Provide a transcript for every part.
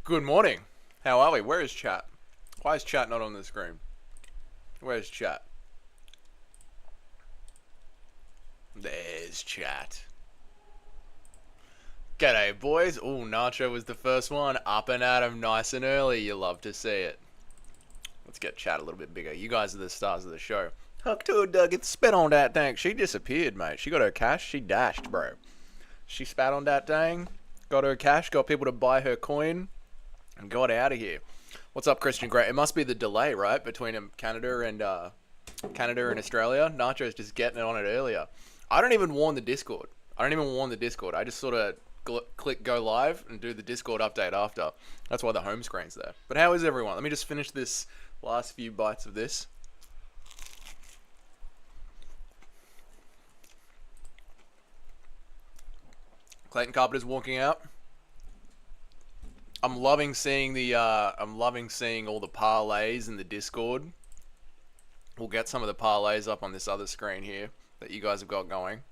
Good morning. How are we? Where is chat? Why is chat not on the screen? Where's chat? There's chat. G'day, boys. Ooh, Nacho was the first one. Up and at 'em nice and early. You love to see it. Let's get chat a little bit bigger. You guys are the stars of the show. Huck to a Doug. It's spit on that thing. She disappeared, mate. She got her cash. She dashed, bro. She spat on that thing. Got her cash. Got people to buy her coin. And got out of here. What's up, Christian Gray? It must be the delay, right, between Canada and Australia. Nacho's just getting it on it earlier. I don't even warn the Discord. I just sort of click go live and do the Discord update after. That's why the home screen's there. But how is everyone? Let me just finish this last few bites of this. Clayton Carpenter's walking out. I'm loving seeing all the parlays in the Discord. We'll get some of the parlays up on this other screen here that you guys have got going.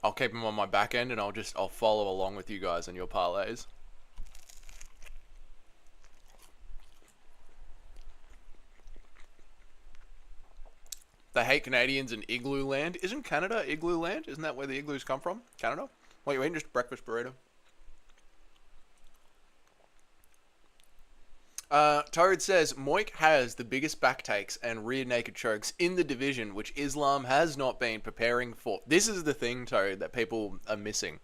I'll keep them on my back end and I'll follow along with you guys on your parlays. They hate Canadians in Igloo Land. Isn't Canada Igloo Land? Isn't that where the igloos come from? Canada? What are you eating? Just breakfast burrito? Toad says, Moik has the biggest backtakes and rear naked chokes in the division, which Islam has not been preparing for. This is the thing, Toad, that people are missing.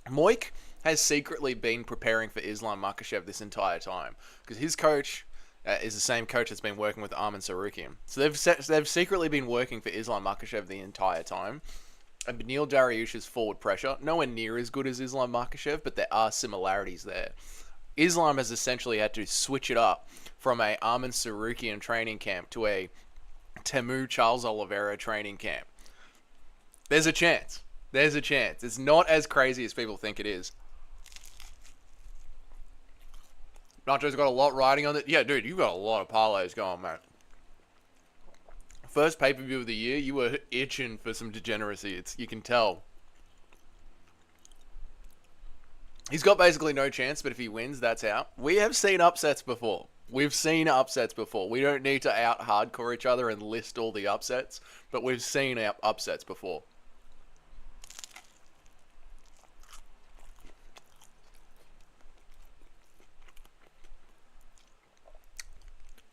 Moik has secretly been preparing for Islam Makhachev this entire time, because his coach is the same coach that's been working with Arman Sarukian. So they've secretly been working for Islam Makhachev the entire time. And Beneil Dariush's forward pressure, nowhere near as good as Islam Makhachev, but there are similarities there. Islam has essentially had to switch it up from a Arman Sarukian training camp to a Temu Charles Oliveira training camp. There's a chance. It's not as crazy as people think it is. Nacho's got a lot riding on it. Yeah, dude, you got a lot of parlays going, man. First pay-per-view of the year, you were itching for some degeneracy. You can tell. He's got basically no chance, but if he wins, that's out. We have seen upsets before. We don't need to out-hardcore each other and list all the upsets, but we've seen upsets before.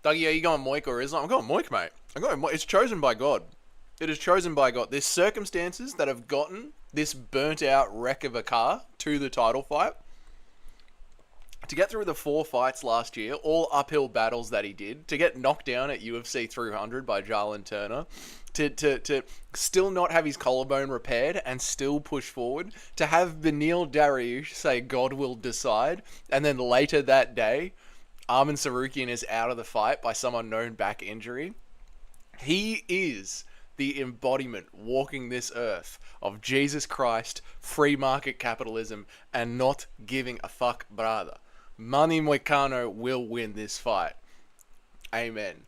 Dougie, are you going Moik or Islam? I'm going Moik, mate. It's chosen by God. It is chosen by God. There's circumstances that have gotten this burnt-out wreck of a car to the title fight. To get through the 4 fights last year, all uphill battles that he did, to get knocked down at UFC 300 by Jarlin Turner, to still not have his collarbone repaired and still push forward, to have Beneil Dariush say God will decide, and then later that day, Arman Sarukian is out of the fight by some unknown back injury. He is the embodiment walking this earth of Jesus Christ, free market capitalism, and not giving a fuck, brother. Manny Moicano will win this fight. Amen.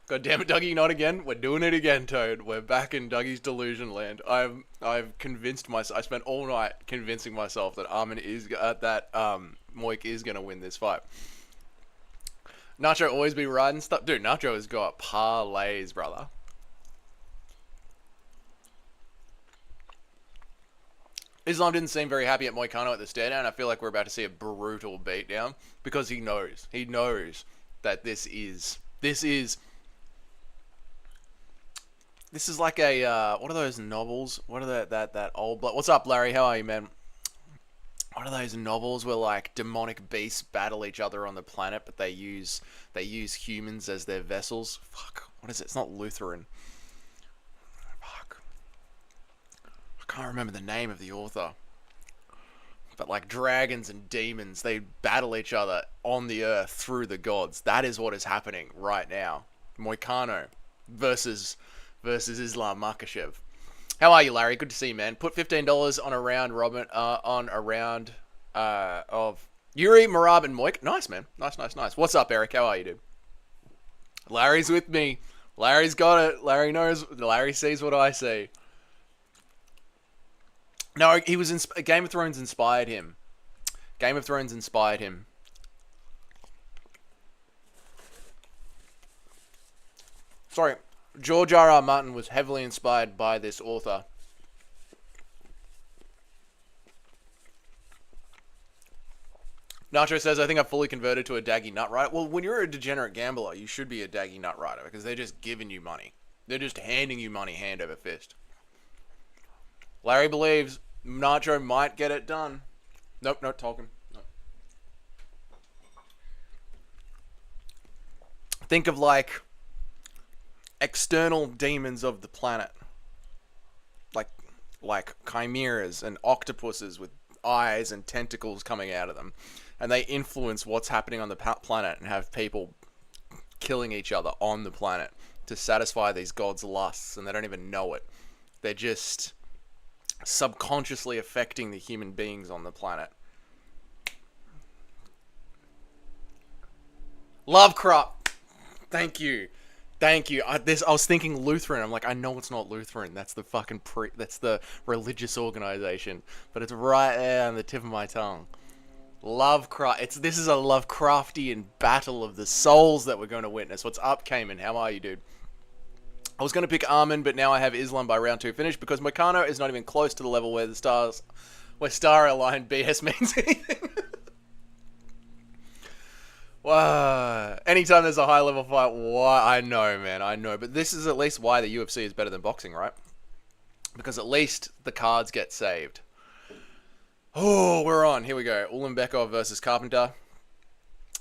God damn it, Dougie, not again. We're doing it again, Toad. We're back in Dougie's delusion land. I've convinced myself. I spent all night convincing myself that Moik is gonna win this fight. Nacho always be riding stuff, dude. Nacho has got parlays, brother. Islam didn't seem very happy at Moicano at the stare down. I feel like we're about to see a brutal beatdown because he knows that this is like a what are those novels? What are that old? What's up, Larry? How are you, man? What are those novels where like demonic beasts battle each other on the planet, but they use humans as their vessels? Fuck, what is it? It's not Lutheran. Fuck, I can't remember the name of the author. But like dragons and demons, they battle each other on the earth through the gods. That is what is happening right now. Moicano versus Islam Makhachev. How are you, Larry? Good to see you, man. Put $15 on a round, Robin. On a round of Yuri, Marab, and Moik. Nice, man. Nice. What's up, Eric? How are you, dude? Larry's with me. Larry's got it. Larry knows. Larry sees what I see. No, he was Game of Thrones inspired him. Game of Thrones inspired him. Sorry, George R.R. Martin was heavily inspired by this author. Nacho says, I think I've fully converted to a daggy nut rider. Well, when you're a degenerate gambler, you should be a daggy nut rider because they're just giving you money. They're just handing you money hand over fist. Larry believes Nacho might get it done. Nope, no talking. Nope. Think of like external demons of the planet. Like chimeras and octopuses with eyes and tentacles coming out of them. And they influence what's happening on the planet and have people killing each other on the planet to satisfy these gods' lusts, and they don't even know it. They're just subconsciously affecting the human beings on the planet. Lovecraft! Thank you. Thank you. I was thinking Lutheran. I'm like, I know it's not Lutheran. That's the fucking that's the religious organization. But it's right there on the tip of my tongue. Lovecraft. This is a Lovecraftian battle of the souls that we're going to witness. What's up, Cayman? How are you, dude? I was going to pick Armin, but now I have Islam by round 2 finish because Moicano is not even close to the level where star aligned BS means anything. Wow. Anytime there's a high level fight, why? I know, man, I know. But this is at least why the UFC is better than boxing, right? Because at least the cards get saved. Oh, we're on. Here we go. Ulanbekov versus Carpenter.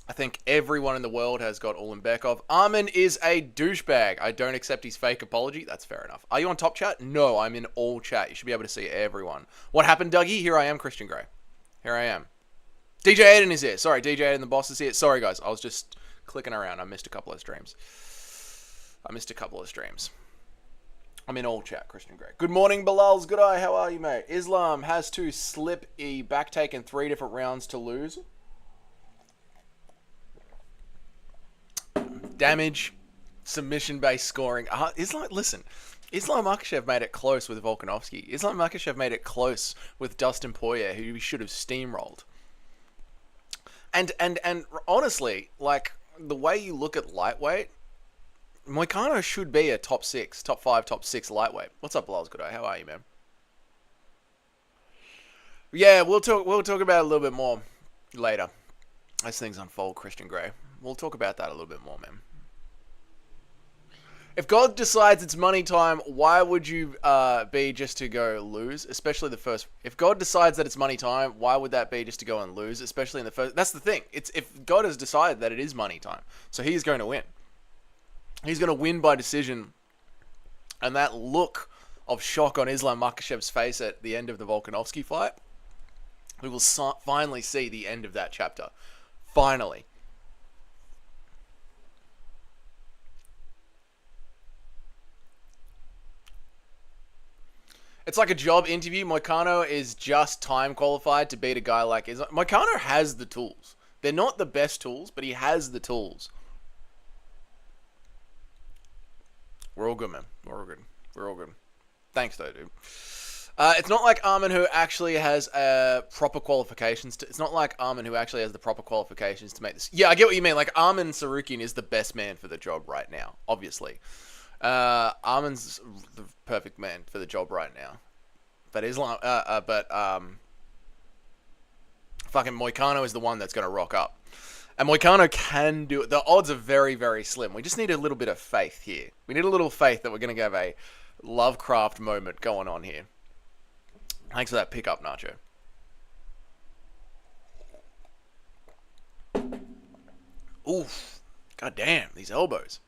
I think everyone in the world has got Ulanbekov. Armin is a douchebag. I don't accept his fake apology. That's fair enough. Are you on top chat? No, I'm in all chat. You should be able to see everyone. What happened, Dougie? Here I am, Christian Grey. Here I am. DJ Aiden is here. Sorry, DJ Aiden, the boss is here. Sorry, guys. I was just clicking around. I missed a couple of streams. I'm in all chat, Christian Grey. Good morning, Bilal's. Good eye. How are you, mate? Islam has to slip a back take in 3 different rounds to lose. Damage, submission-based scoring. Listen. Islam Makhachev made it close with Volkanovski. Islam Makhachev made it close with Dustin Poirier, who he should have steamrolled. And honestly, like, the way you look at lightweight, Moicano should be a top 5, top 6 lightweight. What's up, Lars? Good eye. How are you, man? Yeah, we'll talk about it a little bit more later as things unfold, Christian Grey. We'll talk about that a little bit more, man. If God decides it's money time, why would you be just to go lose? Especially the first. If God decides that it's money time, why would that be just to go and lose? Especially in the first. That's the thing. If God has decided that it is money time, so he's going to win. He's going to win by decision. And that look of shock on Islam Makhachev's face at the end of the Volkanovski fight, we will finally see the end of that chapter. Finally. It's like a job interview. Moicano is just time qualified to beat a guy like Islam. Moicano has the tools. They're not the best tools, but he has the tools. We're all good, man. We're all good. Thanks, though, dude. It's not like Armin who actually has proper qualifications. It's not like Armin who actually has the proper qualifications to make this. Yeah, I get what you mean. Like, Armin Sarukian is the best man for the job right now, obviously. Armin's the perfect man for the job right now. But fucking Moicano is the one that's going to rock up. And Moicano can do it. The odds are very, very slim. We just need a little bit of faith here. We need a little faith that we're going to have a Lovecraft moment going on here. Thanks for that pickup, Nacho. Oof. God damn, these elbows.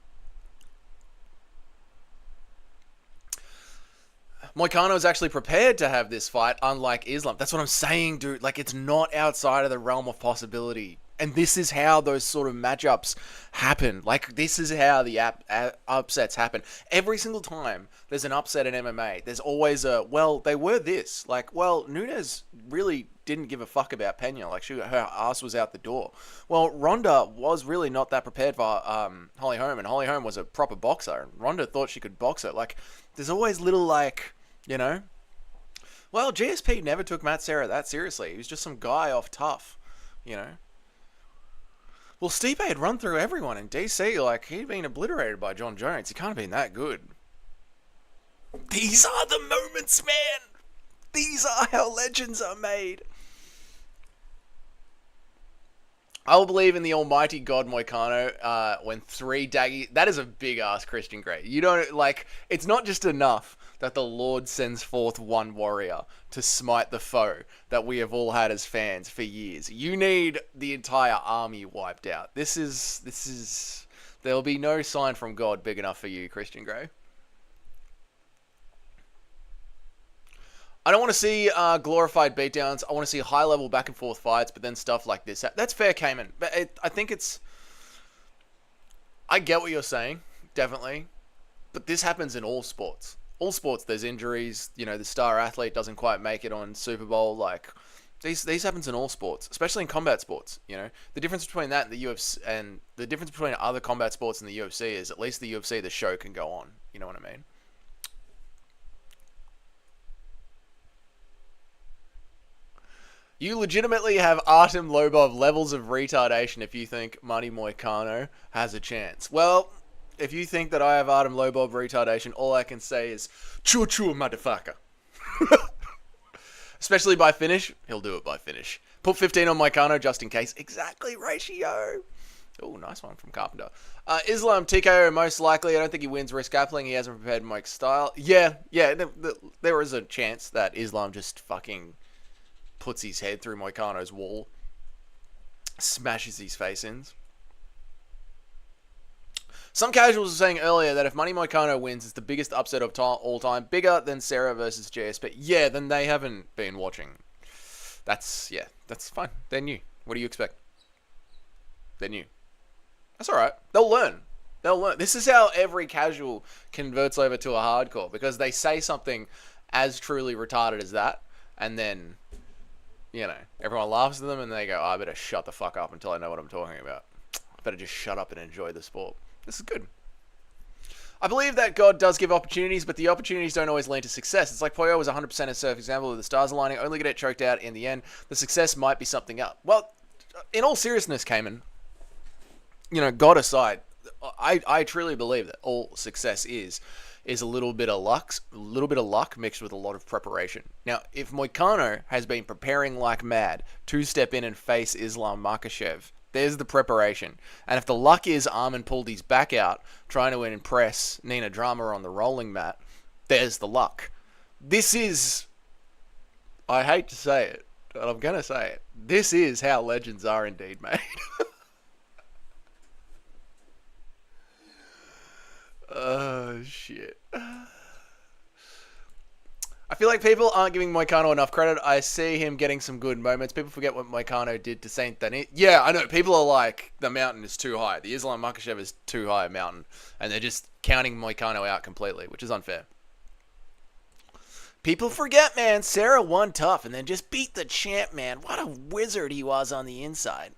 Moicano is actually prepared to have this fight, unlike Islam. That's what I'm saying, dude. Like, it's not outside of the realm of possibility. And this is how those sort of matchups happen. Like, this is how the upsets happen. Every single time there's an upset in MMA, there's always a, well, they were this. Like, well, Nunes really didn't give a fuck about Pena. Like, her ass was out the door. Well, Ronda was really not that prepared for Holly Holm, and Holly Holm was a proper boxer, and Ronda thought she could box her. Like, there's always little, like, you know, well, GSP never took Matt Serra that seriously. He was just some guy off tough, you know. Well, Stipe had run through everyone in DC. Like, he'd been obliterated by John Jones. He can't have been that good. These are the moments, man. These are how legends are made. I will believe in the almighty God Moicano when 3 daggy... That is a big-ass Christian Grey. You don't... Like, it's not just enough that the Lord sends forth one warrior to smite the foe that we have all had as fans for years. You need the entire army wiped out. This is... There'll be no sign from God big enough for you, Christian Grey. I don't want to see glorified beatdowns. I want to see high-level back-and-forth fights, but then stuff like this. That's fair, Cayman. But I think it's... I get what you're saying, definitely. But this happens in all sports. All sports, there's injuries. You know, the star athlete doesn't quite make it on Super Bowl. Like, these happens in all sports, especially in combat sports. You know, the difference between that and the UFC, and the difference between other combat sports and the UFC is at least the UFC, the show can go on. You know what I mean? You legitimately have Artem Lobov levels of retardation if you think Money Moicano has a chance. Well, if you think that I have Artem Lobov retardation, all I can say is, choo-choo, motherfucker. Especially by finish. He'll do it by finish. Put 15 on Moicano just in case. Exactly, ratio. Oh, nice one from Carpenter. Islam TKO most likely. I don't think he wins risk grappling. He hasn't prepared Mike's style. Yeah. There is a chance that Islam just fucking puts his head through Moicano's wall, smashes his face in. Some casuals were saying earlier that if Money Moicano wins, it's the biggest upset of all time, bigger than Serra versus GSP. Yeah, then they haven't been watching. That's fine. They're new. What do you expect? They're new. That's all right. They'll learn. This is how every casual converts over to a hardcore, because they say something as truly retarded as that, and then, you know, everyone laughs at them and they go, oh, I better shut the fuck up until I know what I'm talking about. I better just shut up and enjoy the sport. This is good. I believe that God does give opportunities, but the opportunities don't always lead to success. It's like Poyo was 100% a surf example of the stars aligning, only get it choked out in the end. The success might be something up. Well, in all seriousness, Cayman, you know, God aside, I truly believe that all success is a little bit of luck mixed with a lot of preparation. Now, if Moicano has been preparing like mad to step in and face Islam Makhachev, there's the preparation. And if the luck is Armin pulled his back out trying to impress Nina Drama on the rolling mat, there's the luck. This is, I hate to say it, but I'm going to say it, this is how legends are indeed made. Oh, shit. I feel like people aren't giving Moicano enough credit. I see him getting some good moments. People forget what Moicano did to Saint Denis. Yeah, I know. People are like, the mountain is too high. The Islam Makhachev is too high a mountain. And they're just counting Moicano out completely, which is unfair. People forget, man. Serra won tough and then just beat the champ, man. What a wizard he was on the inside.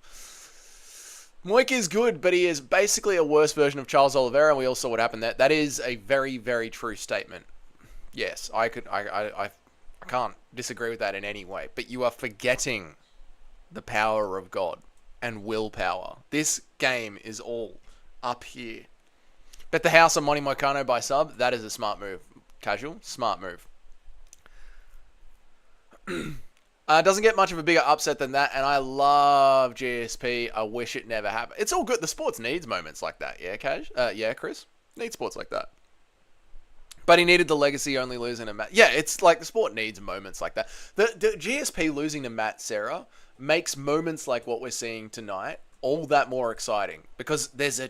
Moik is good, but he is basically a worse version of Charles Oliveira, and we all saw what happened there. That is a very, very true statement. Yes, I can't disagree with that in any way. But you are forgetting the power of God and willpower. This game is all up here. Bet the house on Monty Moicano by sub. That is a smart move. Casual, smart move. Doesn't get much of a bigger upset than that, and I love GSP. I wish it never happened. It's all good. The sports needs moments like that. Yeah, Cash? Yeah, Chris? Needs sports like that. But he needed the legacy only losing to Matt. Yeah, it's like the sport needs moments like that. The GSP losing to Matt Serra makes moments like what we're seeing tonight all that more exciting because there's a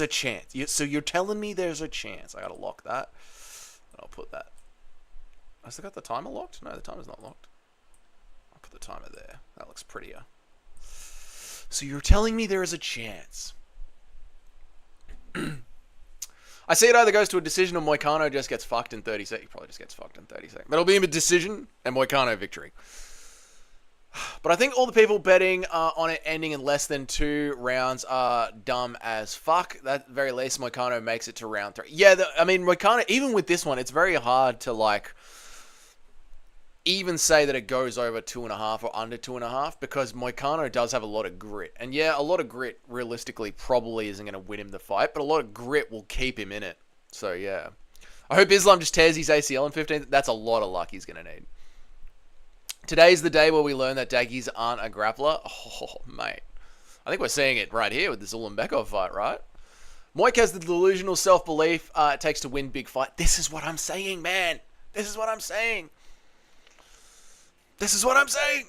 chance. So you're telling me there's a chance. I gotta lock that. I'll put that. I still got the timer locked? No, the timer's not locked. I'll put the timer there. That looks prettier. So you're telling me there is a chance. I see it either goes to a decision or Moicano just gets fucked in 30 seconds. He probably just gets fucked in 30 seconds. But it'll be a decision and Moicano victory. But I think all the people betting on it ending in less than 2 rounds are dumb as fuck. At the very least, Moicano makes it to round 3. Yeah, Moicano, even with this one, it's very hard to, even say that it goes over 2.5 or under 2.5 because Moicano does have a lot of grit. And yeah, a lot of grit, realistically, probably isn't going to win him the fight, but a lot of grit will keep him in it. So, yeah. I hope Islam just tears his ACL in 15. That's a lot of luck he's going to need. Today's the day where we learn that Daggies aren't a grappler. Oh, mate. I think we're seeing it right here with the Zulumbekov fight, right? Moik has the delusional self-belief it takes to win big fight. This is what I'm saying, man. This is what I'm saying. This is what I'm saying.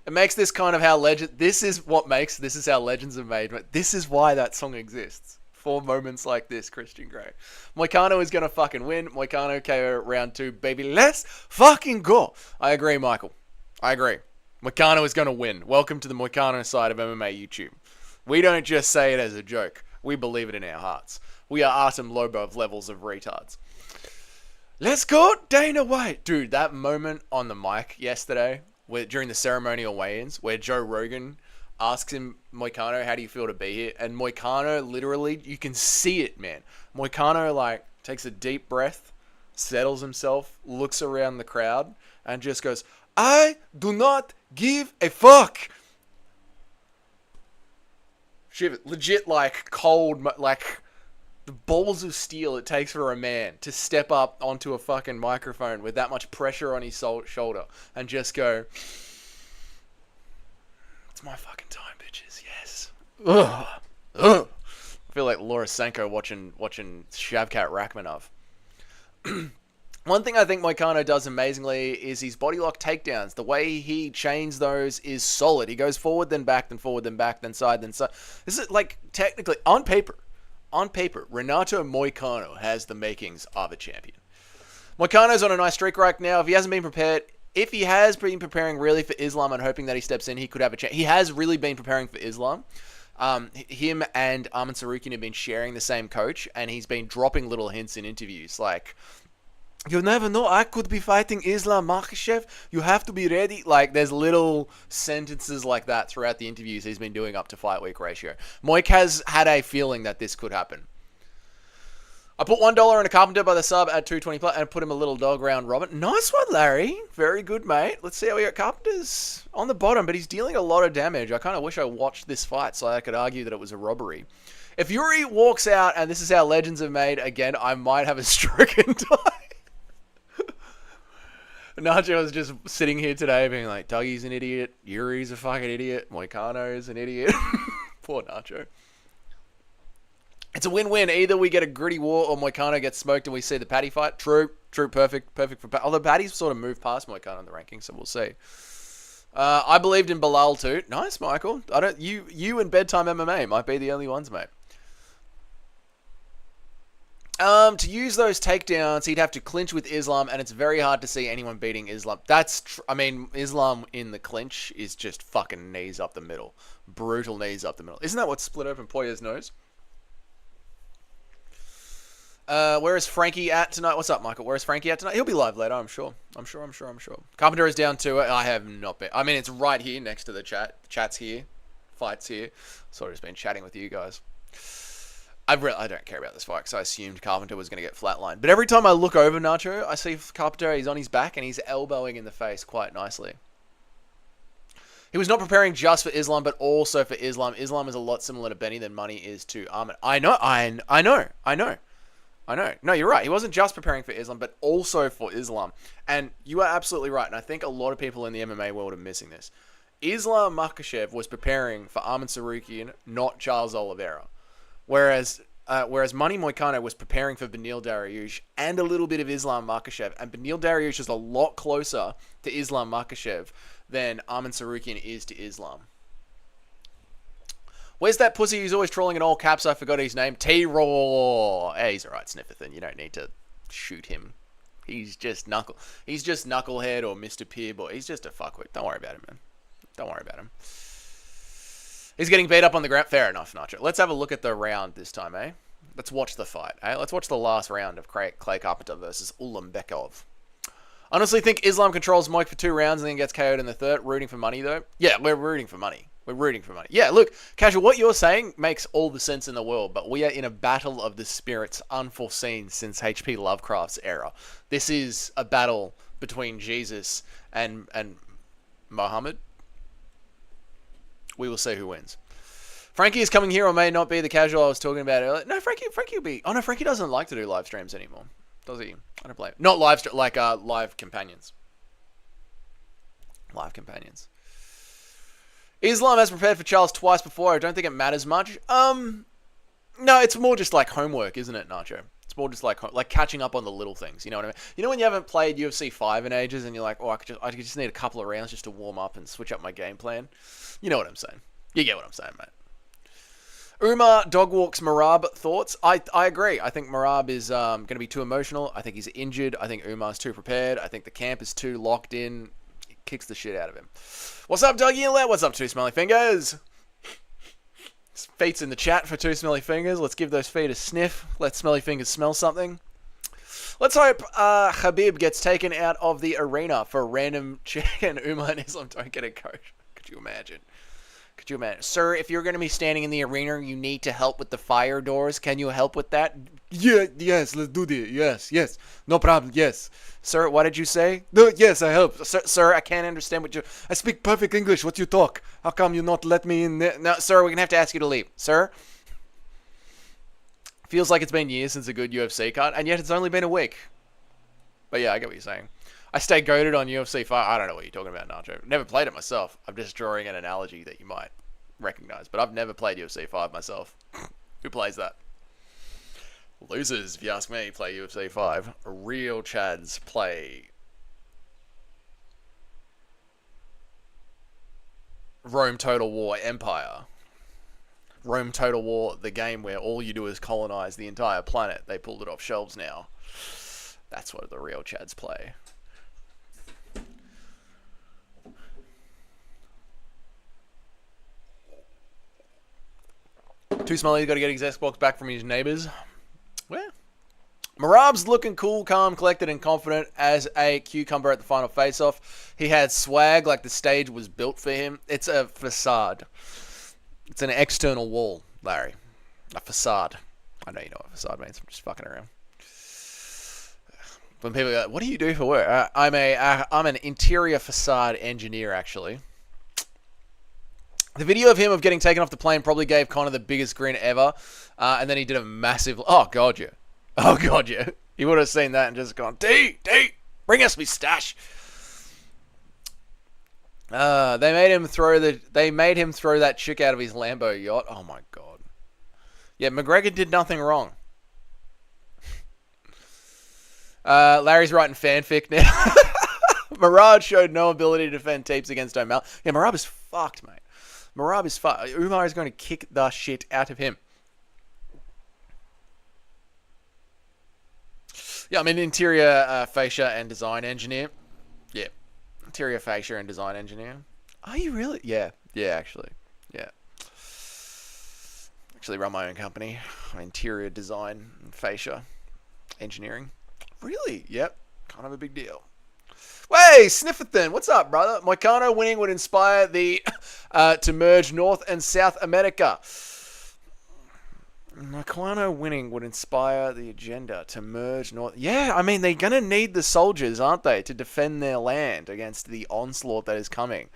It makes this kind of how this is how legends are made. This is why that song exists. For moments like this, Christian Grey. Moicano is going to fucking win. Moicano KO round 2, baby. Let's fucking go. I agree, Michael. I agree. Moicano is going to win. Welcome to the Moicano side of MMA YouTube. We don't just say it as a joke. We believe it in our hearts. We are Artem Lobov levels of retards. Let's go, Dana White. Dude, that moment on the mic yesterday, during the ceremonial weigh-ins, where Joe Rogan asks him, Moicano, how do you feel to be here? And Moicano, literally, you can see it, man. Moicano, takes a deep breath, settles himself, looks around the crowd, and just goes, I do not give a fuck. Shiver. Legit, cold, the balls of steel it takes for a man to step up onto a fucking microphone with that much pressure on his shoulder and just go, it's my fucking time, bitches. Yes. Ugh. Ugh. I feel like Laura Senko watching Shavkat Rakhmonov. One thing I think Moicano does amazingly is his body lock takedowns. The way he chains those is solid. He goes forward, then back, then forward, then back, then side, then side. This is technically on paper, Renato Moicano has the makings of a champion. Moicano's on a nice streak right now. If he has been preparing really for Islam and hoping that he steps in, he could have a chance. He has really been preparing for Islam. Him and Arman Tsarukyan have been sharing the same coach, and he's been dropping little hints in interviews like, you never know, I could be fighting Islam Makhachev. You have to be ready. There's little sentences like that throughout the interviews he's been doing up to fight week ratio. Moik has had a feeling that this could happen. I put $1 on a Carpenter by the sub at 220 plus and put him a little dog round Robin. Nice one, Larry. Very good, mate. Let's see how we got. Carpenter's on the bottom, but he's dealing a lot of damage. I kind of wish I watched this fight so I could argue that it was a robbery. If Yuri walks out, and this is how legends are made, again, I might have a stroke and die. Nacho was just sitting here today being like, Dougie's an idiot, Yuri's a fucking idiot, Moicano's an idiot. Poor Nacho. It's a win-win. Either we get a gritty war or Moicano gets smoked and we see the Paddy fight. True, perfect for Paddy. Although Paddy's sort of moved past Moicano in the rankings, so we'll see. I believed in Bilal too. Nice, Michael. You and Bedtime MMA might be the only ones, mate. To use those takedowns, he'd have to clinch with Islam, and it's very hard to see anyone beating Islam. Islam in the clinch is just fucking knees up the middle. Brutal knees up the middle. Isn't that what split open Poyer's nose? Where is Frankie at tonight? What's up, Michael? Where is Frankie at tonight? He'll be live later, I'm sure. Carpenter is down to it. I have not been. I mean, it's right here next to the chat. The chat's here. Fight's here. Sort of just been chatting with you guys. I don't care about this fight because I assumed Carpenter was going to get flatlined. But every time I look over Nacho, I see Carpenter, he's on his back and he's elbowing in the face quite nicely. He was not preparing just for Islam, but also for Islam. Islam is a lot similar to Benny than Money is to Ahmed. I know. No, you're right. He wasn't just preparing for Islam, but also for Islam. And you are absolutely right. And I think a lot of people in the MMA world are missing this. Islam Makhachev was preparing for Arman Tsarukyan, not Charles Oliveira. Whereas Money Moicano was preparing for Beneil Dariush and a little bit of Islam Makhachev. And Beneil Dariush is a lot closer to Islam Makhachev than Arman Tsarukyan is to Islam. Where's that pussy who's always trolling in all caps? I forgot his name. T-Raw. Hey, he's alright, Snifferthan. You don't need to shoot him. He's just Knucklehead or Mr. Pibb, or he's just a fuckwit. Don't worry about him, man. Don't worry about him. He's getting beat up on the ground. Fair enough, Nacho. Let's have a look at the round this time, eh? Let's watch the fight, eh? Let's watch the last round of Clay Carpenter versus Ulanbekov. Honestly, think Islam controls Moik for 2 rounds and then gets KO'd in the 3rd. Rooting for money, though. Yeah, we're rooting for money. We're rooting for money. Yeah, look, Casual, what you're saying makes all the sense in the world, but we are in a battle of the spirits unforeseen since H.P. Lovecraft's era. This is a battle between Jesus and Muhammad. We will see who wins. Frankie is coming here or may not be the Casual I was talking about earlier. No, Frankie will be... Oh, no, Frankie doesn't like to do live streams anymore. Does he? I don't blame him. Not live stream, like live companions. Live companions. Islam has prepared for Charles twice before. I don't think it matters much. No, it's more just like homework, isn't it, Nacho? It's more just like catching up on the little things. You know what I mean? You know when you haven't played UFC 5 in ages and you're like, oh, I just need a couple of rounds just to warm up and switch up my game plan. You know what I'm saying? You get what I'm saying, mate. Umar dogwalks Marab thoughts. I agree. I think Marab is going to be too emotional. I think he's injured. I think Umar's too prepared. I think the camp is too locked in. It kicks the shit out of him. What's up, Dougie and Let? What's up, Two Smelly Fingers? Feet's in the chat for Two Smelly Fingers. Let's give those feet a sniff. Let Smelly Fingers smell something. Let's hope Khabib gets taken out of the arena for a random check and Umar and Islam don't get a coach. Could you imagine? Could you imagine? Sir, if you're going to be standing in the arena, you need to help with the fire doors. Can you help with that? Yeah, yes, let's do this. Yes. No problem, yes. Sir, what did you say? No, yes, I help. Sir, I can't understand what you... I speak perfect English. What you talk? How come you not let me in there? No, sir, we're going to have to ask you to leave. Sir? Feels like it's been years since a good UFC card, and yet it's only been a week. But yeah, I get what you're saying. I stay goated on UFC 5. I don't know what you're talking about, Nacho. Never played it myself. I'm just drawing an analogy that you might recognize. But I've never played UFC 5 myself. Who plays that? Losers, if you ask me, play UFC 5. Real Chads play Rome Total War Empire. Rome Total War, the game where all you do is colonize the entire planet. They pulled it off shelves now. That's what the real Chads play. Too Smelly got to get his Xbox back from his neighbors. Where? Marab's looking cool, calm, collected, and confident as a cucumber at the final face-off. He had swag like the stage was built for him. It's a facade. It's an external wall, Larry. A facade. I know you know what facade means. I'm just fucking around. When people go, what do you do for work? I'm an interior facade engineer, actually. The video of him getting taken off the plane probably gave Connor the biggest grin ever. And then he did a massive... Oh, God, yeah. Oh, God, yeah. He would have seen that and just gone, D, bring us me stash. They made him throw that chick out of his Lambo yacht. Oh, my God. Yeah, McGregor did nothing wrong. Larry's writing fanfic now. Marab showed no ability to defend tapes against O'Malley. Yeah, Marab is fucked, mate. Marab is fucked. Umar is going to kick the shit out of him. Yeah, I'm an interior fascia and design engineer. Yeah. Interior fascia and design engineer. Are you really? Yeah. Yeah, actually. Yeah. Actually run my own company. Interior design and fascia engineering. Really? Yep. Kind of a big deal. Hey, Snifferton, what's up, brother? Moicano winning would inspire the to merge North and South America. Moicano winning would inspire the agenda to merge North... Yeah, I mean, they're going to need the soldiers, aren't they, to defend their land against the onslaught that is coming.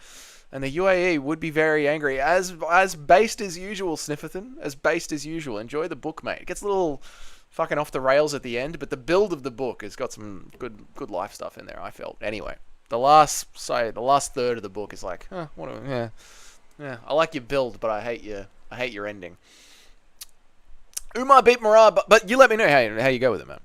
And the UAE would be very angry. As based as usual, Snifferton. As based as usual. Enjoy the book, mate. It gets a little... fucking off the rails at the end, but the build of the book has got some good life stuff in there, I felt. Anyway, the last third of the book is like, yeah, I like your build, but I hate your ending. Umar beat Marab, but you let me know how you go with it, man.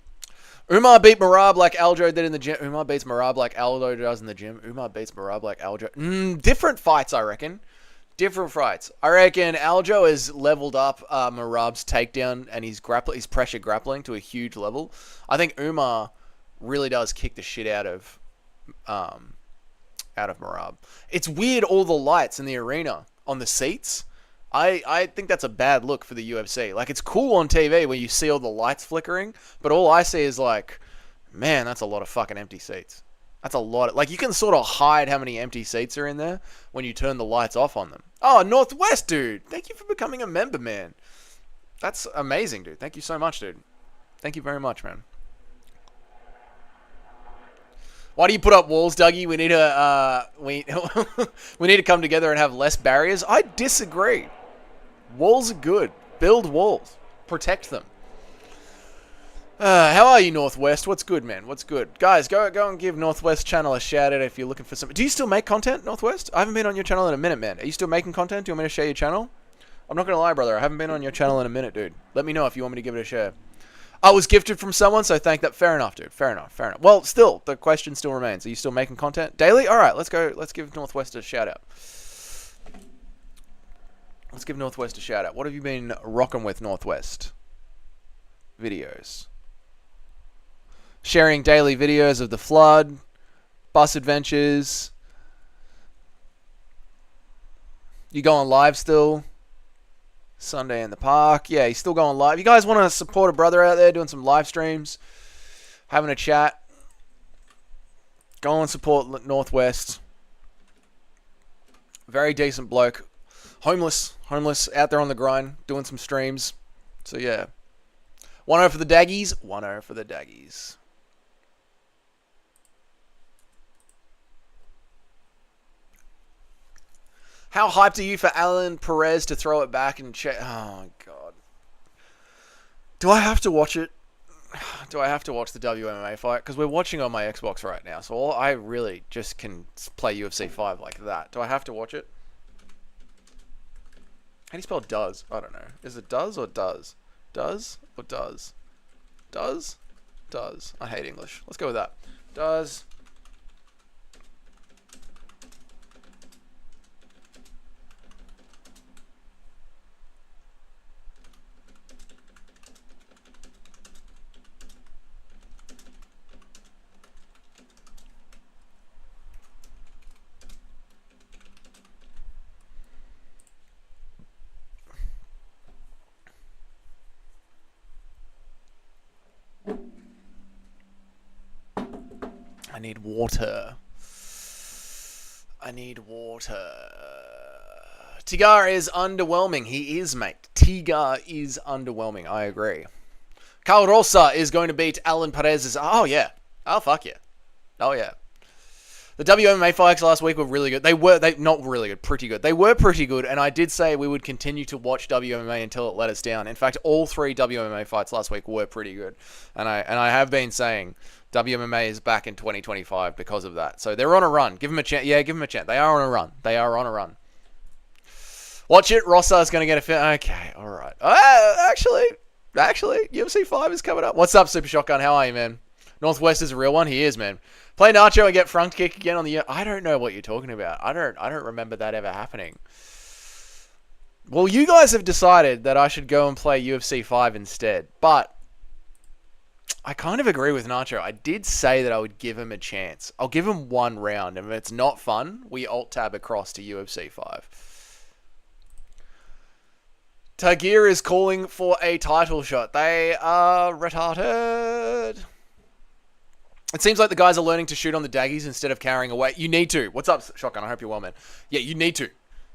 Umar beat Marab like Aljo did in the gym. Umar beats Marab like Aljo does in the gym. Umar beats Marab like Aljo. Different fights, I reckon. Different fights. I reckon Aljo has leveled up Marab's takedown and his pressure grappling to a huge level. I think Umar really does kick the shit out of Marab. It's weird, all the lights in the arena on the seats I think that's a bad look for the UFC. Like, it's cool on TV where you see all the lights flickering, but all I see is like, man, that's a lot of fucking empty seats. That's a lot. Like, you can sort of hide how many empty seats are in there when you turn the lights off on them. Oh, Northwest, dude. Thank you for becoming a member, man. That's amazing, dude. Thank you so much, dude. Thank you very much, man. Why do you put up walls, Dougie? We need to we need to come together and have less barriers. I disagree. Walls are good. Build walls. Protect them. How are you, Northwest? What's good, man? What's good? Guys, go and give Northwest channel a shout out if you're looking for some... Do you still make content, Northwest? I haven't been on your channel in a minute, man. Are you still making content? Do you want me to share your channel? I'm not going to lie, brother. I haven't been on your channel in a minute, dude. Let me know if you want me to give it a share. I was gifted from someone, so thank that. Fair enough, dude. Fair enough. Fair enough. Well, still, the question still remains. Are you still making content daily? All right, let's go. Let's give Northwest a shout out. Let's give Northwest a shout out. What have you been rocking with, Northwest? Videos. Sharing daily videos of the flood, bus adventures. You going live still? Sunday in the park. Yeah, he's still going live. You guys want to support a brother out there doing some live streams, having a chat? Go and support Northwest. Very decent bloke. Homeless out there on the grind, doing some streams. So yeah. 1-0 for the Daggies. 1-0 for the Daggies. How hyped are you for Alan Perez to throw it back and check? Oh, God. Do I have to watch it? Do I have to watch the WMMA fight? Because we're watching on my Xbox right now, so I really just can play UFC 5 like that. Do I have to watch it? How do you spell does? I don't know. Is it does or does? Does or does? Does? Does. I hate English. Let's go with that. Does. I need water. I need water. Tigar is underwhelming. He is, mate. Tigar is underwhelming. I agree. Carl Rosa is going to beat Alan Perez's... Oh, yeah. Oh, fuck yeah. Oh, yeah. The WMA fights last week were really good. They not really good, pretty good. They were pretty good, and I did say we would continue to watch WMA until it let us down. In fact, all 3 WMA fights last week were pretty good. And I have been saying WMA is back in 2025 because of that. So they're on a run. Give them a chance. Yeah, give them a chance. They are on a run. They are on a run. Watch it. Rosa's going to get a fit. Okay, all right. Actually, UFC 5 is coming up. What's up, Super Shotgun? How are you, man? Northwest is a real one. He is, man. Play Nacho and get front kick again on the... I don't know what you're talking about. I don't remember that ever happening. Well, you guys have decided that I should go and play UFC 5 instead. But I kind of agree with Nacho. I did say that I would give him a chance. I'll give him 1 round. And if it's not fun, we alt-tab across to UFC 5. Tagir is calling for a title shot. They are retarded. It seems like the guys are learning to shoot on the daggies instead of carrying away. You need to. What's up, Shotgun? I hope you're well, man. Yeah, you need to.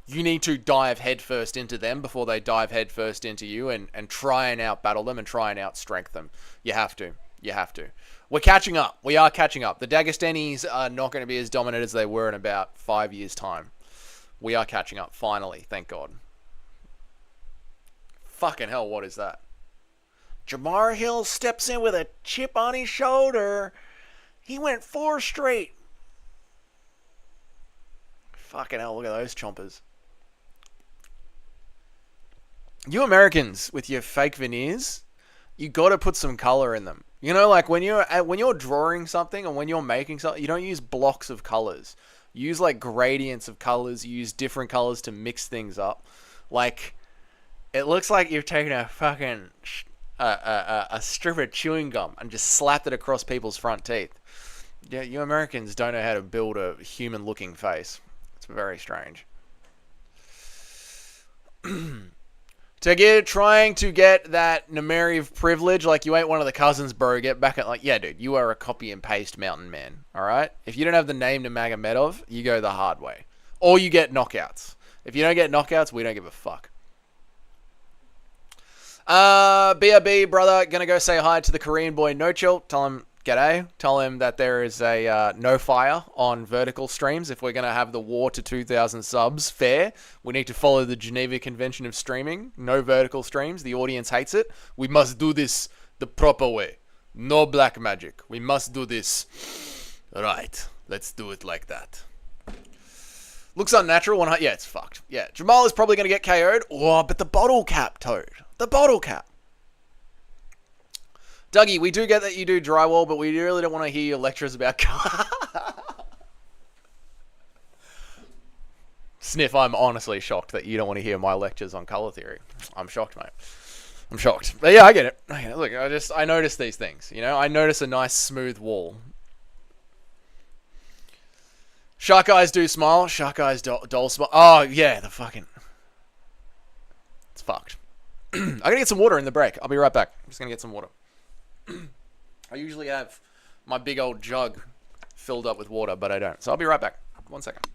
You need to dive headfirst into them before they dive headfirst into you and try and out-battle them and try and out-strength them. You have to. You have to. We're catching up. We are catching up. The Dagestanis are not going to be as dominant as they were in about 5 years' time. We are catching up, finally. Thank God. Fucking hell, what is that? Jamar Hill steps in with a chip on his shoulder. He went 4 straight. Fucking hell, look at those chompers. You Americans with your fake veneers, you got to put some color in them. You know, like when you're drawing something and when you're making something, you don't use blocks of colors. You use like gradients of colors. You use different colors to mix things up. Like, it looks like you've taken a fucking a strip of chewing gum and just slapped it across people's front teeth. Yeah, you Americans don't know how to build a human-looking face. It's very strange. Trying to get that Nemeriv privilege, like you ain't one of the cousins, bro. Get back at, like, yeah, dude, you are a copy and paste mountain man, alright? If you don't have the name Nurmagomedov, you go the hard way. Or you get knockouts. If you don't get knockouts, we don't give a fuck. BRB, brother, gonna go say hi to the Korean boy No Chill. Tell him g'day. Tell him that there is a no fire on vertical streams. If we're gonna have the war to 2,000 subs fair, we need to follow the Geneva Convention of streaming. No vertical streams. The audience hates it. We must do this the proper way. No black magic. We must do this right. Let's do it like that. Looks unnatural. Yeah, it's fucked. Yeah, Jamal is probably gonna get KO'd. Oh, but the bottle cap, Toad. The bottle cap. Dougie, we do get that you do drywall, but we really don't want to hear your lectures about Sniff, I'm honestly shocked that you don't want to hear my lectures on colour theory. I'm shocked, mate. I'm shocked. But yeah, I get it. Look, I notice these things, you know? I notice a nice smooth wall. Shark eyes do smile. Shark eyes doll smile. Oh, yeah, the fucking... It's fucked. I'm gonna get some water in the break. I'll be right back. I'm just gonna get some water. I usually have my big old jug filled up with water, but I don't. So I'll be right back. 1 second.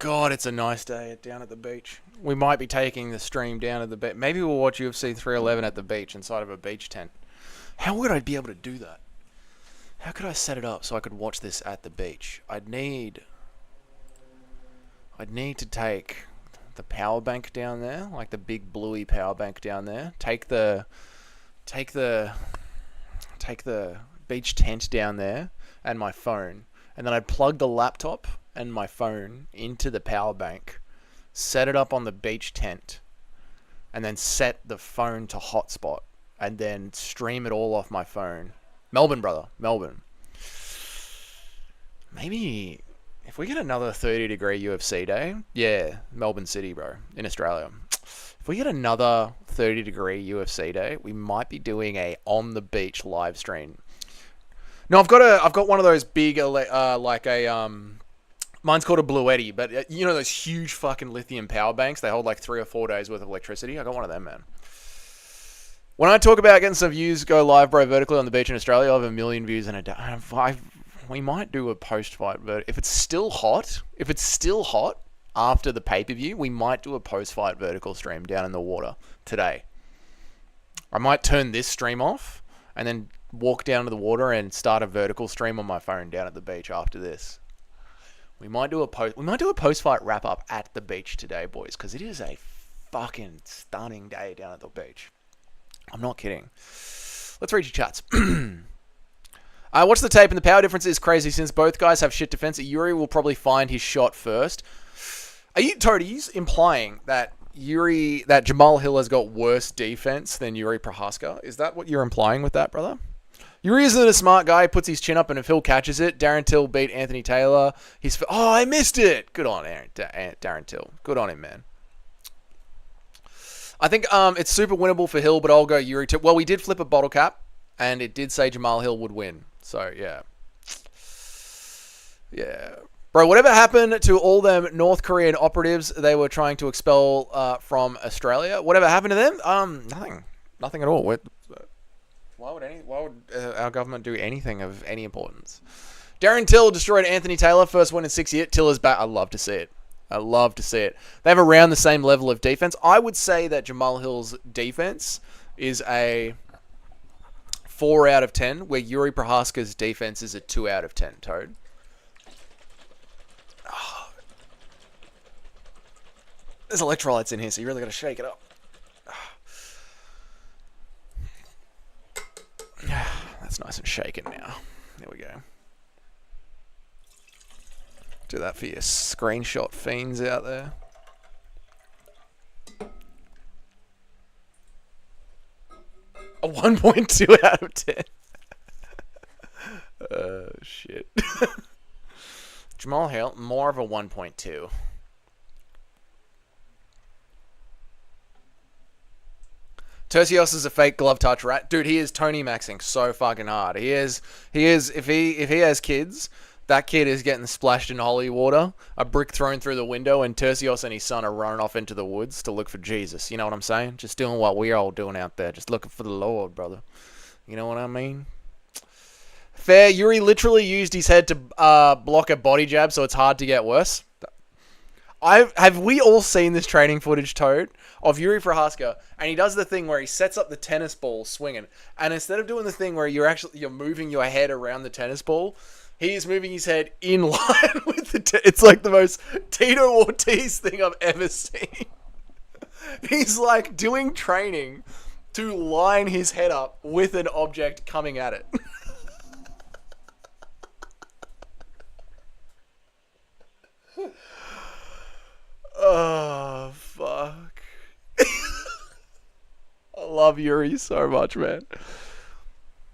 God, it's a nice day down at the beach. We might be taking the stream down at the beach. Maybe we'll watch UFC 311 at the beach inside of a beach tent. How would I be able to do that? How could I set it up so I could watch this at the beach? I'd need to take the power bank down there, like the big bluey power bank down there. Take the beach tent down there and my phone, and then I'd plug the laptop and my phone into the power bank, set it up on the beach tent, and then set the phone to hotspot, and then stream it all off my phone. Melbourne, brother. Melbourne. Maybe if we get another 30-degree UFC day, yeah, Melbourne City, bro, in Australia. If we get another 30-degree UFC day, we might be doing a on the beach live stream. No, I've got one of those big mine's called a Bluetti, but you know those huge fucking lithium power banks? They hold like 3 or 4 days worth of electricity. I got one of them, man. When I talk about getting some views, go live, bro, vertically on the beach in Australia, I'll have 1 million views in a day. We might do a post-fight, but if it's still hot after the pay-per-view, we might do a post-fight vertical stream down in the water today. I might turn this stream off and then walk down to the water and start a vertical stream on my phone down at the beach after this. We might do a post-fight wrap-up at the beach today, boys, because it is a fucking stunning day down at the beach. I'm not kidding. Let's read your chats. What's the tape? And the power difference is crazy since both guys have shit defense. Yuri will probably find his shot first. Are you, Toadies, implying that Jamal Hill has got worse defense than Yuri Prohaska? Is that what you're implying with that, brother? Yuri isn't a smart guy. He puts his chin up, and if Hill catches it, Darren Till beat Anthony Taylor. Oh, I missed it. Good on Darren Till. Good on him, man. I think it's super winnable for Hill, but I'll go Yuri. Well, we did flip a bottle cap, and it did say Jamal Hill would win. So, yeah. Yeah. Bro, whatever happened to all them North Korean operatives they were trying to expel from Australia? Whatever happened to them? Nothing. Nothing at all. Why would our government do anything of any importance? Darren Till destroyed Anthony Taylor. First win in 6 years. Till is back. I love to see it. I love to see it. They have around the same level of defense. I would say that Jamal Hill's defense is a 4 out of 10, where Yuri Prohaska's defense is a 2 out of 10, Toad. Oh. There's electrolytes in here, so you really got to shake it up. That's nice and shaken now. There we go. Do that for your screenshot fiends out there. A 1.2 out of 10. Shit. Jamal Hill, more of a 1.2. Tercios is a fake glove touch rat. Dude, he is Tony Maxing so fucking hard. He is if he has kids, that kid is getting splashed in holy water, a brick thrown through the window, and Tercios and his son are running off into the woods to look for Jesus. You know what I'm saying? Just doing what we're all doing out there. Just looking for the Lord, brother. You know what I mean? Fair. Yuri literally used his head to block a body jab, so it's hard to get worse. Have we all seen this training footage, Toad, of Yuri Prohaska, and he does the thing where he sets up the tennis ball swinging, and instead of doing the thing where you're moving your head around the tennis ball, he is moving his head in line with the it's like the most Tito Ortiz thing I've ever seen. He's like doing training to line his head up with an object coming at it. Oh, fuck. I love Yuri so much, man.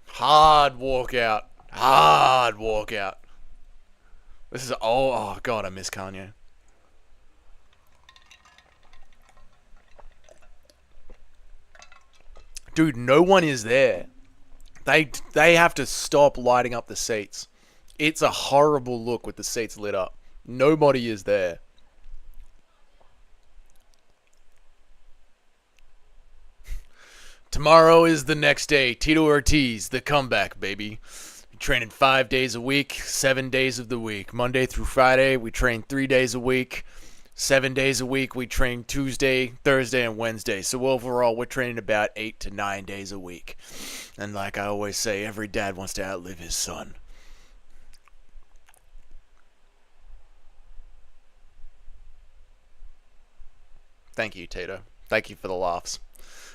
Hard walkout. Hard walkout. This is... Oh, God, I miss Kanye. Dude, no one is there. They have to stop lighting up the seats. It's a horrible look with the seats lit up. Nobody is there. Tomorrow is the next day. Tito Ortiz, the comeback, baby. We training 5 days a week, 7 days of the week. Monday through Friday, we train 3 days a week. 7 days a week, we train Tuesday, Thursday, and Wednesday. So overall, we're training about 8 to 9 days a week. And like I always say, every dad wants to outlive his son. Thank you, Tito. Thank you for the laughs.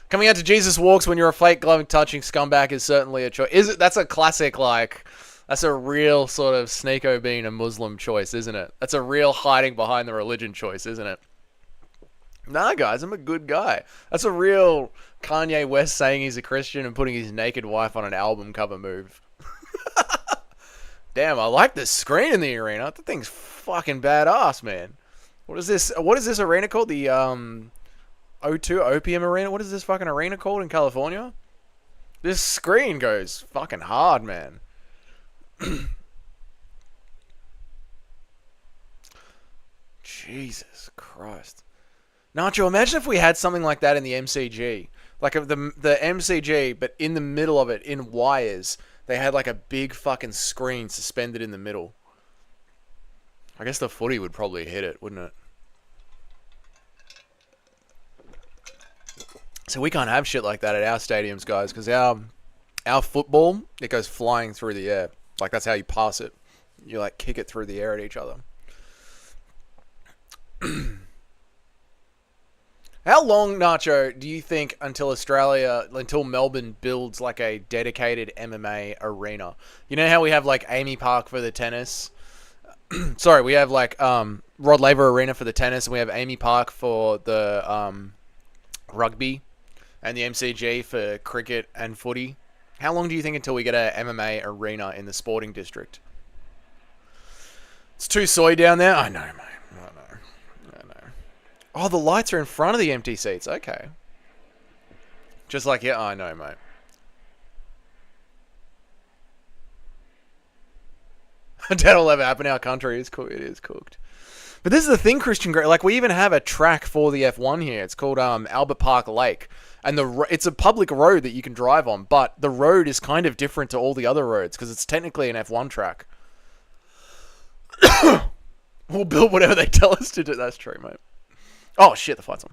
Coming out to Jesus Walks when you're a fake glove touching scumbag is certainly a choice. That's a classic, like, that's a real sort of Sneeko being a Muslim choice, isn't it? That's a real hiding behind the religion choice, isn't it? Nah, guys, I'm a good guy. That's a real Kanye West saying he's a Christian and putting his naked wife on an album cover move. Damn, I like this screen in the arena. That thing's fucking badass, man. What is this arena called? The, O2 Opium Arena? What is this fucking arena called in California? This screen goes fucking hard, man. Jesus Christ. Nacho, imagine if we had something like that in the MCG. Like the MCG, but in the middle of it, in wires, they had like a big fucking screen suspended in the middle. I guess the footy would probably hit it, wouldn't it? So we can't have shit like that at our stadiums, guys, because our football, it goes flying through the air. Like, that's how you pass it. You, like, kick it through the air at each other. How long, Nacho, do you think until Melbourne builds, like, a dedicated MMA arena? You know how we have, like, Amy Park for the tennis? Sorry, we have, like, Rod Laver Arena for the tennis, and we have Amy Park for the rugby. And the MCG for cricket and footy. How long do you think until we get a MMA arena in the sporting district? It's too soy down there? I know, mate. I know. Oh, the lights are in front of the empty seats. Okay. Just like, yeah, I know, mate. That'll ever happen in our country. It's cool. It is cooked. But this is the thing, Christian. Like, we even have a track for the F1 here. It's called Albert Park Lake, and it's a public road that you can drive on. But the road is kind of different to all the other roads because it's technically an F1 track. We'll build whatever they tell us to do. That's true, mate. Oh shit, the flight's on.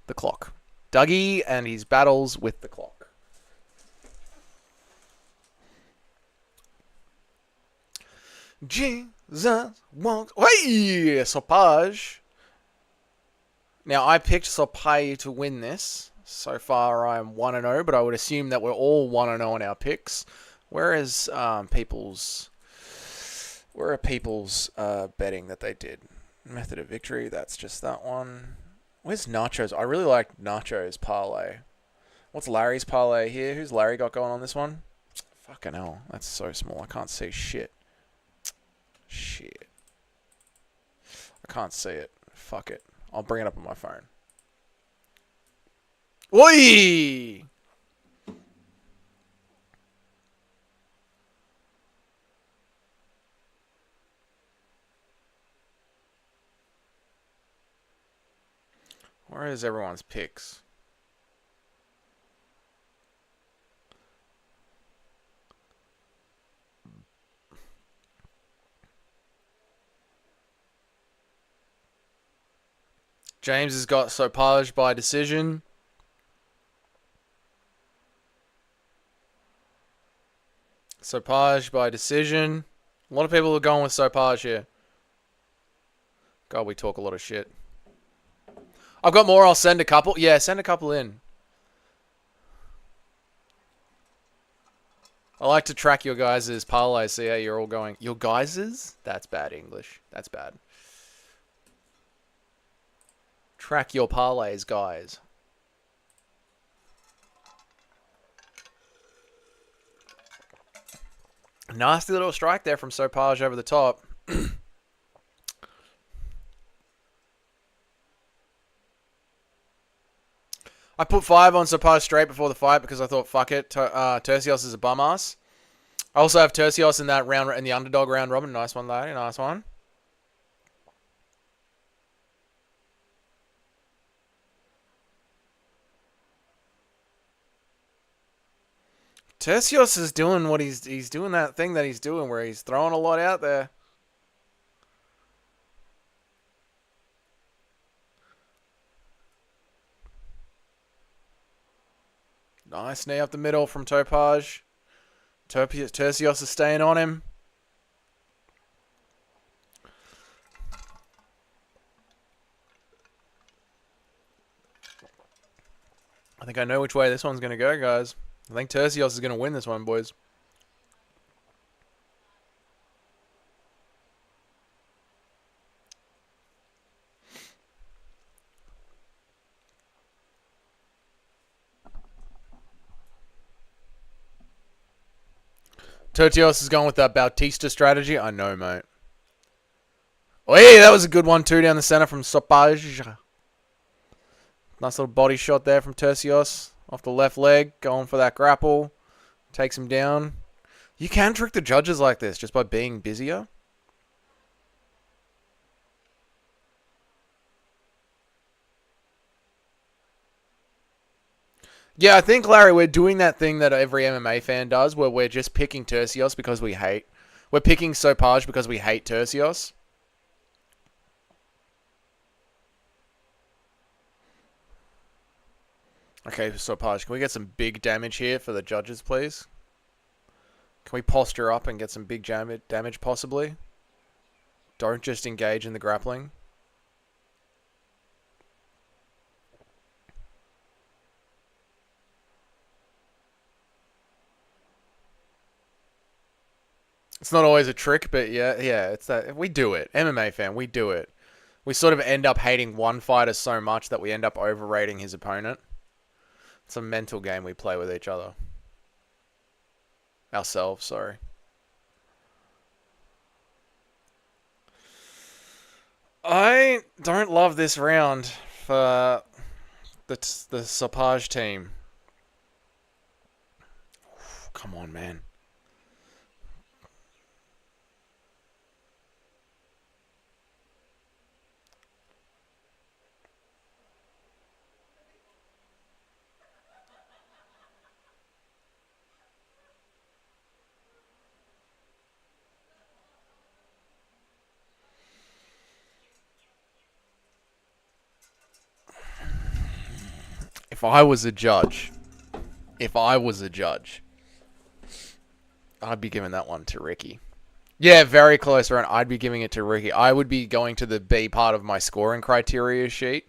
The clock. Dougie and his battles with the clock. Jesus walks. Hey, Sopage. Now, I picked Sopage to win this. So far, I'm 1-0, but I would assume that we're all 1-0 on our picks. Whereas people's... Where are people's betting that they did? Method of victory, that's just that one. Where's Nacho's? I really like Nacho's parlay. What's Larry's parlay here? Who's Larry got going on this one? Fucking hell, that's so small. I can't see shit. Shit. I can't see it. Fuck it. I'll bring it up on my phone. Oi! Where is everyone's picks? James has got Sopage by decision. Sopage by decision. A lot of people are going with Sopage here. God, we talk a lot of shit. I've got more. I'll send a couple. Yeah, send a couple in. I like to track your guys' parlays, see how you're all going. Your guys'? That's bad English. That's bad. Track your parlays, guys. Nasty little strike there from Sopage over the top. I put 5 on Sopage straight before the fight because I thought, fuck it, Tercios is a bum ass. I also have Tercios in that round, in the underdog round robin. Nice one, lady. Nice one. Tercios is doing what he's doing, that thing that he's doing where he's throwing a lot out there. Nice knee up the middle from Topage. Tercios is staying on him. I think I know which way this one's going to go, guys. I think Tercios is going to win this one, boys. Tercios is going with that Bautista strategy. I know, mate. Oh, yeah, that was a good one, too, down the center from Sopage. Nice little body shot there from Tercios. Off the left leg, going for that grapple. Takes him down. You can trick the judges like this just by being busier. Yeah, I think, Larry, we're doing that thing that every MMA fan does, where we're just picking Tercios because we hate. We're picking Sopage because we hate Tercios. Okay, Sopage, can we get some big damage here for the judges, please? Can we posture up and get some big damage, possibly? Don't just engage in the grappling. It's not always a trick, but yeah, it's that. We do it. MMA fan, we do it. We sort of end up hating one fighter so much that we end up overrating his opponent. It's a mental game we play with each other. Ourselves, sorry. I don't love this round for the Sopage team. Come on, man. if I was a judge, I'd be giving that one to Ricky. Yeah, very close round. I'd be giving it to Ricky. I would be going to the B part of my scoring criteria sheet.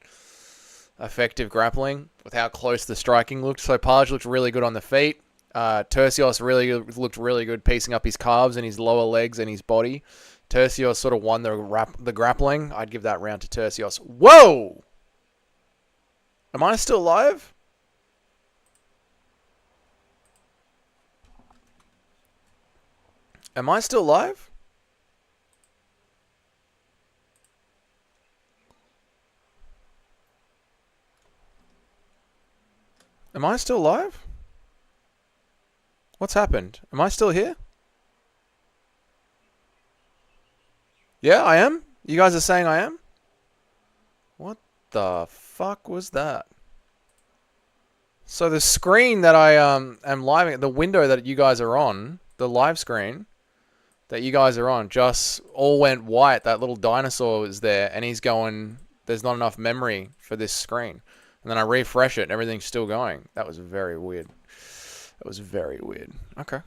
Effective grappling with how close the striking looked. So Page looked really good on the feet. Tercios looked really good piecing up his calves and his lower legs and his body. Tercios sort of won the grappling. I'd give that round to Tercios. Whoa! Am I still live? Am I still live? Am I still live? What's happened? Am I still here? Yeah, I am. You guys are saying I am? What the fuck was that? So the screen that I am live, the window that you guys are on, the live screen that you guys are on, just all went white. That little dinosaur was there, and he's going, there's not enough memory for this screen. And then I refresh it, and everything's still going. That was very weird. That was very weird. Okay.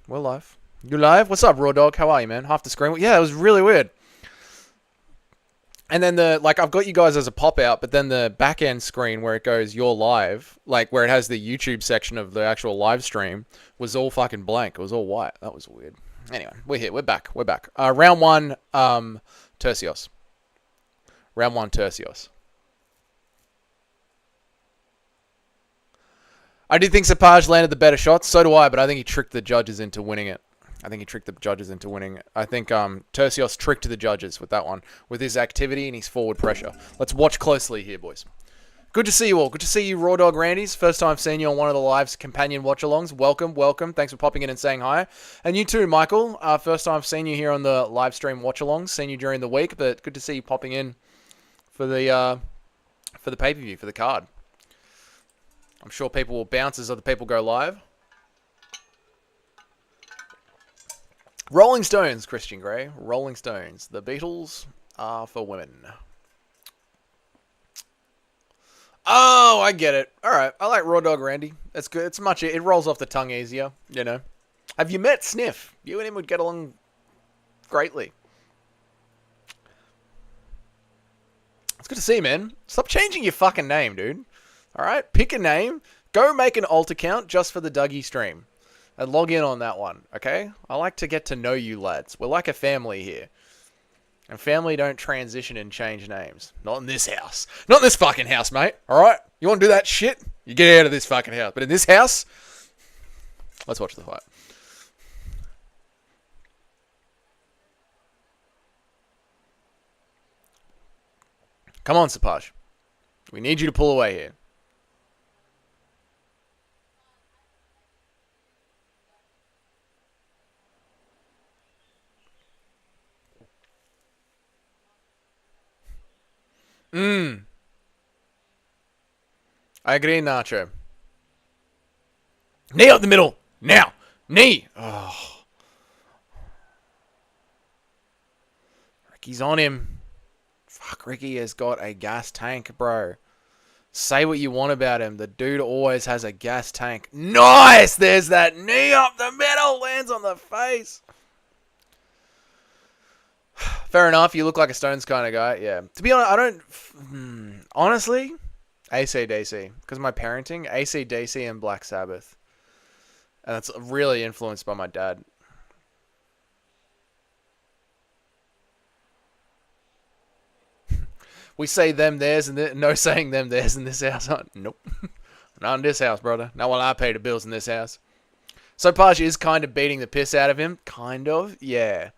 We're live. You live? What's up, Raw Dog? How are you, man? Half the screen. Yeah, it was really weird. And then I've got you guys as a pop-out, but then the back-end screen where it goes, you're live, like where it has the YouTube section of the actual live stream, was all fucking blank. It was all white. That was weird. Anyway, we're here. We're back. Round one, Tercios. Round one, Tercios. I did think Sapage landed the better shots. So do I, but I think he tricked the judges into winning it. I think Tercios tricked the judges with that one, with his activity and his forward pressure. Let's watch closely here, boys. Good to see you all. Good to see you, Raw Dog Randys. First time seeing you on one of the live's companion watch-alongs. Welcome. Thanks for popping in and saying hi. And you too, Michael. First time seeing you here on the live stream watch-alongs. Seen you during the week, but good to see you popping in for the pay-per-view, for the card. I'm sure people will bounce as other people go live. Rolling Stones, Christian Grey. Rolling Stones. The Beatles are for women. Oh, I get it. All right. I like Raw Dog Randy. That's good. It rolls off the tongue easier, you know. Have you met Sniff? You and him would get along greatly. It's good to see you, man. Stop changing your fucking name, dude. All right? Pick a name. Go make an alt account just for the Dougie stream. And log in on that one, okay? I like to get to know you lads. We're like a family here. And family don't transition and change names. Not in this house. Not in this fucking house, mate. Alright? You want to do that shit? You get out of this fucking house. But in this house, let's watch the fight. Come on, Sapage. We need you to pull away here. I agree, Nacho. Knee up the middle. Now. Knee. Oh. Ricky's on him. Fuck, Ricky has got a gas tank, bro. Say what you want about him. The dude always has a gas tank. Nice! There's that knee up the middle. Lands on the face. Fair enough. You look like a Stones kind of guy. Yeah. To be honest, I don't... honestly, AC/DC. Because of my parenting, AC/DC and Black Sabbath. And that's really influenced by my dad. We say them, theirs, and no saying them, theirs in this house. Nope. Not in this house, brother. Not while I pay the bills in this house. So Page is kind of beating the piss out of him. Kind of. Yeah.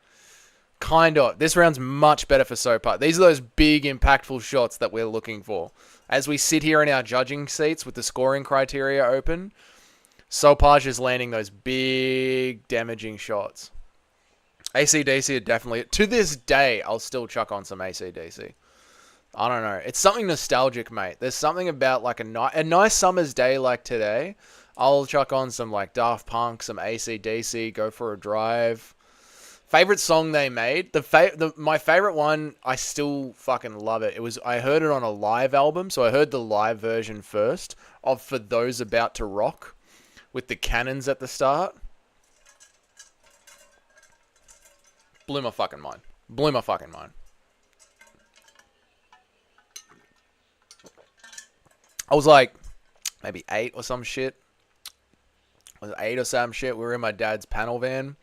Kind of. This round's much better for Sopar. These are those big, impactful shots that we're looking for. As we sit here in our judging seats with the scoring criteria open, Sopage is landing those big, damaging shots. AC/DC are definitely... To this day, I'll still chuck on some AC/DC. I don't know. It's something nostalgic, mate. There's something about like a nice summer's day like today. I'll chuck on some like Daft Punk, some AC/DC, go for a drive. Favorite song they made? My favorite one, I still fucking love it. I heard it on a live album, so I heard the live version first of For Those About to Rock with the cannons at the start. Blew my fucking mind. Blew my fucking mind. I was like maybe 8 or some shit. I was 8 or some shit. We were in my dad's panel van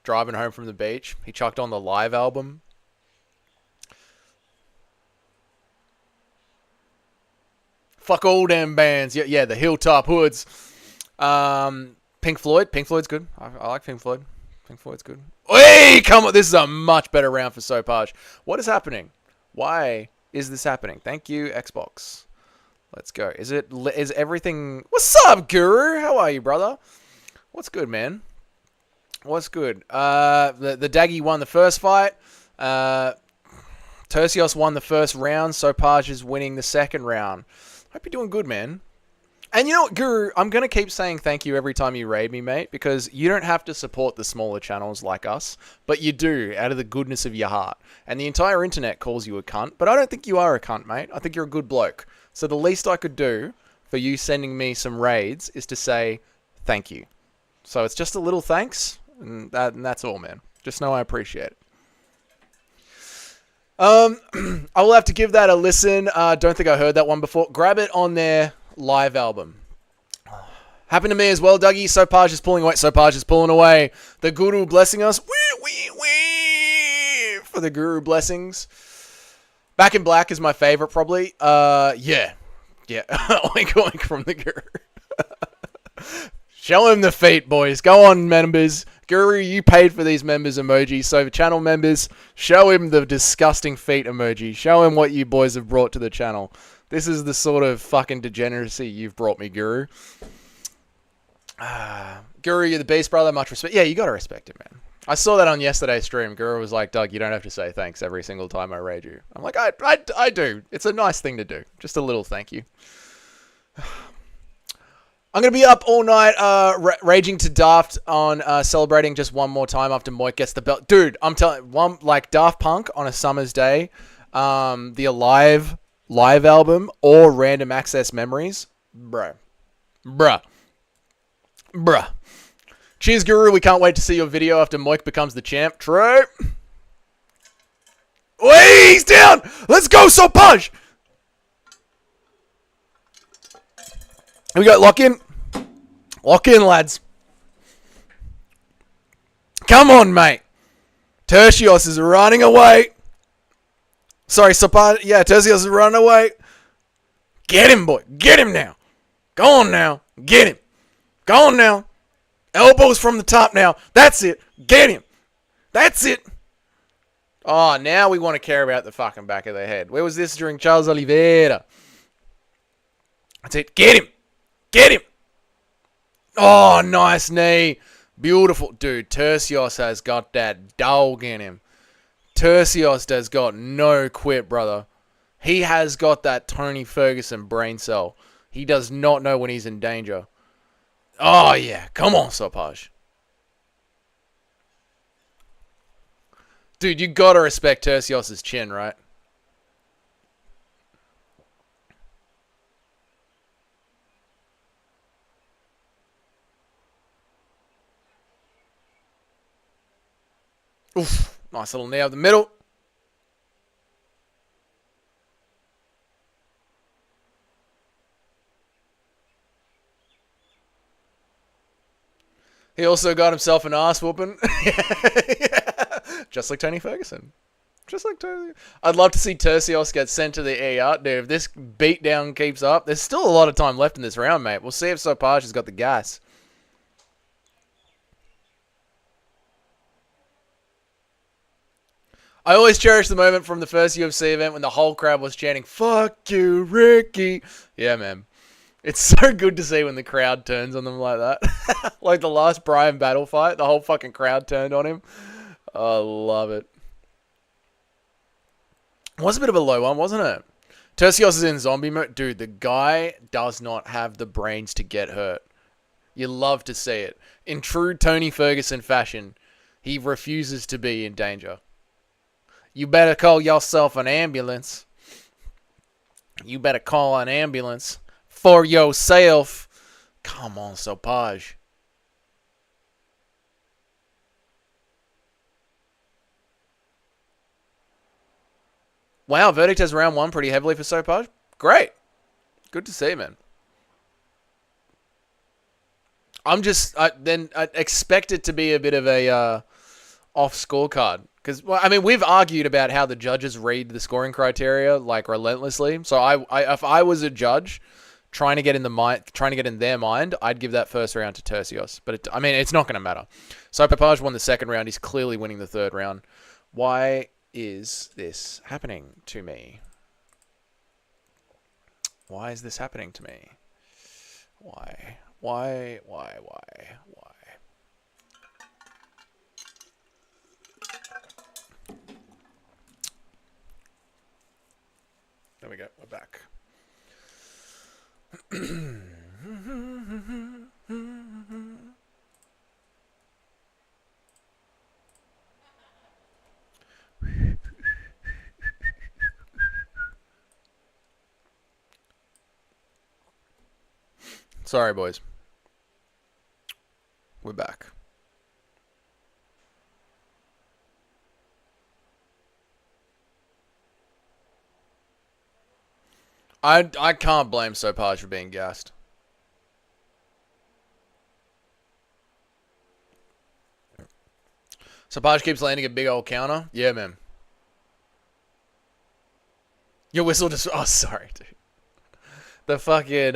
driving home from the beach. He chucked on the live album. Fuck all damn bands. Yeah, the Hilltop Hoods. Pink Floyd. Pink Floyd's good. I like Pink Floyd. Pink Floyd's good. Hey, come on. This is a much better round for Sopage. What is happening? Why is this happening? Thank you, Xbox. Let's go. Is everything... What's up, Guru? How are you, brother? What's good, man? What's good? The Daggy won the first fight. Tercios won the first round. Sopage is winning the second round. Hope you're doing good, man. And you know what, Guru? I'm going to keep saying thank you every time you raid me, mate, because you don't have to support the smaller channels like us, but you do, out of the goodness of your heart. And the entire internet calls you a cunt, but I don't think you are a cunt, mate. I think you're a good bloke. So the least I could do for you sending me some raids is to say thank you. So it's just a little thanks, and that's all, man. Just know I appreciate it. I will have to give that a listen. Don't think I heard that one before. Grab it on their live album. Happened to me as well, Dougie. Sopage is pulling away. Sopage is pulling away. The Guru blessing us. Wee, for the Guru blessings. Back in Black is my favorite, probably. Yeah. Oink oink from the Guru. Show him the feet, boys. Go on, members. Guru, you paid for these members emojis, so channel members, show him the disgusting feet emoji. Show him what you boys have brought to the channel. This is the sort of fucking degeneracy you've brought me, Guru. Guru, you're the beast, brother. Much respect. Yeah, you gotta respect it, man. I saw that on yesterday's stream. Guru was like, Doug, you don't have to say thanks every single time I raid you. I'm like, I do. It's a nice thing to do. Just a little thank you. I'm going to be up all night raging to Daft on celebrating just one more time after Moik gets the belt. Dude, I'm telling you, like Daft Punk on a summer's day, the Alive live album or Random Access Memories. Bruh. Cheers, Guru. We can't wait to see your video after Moik becomes the champ. True. Wait, he's down. Let's go, Sopage. Here we go. Lock in. Lock in, lads. Come on, mate. Tercios is running away. Sorry, Sopage. Yeah, Tercios is running away. Get him, boy. Get him now. Go on now. Get him. Go on now. Elbows from the top now. That's it. Get him. That's it. Oh, now we want to care about the fucking back of their head. Where was this during Charles Oliveira? That's it. Get him. Get him. Oh, nice knee. Beautiful. Dude, Tercios has got that dog in him. Tercios has got no quit, brother. He has got that Tony Ferguson brain cell. He does not know when he's in danger. Oh, yeah. Come on, Sopage. Dude, you gotta respect Tercios' chin, right? Oof. Nice little knee up the middle. He also got himself an ass whooping. Yeah. Just like Tony Ferguson. Just like Tony. I'd love to see Tercios get sent to the ER. Dude, if this beatdown keeps up, there's still a lot of time left in this round, mate. We'll see if Sopage has got the gas. I always cherish the moment from the first UFC event when the whole crowd was chanting, "Fuck you, Ricky." Yeah, man. It's so good to see when the crowd turns on them like that. Like the last Brian Battle fight, the whole fucking crowd turned on him. I love it. It was a bit of a low one, wasn't it? Tercios is in zombie mode. Dude, the guy does not have the brains to get hurt. You love to see it. In true Tony Ferguson fashion, He refuses to be in danger. You better call yourself an ambulance. You better call an ambulance for yourself. Come on, Sopaj. Wow, verdict has round 1 pretty heavily for Sopaj. Great. Good to see, man. I'm just... I expect it to be a bit of a off scorecard. Because, well, I mean, we've argued about how the judges read the scoring criteria, like, relentlessly. So if I was a judge trying to get in their mind, I'd give that first round to Tercios. But, it's not going to matter. So Sopaj won the second round. He's clearly winning the third round. Why is this happening to me? Why is this happening to me? Why? There we go. We're back. Sorry, boys. We're back. I can't blame Sopaj for being gassed. Sopaj keeps landing a big old counter. Yeah, man. Your whistle just... Oh, sorry, dude. The fucking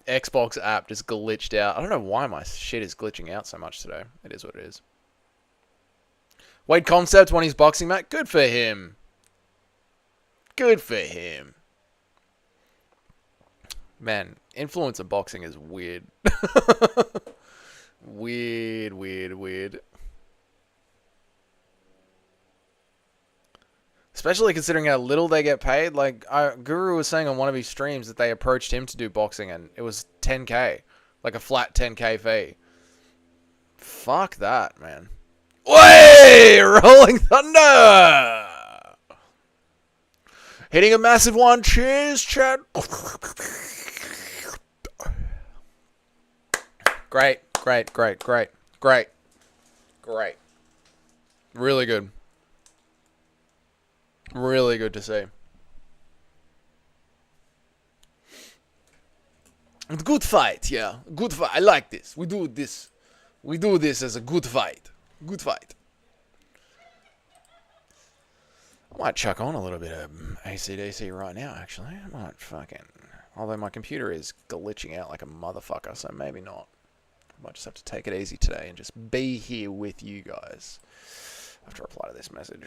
Xbox app just glitched out. I don't know why my shit is glitching out so much today. It is what it is. Wade Concept won his boxing match. Good for him. Good for him. Man, influencer boxing is weird. Weird. Especially considering how little they get paid. Like, Guru was saying on one of his streams that they approached him to do boxing and it was 10k. Like a flat 10k fee. Fuck that, man. Way! Rolling Thunder! Hitting a massive one. Cheers, chat. Great. Really good. Really good to see. Good fight, yeah. Good fight. I like this. We do this as a good fight. Good fight. I might chuck on a little bit of AC/DC right now, actually. I might fucking... Although my computer is glitching out like a motherfucker, so maybe not. I might just have to take it easy today and just be here with you guys. I have to reply to this message.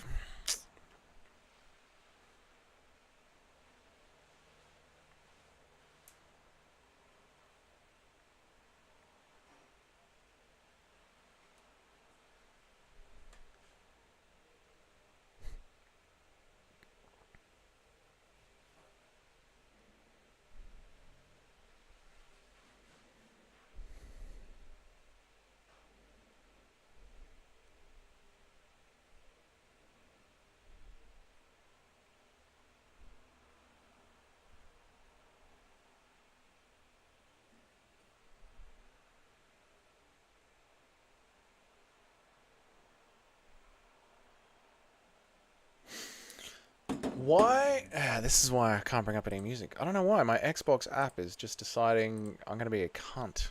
Why? This is why I can't bring up any music. I don't know why. My Xbox app is just deciding I'm going to be a cunt.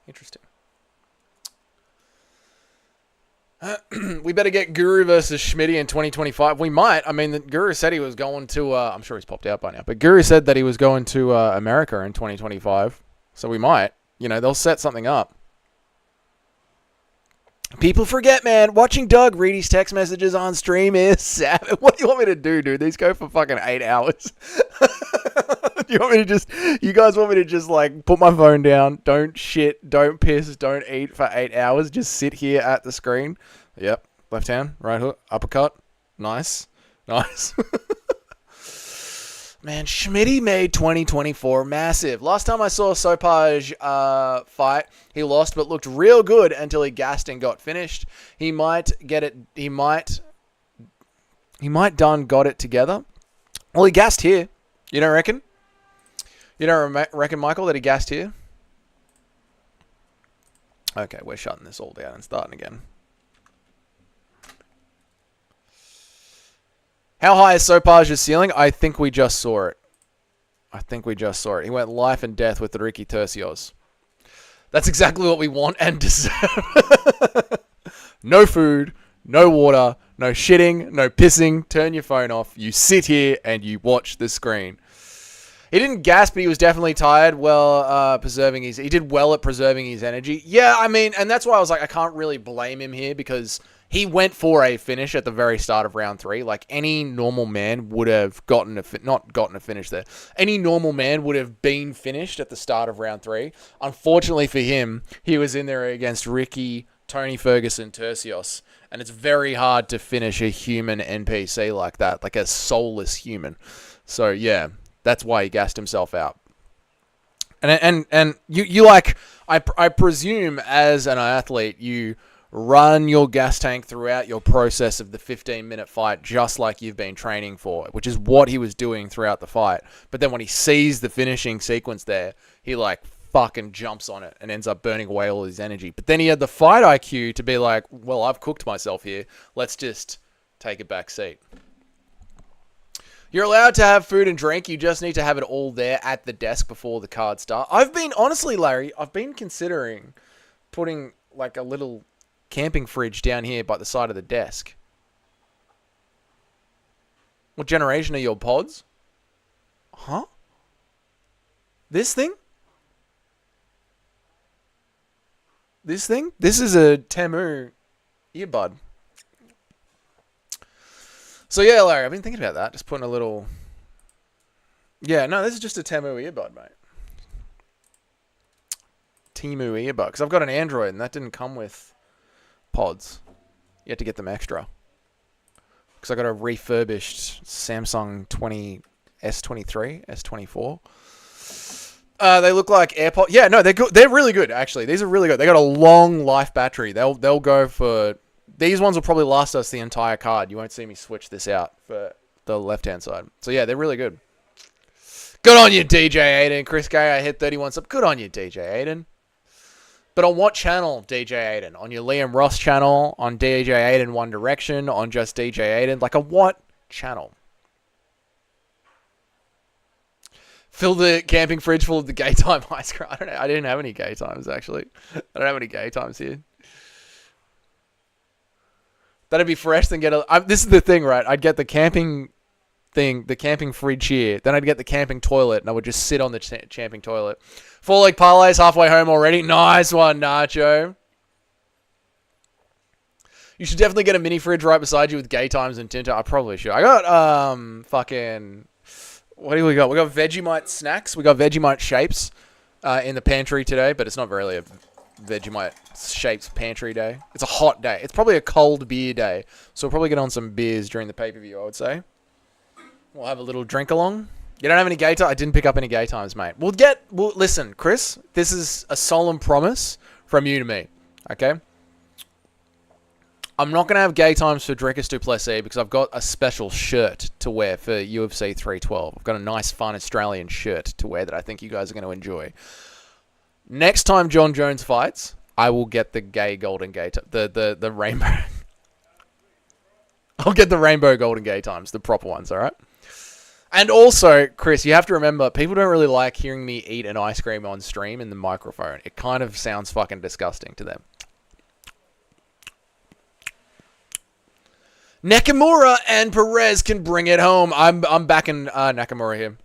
Interesting. We better get Guru versus Schmitty in 2025. We might. I mean, the Guru said he was going to... I'm sure he's popped out by now. But Guru said that he was going to America in 2025. So we might. You know, they'll set something up. People forget, man. Watching Doug read his text messages on stream is savage. What do you want me to do, dude? These go for fucking 8 hours. Do you want me to just... You guys want me to just, like, put my phone down, don't shit, don't piss, don't eat for 8 hours, just sit here at the screen? Yep. Left hand, right hook, uppercut. Nice. Nice. Man, Schmitty made 2024 massive. Last time I saw Sopaj fight, he lost but looked real good until he gassed and got finished. He might get it. He might done got it together. Well, he gassed here. You don't reckon? You don't reckon, Michael, that he gassed here? Okay, we're shutting this all down and starting again. How high is Sopaj's ceiling? I think we just saw it. He went life and death with the Ricky Tercios. That's exactly what we want and deserve. No food, no water, no shitting, no pissing. Turn your phone off. You sit here and you watch the screen. He didn't gas, but he was definitely tired. He did well at preserving his energy. Yeah, I mean, and that's why I was like, I can't really blame him here because he went for a finish at the very start of round 3. Like any normal man would have not gotten a finish there. Any normal man would have been finished at the start of round 3. Unfortunately for him, he was in there against Ricky, Tony Ferguson, Tercios, and it's very hard to finish a human NPC like that, like a soulless human. So yeah. That's why he gassed himself out. And you like, I presume as an athlete, you run your gas tank throughout your process of the 15-minute fight just like you've been training for, which is what he was doing throughout the fight. But then when he sees the finishing sequence there, he like fucking jumps on it and ends up burning away all his energy. But then he had the fight IQ to be like, well, I've cooked myself here. Let's just take a back seat. You're allowed to have food and drink. You just need to have it all there at the desk before the cards start. Honestly, Larry, I've been considering putting like a little camping fridge down here by the side of the desk. What generation are your pods? Huh? This thing? This thing? This is a Temu earbud. So yeah, Larry, I've been thinking about that. Just putting a little... Yeah, no, this is just a Temu earbud, mate. Temu earbud. Because I've got an Android and that didn't come with pods. You had to get them extra. Because I got a refurbished Samsung S23, S24. They look like AirPods. Yeah, no, they're good. They're really good, actually. These are really good. They got a long life battery. They'll go for... These ones will probably last us the entire card. You won't see me switch this out for the left-hand side. So, yeah, they're really good. Good on you, DJ Aiden. Chris Gay, I hit 31 sub. Good on you, DJ Aiden. But on what channel, DJ Aiden? On your Liam Ross channel? On DJ Aiden One Direction? On just DJ Aiden? Like, on what channel? Fill the camping fridge full of the gay time ice cream. I don't know. I didn't have any gay times, actually. I don't have any gay times here. That'd be fresh. Then this is the thing, right? I'd get the camping thing, the camping fridge here. Then I'd get the camping toilet, and I would just sit on the camping toilet. 4 leg parlays, halfway home already. Nice one, Nacho. You should definitely get a mini fridge right beside you with gay times and Tinto. I probably should. I got fucking... What do we got? We got Vegemite snacks. We got Vegemite shapes in the pantry today, but it's not really a Vegemite shapes pantry day. It's a hot day. It's probably a cold beer day. So we'll probably get on some beers during the pay-per-view, I would say. We'll have a little drink along. You don't have any gay times? I didn't pick up any gay times, mate. Listen, Chris, this is a solemn promise from you to me, okay? I'm not going to have gay times for Drickus Duplessis because I've got a special shirt to wear for UFC 312. I've got a nice, fun Australian shirt to wear that I think you guys are going to enjoy. Next time John Jones fights, I will get the gay golden gay the rainbow. I'll get the rainbow golden gay times, the proper ones, all right? And also, Chris, you have to remember, people don't really like hearing me eat an ice cream on stream in the microphone. It kind of sounds fucking disgusting to them. Nakamura and Perez can bring it home. I'm backing Nakamura here.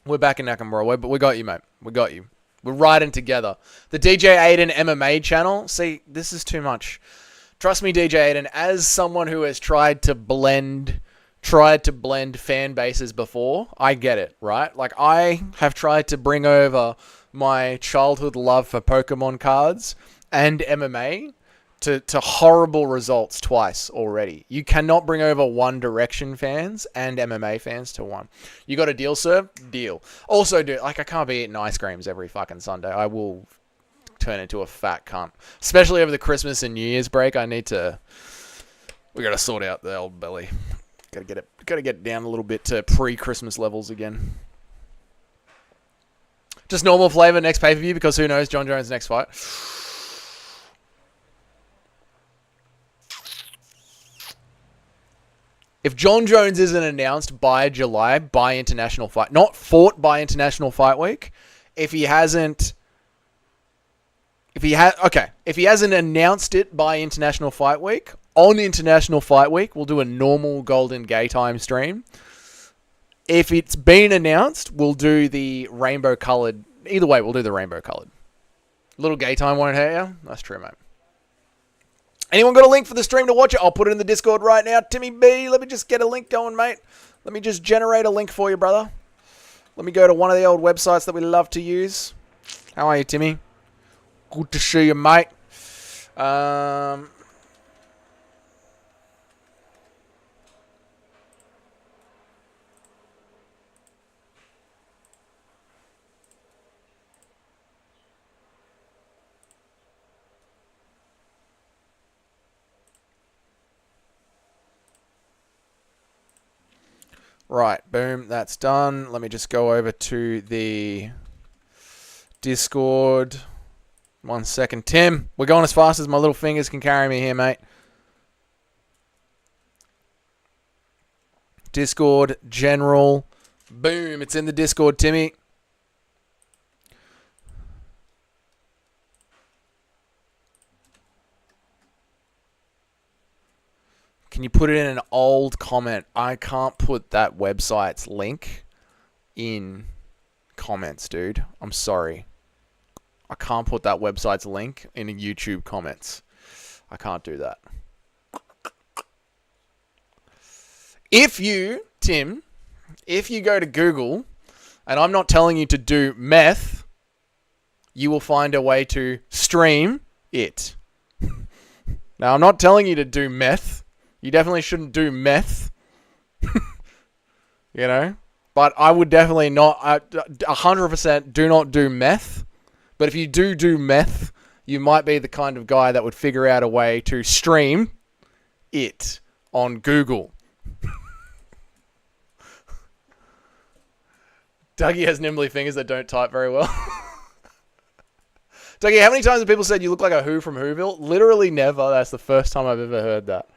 We're backing Nakamura. We got you, mate. We got you. We're riding together. The DJ Aiden MMA channel. See, this is too much. Trust me, DJ Aiden, as someone who has tried to blend fan bases before, I get it, right? Like, I have tried to bring over my childhood love for Pokemon cards and MMA to horrible results twice already. You cannot bring over One Direction fans and MMA fans to one. You got a deal, sir? Deal. Also, dude, like, I can't be eating ice creams every fucking Sunday. I will turn into a fat cunt. Especially over the Christmas and New Year's break. We gotta sort out the old belly. Gotta get it down a little bit to pre-Christmas levels again. Just normal flavor next pay-per-view, because who knows John Jones' next fight. If John Jones isn't announced by July, by International Fight, not fought by International Fight Week, if he hasn't announced it by International Fight Week, on International Fight Week, we'll do a normal Golden Gay Time stream. If it's been announced, we'll do the rainbow coloured. Either way, we'll do the rainbow coloured. Little Gay Time won't hurt you. That's true, mate. Anyone got a link for the stream to watch it? I'll put it in the Discord right now. Timmy B, let me just get a link going, mate. Let me just generate a link for you, brother. Let me go to one of the old websites that we love to use. How are you, Timmy? Good to see you, mate. Right, boom, that's done. Let me just go over to the Discord. 1 second. Tim, we're going as fast as my little fingers can carry me here, mate. Discord, general. Boom, it's in the Discord, Timmy. Can you put it in an old comment? I can't put that website's link in comments, dude. I'm sorry. I can't put that website's link in YouTube comments. I can't do that. If you, Tim, if you go to Google, and I'm not telling you to do meth, you will find a way to stream it. Now, I'm not telling you to do meth. You definitely shouldn't do meth. You know? But I would definitely not, 100% do not do meth. But if you do meth, you might be the kind of guy that would figure out a way to stream it on Google. Dougie has nimbly fingers that don't type very well. Dougie, how many times have people said you look like a Who from Whoville? Literally never. That's the first time I've ever heard that.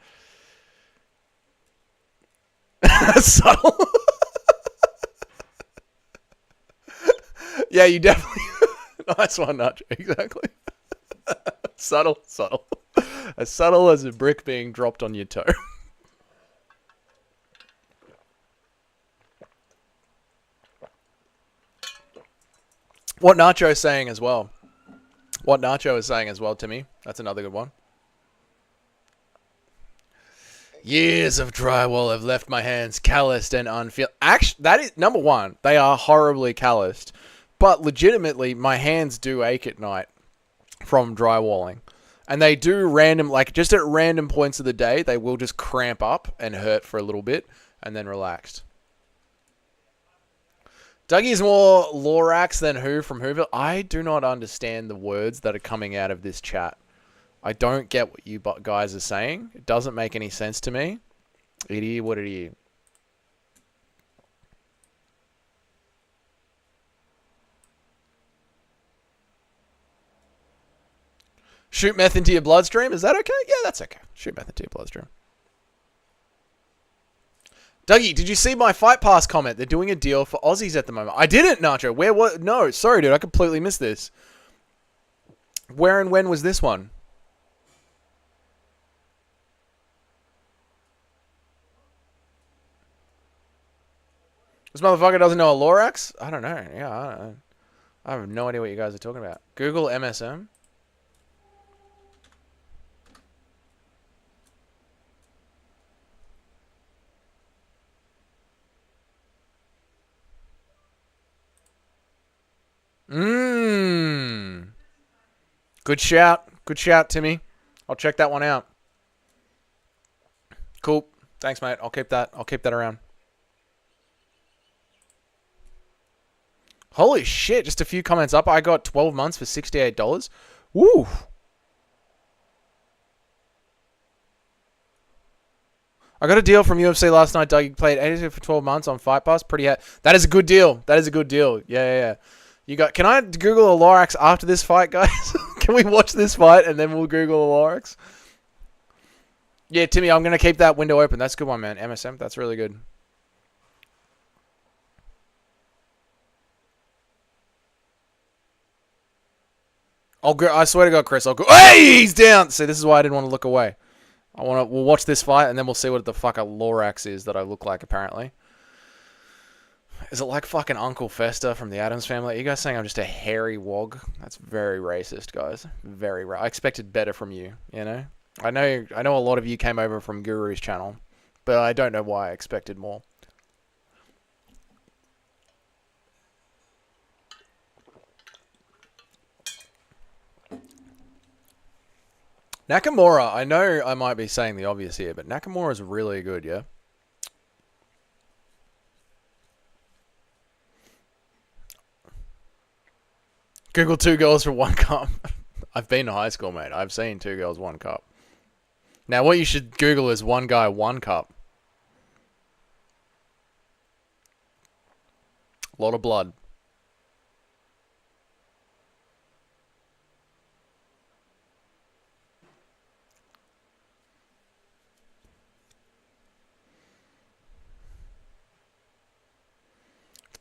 Subtle. Yeah, you definitely... Nice one, Nacho. Exactly. Subtle. As subtle as a brick being dropped on your toe. What Nacho is saying as well. Timmy. That's another good one. Years of drywall have left my hands calloused and unfeel. Actually, that is number one. They are horribly calloused, but legitimately, my hands do ache at night from drywalling, and they do just at random points of the day, they will just cramp up and hurt for a little bit, and then relaxed. Dougie's more Lorax than Who from Whoville. I do not understand the words that are coming out of this chat. I don't get what you guys are saying. It doesn't make any sense to me. Idiot, what idiot? Shoot meth into your bloodstream? Is that okay? Yeah, that's okay. Shoot meth into your bloodstream. Dougie, did you see my Fight Pass comment? They're doing a deal for Aussies at the moment. I didn't, Nacho. Where was... No, sorry, dude. I completely missed this. Where and when was this one? This motherfucker doesn't know a Lorax? I don't know. Yeah, I don't know. I have no idea what you guys are talking about. Google MSM. Good shout. Good shout, Timmy. I'll check that one out. Cool. Thanks, mate. I'll keep that around. Holy shit, just a few comments up. I got 12 months for $68. Woo! I got a deal from UFC last night, Doug. You played 80 for 12 months on Fight Pass. That is a good deal. That is a good deal. Yeah. You got? Can I Google a Lorax after this fight, guys? Can we watch this fight and then we'll Google a Lorax? Yeah, Timmy, I'm going to keep that window open. That's a good one, man. MSM, that's really good. I swear to God, Chris, I'll go. Hey, he's down. See, this is why I didn't want to look away. We'll watch this fight and then we'll see what the fuck a Lorax is that I look like, apparently. Is it like fucking Uncle Fester from the Addams Family? Are you guys saying I'm just a hairy wog? That's very racist, guys. Very I expected better from you, you know? I know a lot of you came over from Guru's channel, but I don't know why I expected more. Nakamura, I know I might be saying the obvious here, but Nakamura's really good, yeah? Google 2 girls for 1 cup. I've been to high school, mate. I've seen 2 girls, 1 cup. Now, what you should Google is 1 guy, 1 cup. A lot of blood.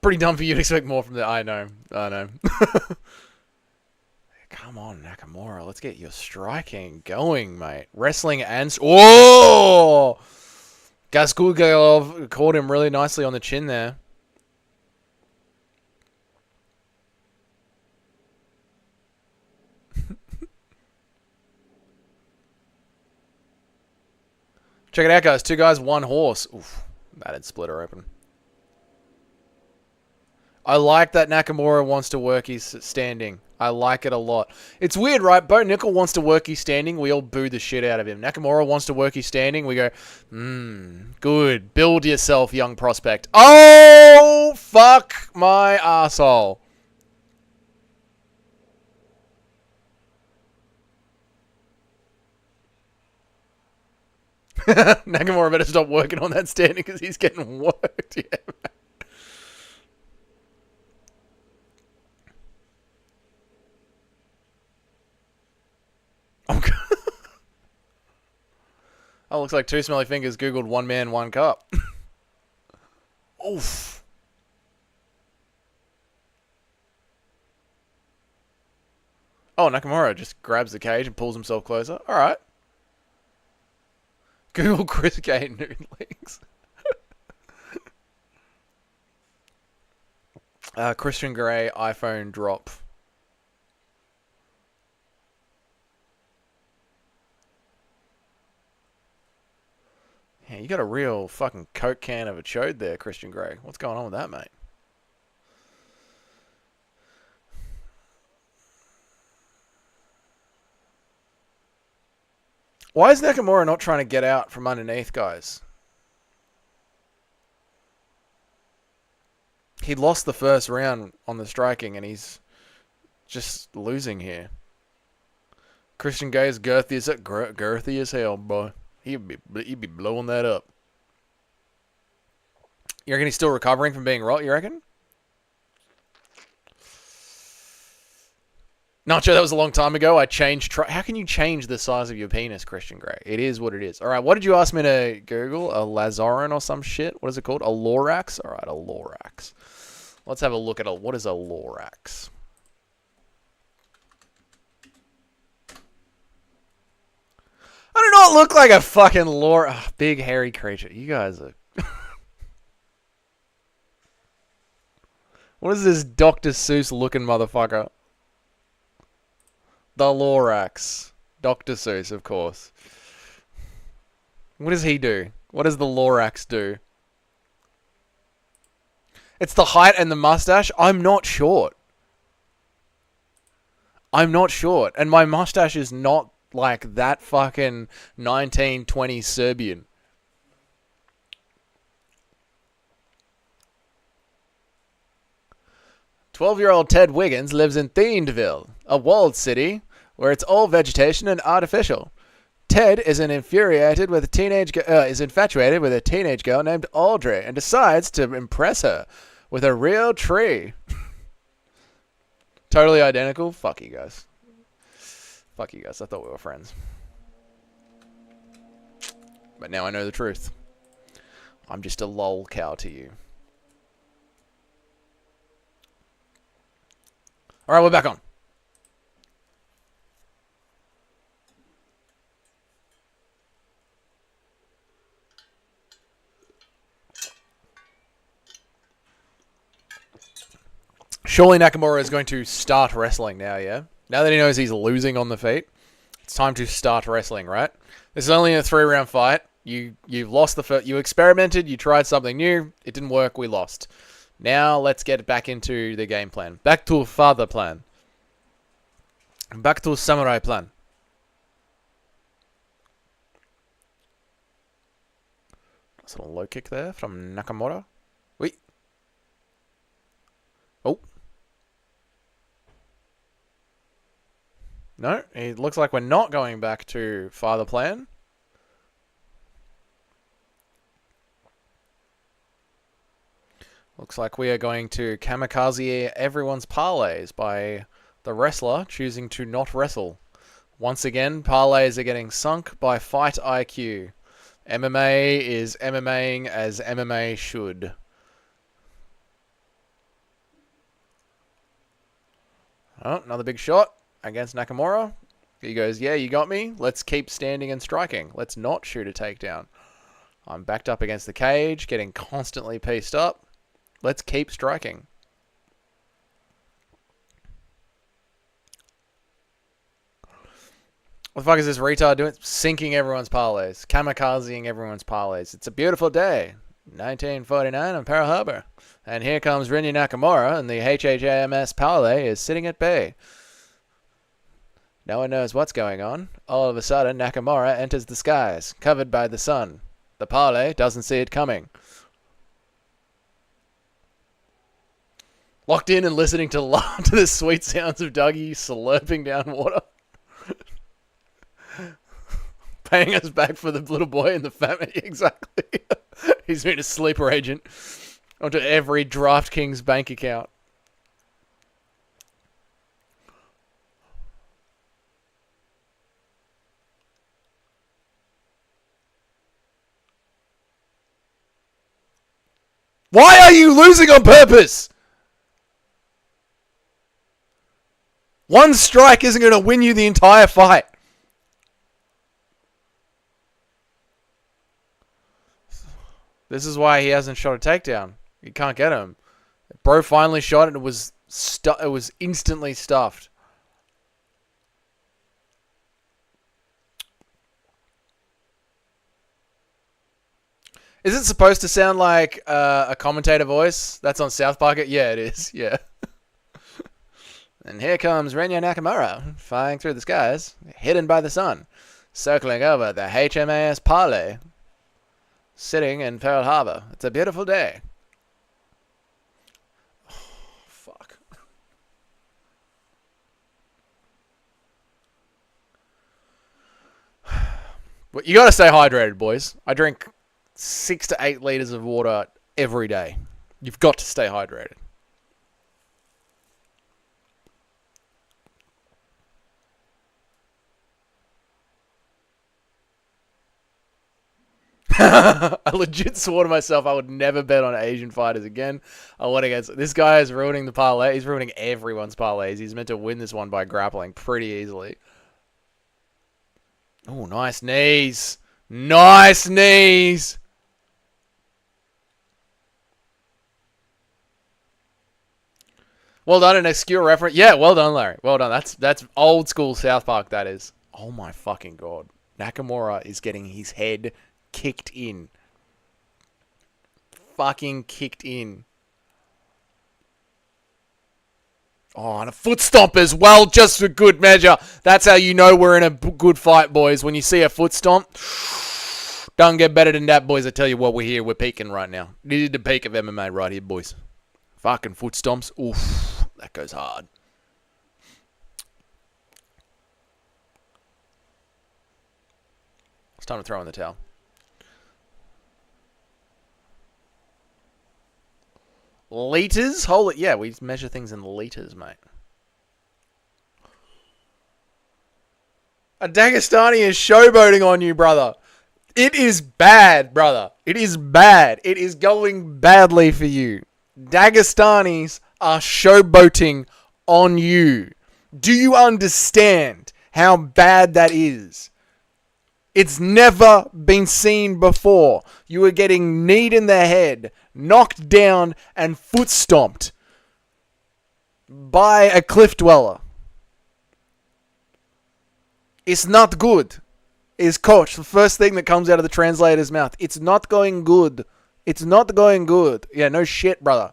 Pretty dumb for you to expect more from that. I know. Come on, Nakamura. Let's get your striking going, mate. Wrestling and... Whoa! Gasgulgov caught him really nicely on the chin there. Check it out, guys. 2 guys, 1 horse. Oof. That'd split her open. I like that Nakamura wants to work his standing. I like it a lot. It's weird, right? Bo Nickel wants to work his standing. We all boo the shit out of him. Nakamura wants to work his standing. We go, good. Build yourself, young prospect. Oh, fuck my arsehole. Nakamura better stop working on that standing because he's getting worked. Yeah, man. Oh, looks like 2 smelly fingers Googled 1 man, 1 cup. Oof. Oh, Nakamura just grabs the cage and pulls himself closer. All right. Google Chris Gay nude links. Christian Grey iPhone drop. Yeah, you got a real fucking Coke can of a chode there, Christian Grey. What's going on with that, mate? Why is Nakamura not trying to get out from underneath, guys? He lost the first round on the striking, and he's just losing here. Christian Grey is girthy as hell, boy. He'd be blowing that up. You reckon he's still recovering from being rocked, you reckon? Nacho, that was a long time ago. I changed... How can you change the size of your penis, Christian Grey? It is what it is. All right, what did you ask me to Google? A Lazarin or some shit? What is it called? A Lorax? All right, a Lorax. Let's have a look at what is a Lorax. I do not look like a fucking big hairy creature. You guys are... What is this Dr. Seuss looking motherfucker? The Lorax. Dr. Seuss, of course. What does he do? What does the Lorax do? It's the height and the mustache. I'm not short. I'm not short. And my mustache is not like that fucking 1920 Serbian. "12-year-old Ted Wiggins lives in Thiendville, a walled city where it's all vegetation and artificial. Ted is infatuated with a teenage girl named Audrey and decides to impress her with a real tree." Totally identical. Fuck you guys. Fuck you guys. I thought we were friends. But now I know the truth. I'm just a lol cow to you. Alright, we're back on. Surely Nakamura is going to start wrestling now, yeah? Now that he knows he's losing on the feet, it's time to start wrestling, right? This is only a 3-round fight. You've lost the first. You experimented. You tried something new. It didn't work. We lost. Now let's get back into the game plan. Back to father plan. Back to samurai plan. Nice little low kick there from Nakamura. Wait. Oh. No, it looks like we're not going back to father plan. Looks like we are going to kamikaze everyone's parlays by the wrestler choosing to not wrestle. Once again, parlays are getting sunk by fight IQ. MMA is MMAing as MMA should. Oh, another big shot against Nakamura. He goes, yeah, you got me. Let's keep standing and striking. Let's not shoot a takedown. I'm backed up against the cage, getting constantly pieced up. Let's keep striking. What the fuck is this retard doing? Sinking everyone's parlays. Kamikazing everyone's parlays. It's a beautiful day. 1949 on Pearl Harbor. And here comes Rinya Nakamura, and the HHAMS parlay is sitting at bay. No one knows what's going on. All of a sudden, Nakamura enters the skies, covered by the sun. The parlay doesn't see it coming. Locked in and listening to the sweet sounds of Dougie slurping down water. Paying us back for the little boy and the family, exactly. He's been a sleeper agent onto every DraftKings bank account. Why are you losing on purpose? One strike isn't going to win you the entire fight. This is why he hasn't shot a takedown. You can't get him. Bro finally shot it and it was instantly stuffed. Is it supposed to sound like a commentator voice? That's on South Park? Yeah, it is. Yeah. And here comes Rinya Nakamura, flying through the skies, hidden by the sun, circling over the HMAS parlay, sitting in Pearl Harbor. It's a beautiful day. Oh, fuck. But you gotta stay hydrated, boys. I drink 6 to 8 liters of water every day. You've got to stay hydrated. I legit swore to myself I would never bet on Asian fighters again. I went against this guy is ruining the parlay. He's ruining everyone's parlays. He's meant to win this one by grappling pretty easily. Oh, nice knees. Nice knees. Well done, an obscure reference. Yeah, well done, Larry. Well done. That's old school South Park, that is. Oh my fucking god. Nakamura is getting his head kicked in. Fucking kicked in. Oh, and a foot stomp as well, just for good measure. That's how you know we're in a good fight, boys. When you see a foot stomp, don't get better than that, boys. I tell you what, we're here. We're peaking right now. This is the peak of MMA right here, boys. Fucking foot stomps. Oof, that goes hard. It's time to throw in the towel. Liters? Holy, yeah, we measure things in liters, mate. A Dagestani is showboating on you, brother. It is bad, brother. It is bad. It is going badly for you. Dagestanis are showboating on you. Do you understand how bad that is? It's never been seen before. You are getting kneed in the head, knocked down, and foot stomped by a cliff dweller. It's not good. Is coach, the first thing that comes out of the translator's mouth. It's not going good. It's not going good. Yeah, no shit, brother.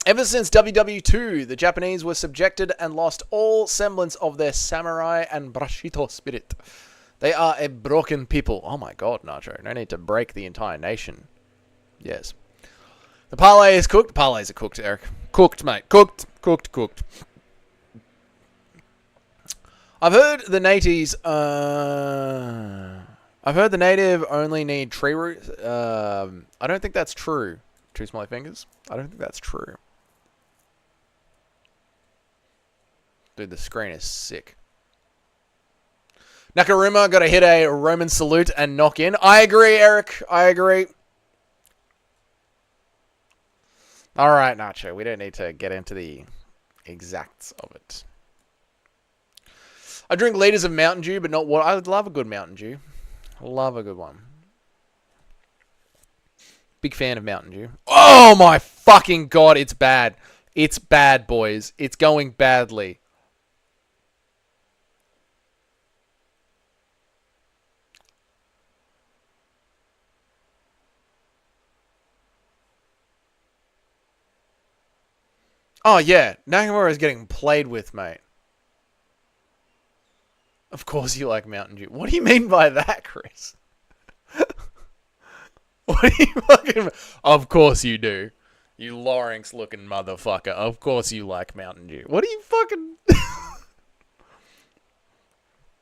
Ever since WW2, the Japanese were subjected and lost all semblance of their samurai and Brashito spirit. They are a broken people. Oh my god, Nacho. No need to break the entire nation. Yes. The parlay is cooked. The parlays are cooked, Eric. Cooked, mate. Cooked. Cooked. Cooked. I've heard the natives. I've heard the native only need tree roots. I don't think that's true. Two smiley fingers. I don't think that's true. Dude, the screen is sick. Nakaruma got to hit a Roman salute and knock in. I agree, Eric. I agree. All right, Nacho. We don't need to get into the exacts of it. I drink liters of Mountain Dew, but not water. I love a good Mountain Dew. Love a good one. Big fan of Mountain Dew. Oh my fucking god, it's bad. It's bad, boys. It's going badly. Oh yeah, Nakamura is getting played with, mate. Of course you like Mountain Dew. What do you mean by that, Chris? What do you fucking... Of course you do. You larynx-looking motherfucker. Of course you like Mountain Dew. What do you fucking...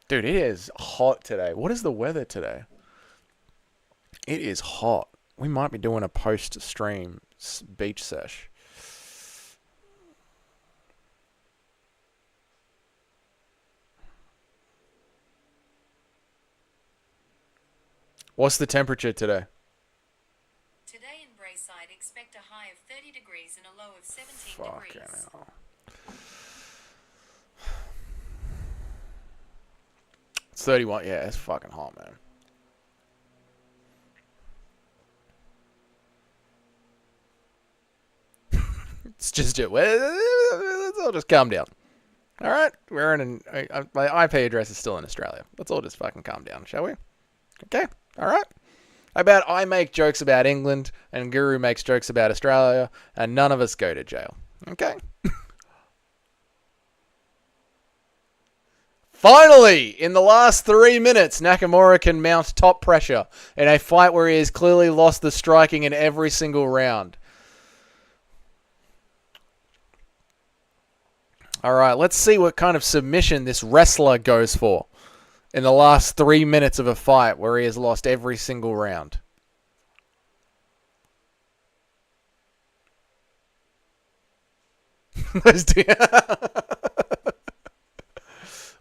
Dude, it is hot today. What is the weather today? It is hot. We might be doing a post-stream beach sesh. What's the temperature today? Today in Brayside, expect a high of 30 degrees and a low of 17 degrees. Hell. It's 31. Yeah, it's fucking hot, man. It's just it. Let's all just calm down. All right, we're in my IP address is still in Australia. Let's all just fucking calm down, shall we? Okay. All right. How about I make jokes about England and Guru makes jokes about Australia and none of us go to jail. Okay. Finally, in the last 3 minutes, Nakamura can mount top pressure in a fight where he has clearly lost the striking in every single round. All right, let's see what kind of submission this wrestler goes for in the last 3 minutes of a fight where he has lost every single round.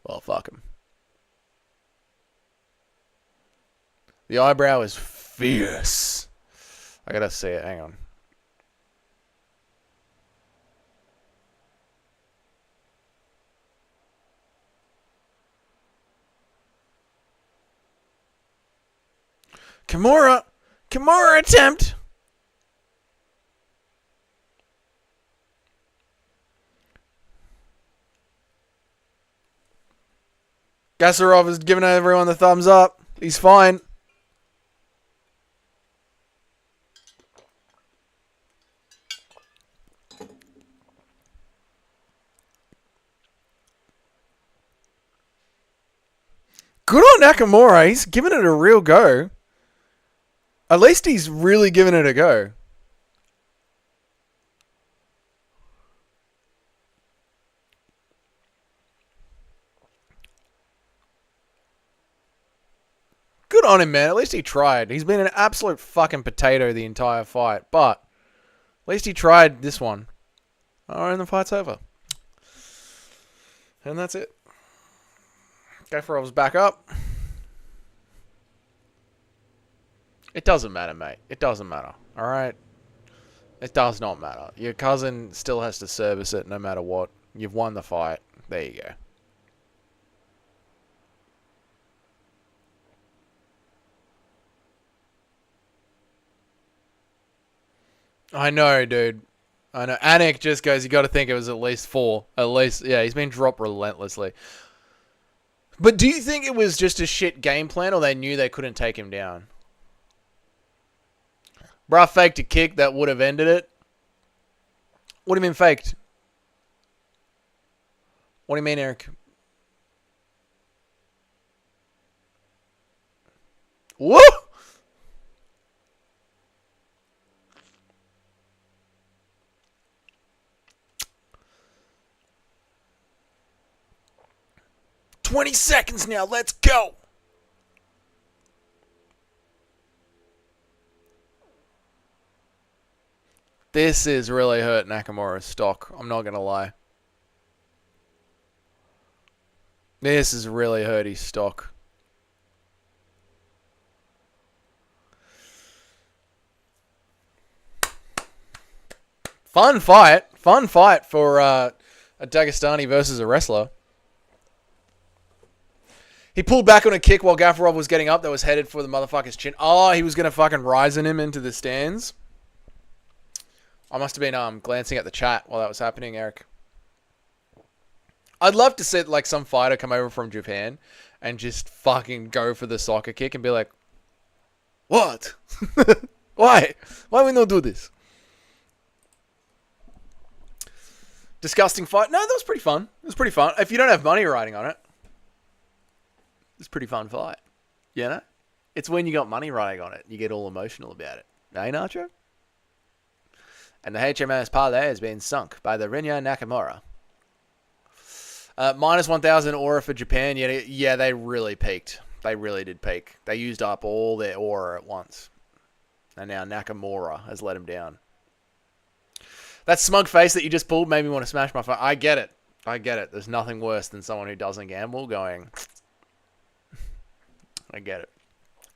Well, fuck him. The eyebrow is fierce. I gotta see it. Hang on. Kimura attempt. Gasarov is giving everyone the thumbs up. He's fine. Good on Nakamura. He's giving it a real go. At least he's really giving it a go. Good on him, man. At least he tried. He's been an absolute fucking potato the entire fight. But at least he tried this one. Oh, and the fight's over. And that's it. Gafarov's back up. It doesn't matter, mate. It doesn't matter. Alright? It does not matter. Your cousin still has to service it no matter what. You've won the fight. There you go. I know, dude. I know. Anik just goes, you got to think it was at least 4. At least, yeah, he's been dropped relentlessly. But do you think it was just a shit game plan or they knew they couldn't take him down? Bruh faked a kick that would have ended it. What do you mean faked? What do you mean, Eric? Woo! $20 now. Let's go. This is really hurt Nakamura's stock. I'm not going to lie. This has really hurt his stock. Fun fight. Fun fight for a Dagestani versus a wrestler. He pulled back on a kick while Gafarov was getting up that was headed for the motherfucker's chin. Oh, he was going to fucking Ryzen him into the stands. I must have been glancing at the chat while that was happening, Eric. I'd love to see like some fighter come over from Japan and just fucking go for the soccer kick and be like, what? Why? Why we not do this? Disgusting fight. No, that was pretty fun. It was pretty fun. If you don't have money riding on it, it's a pretty fun fight. You know? It's when you got money riding on it, you get all emotional about it. Eh, Nacho? And the HMS parlay has been sunk by the Rinya Nakamura. Minus 1,000 aura for Japan. Yeah, they really peaked. They really did peak. They used up all their aura at once. And now Nakamura has let him down. That smug face that you just pulled made me want to smash my phone. I get it. I get it. There's nothing worse than someone who doesn't gamble going... I get it.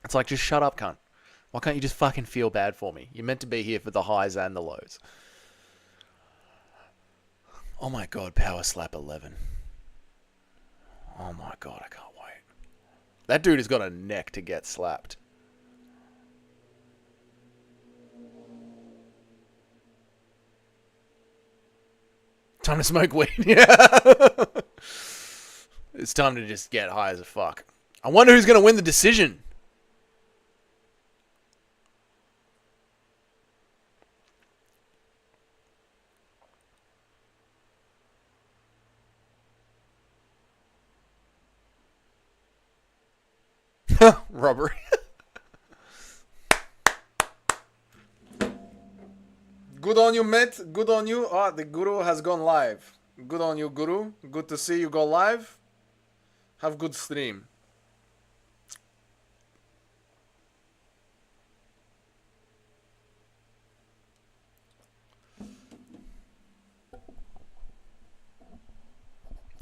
It's like, just shut up, cunt. Why can't you just fucking feel bad for me? You're meant to be here for the highs and the lows. Oh my god, Power Slap 11. Oh my god, I can't wait. That dude has got a neck to get slapped. Time to smoke weed. Yeah. It's time to just get high as a fuck. I wonder who's going to win the decision. Robbery. Good on you, mate. Good on you. Ah, the guru has gone live. Good on you, guru. Good to see you go live. Have good stream.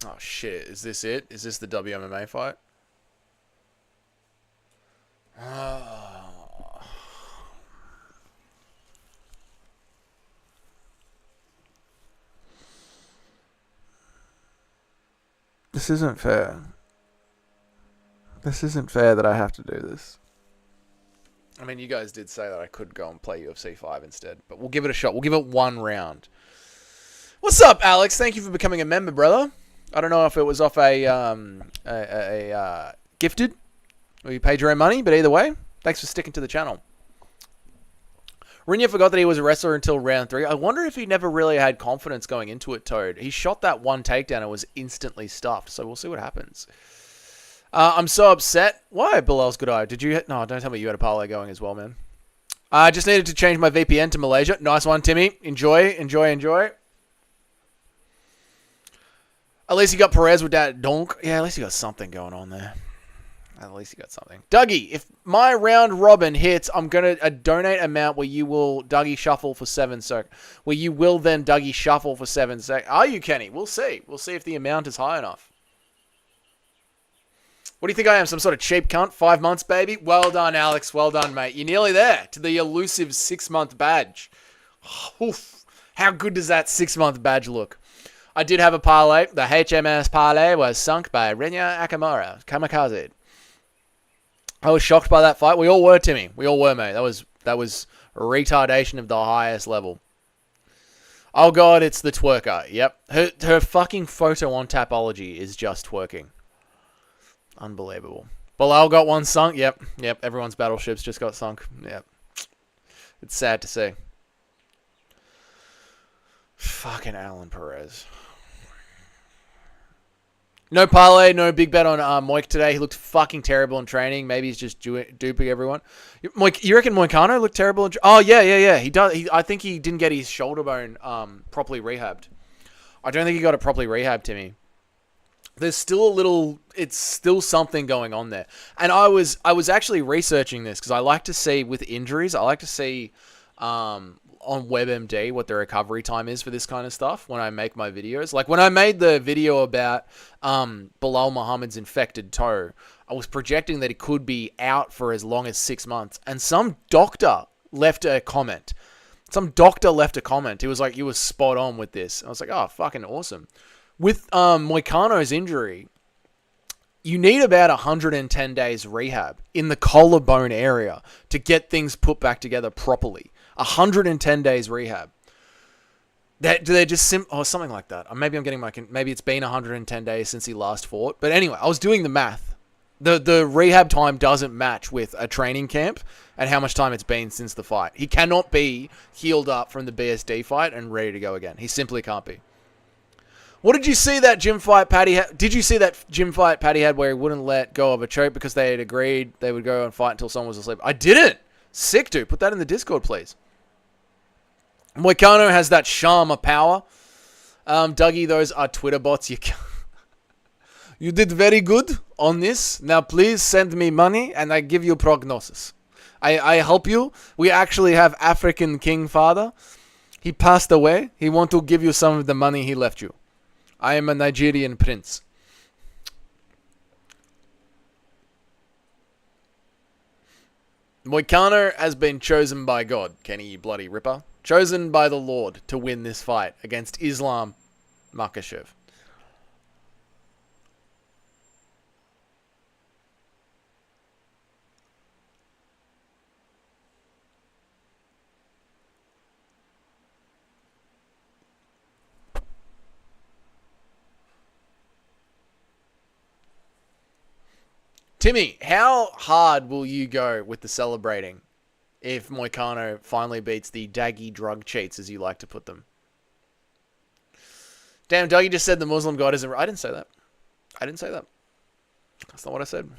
Oh shit, is this it? Is this the WMMA fight? This isn't fair. This isn't fair that I have to do this. I mean, you guys did say that I could go and play UFC 5 instead, but we'll give it a shot. We'll give it one round. What's up, Alex? Thank you for becoming a member, brother. I don't know if it was off a gifted or you paid your own money, but either way, thanks for sticking to the channel. Rinya forgot that he was a wrestler until round 3. I wonder if he never really had confidence going into it, Toad. He shot that one takedown and was instantly stuffed, so we'll see what happens. I'm so upset. Why, Bilal's good eye? Did you? No, don't tell me you had a parlay going as well, man. I just needed to change my VPN to Malaysia. Nice one, Timmy. Enjoy. At least you got Perez with that donk. Yeah, at least you got something going on there. At least you got something. Dougie, if my round robin hits, I'm going to donate amount where you will Dougie shuffle for 7 sec. Where you will then Dougie shuffle for 7 sec. Are you, Kenny? We'll see. We'll see if the amount is high enough. What do you think I am? Some sort of cheap cunt? 5 months, baby? Well done, Alex. Well done, mate. You're nearly there to the elusive 6-month badge. Oof. How good does that 6-month badge look? I did have a parlay. The HMS parlay was sunk by Renya Akamura. Kamikaze. I was shocked by that fight. We all were, Timmy. We all were, mate. That was retardation of the highest level. Oh, God, it's the twerker. Yep. Her fucking photo on Tapology is just twerking. Unbelievable. Bilal got one sunk. Yep. Everyone's battleships just got sunk. Yep. It's sad to see. Fucking Alan Perez. No parlay, no big bet on Moik today. He looked fucking terrible in training. Maybe he's just duping everyone. Moik, you reckon Moicano looked terrible? Oh, yeah. He does. I think he didn't get his shoulder bone properly rehabbed. I don't think he got it properly rehabbed, Timmy. There's still it's still something going on there. And I was actually researching this because I like to see with injuries, I like to see on WebMD what the recovery time is for this kind of stuff when I make my videos. Like when I made the video about Bilal Muhammad's infected toe, I was projecting that it could be out for as long as 6 months. And some doctor left a comment. He was like, you were spot on with this. I was like, oh, fucking awesome. With Moicano's injury, you need about 110 days rehab in the collarbone area to get things put back together properly. 110 days rehab. Do they just something like that? Maybe I'm getting maybe it's been 110 days since he last fought. But anyway, I was doing the math. The rehab time doesn't match with a training camp and how much time it's been since the fight. He cannot be healed up from the BSD fight and ready to go again. He simply can't be. What did you see that gym fight Paddy had? Did you see that gym fight Paddy had where he wouldn't let go of a choke because they had agreed they would go and fight until someone was asleep? I didn't. Sick, dude. Put that in the Discord, please. Moicano has that charm of power. Dougie, those are Twitter bots. You did very good on this. Now, please send me money and I give you prognosis. I help you. We actually have African King Father. He passed away. He want to give you some of the money he left you. I am a Nigerian prince. Moicano has been chosen by God, Kenny, you bloody ripper. Chosen by the Lord to win this fight against Islam Makhachev. Timmy, how hard will you go with the celebrating if Moicano finally beats the daggy drug cheats, as you like to put them? Damn, Dougie just said the Muslim God isn't... I didn't say that. That's not what I said.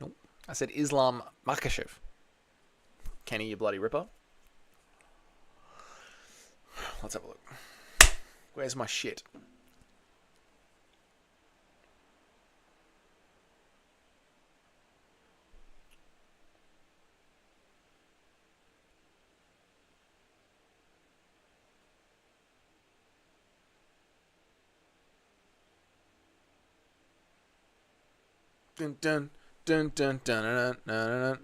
Nope. I said Islam Makhachev. Kenny, you bloody ripper. Let's have a look. Where's my shit? Dun, dun, dun, dun, dun, dun, dun, dun.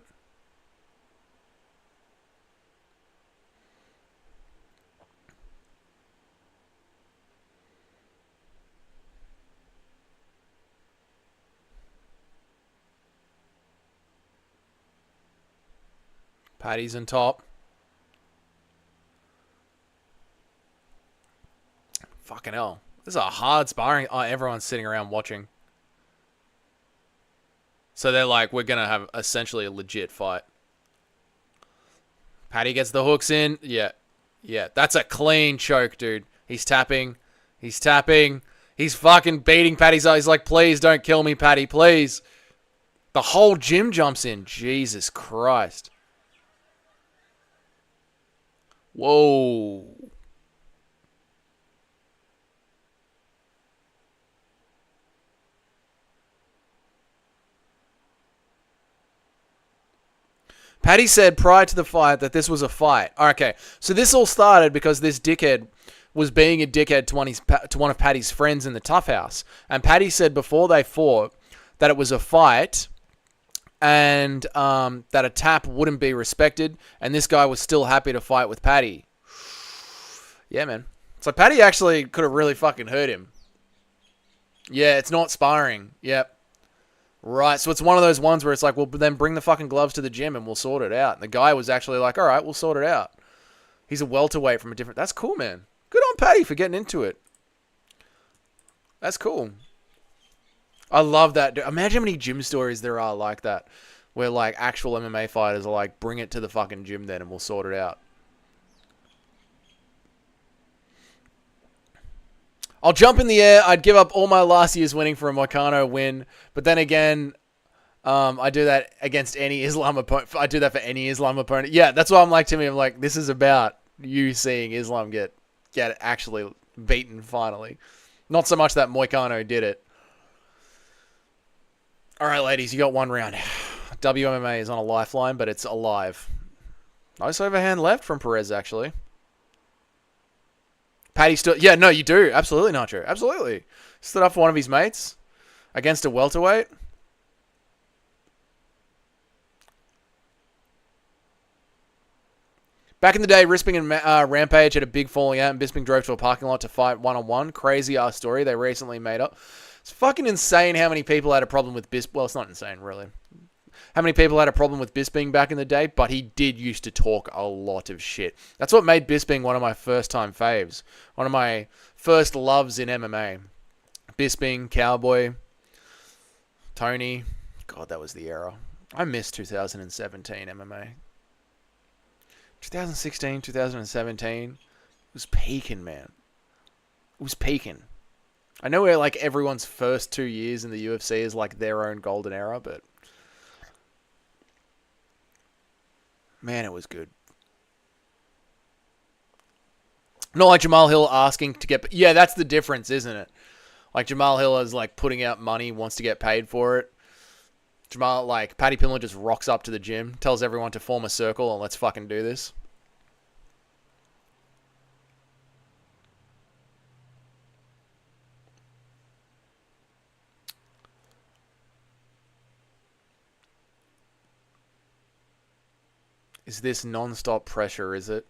Paddy's on top. Fucking hell. This is a hard sparring. Oh, everyone's sitting around watching. So they're like, we're going to have essentially a legit fight. Paddy gets the hooks in. Yeah. That's a clean choke, dude. He's tapping. He's fucking beating Paddy's eye. He's like, please don't kill me, Paddy, please. The whole gym jumps in. Jesus Christ. Whoa. Paddy said prior to the fight that this was a fight. Okay, so this all started because this dickhead was being a dickhead to one of Paddy's friends in the Tough House. And Paddy said before they fought that it was a fight and that a tap wouldn't be respected. And this guy was still happy to fight with Paddy. Yeah, man. So Paddy actually could have really fucking hurt him. Yeah, it's not sparring. Yep. Right, so it's one of those ones where it's like, well, then bring the fucking gloves to the gym and we'll sort it out. And the guy was actually like, all right, we'll sort it out. He's a welterweight from a different... That's cool, man. Good on Paddy for getting into it. That's cool. I love that. Imagine how many gym stories there are like that, where like actual MMA fighters are like, bring it to the fucking gym then and we'll sort it out. I'll jump in the air. I'd give up all my last year's winning for a Moicano win. But then again, I do that against any Islam opponent. I do that for any Islam opponent. Yeah, that's why I'm like, Timmy, I'm like, this is about you seeing Islam get actually beaten finally. Not so much that Moicano did it. All right, ladies, you got one round. WMMA is on a lifeline, but it's alive. Nice overhand left from Perez, actually. Paddy still... Yeah, no, you do. Absolutely, Nacho. Absolutely. Stood up for one of his mates against a welterweight. Back in the day, Bisping and Rampage had a big falling out, and Bisping drove to a parking lot to fight one-on-one. Crazy ass story they recently made up. It's fucking insane how many people had a problem with Bisping. Well, it's not insane, really. How many people had a problem with Bisping back in the day, but he did used to talk a lot of shit. That's what made Bisping one of my first-time faves. One of my first loves in MMA. Bisping, Cowboy, Tony. God, that was the era. I miss 2017 MMA. 2016, 2017. It was peaking, man. It was peaking. I know where like everyone's first 2 years in the UFC is like their own golden era, but... Man, it was good. Not like Jamal Hill asking to get... Yeah, that's the difference, isn't it? Like, Jamal Hill is, like, putting out money, wants to get paid for it. Paddy Pimblett just rocks up to the gym, tells everyone to form a circle, and let's fucking do this. Is this non-stop pressure, is it?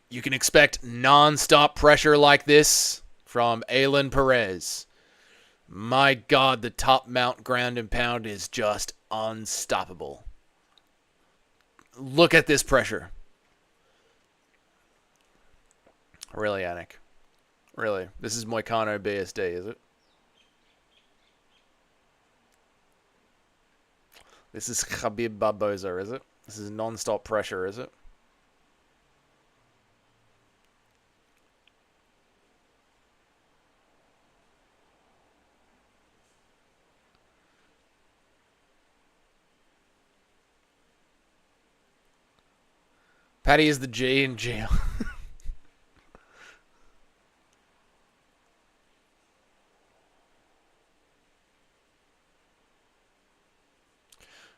You can expect non-stop pressure like this from Aylin Perez. My God, the top mount ground and pound is just unstoppable. Look at this pressure. Really, Anik? Really? This is Moicano BSD, is it? This is Khabib Barboza, is it? This is non-stop pressure, is it? Paddy is the G in jail.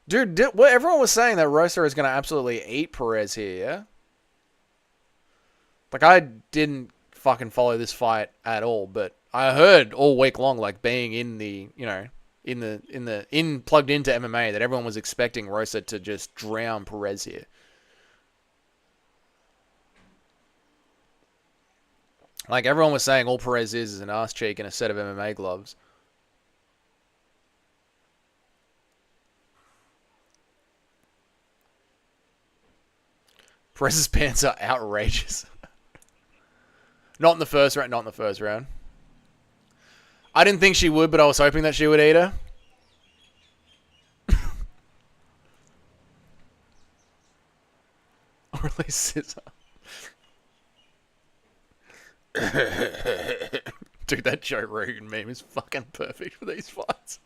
Dude, what everyone was saying that Rosa is going to absolutely eat Perez here, yeah? Like, I didn't fucking follow this fight at all, but I heard all week long, like, being in the, you know, plugged into MMA, that everyone was expecting Rosa to just drown Perez here. Like, everyone was saying all Perez is an ass cheek and a set of MMA gloves. Perez's pants are outrageous. Not in the first round. Not in the first round. I didn't think she would, but I was hoping that she would eat her. Or at least scissor. Dude, that Joe Rogan meme is fucking perfect for these fights.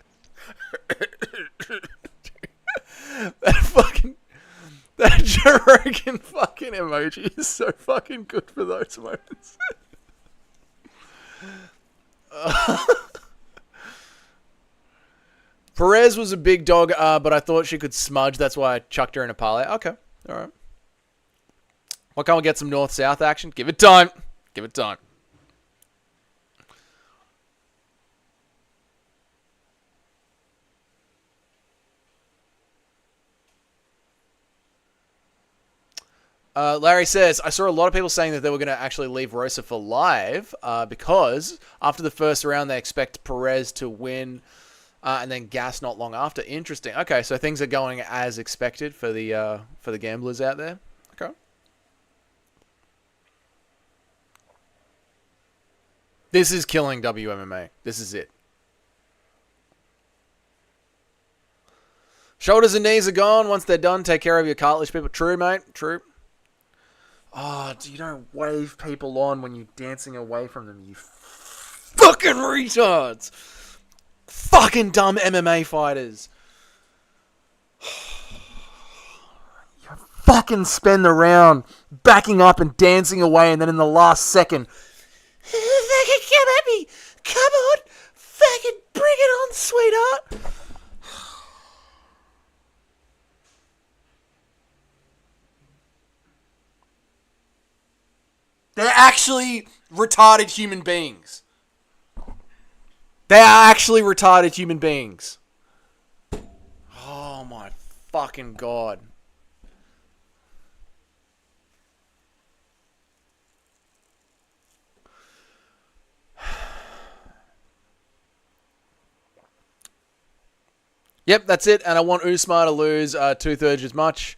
that fucking... That Joe Rogan fucking emoji is so fucking good for those moments. Perez was a big dog, but I thought she could smudge. That's why I chucked her in a parlay. Okay, all right. Why can't we get some north-south action? Give it time. Give it time. Larry says, I saw a lot of people saying that they were going to actually leave Rosa for live because after the first round they expect Perez to win and then gas not long after. Interesting. Okay, so things are going as expected for the gamblers out there. Okay. This is killing WMMA. This is it. Shoulders and knees are gone. Once they're done, take care of your cartilage, people. True, mate. True. Oh, you don't wave people on when you're dancing away from them, you fucking retards. Fucking dumb MMA fighters. You fucking spend the round backing up and dancing away, and then in the last second, fucking come at me. Come on. Fucking bring it on, sweetheart. They're actually retarded human beings. They are actually retarded human beings. Oh my fucking god. Yep, that's it. And I want Usman to lose 2/3 as much.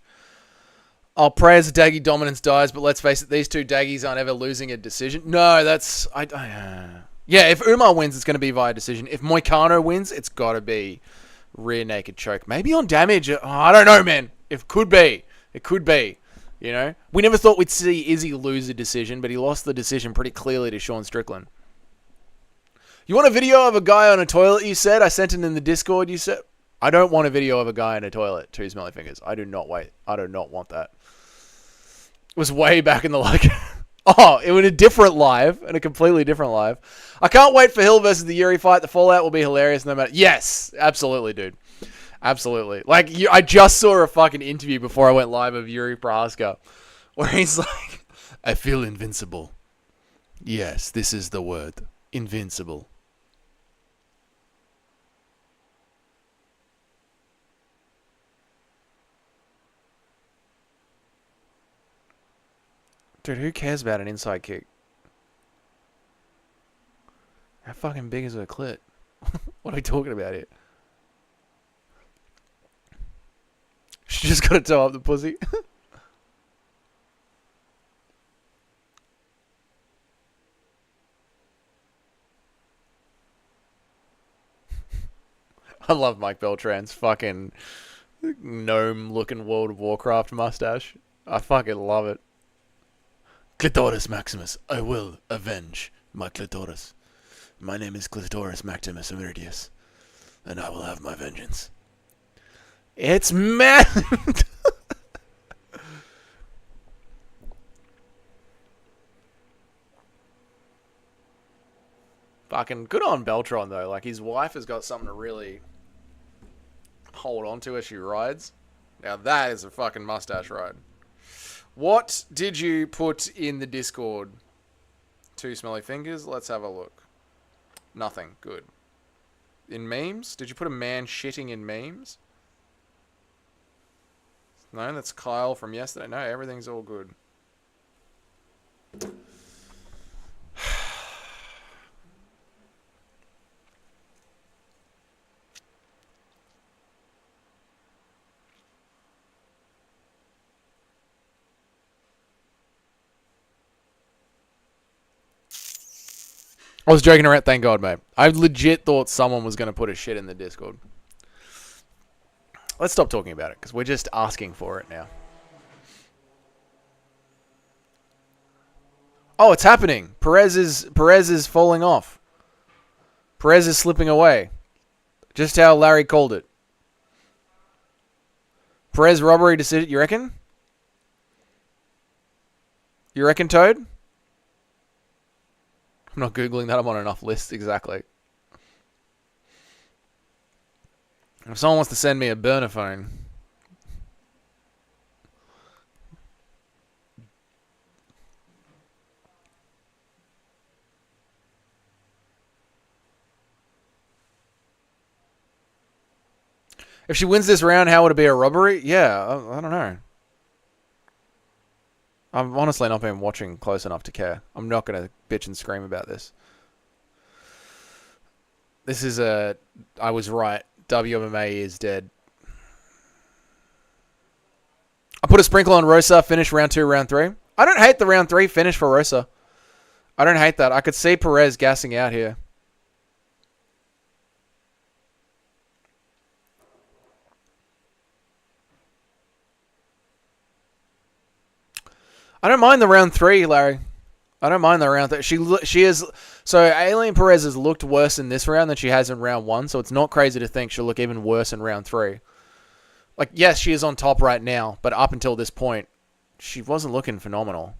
I'll pray as the Daggy dominance dies, but let's face it, these two Daggies aren't ever losing a decision. No, that's... Yeah, if Umar wins, it's going to be via decision. If Moicano wins, it's got to be rear naked choke. Maybe on damage. Oh, I don't know, man. It could be. It could be. You know? We never thought we'd see Izzy lose a decision, but he lost the decision pretty clearly to Sean Strickland. You want a video of a guy on a toilet, you said? I sent it in the Discord, you said. I don't want a video of a guy in a toilet. Two smelly fingers. I do not want that. It was way back in the oh, it was a different live, and a completely different live. I can't wait for Hill versus the Yuri fight. The fallout will be hilarious no matter. Yes, absolutely, dude. Absolutely. Like, I just saw a fucking interview before I went live of Yuri Prohaska, where he's like, I feel invincible. Yes, this is the word. Invincible. Dude, who cares about an inside kick? How fucking big is her clit? What are we talking about here? She just got to toe up the pussy. I love Mike Beltran's fucking gnome-looking World of Warcraft mustache. I fucking love it. Clitoris Maximus, I will avenge my clitoris. My name is Clitoris Maximus Iridius, and I will have my vengeance. It's mad. Fucking good on Beltron though. Like, his wife has got something to really hold on to as she rides. Now that is a fucking mustache ride. What did you put in the Discord? Two smelly fingers. Let's have a look. Nothing. Good. In memes? Did you put a man shitting in memes? No, that's Kyle from yesterday. No, everything's all good. I was joking around, thank God, mate. I legit thought someone was going to put a shit in the Discord. Let's stop talking about it, because we're just asking for it now. Oh, it's happening. Perez is falling off. Perez is slipping away. Just how Larry called it. Perez robbery decision, you reckon? You reckon, Toad? I'm not Googling that. I'm on enough lists, exactly. If someone wants to send me a burner phone... If she wins this round, how would it be a robbery? Yeah, I don't know. I've honestly not been watching close enough to care. I'm not going to bitch and scream about this. This is a... I was right. WMMA is dead. I put a sprinkle on Rosa, finish round 2, round 3. I don't hate the round 3 finish for Rosa. I don't hate that. I could see Perez gassing out here. I don't mind the round 3, Larry. I don't mind the round 3. She is... So, Aileen Perez has looked worse in this round than she has in round 1, so it's not crazy to think she'll look even worse in round 3. Like, yes, she is on top right now, but up until this point, she wasn't looking phenomenal.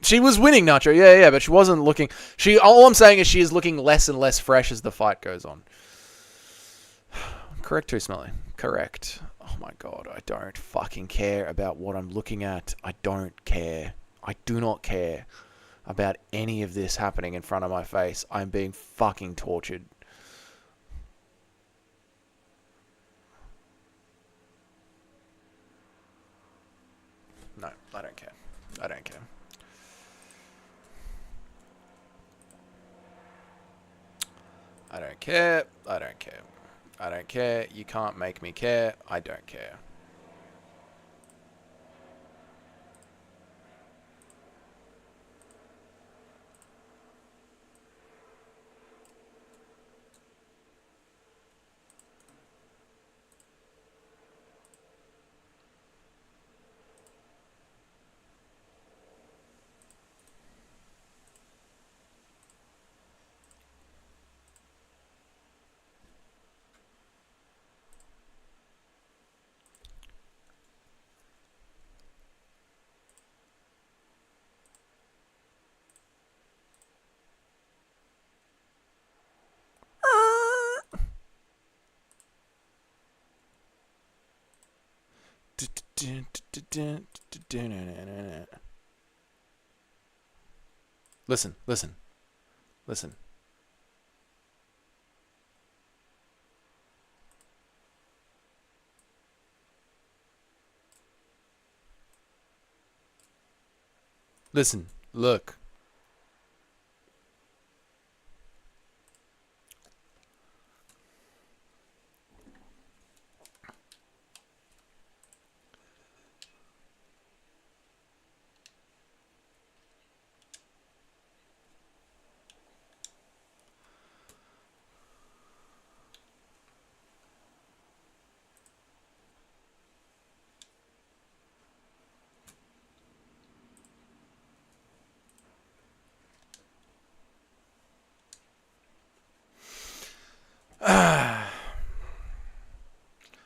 She was winning, Nacho. Yeah, but she wasn't looking... All I'm saying is she is looking less and less fresh as the fight goes on. Correct, too smelly. Correct. Oh my god, I don't fucking care about what I'm looking at. I don't care. I do not care about any of this happening in front of my face. I'm being fucking tortured. No, I don't care. I don't care. I don't care. I don't care. I don't care. You can't make me care. I don't care. Listen, listen, listen. Listen, look.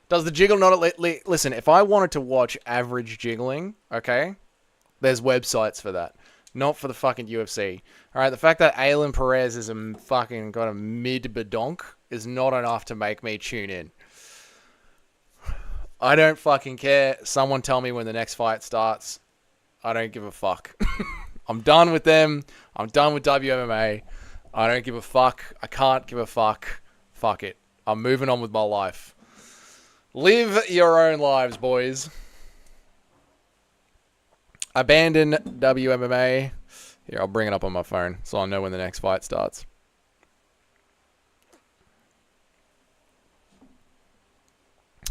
Does the jiggle not... Listen, if I wanted to watch average jiggling, okay, there's websites for that. Not for the fucking UFC. Alright, the fact that Aileen Perez is a fucking got a mid-badonk is not enough to make me tune in. I don't fucking care. Someone tell me when the next fight starts. I don't give a fuck. I'm done with them. I'm done with WMMA. I don't give a fuck. I can't give a fuck. Fuck it. I'm moving on with my life. Live your own lives, boys. Abandon WMMA. Here, I'll bring it up on my phone so I know when the next fight starts.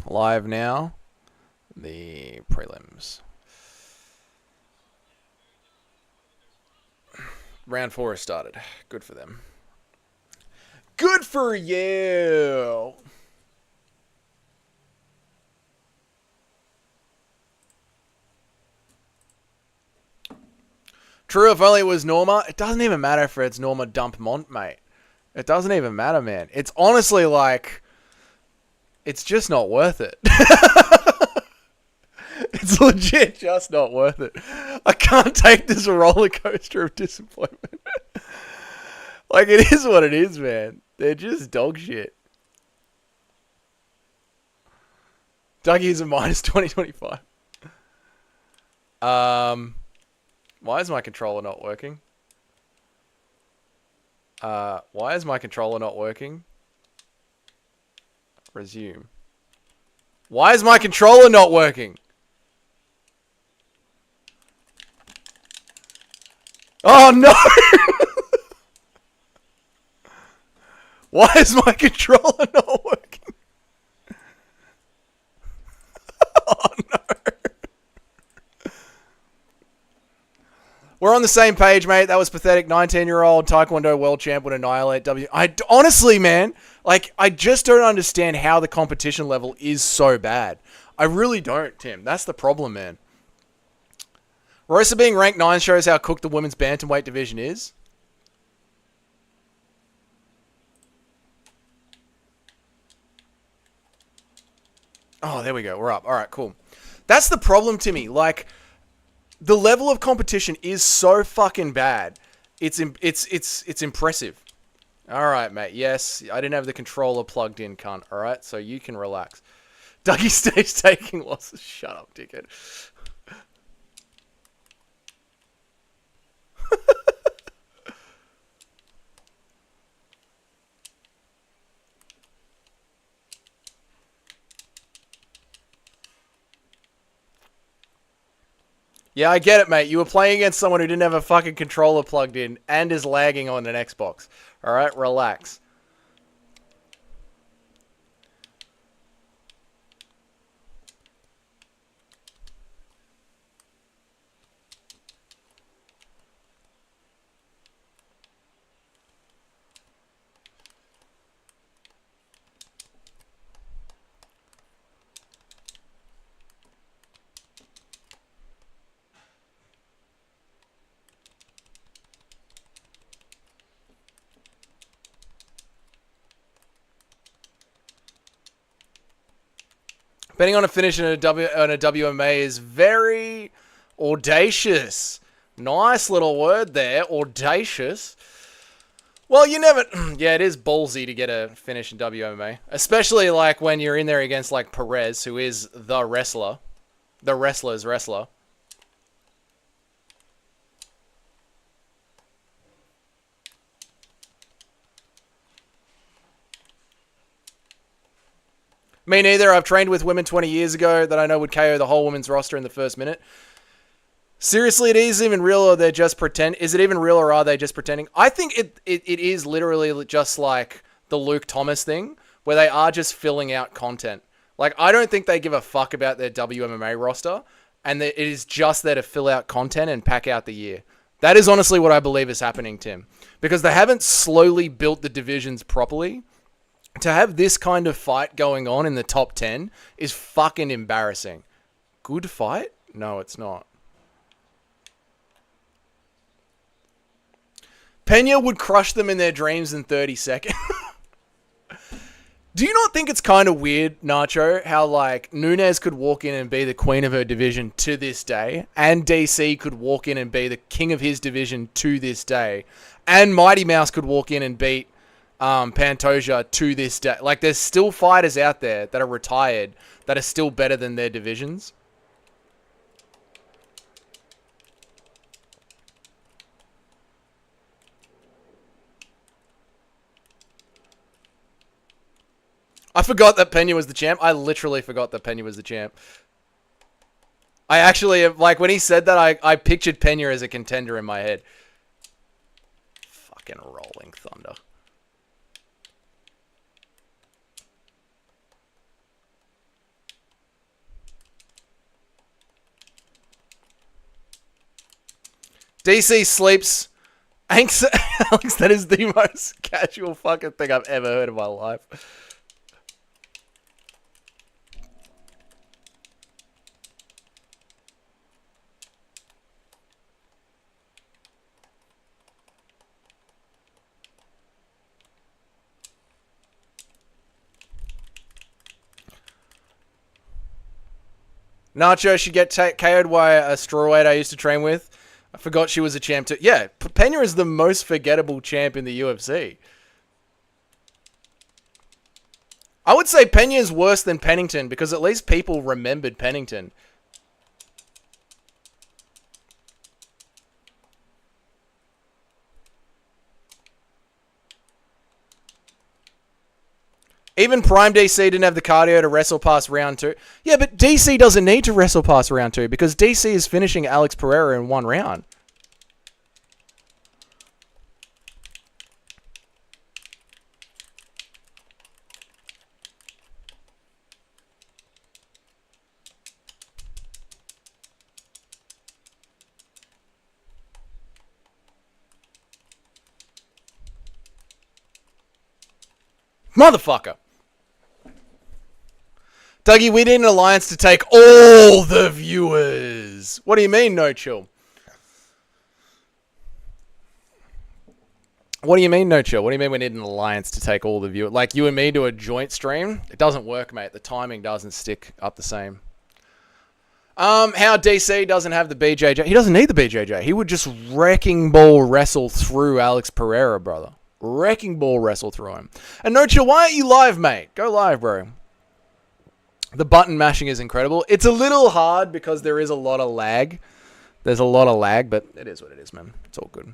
Live now. The prelims. Round 4 has started. Good for them. Good for you! True, if only it was Norma. It doesn't even matter if it's Norma Dumpmont, mate. It doesn't even matter, man. It's honestly like, it's just not worth it. It's legit just not worth it. I can't take this roller coaster of disappointment. Like, it is what it is, man. They're just dog shit. Dougie's a minus 2025. Why is my controller not working? Why is my controller not working? Resume. Why is my controller not working? Oh no! Why is my controller not working? Oh no. We're on the same page, mate. That was pathetic. 19-year-old Taekwondo world champ would annihilate W. Honestly, man, like, I just don't understand how the competition level is so bad. I really don't, Tim. That's the problem, man. Roycer being ranked 9 shows how cooked the women's bantamweight division is. Oh, there we go. We're up. All right, cool. That's the problem, Timmy. Like, the level of competition is so fucking bad. It's impressive. All right, mate. Yes, I didn't have the controller plugged in, cunt. All right, so you can relax. Dougie stays taking losses. Shut up, dickhead. Yeah, I get it, mate. You were playing against someone who didn't have a fucking controller plugged in and is lagging on an Xbox. All right, relax. Betting on a finish in a WMA is very audacious. Nice little word there, audacious. Well, you never... Yeah, it is ballsy to get a finish in WMA. Especially, like, when you're in there against, like, Perez, who is the wrestler. The wrestler's wrestler. Me neither. I've trained with women 20 years ago that I know would KO the whole women's roster in the first minute. Seriously, it is even real, or they're just pretend. Is it even real, or are they just pretending? I think it is literally just like the Luke Thomas thing, where they are just filling out content. Like, I don't think they give a fuck about their WMMA roster, and it is just there to fill out content and pack out the year. That is honestly what I believe is happening, Tim, because they haven't slowly built the divisions properly. To have this kind of fight going on in the top 10 is fucking embarrassing. Good fight? No, it's not. Pena would crush them in their dreams in 30 seconds. Do you not think it's kind of weird, Nacho, how, like, Nunes could walk in and be the queen of her division to this day, and DC could walk in and be the king of his division to this day, and Mighty Mouse could walk in and beat Pantoja to this day? Like, there's still fighters out there that are retired that are still better than their divisions. I forgot that Pena was the champ. I literally forgot that Pena was the champ. I actually, like, when he said that, I pictured Pena as a contender in my head. Fucking rolling thunder. DC sleeps. Alex, that is the most casual fucking thing I've ever heard in my life. Nacho should get KO'd by a strawweight I used to train with. I forgot she was a champ too. Yeah, Pena is the most forgettable champ in the UFC. I would say Pena is worse than Pennington because at least people remembered Pennington. Even Prime DC didn't have the cardio to wrestle past round 2. Yeah, but DC doesn't need to wrestle past round 2 because DC is finishing Alex Pereira in 1 round. Motherfucker. Dougie, we need an alliance to take all the viewers. What do you mean, no chill? What do you mean, no chill? What do you mean we need an alliance to take all the viewers? Like you and me do a joint stream? It doesn't work, mate. The timing doesn't stick up the same. How DC doesn't have the BJJ. He doesn't need the BJJ. He would just wrecking ball wrestle through Alex Pereira, brother. Wrecking ball wrestle through him. And no chill, why aren't you live, mate? Go live, bro. The button mashing is incredible. It's a little hard because there is a lot of lag. There's a lot of lag, but it is what it is, man. It's all good.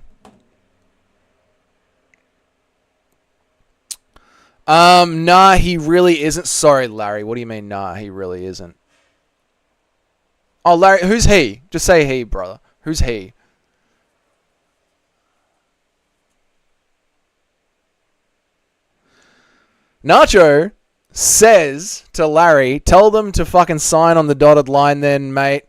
Nah, he really isn't. Sorry, Larry. What do you mean, nah, he really isn't? Oh, Larry, who's he? Just say he, brother. Who's he? Nacho says to Larry, tell them to fucking sign on the dotted line then, mate.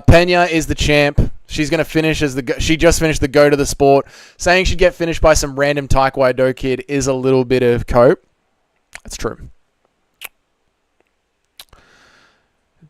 Pena is the champ. She's going to finish as she just finished the go to the sport. Saying she'd get finished by some random Taekwondo kid is a little bit of cope. That's true.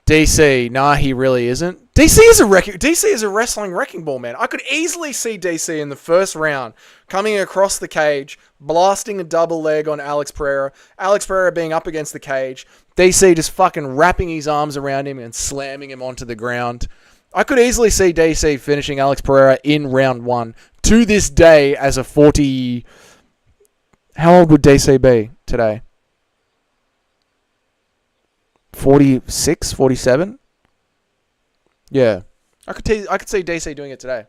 DC, nah, he really isn't. DC is a wrestling wrecking ball, man. I could easily see DC in the first round coming across the cage, blasting a double leg on Alex Pereira. Alex Pereira being up against the cage. DC just fucking wrapping his arms around him and slamming him onto the ground. I could easily see DC finishing Alex Pereira in round 1. To this day, as a 40... How old would DC be today? 46, 47? Yeah. I could see DC doing it today.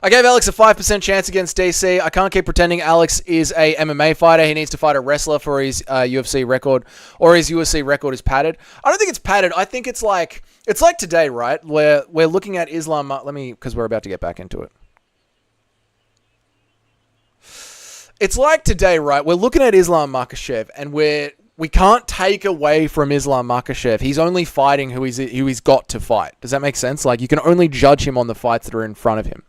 I gave Alex a 5% chance against DC. I can't keep pretending Alex is a MMA fighter. He needs to fight a wrestler for his UFC record, or his UFC record is padded. I don't think it's padded. I think it's like today, right? Where we're looking at Islam. Because we're about to get back into it. It's like today, right? We're looking at Islam Makhachev, and we can't take away from Islam Makhachev. He's only fighting who he's got to fight. Does that make sense? Like, you can only judge him on the fights that are in front of him.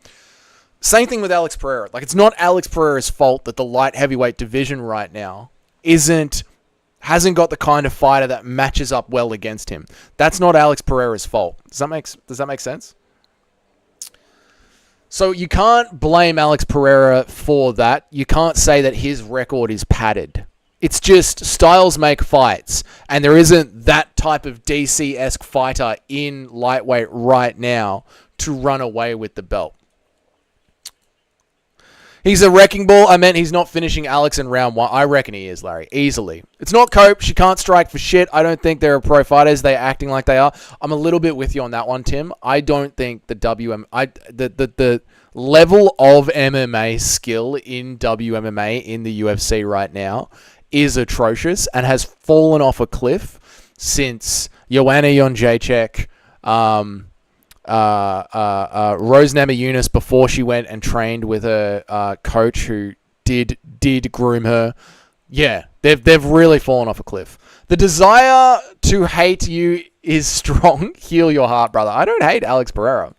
Same thing with Alex Pereira. Like, it's not Alex Pereira's fault that the light heavyweight division right now hasn't got the kind of fighter that matches up well against him. That's not Alex Pereira's fault. Does that make sense? So you can't blame Alex Pereira for that. You can't say that his record is padded. It's just styles make fights, and there isn't that type of DC-esque fighter in lightweight right now to run away with the belt. He's a wrecking ball. I meant he's not finishing Alex in round 1. I reckon he is, Larry. Easily. It's not Cope. She can't strike for shit. I don't think they're pro fighters. They're acting like they are. I'm a little bit with you on that one, Tim. I don't think the the level of MMA skill in WMMA in the UFC right now is atrocious and has fallen off a cliff since Joanna Jędrzejczyk, Rose Namajunas, before she went and trained with a coach who did groom her. Yeah, they've really fallen off a cliff. The desire to hate you is strong. Heal your heart, brother. I don't hate Alex Pereira.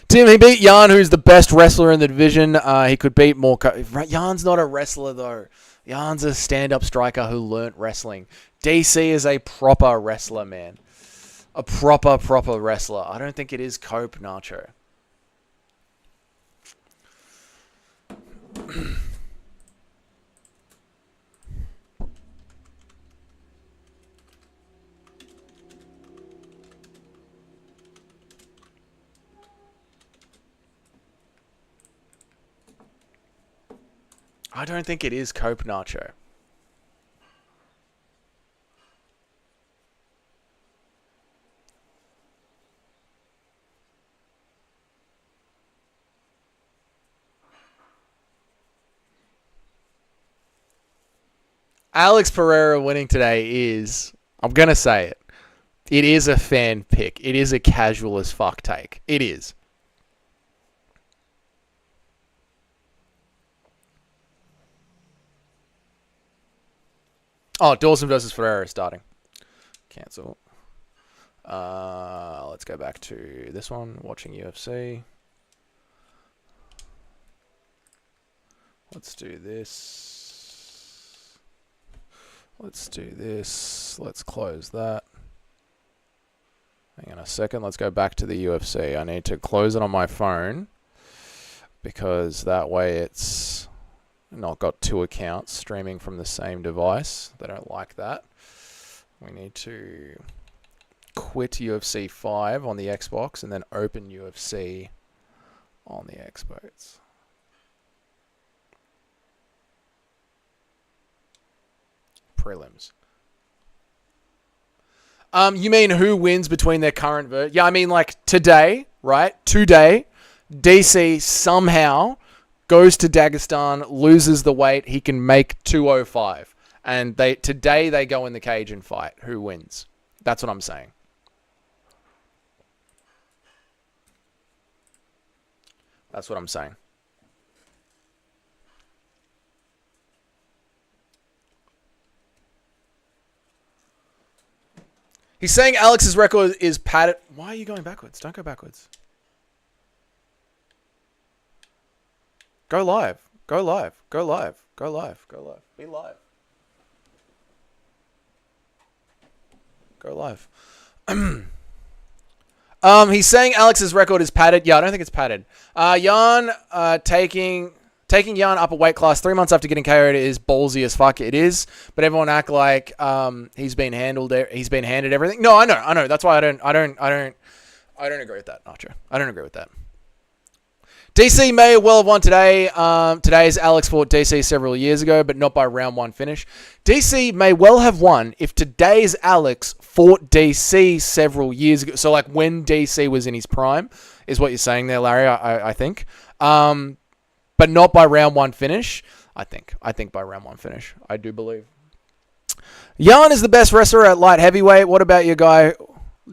Tim, he beat Jan, who's the best wrestler in the division. He could beat more... Jan's not a wrestler, though. Jan's a stand-up striker who learnt wrestling. DC is a proper wrestler, man. A proper wrestler. I don't think it is Cope, Nacho. I don't think it is Cope Nacho. Alex Pereira winning today is, I'm going to say it, it is a fan pick. It is a casual as fuck take. It is. Oh, Dawson versus Ferreira starting. Cancel. Let's go back to this one. Watching UFC. Let's do this. Let's do this. Let's close that. Hang on a second. Let's go back to the UFC. I need to close it on my phone because that way it's not got two accounts streaming from the same device. They don't like that. We need to quit UFC 5 on the Xbox and then open UFC on the Xbox. Prelims. You mean who wins between their current yeah, I mean like today, right? Today, DC somehow goes to Dagestan, loses the weight, he can make 205. And today they go in the cage and fight. Who wins? That's what I'm saying. That's what I'm saying. He's saying Alex's record is padded. Why are you going backwards? Don't go backwards. Go live. Go live. Go live. Go live. Go live. Be live. Go live. He's saying Alex's record is padded. Yeah, I don't think it's padded. Jan taking Jan up a weight class 3 months after getting KO'd is ballsy as fuck. It is, but everyone act like he's been handed everything. No, I know. That's why I don't agree with that, Nacho. I don't agree with that. DC may well have won today. Today's Alex fought DC several years ago, but not by round one finish. DC may well have won if today's Alex fought DC several years ago. So like when DC was in his prime, is what you're saying there, Larry, I think. But not by round one finish. I think by round one finish. I do believe. Jan is the best wrestler at light heavyweight. What about your guy?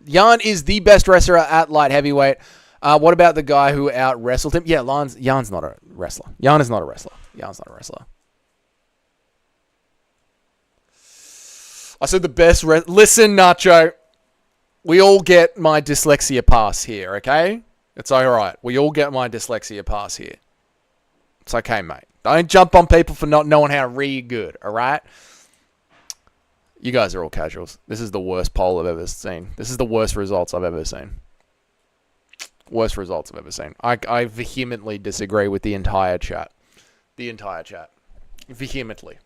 Jan is the best wrestler at light heavyweight. What about the guy who out wrestled him? Yeah, Jan's not a wrestler. Jan is not a wrestler. Jan's not a wrestler. I said the best. Listen, Nacho. We all get my dyslexia pass here, okay? It's all right. We all get my dyslexia pass here. It's okay, mate. Don't jump on people for not knowing how to read good, all right? You guys are all casuals. This is the worst poll I've ever seen. This is the worst results I've ever seen. Worst results I've ever seen. I vehemently disagree with the entire chat. The entire chat. Vehemently.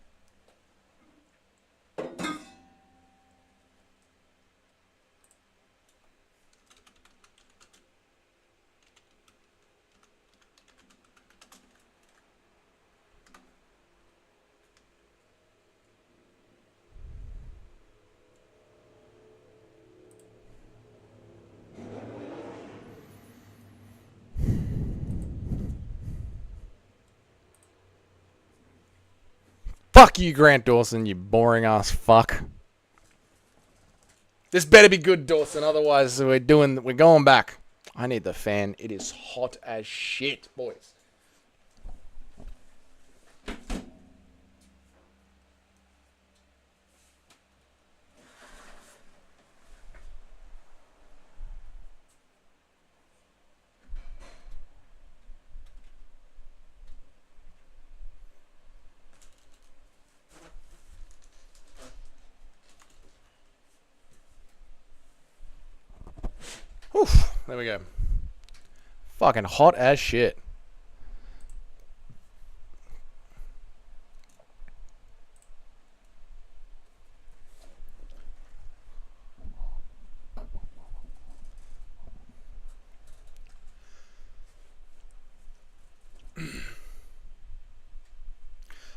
Fuck you, Grant Dawson, you boring ass fuck. This better be good, Dawson, otherwise we're going back. I need the fan. It is hot as shit, boys. Oof, there we go. Fucking hot as shit.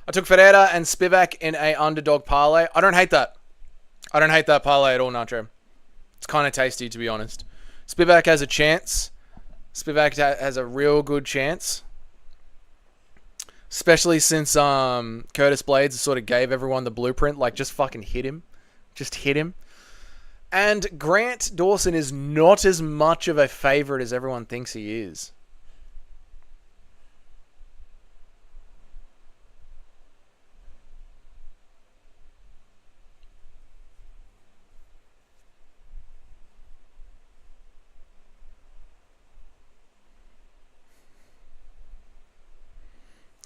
I took Ferreira and Spivak in a underdog parlay. I don't hate that. I don't hate that parlay at all, Nacho. It's kind of tasty, to be honest. Spivak has a chance. Spivak has a real good chance. Especially since Curtis Blades sort of gave everyone the blueprint. Like, just fucking hit him. Just hit him. And Grant Dawson is not as much of a favorite as everyone thinks he is.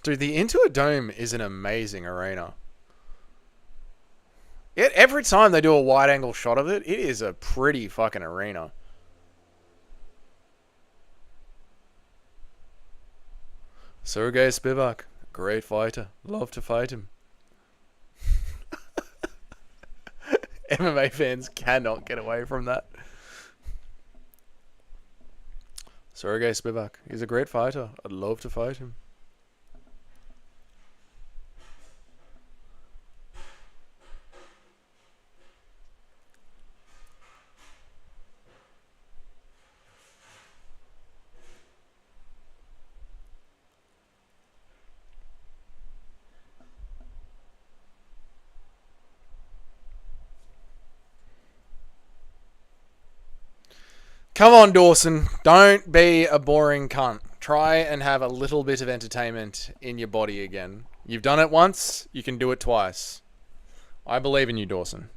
Dude, the Intuit Dome is an amazing arena. Every time they do a wide angle shot of it, it is a pretty fucking arena. Sergey Spivak, great fighter. Love to fight him. MMA fans cannot get away from that. Sergey Spivak, he's a great fighter. I'd love to fight him. Come on, Dawson. Don't be a boring cunt. Try and have a little bit of entertainment in your body again. You've done it once, you can do it twice. I believe in you, Dawson.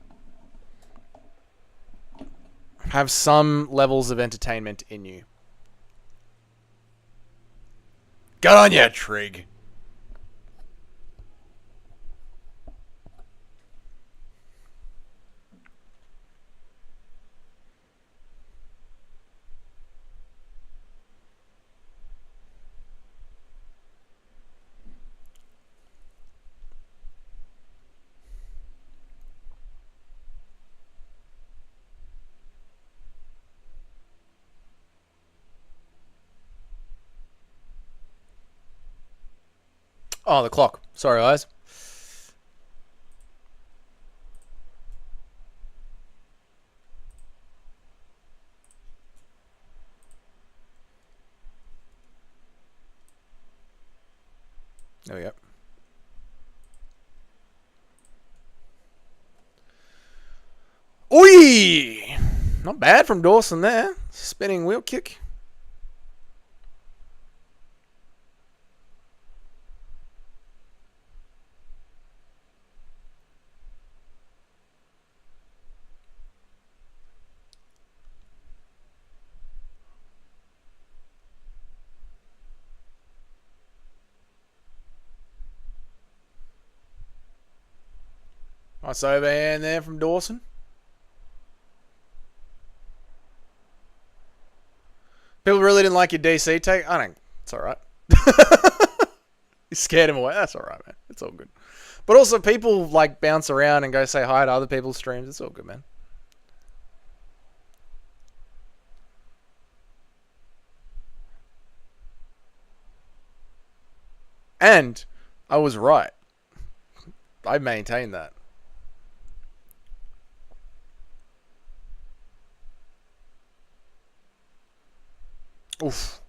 Have some levels of entertainment in you. Good on ya, Trig. Oh, the clock. Sorry, guys. There we go. Oi! Not bad from Dawson there. Spinning wheel kick. Nice overhand there from Dawson. People really didn't like your DC take. I don't. It's alright. You scared him away. That's alright, man. It's all good. But also, people like bounce around and go say hi to other people's streams. It's all good, man. And I was right. I maintain that. Oof.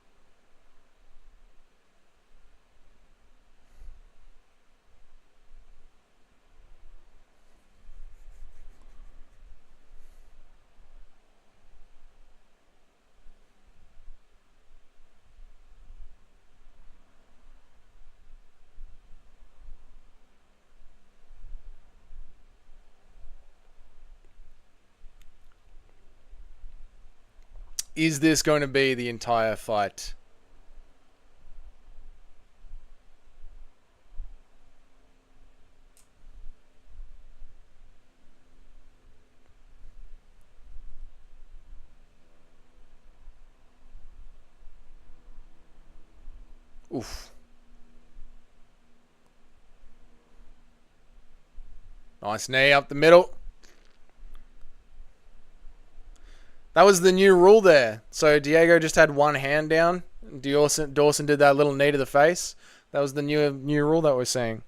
Is this going to be the entire fight? Oof. Nice knee up the middle. That was the new rule there. So Diego just had one hand down. Dawson did that little knee to the face. That was the new rule that we're seeing.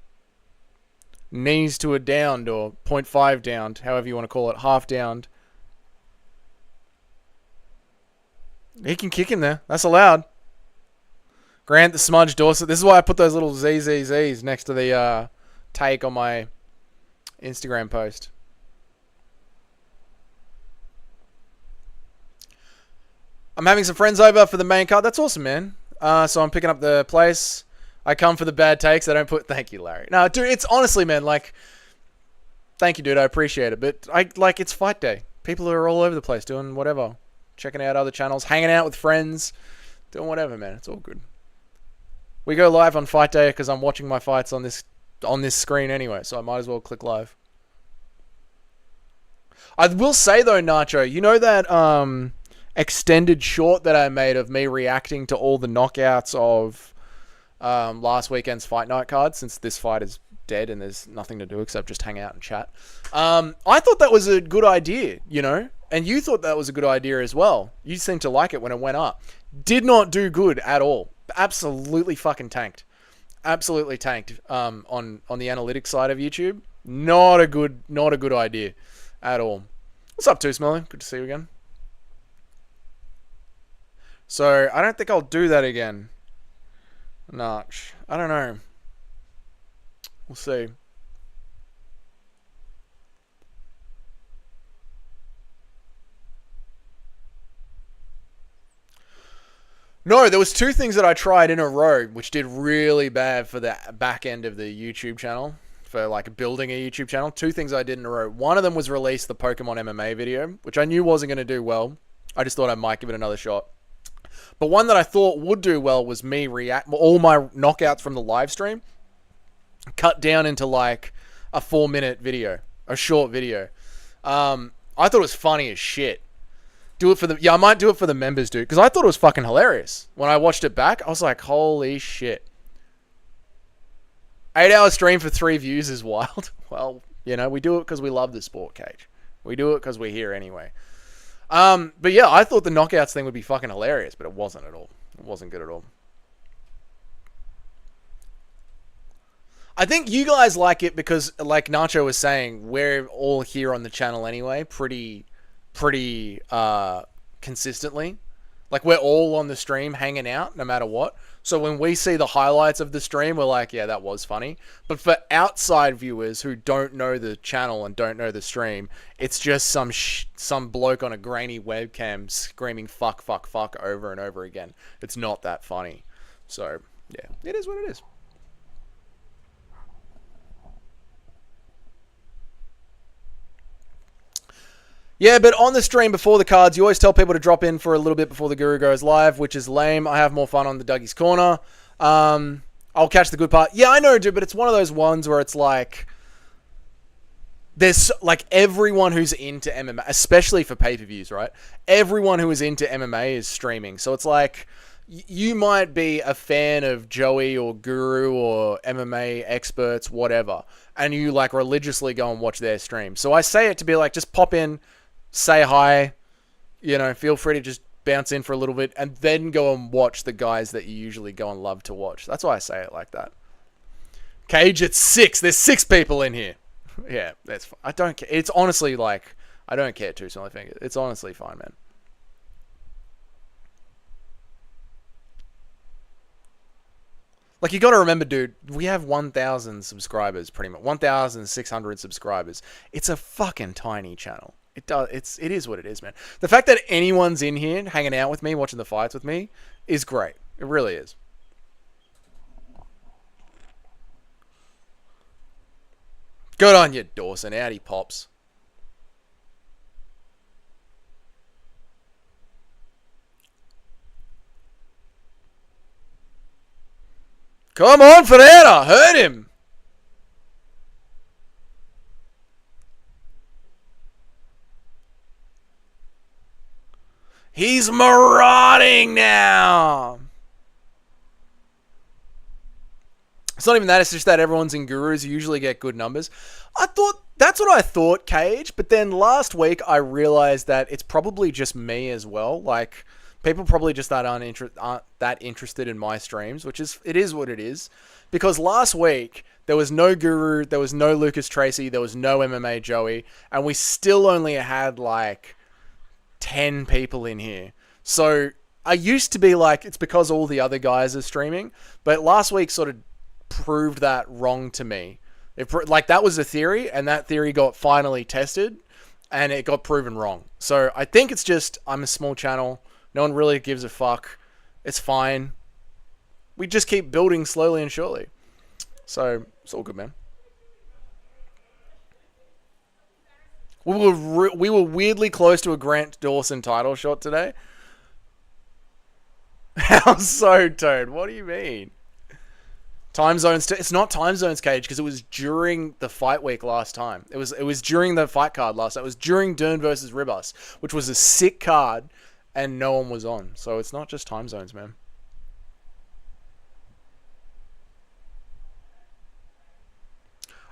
Knees to a downed or 0.5 downed, however you want to call it, half downed. He can kick in there. That's allowed. Grant the Smudge Dorset. This is why I put those little ZZZs next to the take on my Instagram post. I'm having some friends over for the main card. That's awesome, man. So I'm picking up the place. I come for the bad takes. I don't put... Thank you, Larry. No, dude, it's honestly, man, like... Thank you, dude. I appreciate it. But, it's fight day. People are all over the place doing whatever. Checking out other channels. Hanging out with friends. Doing whatever, man. It's all good. We go live on fight day because I'm watching my fights on this screen anyway. So I might as well click live. I will say, though, Nacho, you know that extended short that I made of me reacting to all the knockouts of... last weekend's fight night card, since this fight is dead and there's nothing to do except just hang out and chat. I thought that was a good idea, you know, and you thought that was a good idea as well. You seemed to like it when it went up. Did not do good at all. Absolutely fucking tanked. Absolutely tanked. On the analytics side of YouTube, not a good idea at all. What's up, Too Smelly? Good to see you again. So I don't think I'll do that again. Nah, I don't know. We'll see. No, there was two things that I tried in a row, which did really bad for the back end of the YouTube channel, for like building a YouTube channel. Two things I did in a row. One of them was release the Pokemon MMA video, which I knew wasn't going to do well. I just thought I might give it another shot. But one that I thought would do well was me react all my knockouts from the live stream cut down into like a 4-minute video, a short video. I thought it was funny as shit. I might do it for the members, dude, because I thought it was fucking hilarious. When I watched it back, I was like, holy shit. 8-hour stream for 3 views is wild. Well, you know, we do it because we love the sport, Cage. We do it because we're here anyway. But yeah, I thought the knockouts thing would be fucking hilarious, but it wasn't at all. It wasn't good at all. I think you guys like it because, like Nacho was saying, we're all here on the channel anyway, pretty consistently. Like, we're all on the stream hanging out no matter what. So when we see the highlights of the stream, we're like, yeah, that was funny. But for outside viewers who don't know the channel and don't know the stream, it's just some bloke on a grainy webcam screaming fuck, fuck, fuck over and over again. It's not that funny. So, yeah, it is what it is. Yeah, but on the stream before the cards, you always tell people to drop in for a little bit before the Guru goes live, which is lame. I have more fun on the Dougie's Corner. I'll catch the good part. Yeah, I know, dude, but it's one of those ones where it's like... There's, like, everyone who's into MMA, especially for pay-per-views, right? Everyone who is into MMA is streaming. So it's like, you might be a fan of Joey or Guru or MMA experts, whatever, and you, like, religiously go and watch their stream. So I say it to be like, just pop in, say hi, you know, feel free to just bounce in for a little bit, and then go and watch the guys that you usually go and love to watch. That's why I say it like that. Cage, it's 6. There's 6 people in here. Yeah, that's fine. I don't care. It's honestly like, I don't care too, Smelly Finger. It's honestly fine, man. Like, you gotta remember, dude, we have 1,000 subscribers, pretty much. 1,600 subscribers. It's a fucking tiny channel. It is what it is, man. The fact that anyone's in here hanging out with me, watching the fights with me, is great. It really is. Good on you, Dawson. Out he pops. Come on, Ferreira. Hurt him. He's marauding now. It's not even that. It's just that everyone's in Gurus. You usually get good numbers. That's what I thought, Cage. But then last week I realized that it's probably just me as well. Like, People probably just aren't that interested in my streams, which is what it is. Because last week there was no Guru, there was no Lucas Tracy, there was no MMA Joey, and we still only had like 10 people in here. So I used to be like, it's because all the other guys are streaming, but last week sort of proved that wrong to me. Like that was a theory, and that theory got finally tested, and it got proven wrong. So I think it's just I'm a small channel. No one really gives a fuck. It's fine. We just keep building slowly and surely. So it's all good, man. We were weirdly close to a Grant Dawson title shot today. How so, Toad? What do you mean? Time zones. It's not time zones, Cage, because it was during the fight week last time. It was during the fight card last time. It was during Dern versus Ribas, which was a sick card, and no one was on. So it's not just time zones, man.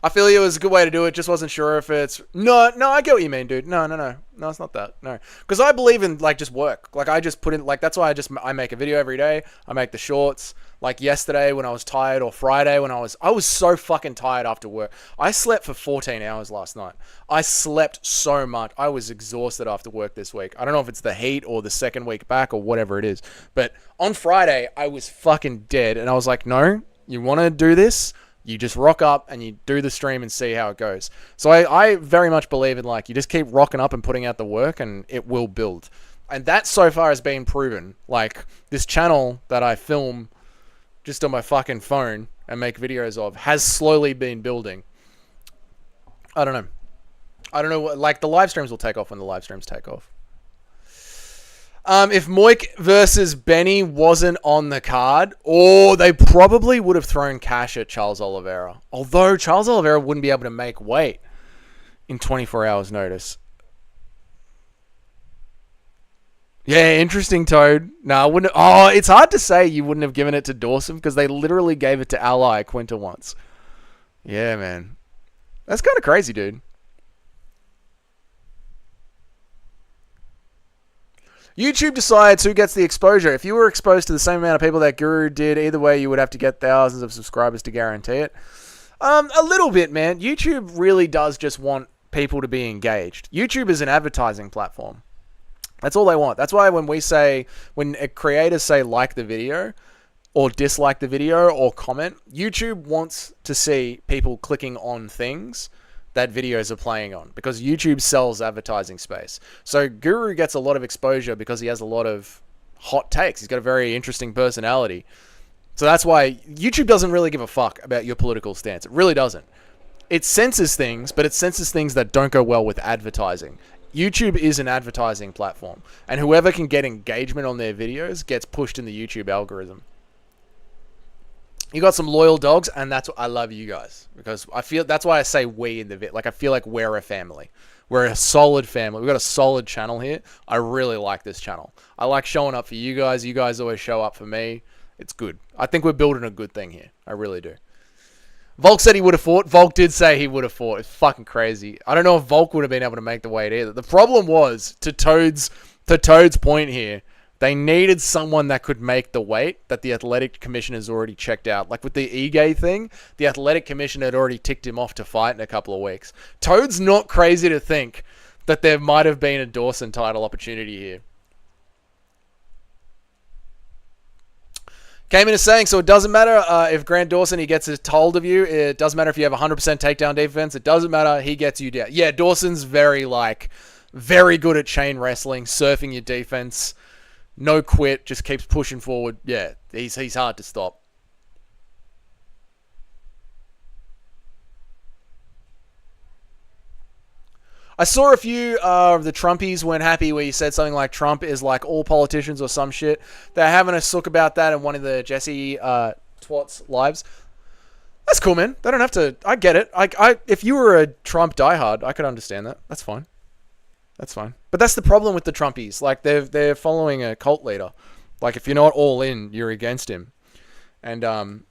I feel you. It was a good way to do it. Just wasn't sure if it's... No, I get what you mean, dude. No, it's not that. No. Because I believe in, like, just work. Like, I just put in... Like, that's why I make a video every day. I make the shorts. Like, yesterday when I was tired, or Friday when I was so fucking tired after work. I slept for 14 hours last night. I slept so much. I was exhausted after work this week. I don't know if it's the heat or the second week back or whatever it is. But on Friday, I was fucking dead. And I was like, no, you want to do this? You just rock up and you do the stream and see how it goes. So I very much believe in, like, you just keep rocking up and putting out the work and it will build. And that so far has been proven. Like, this channel that I film just on my fucking phone and make videos of has slowly been building. I don't know what, like, the live streams will take off when the live streams take off. If Moik versus Benny wasn't on the card, they probably would have thrown cash at Charles Oliveira. Although Charles Oliveira wouldn't be able to make weight in 24 hours notice. Yeah, interesting, Toad. No, I wouldn't. Oh, it's hard to say you wouldn't have given it to Dawson because they literally gave it to Ally Quinta once. Yeah, man. That's kind of crazy, dude. YouTube decides who gets the exposure. If you were exposed to the same amount of people that Guru did, either way, you would have to get thousands of subscribers to guarantee it. A little bit, man. YouTube really does just want people to be engaged. YouTube is an advertising platform. That's all they want. That's why when creators say like the video or dislike the video or comment, YouTube wants to see people clicking on things that videos are playing on, because YouTube sells advertising space. So Guru gets a lot of exposure because he has a lot of hot takes. He's got a very interesting personality. So that's why YouTube doesn't really give a fuck about your political stance. It really doesn't. It censors things, but it censors things that don't go well with advertising. YouTube is an advertising platform, and whoever can get engagement on their videos gets pushed in the YouTube algorithm. You got some loyal dogs, and that's what I love you guys, because I feel that's why I say we in the vid. Like, I feel like we're a family. We're a solid family. We've got a solid channel here. I really like this channel. I like showing up for you guys. You guys always show up for me. It's good. I think we're building a good thing here. I really do. Volk said he would have fought. Volk did say he would have fought. It's fucking crazy. I don't know if Volk would have been able to make the weight either. The problem was, to Toad's point here, they needed someone that could make the weight that the Athletic Commission has already checked out. Like with the Ige thing, the Athletic Commission had already ticked him off to fight in a couple of weeks. Toad's not crazy to think that there might have been a Dawson title opportunity here. Came in as saying, so it doesn't matter if Grant Dawson, he gets a hold of you. It doesn't matter if you have 100% takedown defense. It doesn't matter. He gets you down. Yeah, Dawson's very good at chain wrestling, surfing your defense. No quit, just keeps pushing forward. Yeah, he's hard to stop. I saw a few of the Trumpies weren't happy where you said something like Trump is like all politicians or some shit. They're having a sook about that in one of the Jesse Twat's lives. That's cool, man. They don't have to... I get it. If you were a Trump diehard, I could understand that. That's fine. That's fine. But that's the problem with the Trumpies. Like, they're following a cult leader. Like, if you're not all in, you're against him. And,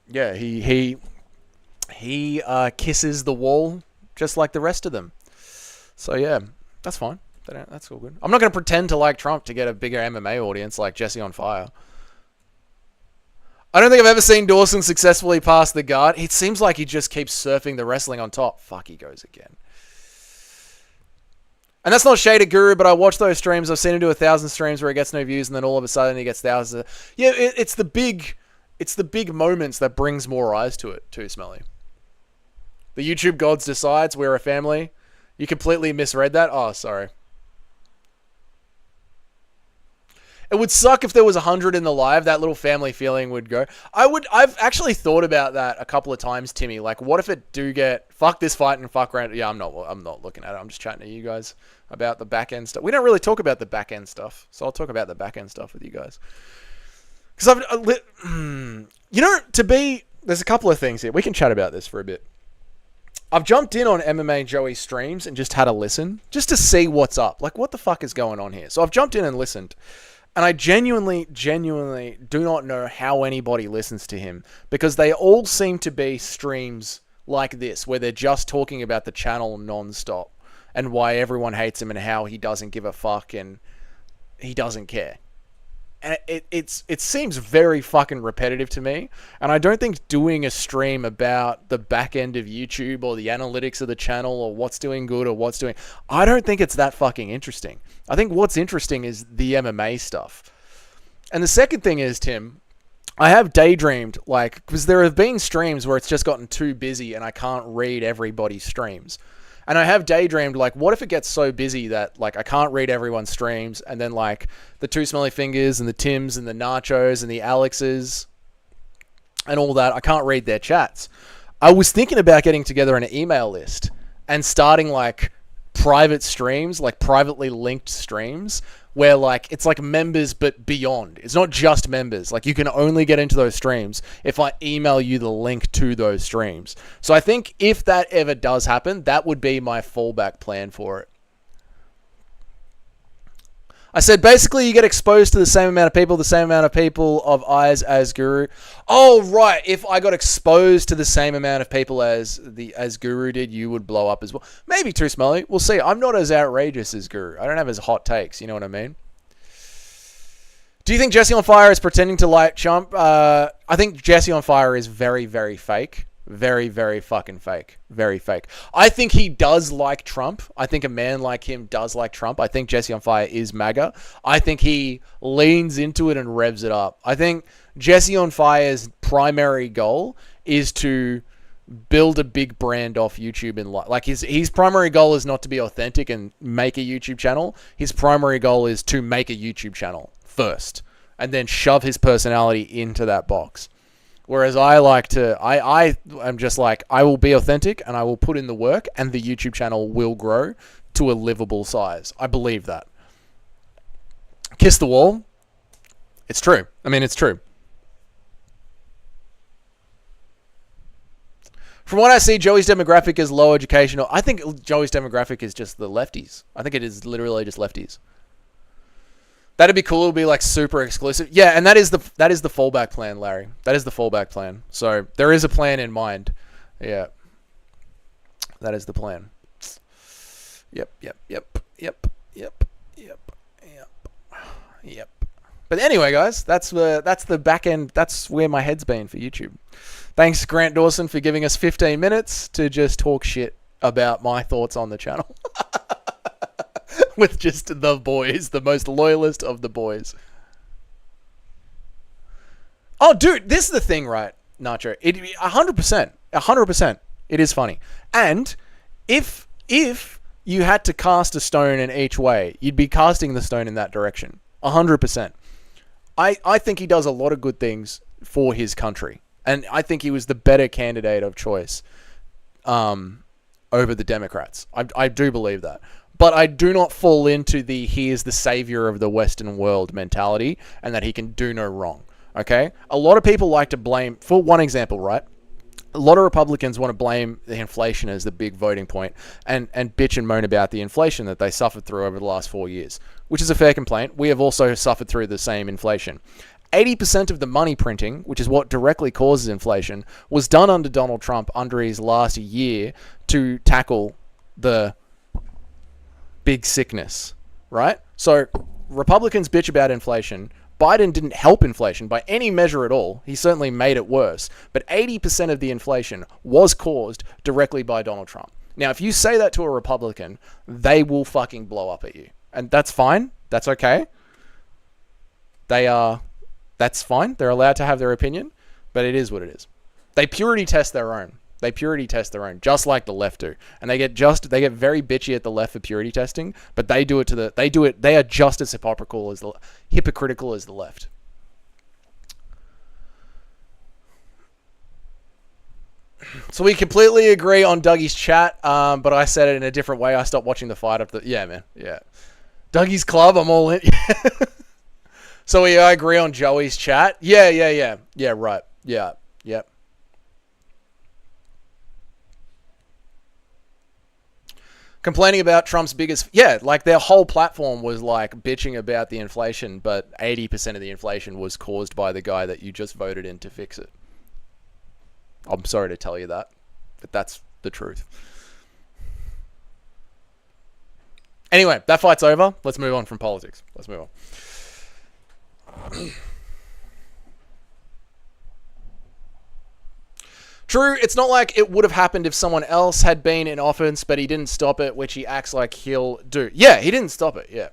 yeah, he kisses the wall just like the rest of them. So, yeah, that's fine. That's all good. I'm not going to pretend to like Trump to get a bigger MMA audience like Jesse on Fire. I don't think I've ever seen Dawson successfully pass the guard. It seems like he just keeps surfing the wrestling on top. Fuck, he goes again. And that's not shade at Guru, but I watch those streams. I've seen him do 1,000 streams where he gets no views, and then all of a sudden he gets thousands. Yeah, it's the big moments that brings more eyes to it too, Smelly. The YouTube gods decides we're a family. You completely misread that. Oh, sorry. It would suck if there was 100 in the live. That little family feeling would go. I've actually thought about that a couple of times, Timmy. Like, what if it do get fuck this fight and fuck around? Yeah, I'm not looking at it. I'm just chatting to you guys about the back end stuff. We don't really talk about the back end stuff, so I'll talk about the back end stuff with you guys. Because there's a couple of things here. We can chat about this for a bit. I've jumped in on MMA Joey streams and just had a listen, just to see what's up. Like, what the fuck is going on here? So I've jumped in and listened. And I genuinely do not know how anybody listens to him, because they all seem to be streams like this, where they're just talking about the channel non-stop and why everyone hates him and how he doesn't give a fuck and he doesn't care. And it seems very fucking repetitive to me, and I don't think doing a stream about the back end of YouTube or the analytics of the channel or what's doing good or what's doing... I don't think it's that fucking interesting. I think what's interesting is the MMA stuff. And the second thing is, Tim, I have daydreamed, like, because there have been streams where it's just gotten too busy and I can't read everybody's streams. And I have daydreamed, like, what if it gets so busy that, like, I can't read everyone's streams, and then, like, the Two Smelly Fingers and the Tims and the Nachos and the Alexes and all that, I can't read their chats. I was thinking about getting together an email list and starting, like, private streams, like, privately linked streams, where, like, it's like members but beyond. It's not just members. Like, you can only get into those streams if I email you the link to those streams. So I think if that ever does happen, that would be my fallback plan for it. I said, basically, you get exposed to the same amount of people of eyes as Guru. Oh, right. If I got exposed to the same amount of people as Guru did, you would blow up as well. Maybe Too Smelly. We'll see. I'm not as outrageous as Guru. I don't have as hot takes. You know what I mean? Do you think Jesse on Fire is pretending to like Trump? I think Jesse on Fire is very, very fake. Very, very fucking fake. Very fake. I think he does like Trump. I think a man like him does like Trump. I think Jesse on Fire is MAGA. I think he leans into it and revs it up. I think Jesse on Fire's primary goal is to build a big brand off YouTube in life. Like his primary goal is not to be authentic and make a YouTube channel. His primary goal is to make a YouTube channel first and then shove his personality into that box. Whereas I like to, I am just like, I will be authentic and I will put in the work and the YouTube channel will grow to a livable size. I believe that. Kiss the wall. It's true. I mean, it's true. From what I see, Joey's demographic is low educational. I think Joey's demographic is just the lefties. I think it is literally just lefties. That'd be cool. It'd be like super exclusive. Yeah, and that is the fallback plan, Larry. That is the fallback plan. So there is a plan in mind. Yeah. That is the plan. Yep. But anyway, guys, that's the back end. That's where my head's been for YouTube. Thanks, Grant Dawson, for giving us 15 minutes to just talk shit about my thoughts on the channel. With just the boys, the most loyalist of the boys. Oh, dude, this is the thing, right, Nacho? 100%, it is funny. And if you had to cast a stone in each way, you'd be casting the stone in that direction. 100%. I think he does a lot of good things for his country. And I think he was the better candidate of choice over the Democrats. I do believe that. But I do not fall into the he is the savior of the Western world mentality and that he can do no wrong. Okay? A lot of people like to blame, for one example, right? A lot of Republicans want to blame the inflation as the big voting point and bitch and moan about the inflation that they suffered through over the last 4 years, which is a fair complaint. We have also suffered through the same inflation. 80% of the money printing, which is what directly causes inflation, was done under Donald Trump under his last year to tackle the big sickness, right? So Republicans bitch about inflation. Biden didn't help inflation by any measure at all. He certainly made it worse. But 80% of the inflation was caused directly by Donald Trump. Now, if you say that to a Republican, they will fucking blow up at you. And that's fine. That's okay. That's fine. They're allowed to have their opinion, but it is what it is. They purity test their own. Just like the left do. And they get very bitchy at the left for purity testing, but they are just as hypocritical as the left. So we completely agree on Dougie's chat, but I said it in a different way. I stopped watching the fight after. Yeah, man. Yeah. Dougie's club, I'm all in. So I agree on Joey's chat. Yeah, right. Yeah, yep. Complaining about Trump's biggest... Yeah, like their whole platform was like bitching about the inflation, but 80% of the inflation was caused by the guy that you just voted in to fix it. I'm sorry to tell you that, but that's the truth. Anyway, that fight's over. Let's move on from politics. Let's move on. True, it's not like it would have happened if someone else had been in office, but he didn't stop it, which he acts like he'll do. Yeah, he didn't stop it, yeah.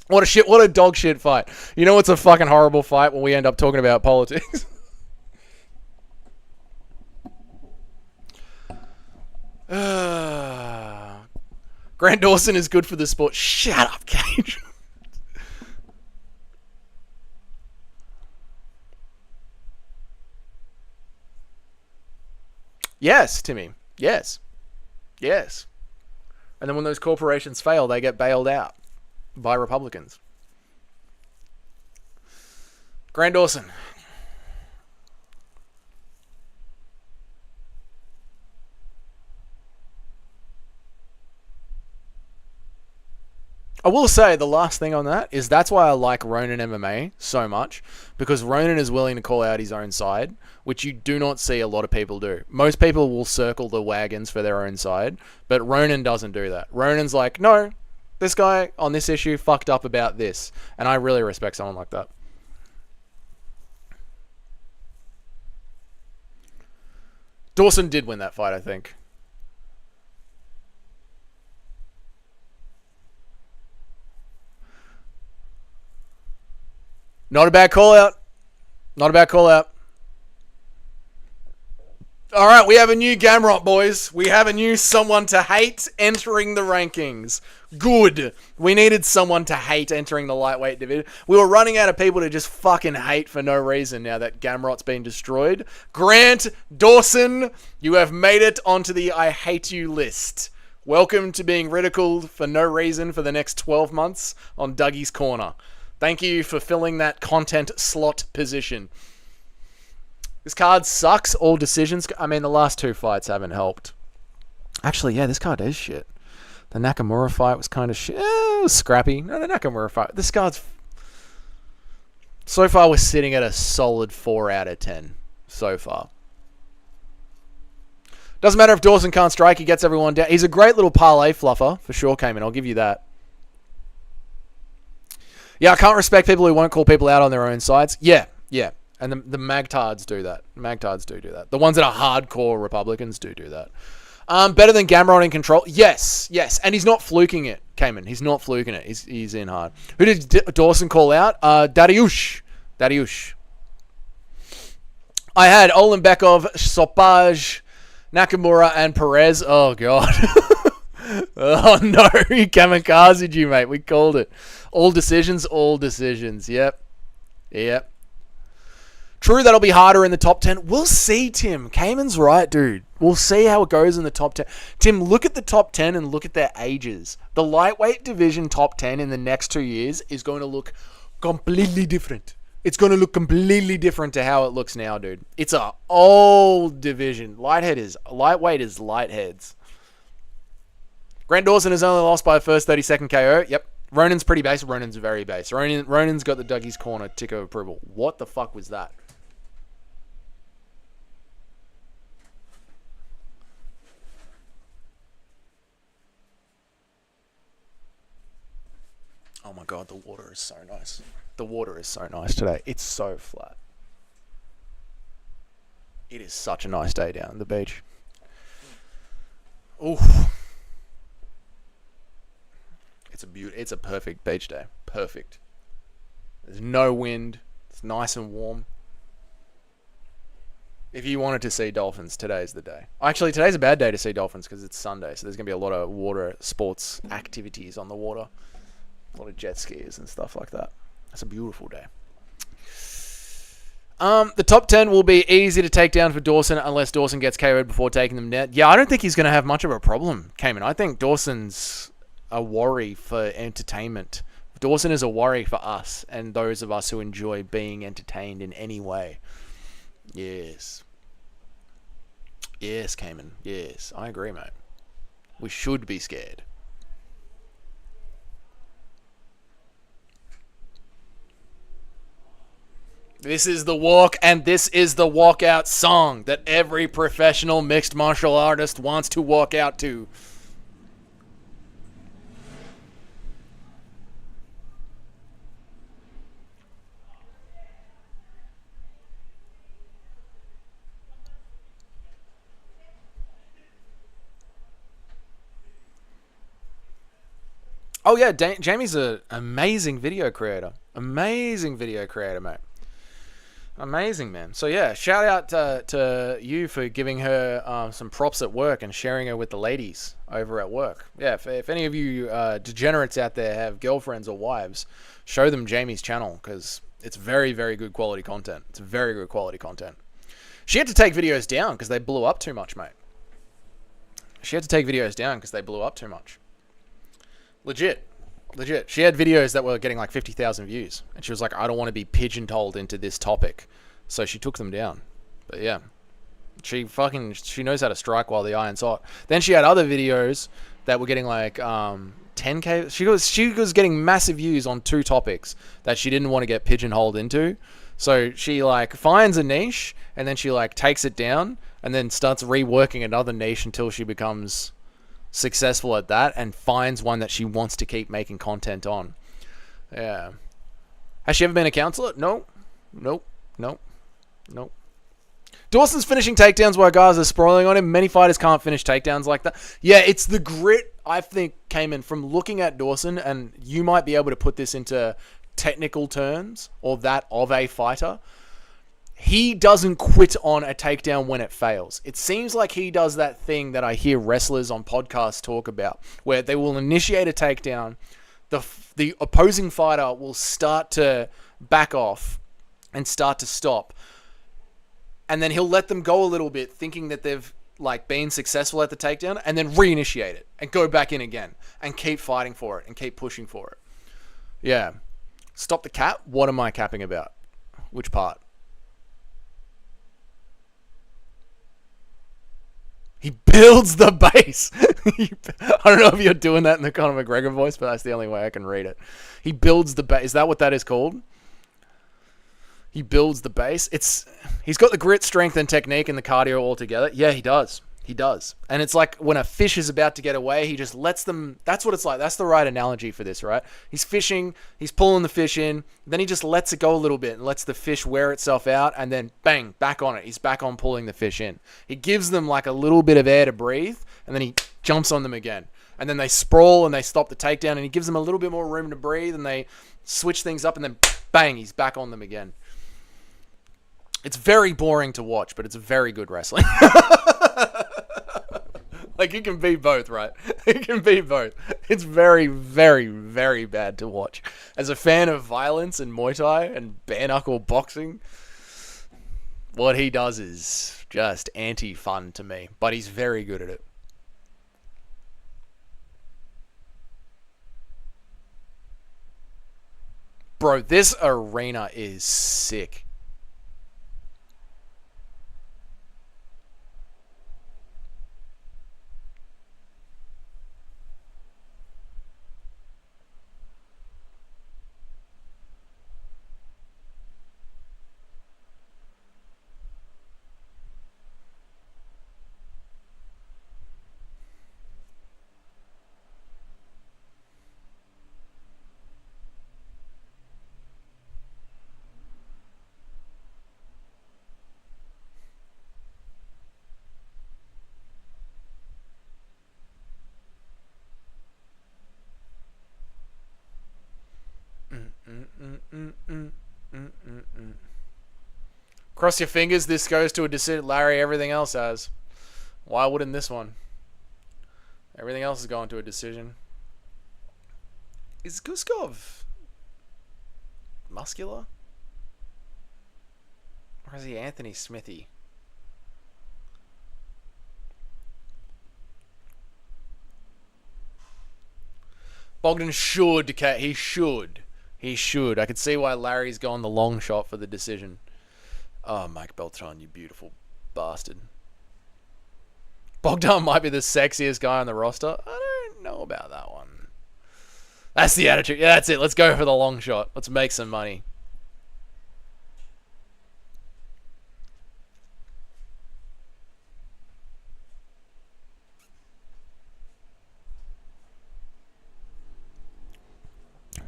What a dog shit fight. You know what's a fucking horrible fight when we end up talking about politics? Grant Dawson is good for the sport. Shut up, Cage. Yes, Timmy. Yes. Yes. And then when those corporations fail, they get bailed out by Republicans. Grant Dawson. I will say the last thing on that is that's why I like Ronan MMA so much, because Ronan is willing to call out his own side, which you do not see a lot of people do. Most people will circle the wagons for their own side, but Ronan doesn't do that. Ronan's like, no, this guy on this issue fucked up about this, and I really respect someone like that. Dawson did win that fight, I think. Not a bad call out. Not a bad call out. All right, we have a new Gamrot, boys. We have a new someone to hate entering the rankings. Good. We needed someone to hate entering the lightweight division. We were running out of people to just fucking hate for no reason now that Gamrot's been destroyed. Grant Dawson, you have made it onto the I hate you list. Welcome to being ridiculed for no reason for the next 12 months on Dougie's Corner. Thank you for filling that content slot position. This card sucks. All decisions... I mean, the last two fights haven't helped. Actually, yeah, this card is shit. The Nakamura fight was kind of shit. It was scrappy. No, the Nakamura fight... This card's... So far, we're sitting at a solid 4 out of 10. So far. Doesn't matter if Dawson can't strike. He gets everyone down. He's a great little parlay fluffer. For sure, Cayman. I'll give you that. Yeah, I can't respect people who won't call people out on their own sides. Yeah. And the magtards do that. Magtards do that. The ones that are hardcore Republicans do that. Better than Gamrot in control? Yes. And he's not fluking it, Cayman. He's not fluking it. He's in hard. Who did Dawson call out? Dariush. I had Olenbekov, Sopaj, Nakamura, and Perez. Oh, God. Oh, no. You kamikazed you, mate. We called it. All decisions. Yep. True, that'll be harder in the top 10. We'll see, Tim. Cayman's right, dude. We'll see how it goes in the top 10. Tim, look at the top 10 and look at their ages. The lightweight division top 10 in the next 2 years is going to look completely different. It's going to look completely different to how it looks now, dude. It's a old division. Lightweight is lightheads. Grant Dawson has only lost by a first 30-second KO. Yep. Ronan's pretty base. Ronan's very base. Ronan's got the Dougie's Corner tick of approval. What the fuck was that? Oh my god, the water is so nice. The water is so nice today. It's so flat. It is such a nice day down at the beach. Oof. It's a perfect beach day. Perfect. There's no wind. It's nice and warm. If you wanted to see dolphins, today's the day. Actually, today's a bad day to see dolphins because it's Sunday, so there's going to be a lot of water sports activities on the water. A lot of jet skiers and stuff like that. It's a beautiful day. The top 10 will be easy to take down for Dawson unless Dawson gets KO'd before taking them down. Yeah, I don't think he's going to have much of a problem, Cayman. I think Dawson's a worry for entertainment. Dawson is a worry for us and those of us who enjoy being entertained in any way. Yes. Yes, Cayman. Yes, I agree, mate. We should be scared. This is the walk, and this is the walkout song that every professional mixed martial artist wants to walk out to. Oh yeah, Jamie's an amazing video creator. Amazing video creator, mate. Amazing, man. So yeah, shout out to you for giving her some props at work and sharing her with the ladies over at work. Yeah, if any of you degenerates out there have girlfriends or wives, show them Jamie's channel because it's very, very good quality content. It's very good quality content. She had to take videos down because they blew up too much, mate. She had to take videos down because they blew up too much. Legit. She had videos that were getting like 50,000 views. And she was like, I don't want to be pigeonholed into this topic. So she took them down. But yeah. She knows how to strike while the iron's hot. Then she had other videos that were getting like 10K. She was getting massive views on two topics that she didn't want to get pigeonholed into. So she like finds a niche and then she like takes it down and then starts reworking another niche until she becomes successful at that and finds one that she wants to keep making content on. Yeah. Has she ever been a counselor? No. Nope. Dawson's finishing takedowns while guys are sprawling on him. Many fighters can't finish takedowns like that. Yeah, it's the grit, I think, came in from looking at Dawson, and you might be able to put this into technical terms or that of a fighter. He doesn't quit on a takedown when it fails. It seems like he does that thing that I hear wrestlers on podcasts talk about, where they will initiate a takedown, the opposing fighter will start to back off and start to stop, and then he'll let them go a little bit, thinking that they've like been successful at the takedown, and then reinitiate it and go back in again and keep fighting for it and keep pushing for it. Yeah. Stop the cap? What am I capping about? Which part? He builds the base. I don't know if you're doing that in the Conor McGregor voice, but that's the only way I can read it. He builds the base. Is that what that is called? He builds the base. He's got the grit, strength, and technique and the cardio all together. Yeah, he does. He does. And it's like when a fish is about to get away, he just lets them... That's what it's like. That's the right analogy for this, right? He's fishing, he's pulling the fish in, then he just lets it go a little bit and lets the fish wear itself out, and then bang, back on it. He's back on pulling the fish in. He gives them like a little bit of air to breathe, and then he jumps on them again. And then they sprawl and they stop the takedown, and he gives them a little bit more room to breathe, and they switch things up, and then bang, he's back on them again. It's very boring to watch, but it's very good wrestling. Like, it can be both, right? It can be both. It's very, very, very bad to watch. As a fan of violence and Muay Thai and bare-knuckle boxing, what he does is just anti-fun to me. But he's very good at it. Bro, this arena is sick. Cross your fingers. This goes to a decision. Larry, everything else has. Why wouldn't this one? Everything else is going to a decision. Is Guskov muscular? Or is he Anthony Smithy? Bogdan should. He should. He should. I could see why Larry's going the long shot for the decision. Oh, Mike Beltran, you beautiful bastard. Bogdan might be the sexiest guy on the roster. I don't know about that one. That's the attitude. Yeah, that's it. Let's go for the long shot. Let's make some money.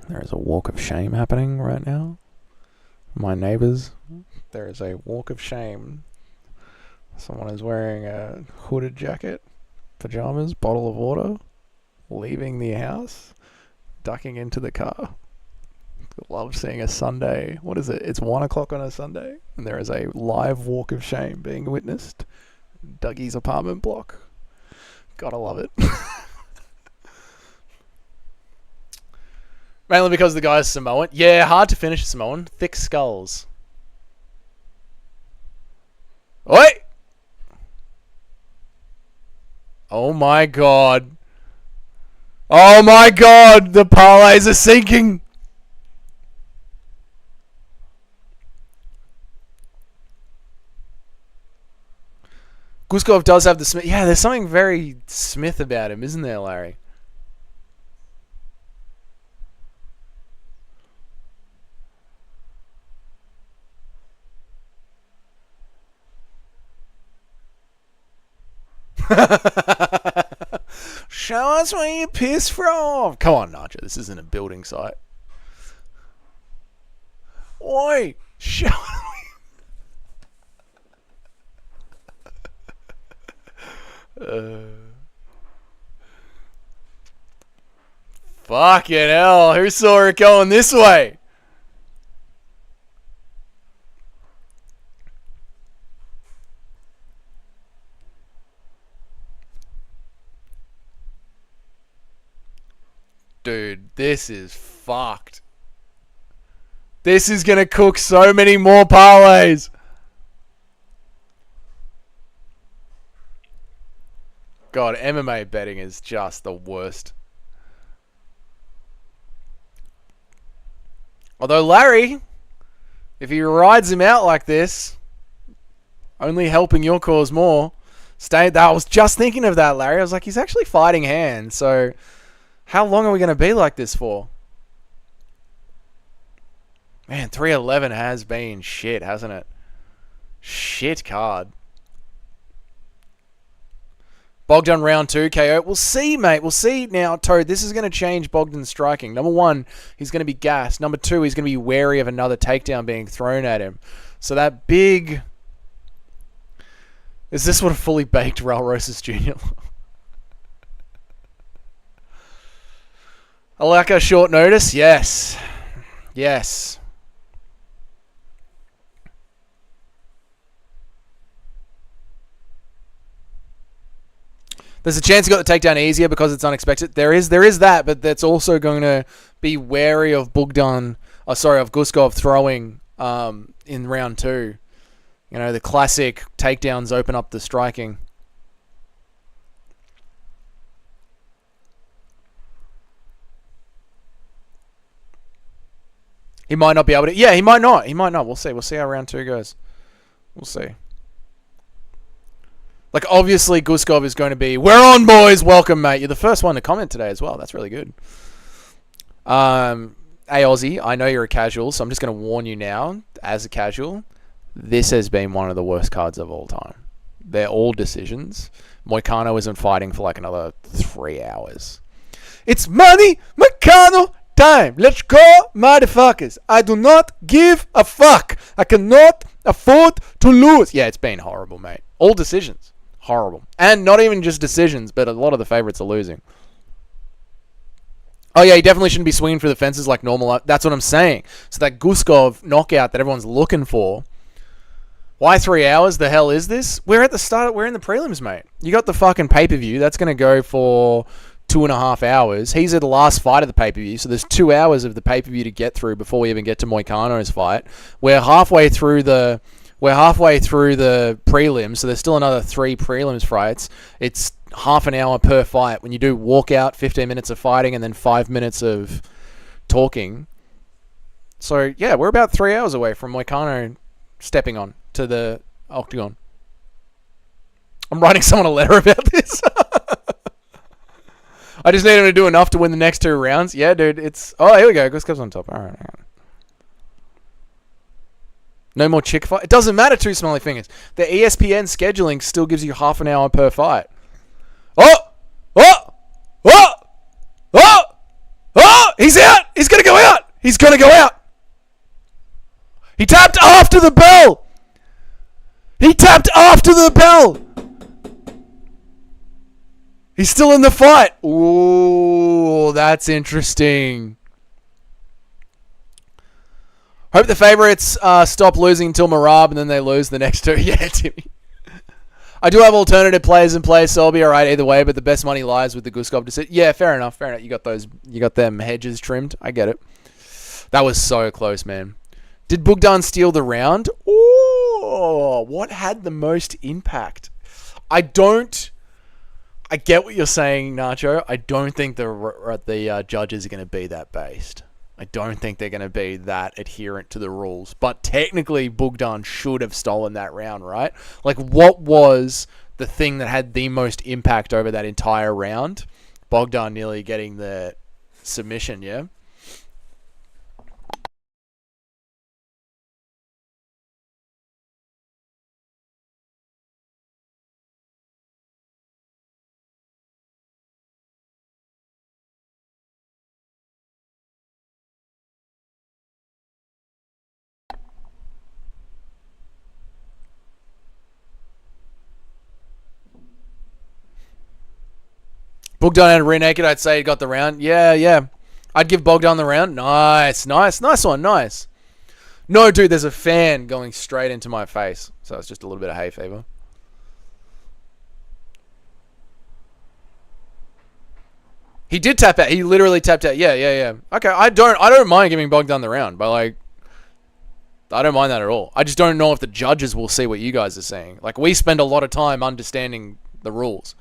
There is a walk of shame happening right now. My neighbors, there is a walk of shame. Someone is wearing a hooded jacket, pajamas, bottle of water, leaving the house, ducking into the car. Love seeing a Sunday. What is it? It's 1 o'clock on a Sunday, and there is a live walk of shame being witnessed. Dougie's apartment block. Gotta love it. Mainly because the guy's Samoan. Yeah, hard to finish Samoan. Thick skulls. Oi! Oh my god. Oh my god! The parlays are sinking! Guskov does have the Smith. Yeah, there's something very Smith about him, isn't there, Larry? Show us where you piss from. Come on, Nacho. This isn't a building site. Oi! Show Fucking hell. Who saw it going this way? Dude, this is fucked. This is going to cook so many more parlays. God, MMA betting is just the worst. Although Larry, if he rides him out like this, only helping your cause more. I was just thinking of that, Larry. I was like, he's actually fighting hands, so how long are we going to be like this for? Man, 311 has been shit, hasn't it? Shit card. Bogdan round 2 KO. We'll see, mate. We'll see now, Toad. This is going to change Bogdan's striking. Number 1, he's going to be gassed. Number 2, he's going to be wary of another takedown being thrown at him. So that big... Is this what a fully baked Raul Rosas Jr. Alaka short notice? Yes. Yes. There's a chance he got the takedown easier because it's unexpected. There is that, but that's also going to be wary of Guskov throwing in round 2. You know, the classic takedowns open up the striking. He might not be able to. Yeah, he might not. He might not. We'll see. We'll see how round 2 goes. We'll see. Like, obviously, Guskov is going to be, we're on, boys. Welcome, mate. You're the first one to comment today as well. That's really good. Hey, Aussie, I know you're a casual, so I'm just going to warn you now, as a casual, this has been one of the worst cards of all time. They're all decisions. Moicano isn't fighting for like another 3 hours. It's money, Moicano time. Let's go, motherfuckers. I do not give a fuck. I cannot afford to lose. Yeah, it's been horrible, mate. All decisions. Horrible. And not even just decisions, but a lot of the favorites are losing. Oh yeah, he definitely shouldn't be swinging for the fences like normal. That's what I'm saying. So that Guskov knockout that everyone's looking for. Why 3 hours? The hell is this? We're at the start. We're in the prelims, mate. You got the fucking pay-per-view. That's going to go for 2.5 hours. He's at the last fight of the pay-per-view, so there's 2 hours of the pay-per-view to get through before we even get to Moicano's fight. We're halfway through the prelims, so there's still another 3 prelims fights. It's half an hour per fight. When you do walkout, 15 minutes of fighting, and then 5 minutes of talking. So yeah, we're about 3 hours away from Moicano stepping on to the octagon. I'm writing someone a letter about this. I just need him to do enough to win the next 2 rounds. Yeah, dude, it's... Oh, here we go. Guskov's on top. All right. No more chick fight. It doesn't matter, 2 smelly fingers. The ESPN scheduling still gives you half an hour per fight. Oh! Oh! Oh! Oh! Oh! He's out! He's going to go out! He's going to go out! He tapped after the bell! He tapped after the bell! He's still in the fight. Ooh, that's interesting. Hope the favourites stop losing until Marab and then they lose the next 2. Yeah, Timmy. I do have alternative players in place, so I'll be alright either way, but the best money lies with the Guskov decision. Yeah, fair enough. You got them hedges trimmed. I get it. That was so close, man. Did Bogdan steal the round? Oh, what had the most impact? I get what you're saying, Nacho. I don't think the judges are going to be that based. I don't think they're going to be that adherent to the rules. But technically, Bogdan should have stolen that round, right? Like, what was the thing that had the most impact over that entire round? Bogdan nearly getting the submission, yeah? Bogdan had a rear naked, I'd say he got the round. Yeah. I'd give Bogdan the round. Nice one, nice. No, dude, there's a fan going straight into my face. So it's just a little bit of hay fever. He did tap out. He literally tapped out. Yeah. Okay, I don't mind giving Bogdan the round, but like, I don't mind that at all. I just don't know if the judges will see what you guys are saying. Like, we spend a lot of time understanding the rules.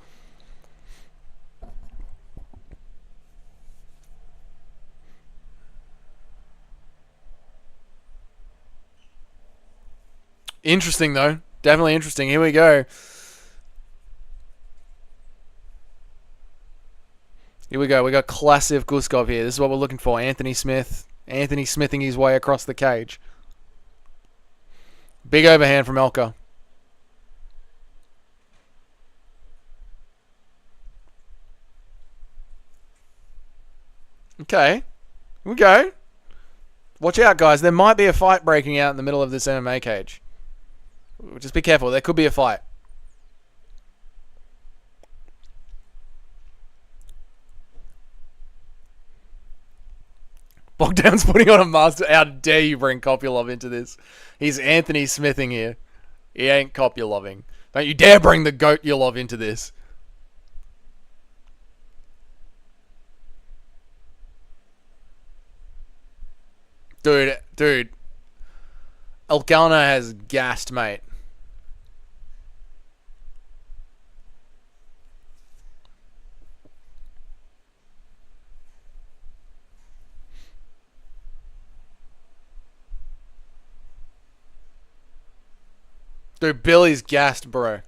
Interesting, though. Definitely interesting. Here we go. We got classic Guskov here. This is what we're looking for. Anthony Smith. Anthony smithing his way across the cage. Big overhand from Elka. Okay. Here we go. Watch out, guys. There might be a fight breaking out in the middle of this MMA cage. Just be careful. There could be a fight. Bogdan's putting on a master. How dare you bring Kopylov into this? He's Anthony Smithing here. He ain't Kopyloving. Don't you dare bring the goat Yulov into this. Dude. Elkana has gassed, mate. Dude, Billy's gassed, bro.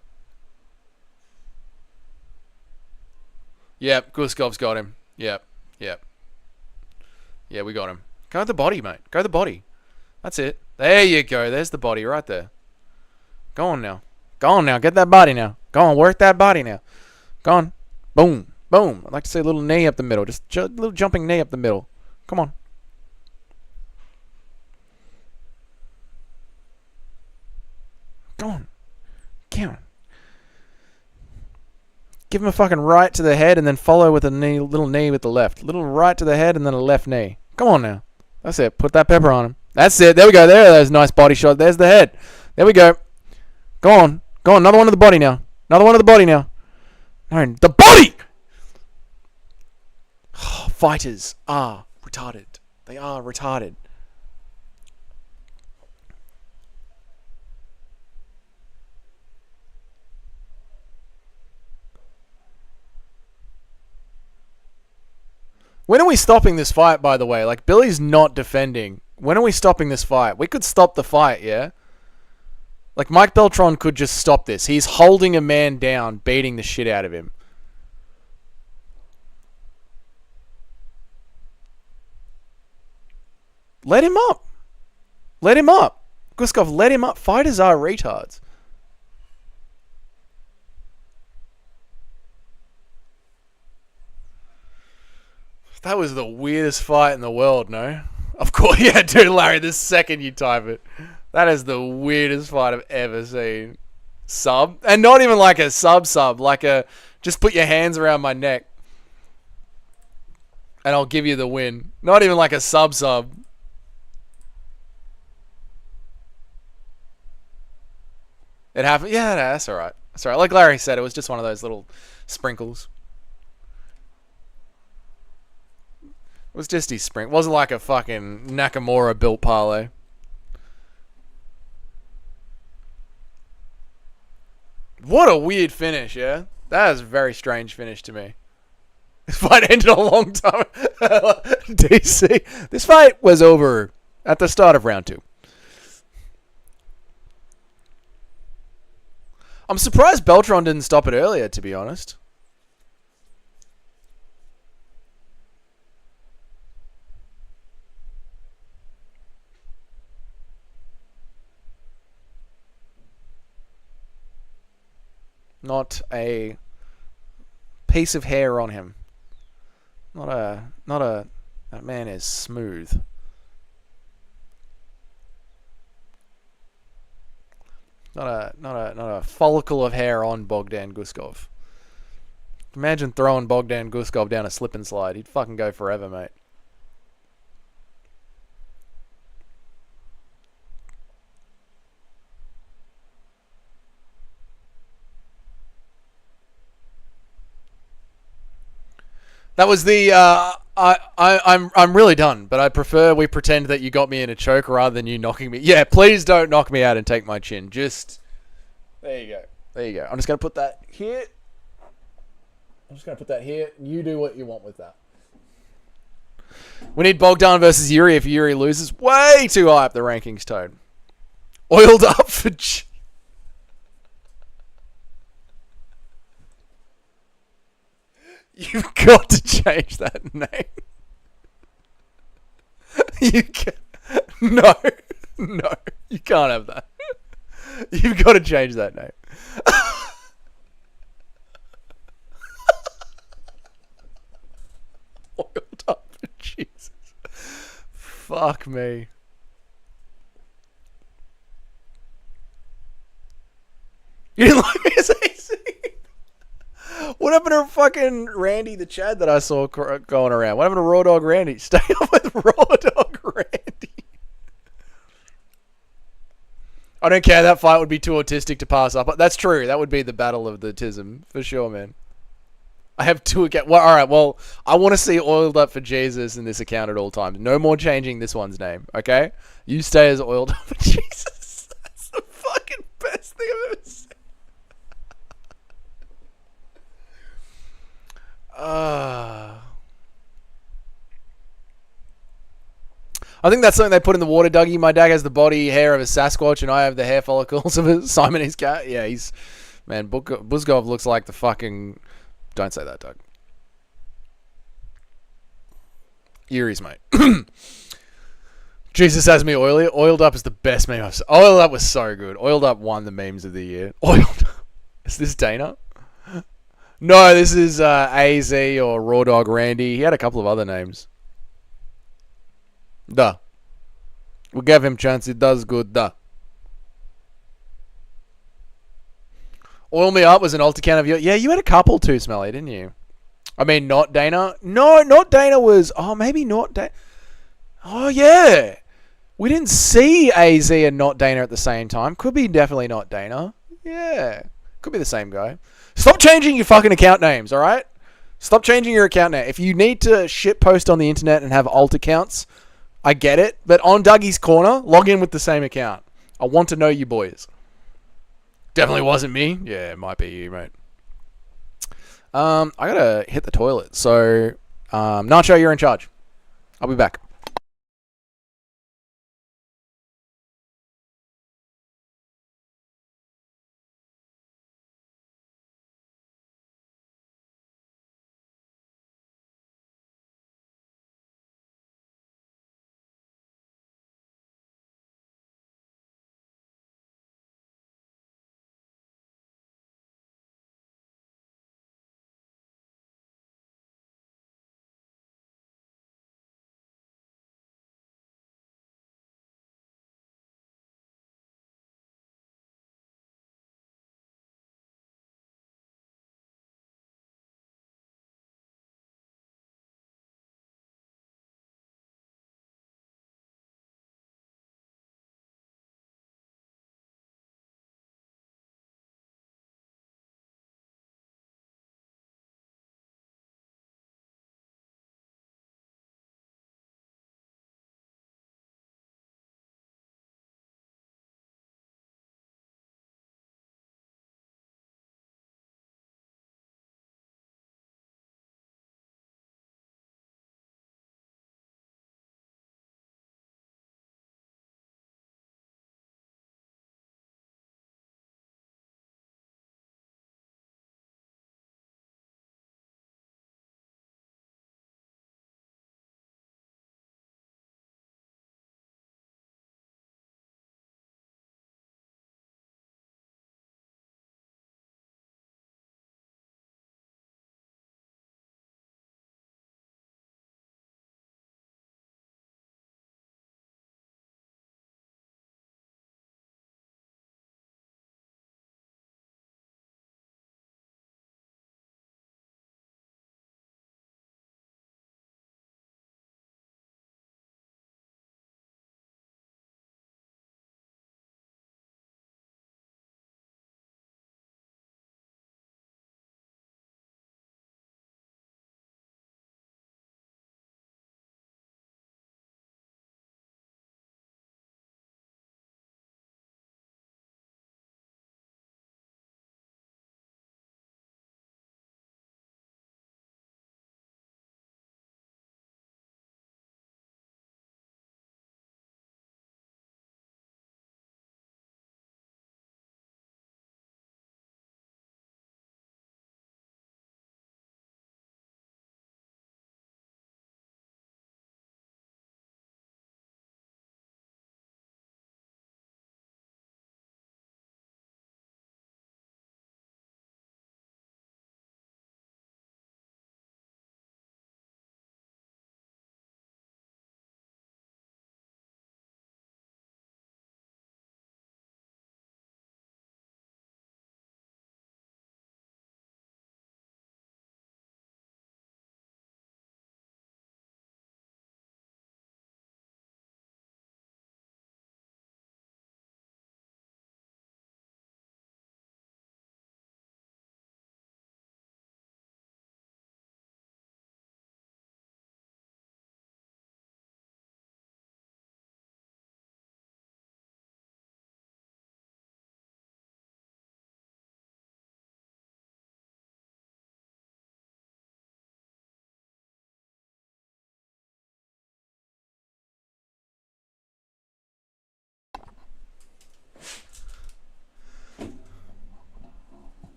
Yep, Guskov's got him. Yep. Yeah, we got him. Go with the body, mate. Go the body. That's it. There you go. There's the body right there. Go on now. Get that body now. Go on. Work that body now. Go on. Boom. I'd like to see a little knee up the middle. Just a little jumping knee up the middle. Come on. Go on. Give him a fucking right to the head and then follow with a little knee with the left. Little right to the head and then a left knee. Come on now. That's it. Put that pepper on him. That's it. There we go. There's a nice body shot. There's the head. There we go. Go on. Go on. Another one to the body now. Another one to the body now. No, the body! Fighters are retarded. They are retarded. When are we stopping this fight, by the way? Like, Billy's not defending. When are we stopping this fight? We could stop the fight, yeah? Like, Mike Beltran could just stop this. He's holding a man down, beating the shit out of him. Let him up. Let him up. Guskov, let him up. Fighters are retards. That was the weirdest fight in the world, no? Of course, yeah, dude, Larry, the second you type it. That is the weirdest fight I've ever seen. Sub? And not even like a sub, like a, just put your hands around my neck. And I'll give you the win. Not even like a sub. It happened, yeah, no, that's alright. That's alright. Like Larry said, it was just one of those little sprinkles. It was just his sprint. It wasn't like a fucking Nakamura built parlay. What a weird finish, yeah? That is a very strange finish to me. This fight ended a long time. DC. This fight was over at the start of round 2. I'm surprised Beltran didn't stop it earlier, to be honest. Not a piece of hair on him. That man is smooth. Not a follicle of hair on Bogdan Guskov. Imagine throwing Bogdan Guskov down a slip and slide. He'd fucking go forever, mate. That was the I'm really done, but I prefer we pretend that you got me in a choke rather than you knocking me. Yeah, please don't knock me out and take my chin. Just there you go. There you go. I'm just gonna put that here. You do what you want with that. We need Bogdan versus Yuri if Yuri loses. Way too high up the rankings, Toad. Oiled up for... You've got to change that name. No, you can't have that. You've got to change that name. Oiled up, Jesus. Fuck me. You didn't like me as AC? What happened to fucking Randy the Chad that I saw going around? What happened to Raw Dog Randy? Stay up with Raw Dog Randy. I don't care. That fight would be too autistic to pass up. That's true. That would be the battle of the Tism. For sure, man. I have two accounts. Well, alright, well, I want to see Oiled Up for Jesus in this account at all times. No more changing this one's name, okay? You stay as Oiled Up for Jesus. That's the fucking best thing I've ever seen. I think that's something they put in the water, Dougie. My dad has the body hair of a Sasquatch, and I have the hair follicles of a Siamese cat. Yeah, he's... Man, Buzgov looks like the fucking... Don't say that, Doug. Eerie's, mate. Jesus has me oily. Oiled Up is the best meme I've seen. Oiled Up was so good. Oiled Up won the memes of the year. Oiled Up. Is this Dana? No, this is AZ or Raw Dog Randy. He had a couple of other names. Duh. We gave him chance. He does good. Duh. Oil Me Up was an alt account of yours. Yeah, you had a couple too, Smelly, didn't you? I mean, not Dana. No, not Dana was... Oh, maybe not Dana. Oh, yeah. We didn't see AZ and not Dana at the same time. Could be definitely not Dana. Yeah. Could be the same guy. Stop changing your fucking account names, alright? Stop changing your account name. If you need to shit post on the internet and have alt accounts, I get it. But on Dougie's Corner, log in with the same account. I want to know you boys. Definitely wasn't me. Yeah, it might be you, mate. I gotta hit the toilet. So, Nacho, you're in charge. I'll be back.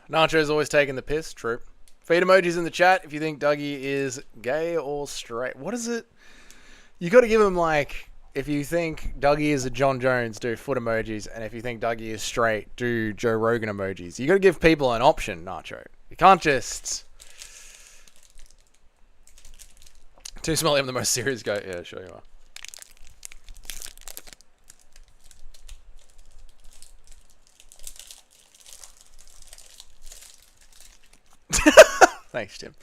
Nacho's always taking the piss. True. Feed emojis in the chat if you think Dougie is gay or straight. What is it? You got to give him like... If you think Dougie is a John Jones, do foot emojis. And if you think Dougie is straight, do Joe Rogan emojis. You got to give people an option, Nacho. You can't just... Too smelly, I'm the most serious guy. Yeah, sure you are. Thanks, Tim.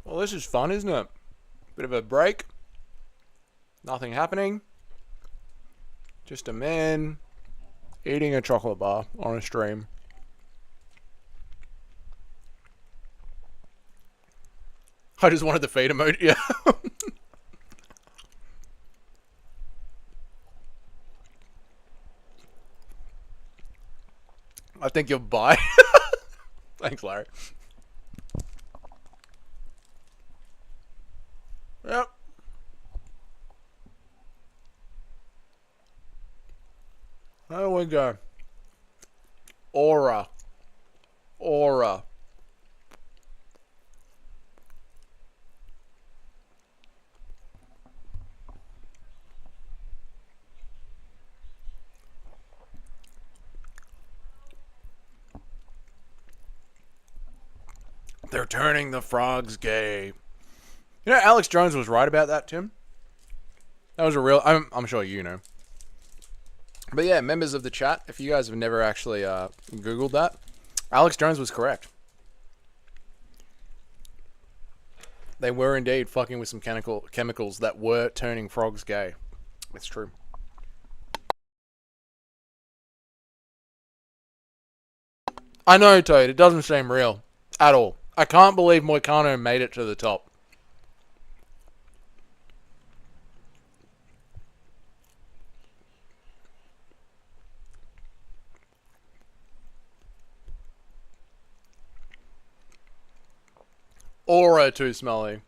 Well, this is fun, isn't it? Bit of a break. Nothing happening. Just a man eating a chocolate bar on a stream. I just wanted the feed emoji. Yeah. I think you'll buy. Thanks, Larry. Yep. There we go. Aura. Aura. They're turning the frogs gay. You know, Alex Jones was right about that, Tim. That was a real... I'm sure you know. But yeah, members of the chat, if you guys have never actually Googled that, Alex Jones was correct. They were indeed fucking with some chemicals that were turning frogs gay. It's true. I know, Toad. It doesn't seem real. At all. I can't believe Moicano made it to the top. Aura too smelly.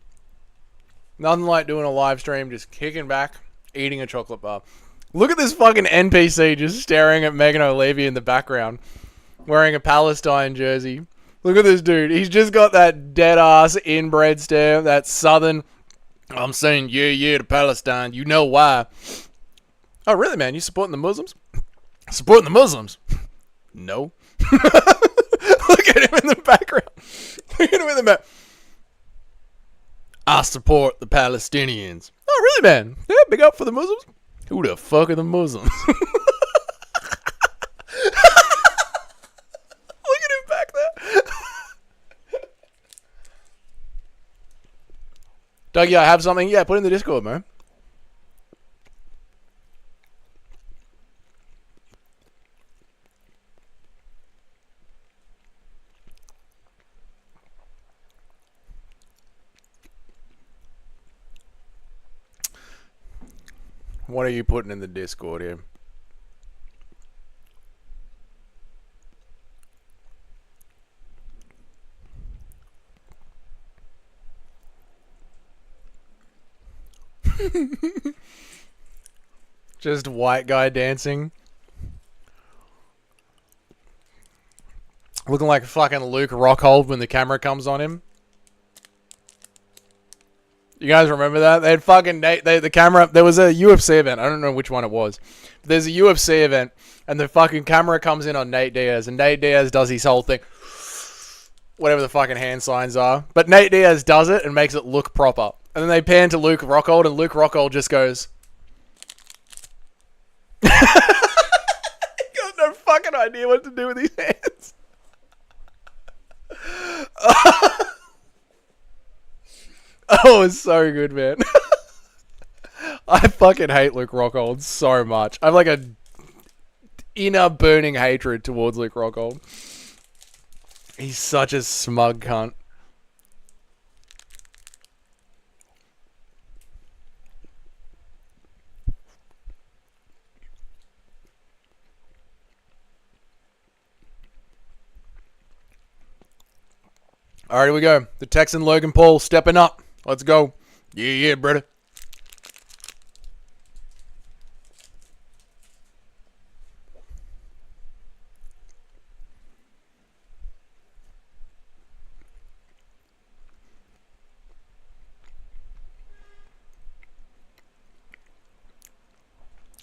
Nothing like doing a live stream, just kicking back, eating a chocolate bar. Look at this fucking NPC just staring at Megan O'Leary in the background, wearing a Palestine jersey. Look at this dude. He's just got that dead ass inbred stare, that southern, I'm saying yeah to Palestine. You know why. Oh, really, man? You supporting the Muslims? Supporting the Muslims? No. Look at him in the background. Look at him in the back. I support the Palestinians. Oh, really, man? Yeah, big up for the Muslims. Who the fuck are the Muslims? Look at him back there. Dougie, I have something. Yeah, put it in the Discord, man. What are you putting in the Discord here? Just white guy dancing. Looking like fucking Luke Rockhold when the camera comes on him. You guys remember that? They had fucking the camera. There was a UFC event. I don't know which one it was. But there's a UFC event, and the fucking camera comes in on Nate Diaz, and Nate Diaz does his whole thing, whatever the fucking hand signs are. But Nate Diaz does it and makes it look proper. And then they pan to Luke Rockhold, and Luke Rockhold just goes. He got no fucking idea what to do with his hands. Oh, it's so good, man. I fucking hate Luke Rockhold so much. I have like a inner burning hatred towards Luke Rockhold. He's such a smug cunt. Alright, here we go. The Texan Logan Paul stepping up. Let's go. Yeah, brother.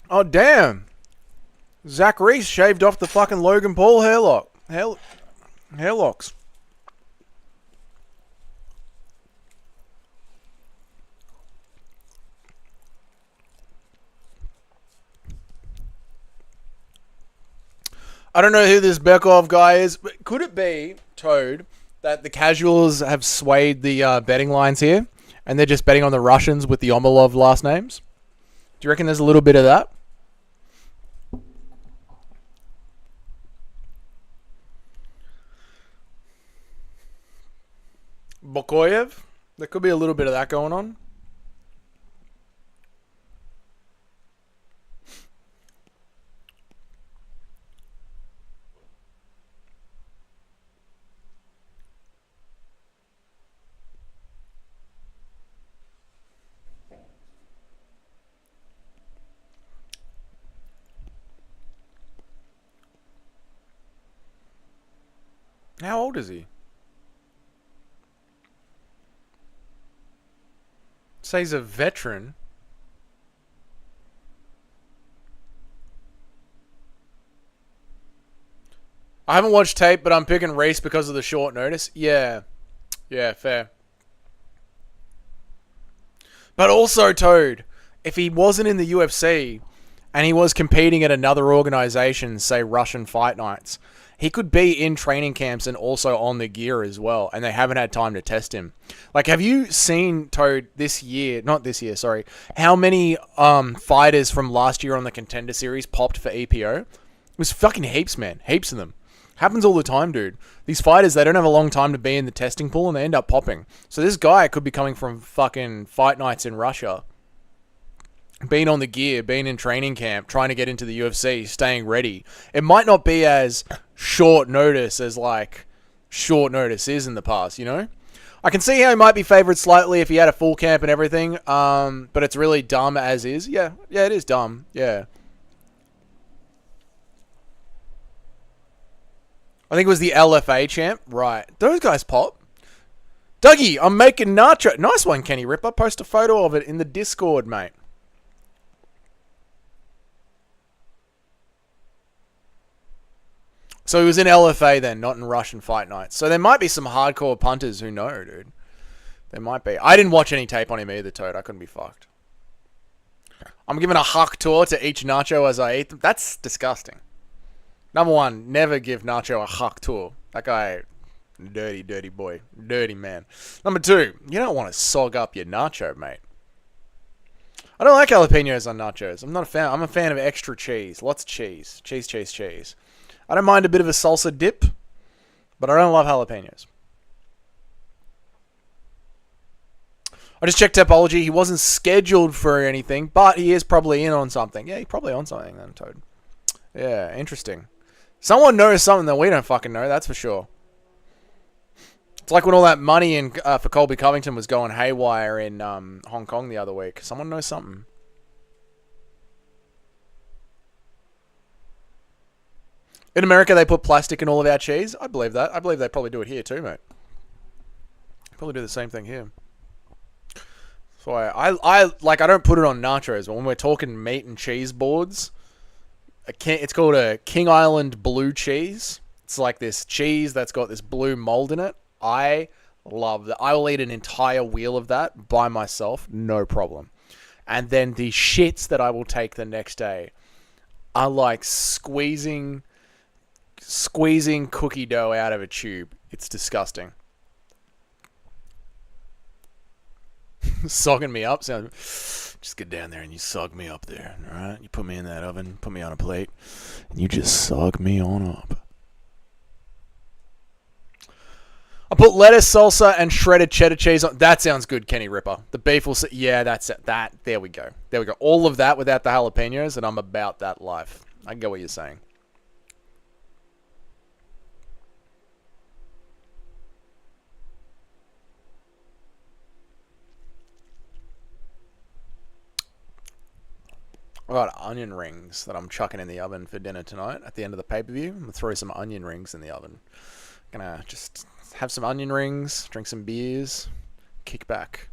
Oh, damn. Zach Reese shaved off the fucking Logan Paul hairlocks. I don't know who this Bekov guy is, but could it be, Toad, that the casuals have swayed the betting lines here, and they're just betting on the Russians with the Omalov last names? Do you reckon there's a little bit of that? Bokoyev? There could be a little bit of that going on. How old is he? Say he's a veteran. I haven't watched tape, but I'm picking Reese because of the short notice. Yeah. Yeah, fair. But also, Toad, if he wasn't in the UFC and he was competing at another organization, say Russian Fight Nights, he could be in training camps and also on the gear as well, and they haven't had time to test him. Like, have you seen, Toad, this year, not this year, sorry, how many fighters from last year on the Contender Series popped for EPO? It was fucking heaps, man. Heaps of them. Happens all the time, dude. These fighters, they don't have a long time to be in the testing pool, and they end up popping. So this guy could be coming from fucking Fight Nights in Russia, being on the gear, being in training camp, trying to get into the UFC, staying ready. It might not be as short notice as, like, short notice is in the past, you know? I can see how he might be favoured slightly if he had a full camp and everything, but it's really dumb as is. Yeah, it is dumb. Yeah. I think it was the LFA champ. Right. Those guys pop. Dougie, I'm making nacho. Nice one, Kenny Ripper. Post a photo of it in the Discord, mate. So he was in LFA then, not in Russian Fight Nights. So there might be some hardcore punters who know, dude. There might be. I didn't watch any tape on him either, Toad. I couldn't be fucked. I'm giving a huck tour to each nacho as I eat them. That's disgusting. Number one, never give Nacho a huck tour. That guy, dirty, dirty boy. Dirty man. Number two, you don't want to sog up your nacho, mate. I don't like jalapenos on nachos. I'm not a fan. I'm a fan of extra cheese. Lots of cheese. Cheese, cheese, cheese. I don't mind a bit of a salsa dip, but I don't love jalapenos. I just checked Topology. He wasn't scheduled for anything, but he is probably in on something. Yeah, he's probably on something then, Toad. Yeah, interesting. Someone knows something that we don't fucking know, that's for sure. It's like when all that money in for Colby Covington was going haywire in Hong Kong the other week. Someone knows something. In America, they put plastic in all of our cheese. I believe that. I believe they probably do it here too, mate. Probably do the same thing here. So I don't put it on nachos, but when we're talking meat and cheese boards, it's called a King Island blue cheese. It's like this cheese that's got this blue mold in it. I love that. I will eat an entire wheel of that by myself, no problem. And then the shits that I will take the next day are like squeezing cookie dough out of a tube. It's disgusting. Sogging me up sounds. Just get down there and you sog me up there, all right? You put me in that oven, put me on a plate, and you just sog me on up. I put lettuce, salsa, and shredded cheddar cheese on. That sounds good, Kenny Ripper. The beef will. Yeah, that's it. There we go. There we go. All of that without the jalapenos, and I'm about that life. I get what you're saying. I got onion rings that I'm chucking in the oven for dinner tonight at the end of the pay-per-view. I'm going to throw some onion rings in the oven. Gonna just have some onion rings, drink some beers, kick back.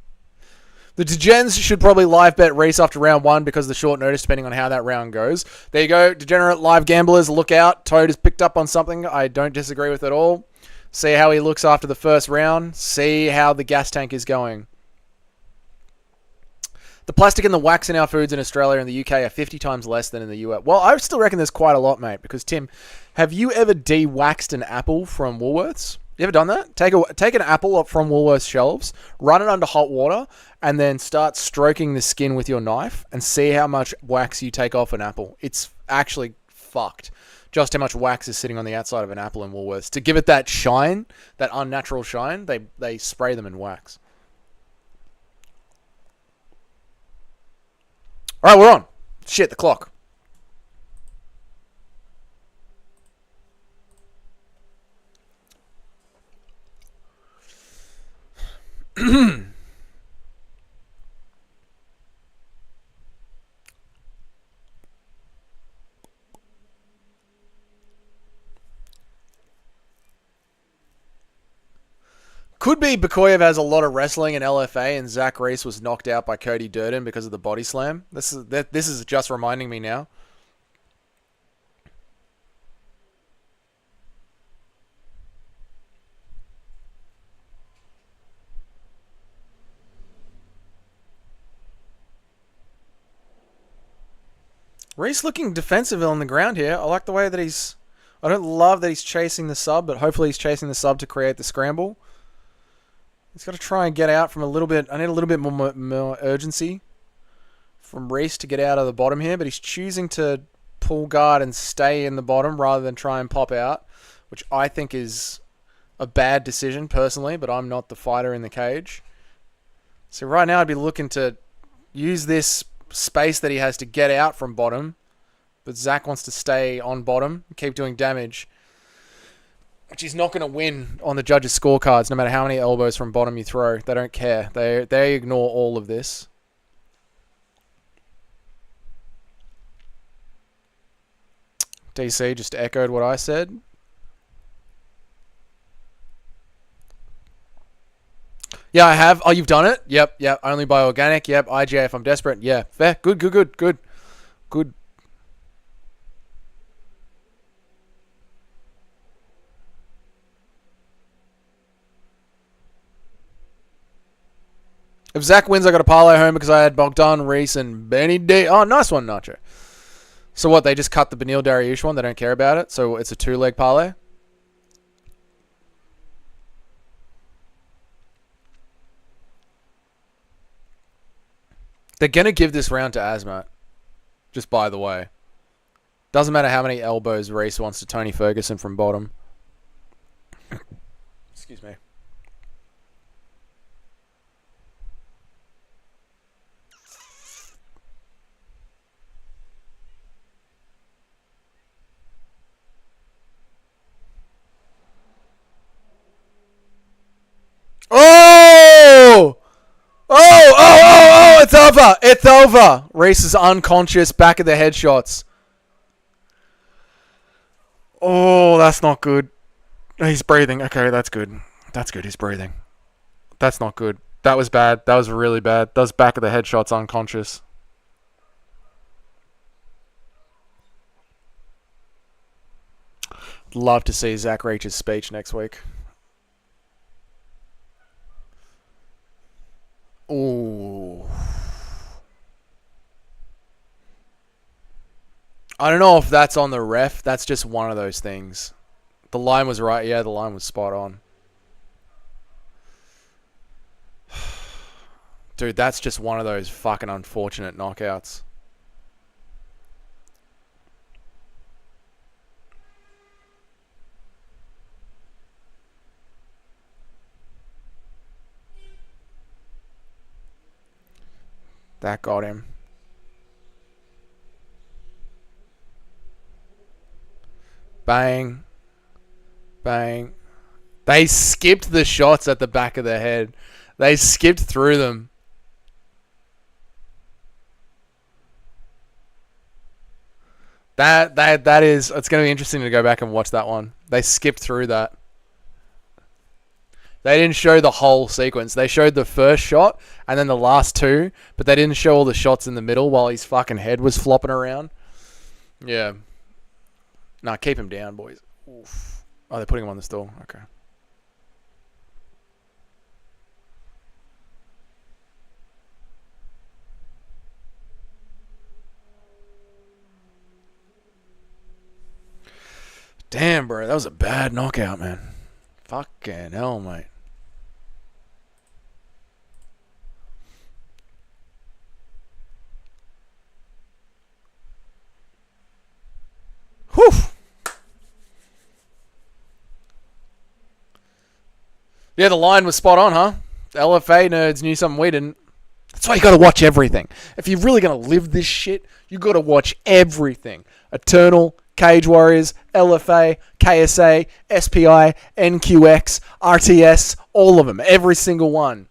The Degens should probably live bet Reese after round one because of the short notice, depending on how that round goes. There you go, degenerate live gamblers, look out. Toad has picked up on something I don't disagree with at all. See how he looks after the first round. See how the gas tank is going. The plastic and the wax in our foods in Australia and the UK are 50 times less than in the US. Well, I still reckon there's quite a lot, mate. Because, Tim, have you ever de-waxed an apple from Woolworths? You ever done that? Take an apple up from Woolworths shelves, run it under hot water, and then start stroking the skin with your knife and see how much wax you take off an apple. It's actually fucked. Just how much wax is sitting on the outside of an apple in Woolworths. To give it that shine, that unnatural shine, they spray them in wax. All right, we're on. Shit, the clock. Could be Bakoyev has a lot of wrestling in LFA, and Zach Reese was knocked out by Cody Durden because of the body slam. This is just reminding me now. Reese looking defensive on the ground here. I like the way that he's... I don't love that he's chasing the sub, but hopefully he's chasing the sub to create the scramble. He's got to try and get out from a little bit... I need a little bit more urgency from Reese to get out of the bottom here, but he's choosing to pull guard and stay in the bottom rather than try and pop out, which I think is a bad decision personally, but I'm not the fighter in the cage. So right now I'd be looking to use this space that he has to get out from bottom, but Zach wants to stay on bottom and keep doing damage, which he's not going to win on the judges' scorecards no matter how many elbows from bottom you throw. They don't care. They ignore all of this. DC just echoed what I said. Yeah, I have. Oh, you've done it? Yep. Only by organic. Yep. IGA if I'm desperate. Yeah. Fair. Good. If Zach wins, I got a parlay home because I had Bogdan, Reese, and Benny D. Oh, nice one, Nacho. So what? They just cut the Benil Dariush one. They don't care about it. So it's a 2-leg parlay. They're going to give this round to Asmat. Just by the way. Doesn't matter how many elbows Reese wants to Tony Ferguson from bottom. Excuse me. Oh, it's over. It's over. Reese is unconscious, back of the headshots. Oh, that's not good. He's breathing. Okay, that's good. That's good, he's breathing. That's not good. That was bad. That was really bad. Those back of the headshots unconscious. Love to see Zach Reach's speech next week. Ooh. I don't know if that's on the ref. That's just one of those things. The line was right. Yeah, the line was spot on. Dude, that's just one of those fucking unfortunate knockouts. That got him. Bang. Bang. They skipped the shots at the back of the head. They skipped through them. That is... It's going to be interesting to go back and watch that one. They skipped through that. They didn't show the whole sequence. They showed the first shot and then the last two, but they didn't show all the shots in the middle while his fucking head was flopping around. Yeah. Nah, keep him down, boys. Oof. Oh, they're putting him on the stool. Okay. Damn, bro, that was a bad knockout, man. Fucking hell, mate. Whew. Yeah, the line was spot on, huh? The LFA nerds knew something we didn't. That's why you gotta watch everything. If you're really gonna live this shit, you gotta watch everything. Eternal, Cage Warriors, LFA, KSA, SPI, NQX, RTS, all of them. Every single one.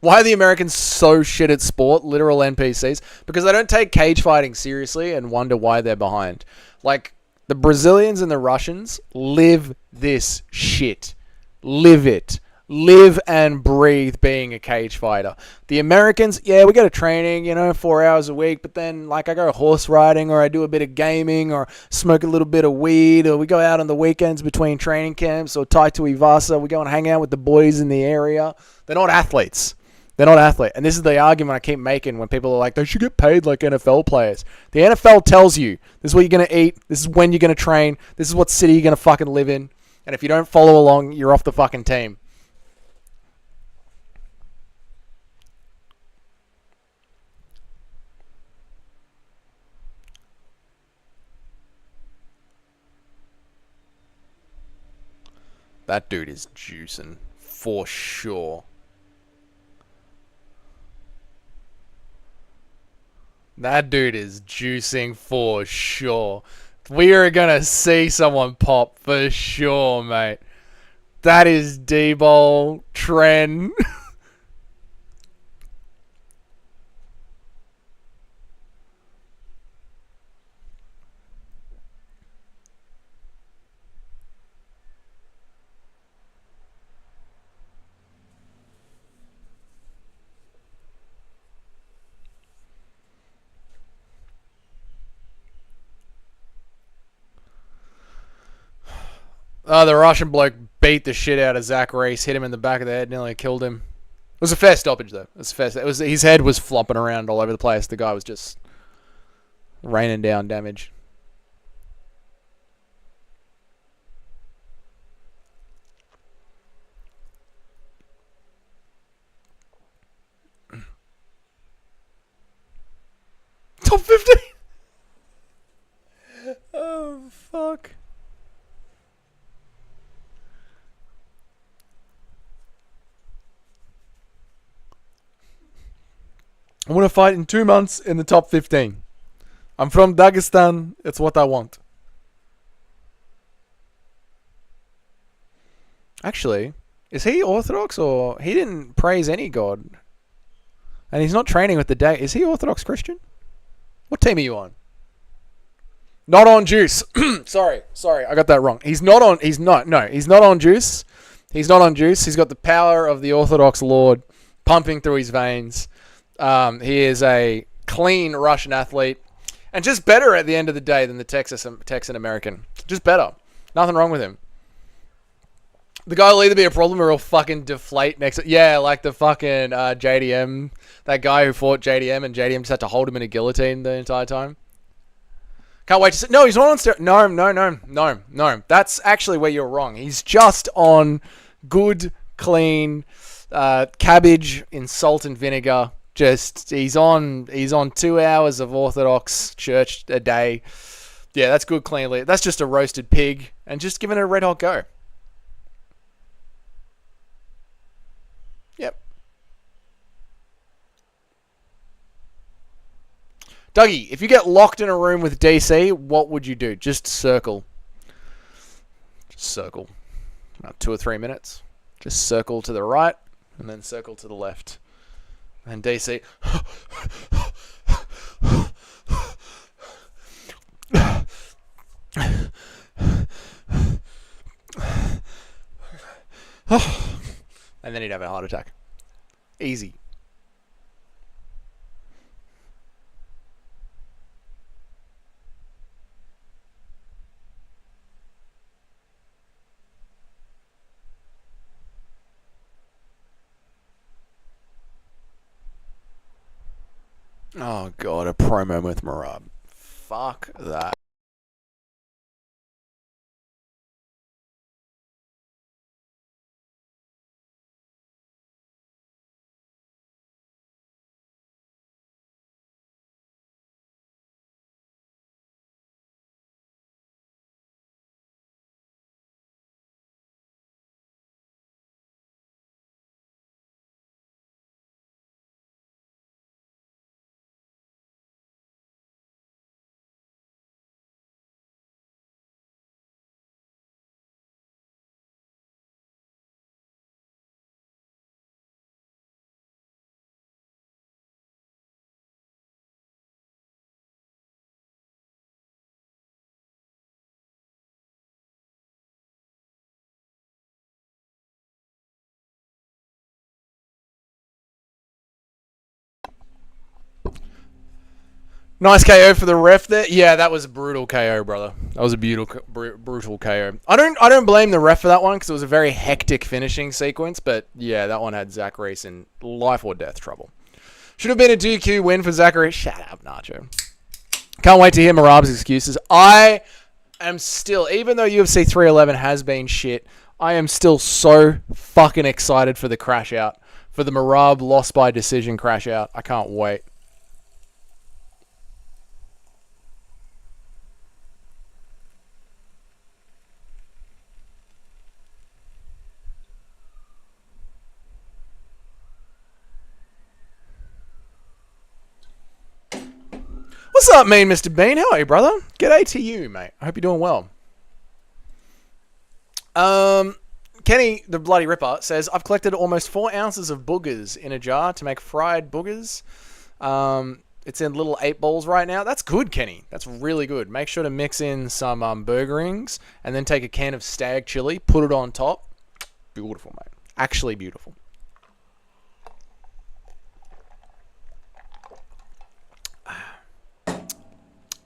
Why are the Americans so shit at sport? Literal NPCs. Because they don't take cage fighting seriously and wonder why they're behind. Like, the Brazilians and the Russians live this shit. Live it. Live and breathe being a cage fighter. The Americans, yeah, we go to training, 4 hours a week, but then, like, I go horse riding, or I do a bit of gaming, or smoke a little bit of weed, or we go out on the weekends between training camps, or Taito Ivasa, we go and hang out with the boys in the area. They're not athletes. They're not athletes. And this is the argument I keep making when people are like, they should get paid like NFL players. The NFL tells you, this is what you're going to eat, this is when you're going to train, this is what city you're going to fucking live in, and if you don't follow along, you're off the fucking team. That dude is juicing, for sure. That dude is juicing for sure. We are going to see someone pop for sure, mate. That is D-Ball, Tren. The Russian bloke beat the shit out of Zach Reese, hit him in the back of the head, nearly killed him. It was a fair stoppage, though. His head was flopping around all over the place. The guy was just raining down damage. Top 50? Oh, fuck. I want to fight in 2 months in the top 15. I'm from Dagestan. It's what I want. Actually, is he Orthodox or he didn't praise any god? And he's not training with the day. Is he Orthodox Christian? What team are you on? Not on juice. Sorry, I got that wrong. He's not on. He's not. No, he's not on juice. He's not on juice. He's got the power of the Orthodox Lord pumping through his veins. He is a clean Russian athlete, and just better at the end of the day than the Texan American. Just better. Nothing wrong with him. The guy will either be a problem or he'll fucking deflate next. Yeah, like the fucking JDM, that guy who fought JDM, and JDM just had to hold him in a guillotine the entire time. Can't wait to see. No, he's not on steroids. No. That's actually where you're wrong. He's just on good, clean cabbage in salt and vinegar. Just he's on 2 hours of Orthodox church a day. Yeah, that's good, cleanly. That's just a roasted pig, and just giving it a red hot go. Yep. Dougie, if you get locked in a room with DC, what would you do? Just circle. Just circle. About 2 or 3 minutes. Just circle to the right, and then circle to the left. And DC. And then he'd have a heart attack. Easy. Oh god, a promo with Marab. Fuck that. Nice KO for the ref there. Yeah, that was a brutal KO, brother. That was a brutal KO. I don't blame the ref for that one because it was a very hectic finishing sequence. But yeah, that one had Zach Reese in life or death trouble. Should have been a DQ win for Zachary. Shut up, Nacho. Can't wait to hear Marab's excuses. I am still, even though UFC 311 has been shit, I am still so fucking excited for the crash out. For the Marab lost by decision crash out. I can't wait. What's up, mean Mr. Bean? How are you, brother? G'day to you, mate. I hope you're doing well. Kenny, the Bloody Ripper, says, I've collected almost 4 ounces of boogers in a jar to make fried boogers. It's in little 8 balls right now. That's good, Kenny. That's really good. Make sure to mix in some burger rings and then take a can of stag chili, put it on top. Beautiful, mate. Actually beautiful.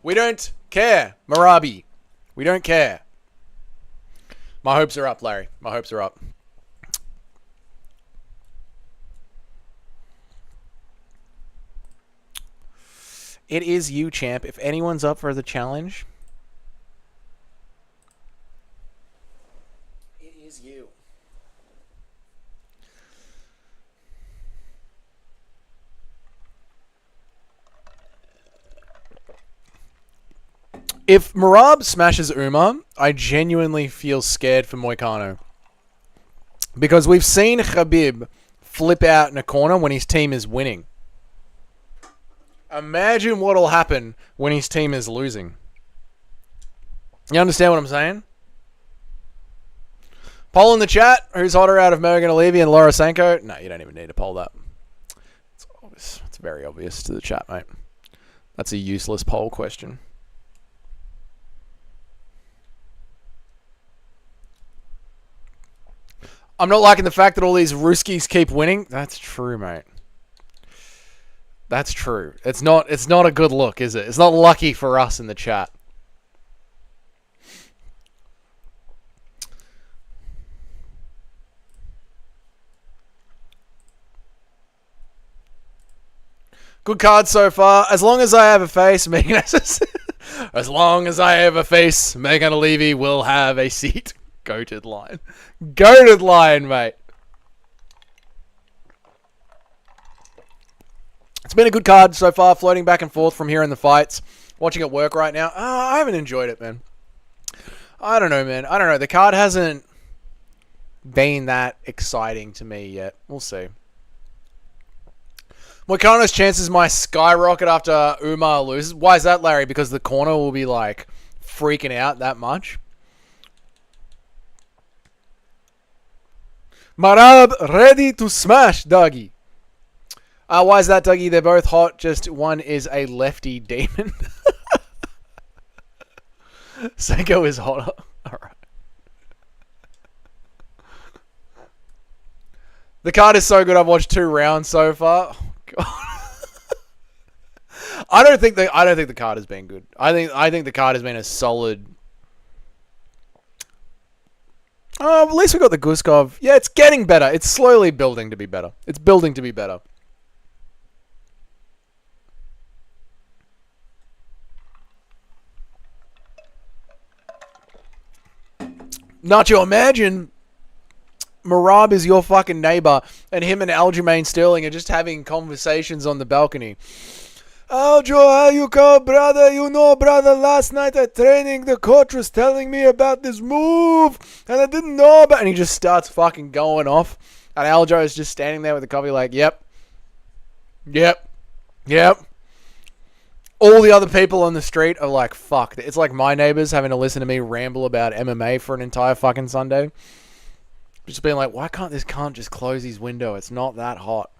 We don't care, Marabi. We don't care. My hopes are up, Larry. My hopes are up. It is you, champ. If anyone's up for the challenge, it is you. If Marab smashes Umar, I genuinely feel scared for Moicano. Because we've seen Khabib flip out in a corner when his team is winning. Imagine what'll happen when his team is losing. You understand what I'm saying? Poll in the chat. Who's hotter out of Morgan Levy and Laura Sanko? No, you don't even need to poll that. It's obvious. It's very obvious to the chat, mate. That's a useless poll question. I'm not liking the fact that all these Ruskies keep winning. That's true, mate. That's true. It's not a good look, is it? It's not lucky for us in the chat. Good card so far. As long as I have a face, Megan as long as I have a face, Megan Levy will have a seat. Goated line. Goated line, mate. It's been a good card so far, floating back and forth from here in the fights. Watching it work right now. I haven't enjoyed it, man. I don't know, man. I don't know. The card hasn't been that exciting to me yet. We'll see. Moicano's chances might skyrocket after Umar loses. Why is that, Larry? Because the corner will be, like, freaking out that much? Marab ready to smash, Dougie. Why is that, Dougie? They're both hot. Just one is a lefty demon. Senko is hotter. Alright. The card is so good. I've watched 2 rounds so far. Oh, God. I don't think the card has been good. I think the card has been a solid. At least we got the Guskov. Yeah, it's getting better. It's slowly building to be better. It's building to be better. Nacho, imagine Marab is your fucking neighbor, and him and Aljamain Sterling are just having conversations on the balcony. Aljo, how you go, brother? You know, brother, last night at training, the coach was telling me about this move, and I didn't know about it. And he just starts fucking going off. And Aljo is just standing there with the coffee like, yep. All the other people on the street are like, fuck. It's like my neighbors having to listen to me ramble about MMA for an entire fucking Sunday. Just being like, why can't this cunt just close his window? It's not that hot.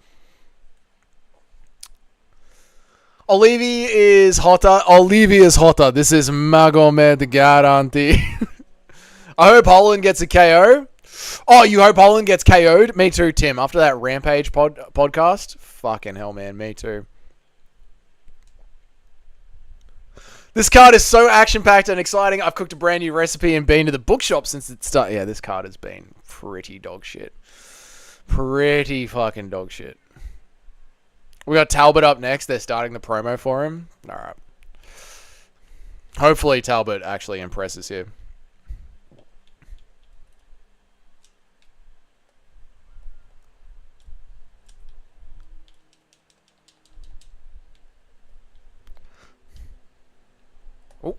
Olivi is hotter. This is Magomed guarantee. I hope Holland gets a KO. Oh, you hope Holland gets KO'd? Me too, Tim. After that Rampage podcast? Fucking hell, man. Me too. This card is so action-packed and exciting. I've cooked a brand new recipe and been to the bookshop since it started. Yeah, this card has been pretty dog shit. Pretty fucking dog shit. We got Talbot up next. They're starting the promo for him. Alright. Hopefully Talbot actually impresses here. Oh.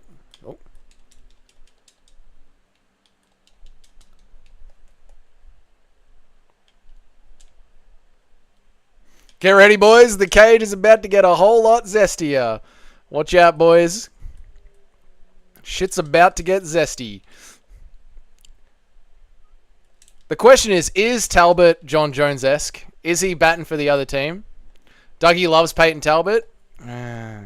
Get ready, boys. The cage is about to get a whole lot zestier. Watch out, boys. Shit's about to get zesty. The question is Talbot John Jones-esque? Is he batting for the other team? Dougie loves Peyton Talbot. Yeah.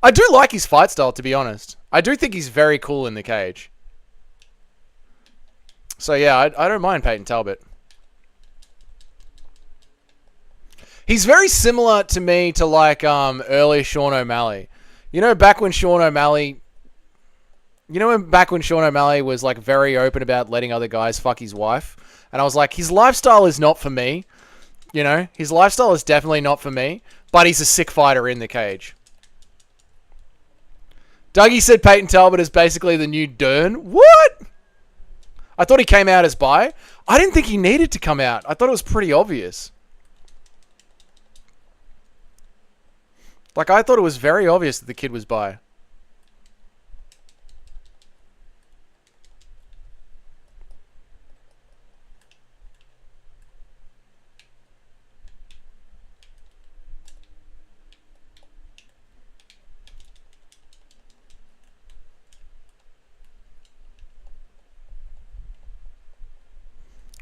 I do like his fight style, to be honest. I do think he's very cool in the cage. So yeah, I don't mind Peyton Talbot. He's very similar to me to like early Sean O'Malley. You know, back when Sean O'Malley was like very open about letting other guys fuck his wife, and I was like, his lifestyle is not for me. You know, his lifestyle is definitely not for me, but he's a sick fighter in the cage. Dougie said Peyton Talbot is basically the new Dern. What? I thought he came out as bi. I didn't think he needed to come out. I thought it was pretty obvious. Like, I thought it was very obvious that the kid was bi.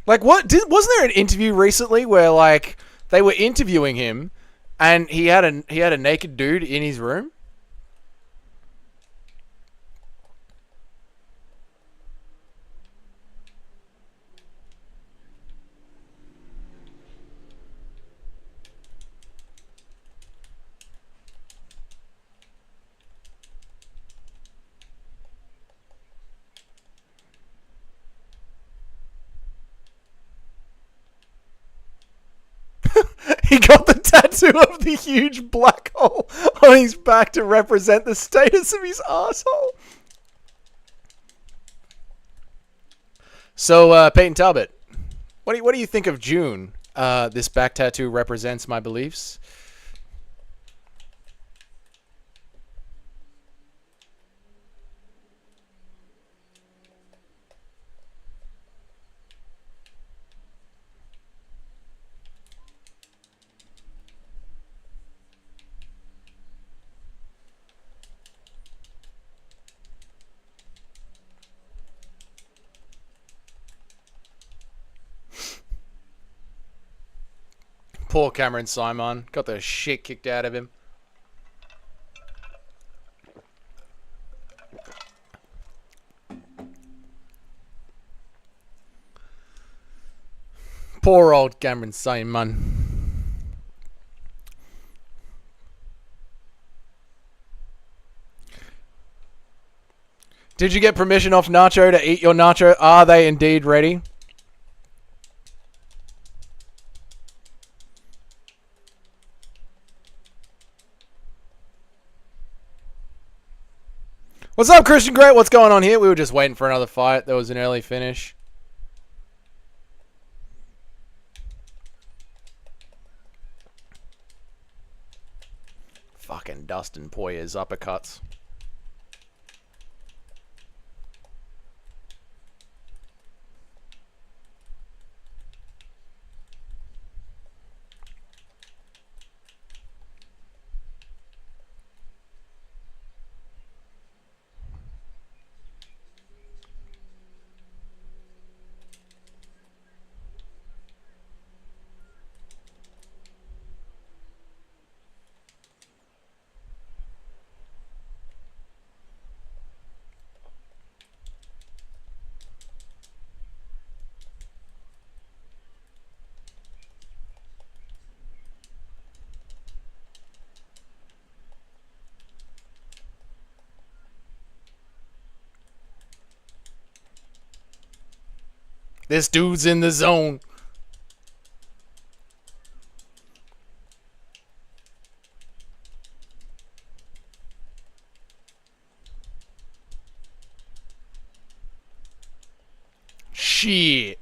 Like, wasn't there an interview recently where, like, they were interviewing him and he had a naked dude in his room? He got the tattoo of the huge black hole on his back to represent the status of his asshole. So, Peyton Talbot, what do you think of June? This back tattoo represents my beliefs. Poor Cameron Simon. Got the shit kicked out of him. Poor old Cameron Simon. Did you get permission off Nacho to eat your nacho? Are they indeed ready? What's up, Christian Great? What's going on here? We were just waiting for another fight. There was an early finish. Fucking Dustin Poirier's uppercuts. This dude's in the zone. Shit.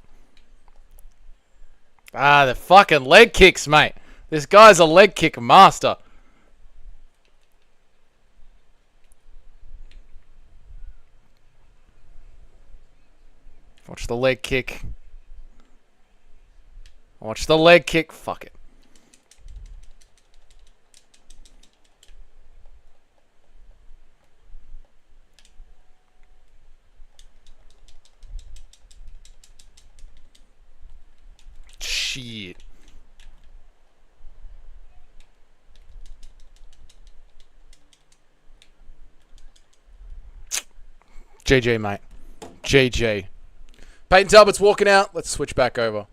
Ah, the fucking leg kicks, mate. This guy's a leg kick master. Watch the leg kick. Watch the leg kick. Fuck it. Shit. JJ, mate. JJ. Peyton Talbot's walking out. Let's switch back over.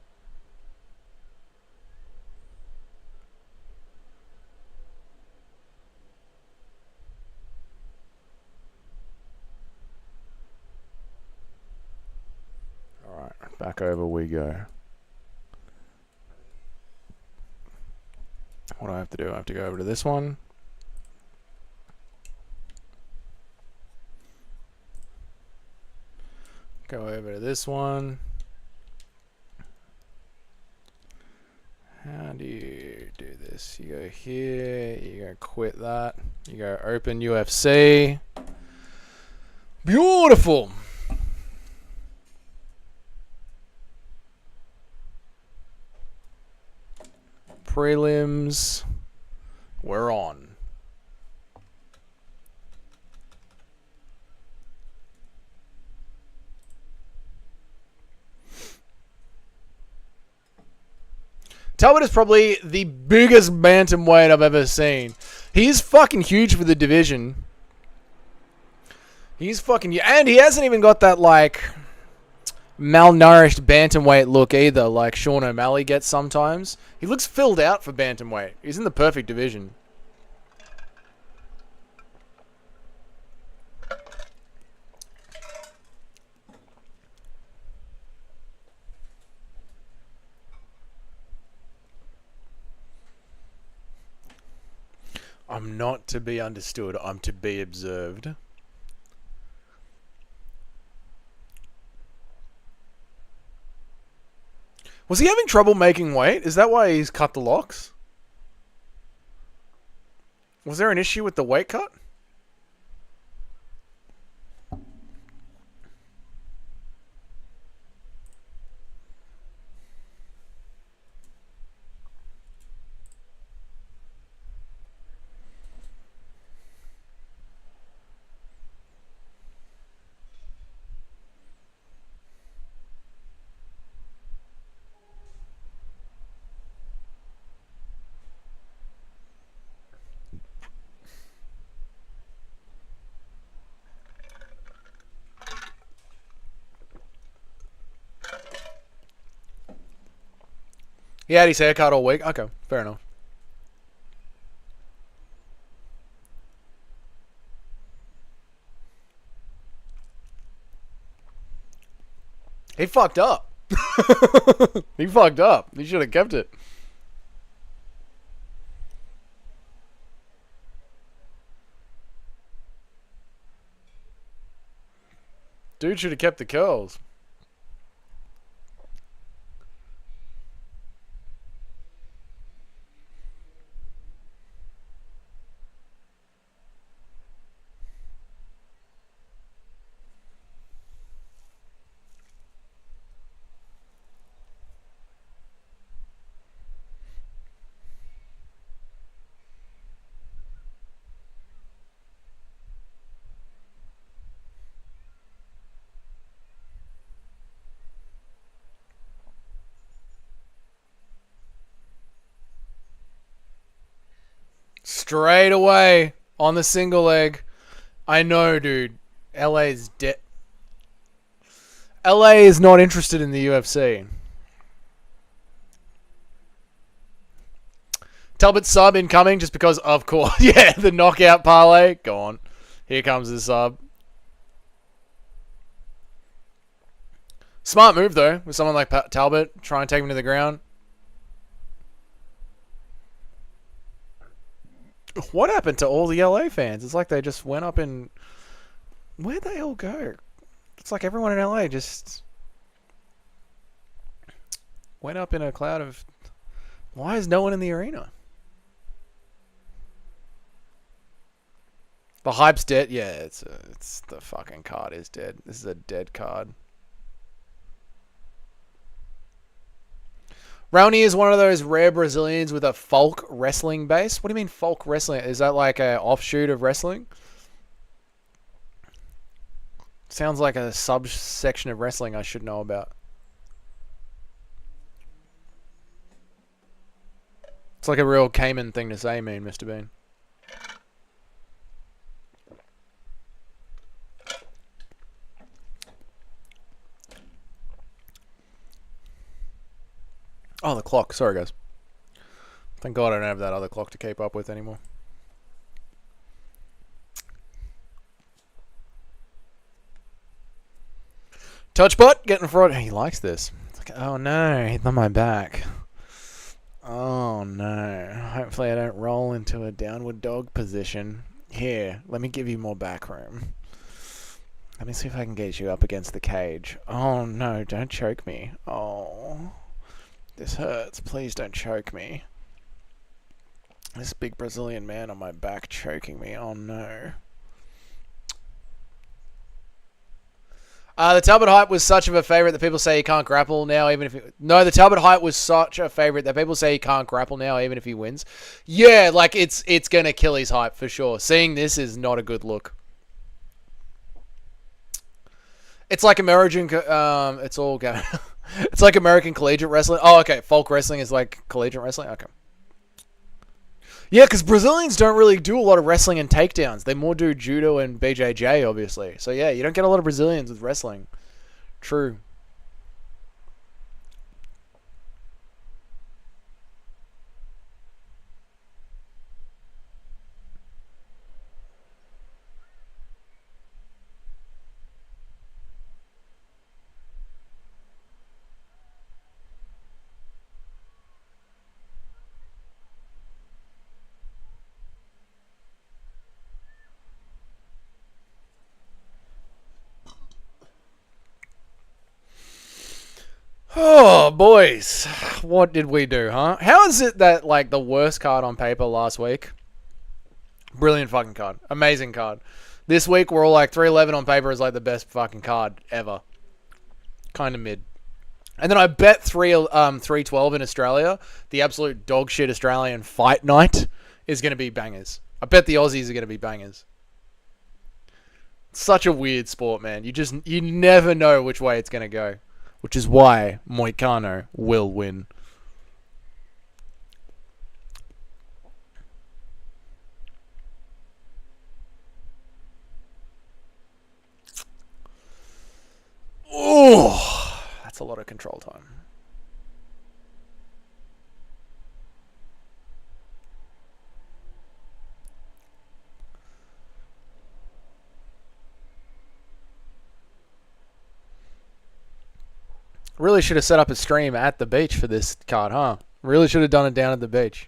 Alright, back over we go. What do I have to do? I have to go over to this one. Go over to this one. How do you do this? You go here, you go quit that, you go open UFC. Beautiful. Prelims. We're on. Talbot is probably the biggest bantamweight I've ever seen. He's fucking huge for the division. He's fucking... And he hasn't even got that, like, malnourished bantamweight look either, like Sean O'Malley gets sometimes. He looks filled out for bantamweight. He's in the perfect division. I'm not to be understood. I'm to be observed. Was he having trouble making weight? Is that why he's cut the locks? Was there an issue with the weight cut? He had his haircut all week. Okay, fair enough. He fucked up. He fucked up. He should have kept it. Dude should have kept the curls. Straight away on the single leg. I know, dude. LA's dead. LA is not interested in the UFC. Talbot sub incoming just because, of course. Yeah, the knockout parlay. Go on. Here comes the sub. Smart move, though, with someone like Talbot. Try and take him to the ground. What happened to all the LA fans? It's like they just went up in... Where'd they all go? It's like everyone in LA just... went up in a cloud of... Why is no one in the arena? The hype's dead. Yeah, it's the fucking card is dead. This is a dead card. Raoni is one of those rare Brazilians with a folk wrestling base. What do you mean folk wrestling? Is that like an offshoot of wrestling? Sounds like a subsection of wrestling I should know about. It's like a real Cayman thing to say, mean Mr. Bean. Oh, the clock. Sorry, guys. Thank God I don't have that other clock to keep up with anymore. Touchbot getting fraud. He likes this. It's like, oh no, he's on my back. Oh no. Hopefully I don't roll into a downward dog position. Here, let me give you more back room. Let me see if I can get you up against the cage. Oh no, don't choke me. Oh. This hurts. Please don't choke me. This big Brazilian man on my back choking me. Oh no. The Talbot hype was such of a favourite that people say he can't grapple now, even if he... No, the Talbot hype was such a favourite that people say he can't grapple now, even if he wins. Yeah, like it's gonna kill his hype for sure. Seeing this is not a good look. It's like American. It's all going. It's like American collegiate wrestling. Oh, okay. Folk wrestling is like collegiate wrestling. Okay. Yeah, because Brazilians don't really do a lot of wrestling and takedowns. They more do judo and BJJ, obviously. So yeah, you don't get a lot of Brazilians with wrestling. True. Oh, boys. What did we do, huh? How is it that, like, the worst card on paper last week? Brilliant fucking card. Amazing card. This week, we're all like, 311 on paper is, like, the best fucking card ever. Kind of mid. And then I bet 312 in Australia, the absolute dog shit Australian fight night, is going to be bangers. I bet the Aussies are going to be bangers. Such a weird sport, man. You never know which way it's going to go. Which is why Moicano will win. Oh, that's a lot of control time. Really should have set up a stream at the beach for this card, huh? Really should have done it down at the beach.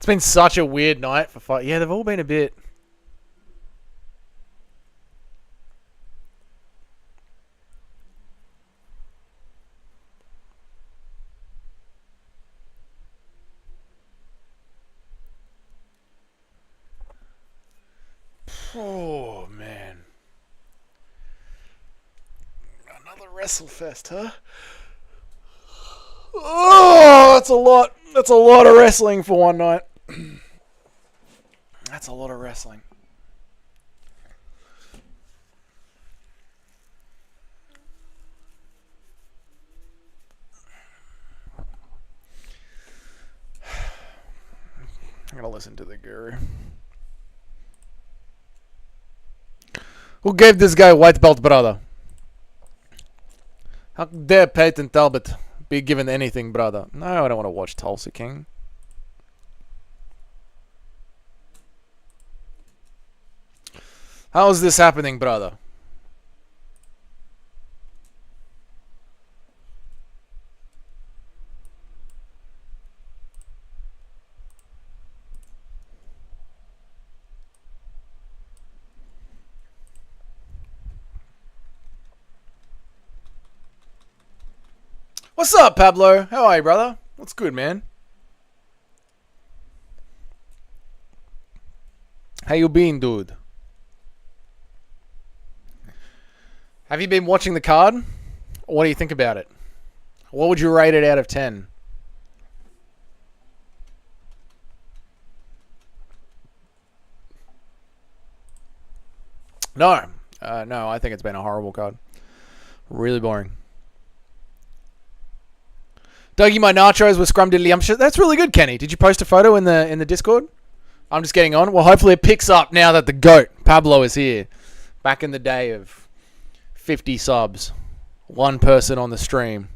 been such a weird night for fight. Yeah, they've all been a bit. Oh, man. Another WrestleFest, huh? Oh, that's a lot. That's a lot of wrestling for one night. That's a lot of wrestling. I'm going to listen to the guru. Who gave this guy white belt, brother? How dare Peyton Talbot be given anything, brother? No, I don't want to watch Tulsa King. How is this happening, brother? What's up, Pablo? How are you, brother? What's good, man? How you been, dude? Have you been watching the card? What do you think about it? What would you rate it out of 10? No. No, I think it's been a horrible card. Really boring. Dougie, my nachos with scrum diddly umpshire. That's really good, Kenny. Did you post a photo in the Discord? I'm just getting on. Well, hopefully it picks up now that the GOAT, Pablo, is here. Back in the day of 50 subs. One person on the stream.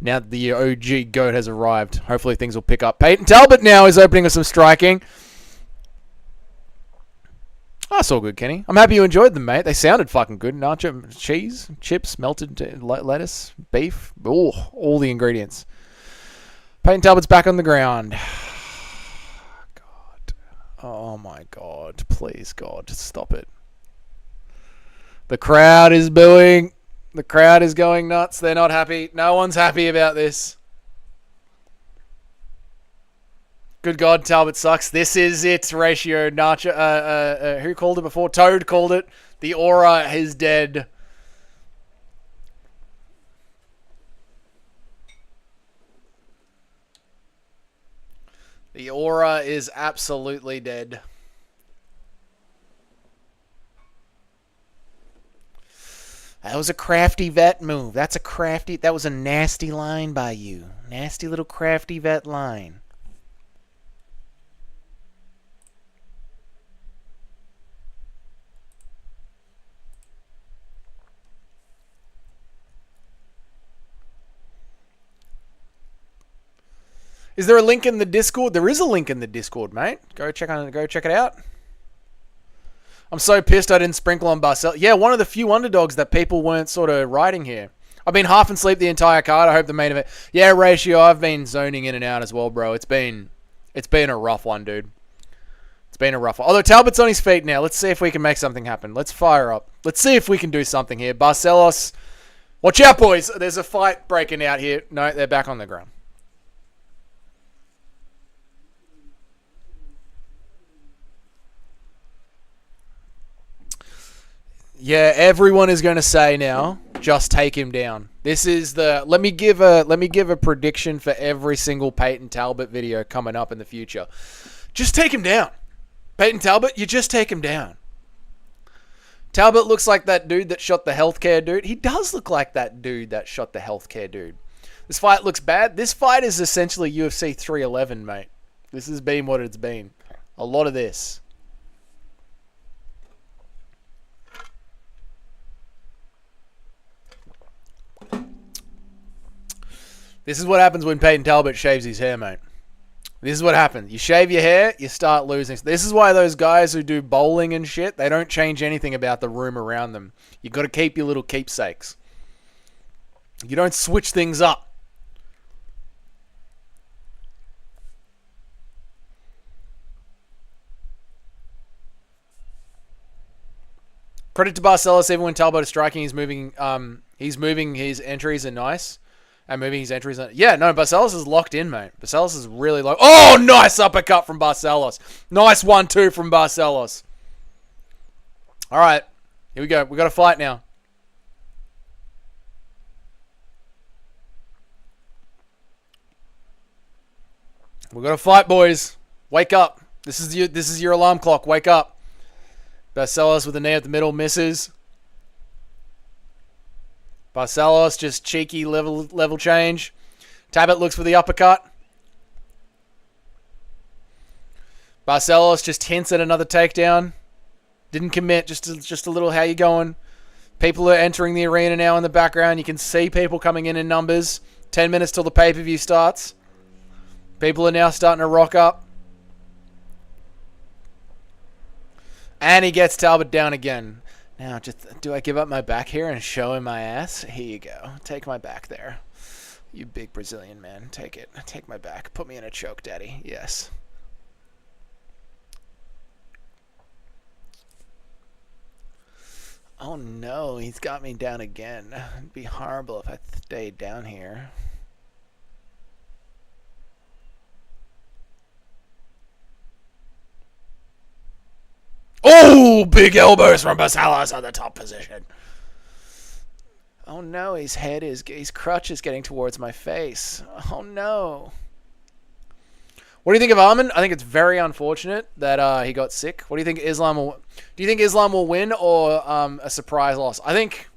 Now that the OG GOAT has arrived. Hopefully things will pick up. Peyton Talbot now is opening with some striking. That's all good, Kenny. I'm happy you enjoyed them, mate. They sounded fucking good. Nacho, cheese, chips, melted lettuce, beef. Oh, all the ingredients. Peyton Talbot's back on the ground. God. Oh, my God. Please, God, stop it. The crowd is booing. The crowd is going nuts. They're not happy. No one's happy about this. Good God, Talbot sucks. This is it, ratio. Nacho, who called it before? Toad called it. The aura is dead. The aura is absolutely dead. That was a crafty vet move. That was a nasty line by you. Nasty little crafty vet line. Is there a link in the Discord? There is a link in the Discord, mate. Go check it out. I'm so pissed I didn't sprinkle on Barcel. Yeah, one of the few underdogs that people weren't sort of riding here. I've been half asleep the entire card. I hope the main event. Yeah, ratio. I've been zoning in and out as well, bro. It's been a rough one, dude. It's been a rough one. Although Talbot's on his feet now. Let's see if we can make something happen. Let's fire up. Let's see if we can do something here. Barcelos. Watch out, boys. There's a fight breaking out here. No, they're back on the ground. Yeah, everyone is going to say now, just take him down. This is the let me give a prediction for every single Peyton Talbot video coming up in the future. Just take him down. Peyton Talbot, you just take him down. Talbot looks like that dude that shot the healthcare dude. He does look like that dude that shot the healthcare dude. This fight looks bad. This fight is essentially UFC 311, mate. This has been what it's been. A lot of this. This is what happens when Peyton Talbot shaves his hair, mate. This is what happens. You shave your hair, you start losing. This is why those guys who do bowling and shit, they don't change anything about the room around them. You got to keep your little keepsakes. You don't switch things up. Credit to Barcelos, even when Talbot is striking, he's moving his entries are nice. And moving his entries are... Yeah, no, Barcelos is locked in, mate. Barcelos is really locked... Oh, nice uppercut from Barcelos. Nice 1-2 from Barcelos. All right, here we go. We got a fight now. We got a fight, boys. Wake up. This is your alarm clock. Wake up. Barcelos with a knee at the middle misses. Barcelos just cheeky level change. Talbot looks for the uppercut. Barcelos just hints at another takedown. Didn't commit. Just a little. How you going? People are entering the arena now in the background. You can see people coming in numbers. 10 minutes till the pay-per-view starts. People are now starting to rock up. And he gets Talbot down again. Now, do I give up my back here and show him my ass? Here you go. Take my back there. You big Brazilian man. Take it. Take my back. Put me in a choke, daddy. Yes. Oh no, he's got me down again. It'd be horrible if I stayed down here. Oh, big elbows from Barcelos on the top position. Oh no, his crutch is getting towards my face. Oh no. What do you think of Arman? I think it's very unfortunate that he got sick. What do you think Islam will... Do you think Islam will win or a surprise loss? I think...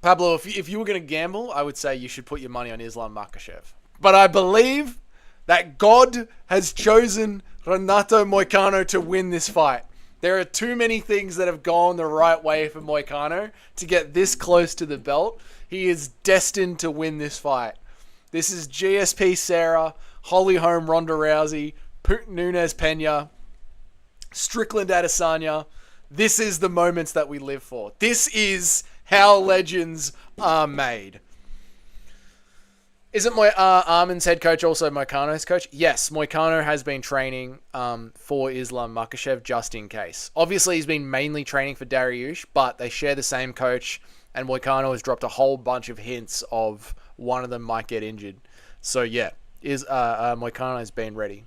Pablo, if you were going to gamble, I would say you should put your money on Islam Makhachev. But I believe that God has chosen Renato Moicano to win this fight. There are too many things that have gone the right way for Moicano to get this close to the belt. He is destined to win this fight. This is GSP Sarah, Holly Holm Ronda Rousey, Nunes Pena, Strickland Adesanya. This is the moments that we live for. This is how legends are made. Isn't Arman's head coach also Moicano's coach? Yes, Moicano has been training for Islam Makhachev just in case. Obviously, he's been mainly training for Dariush, but they share the same coach, and Moicano has dropped a whole bunch of hints of one of them might get injured. So yeah, Moicano has been ready.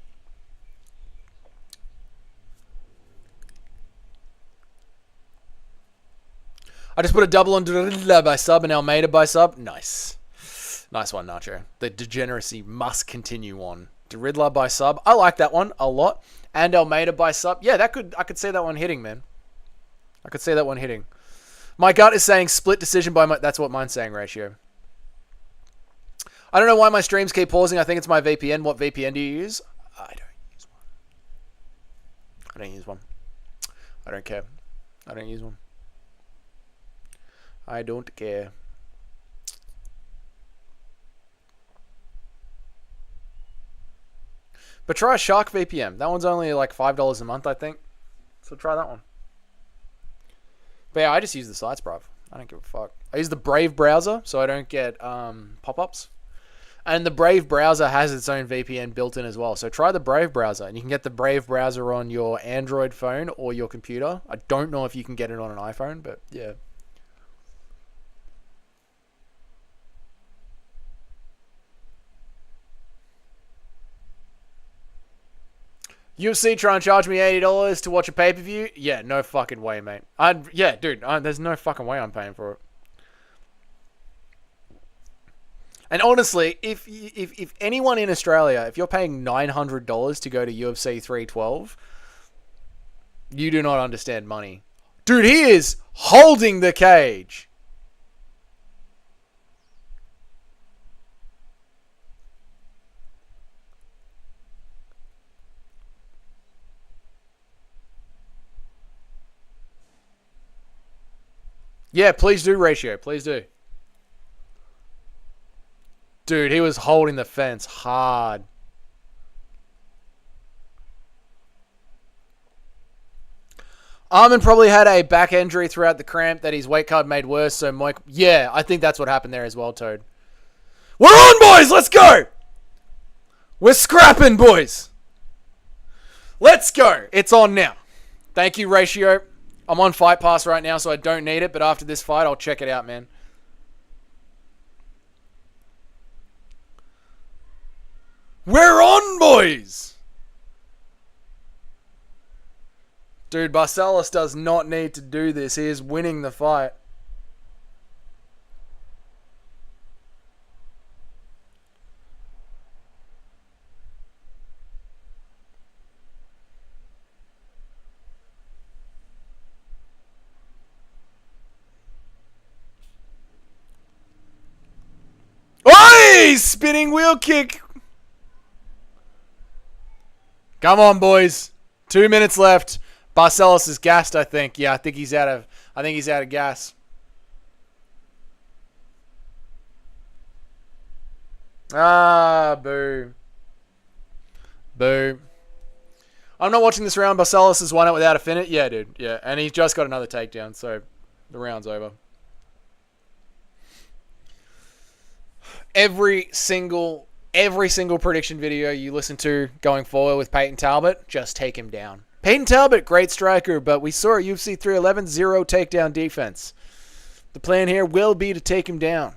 I just put a double on Drilla by sub and Almeida by sub. Nice. Nice one, Nacho. The degeneracy must continue on. Riddler by sub. I like that one a lot. And Almeida by sub. Yeah, I could see that one hitting, man. I could see that one hitting. My gut is saying split decision by that's what mine's saying, Ratio. I don't know why my streams keep pausing. I think it's my VPN. What VPN do you use? I don't use one. I don't use one. I don't care. I don't use one. I don't care. But try Shark VPN. That one's only like $5 a month, I think. So try that one. But yeah, I just use the sites, bruv. I don't give a fuck. I use the Brave browser, so I don't get pop-ups. And the Brave browser has its own VPN built in as well. So try the Brave browser, and you can get the Brave browser on your Android phone or your computer. I don't know if you can get it on an iPhone, but yeah. UFC try and charge me $80 to watch a pay-per-view? Yeah, no fucking way, mate. There's no fucking way I'm paying for it. And honestly, if anyone in Australia, if you're paying $900 to go to UFC 312, you do not understand money. Dude, he is holding the cage. Yeah, please do, Ratio. Please do. Dude, he was holding the fence hard. Arman probably had a back injury throughout the cramp that his weight cut made worse, so Mike... Yeah, I think that's what happened there as well, Toad. We're on, boys! Let's go! We're scrapping, boys! Let's go! It's on now. Thank you, Ratio. I'm on Fight Pass right now, so I don't need it, but after this fight, I'll check it out, man. We're on, boys! Dude, Barcelos does not need to do this. He is winning the fight. Oi! Spinning wheel kick. Come on, boys. 2 minutes left. Barcelos is gassed, I think. Yeah, I think he's out of gas. Ah, boo. Boo. I'm not watching this round. Barcelos has won it without a finish. Yeah, dude. Yeah, and he's just got another takedown, so the round's over. Every single prediction video you listen to going forward with Peyton Talbot, just take him down. Peyton Talbot, great striker, but we saw at UFC 311, 0 takedown defense. The plan here will be to take him down.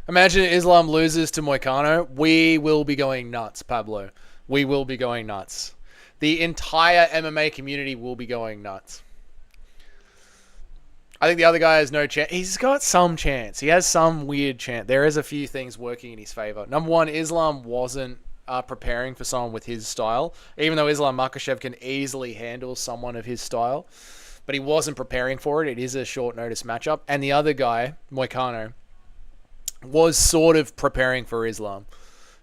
Imagine Islam loses to Moicano. We will be going nuts, Pablo. We will be going nuts. The entire MMA community will be going nuts. I think the other guy has no chance. He's got some chance. He has some weird chance. There is a few things working in his favor. Number one, Islam wasn't preparing for someone with his style, even though Islam Makhachev can easily handle someone of his style. But he wasn't preparing for it. It is a short notice matchup. And the other guy, Moicano, was sort of preparing for Islam.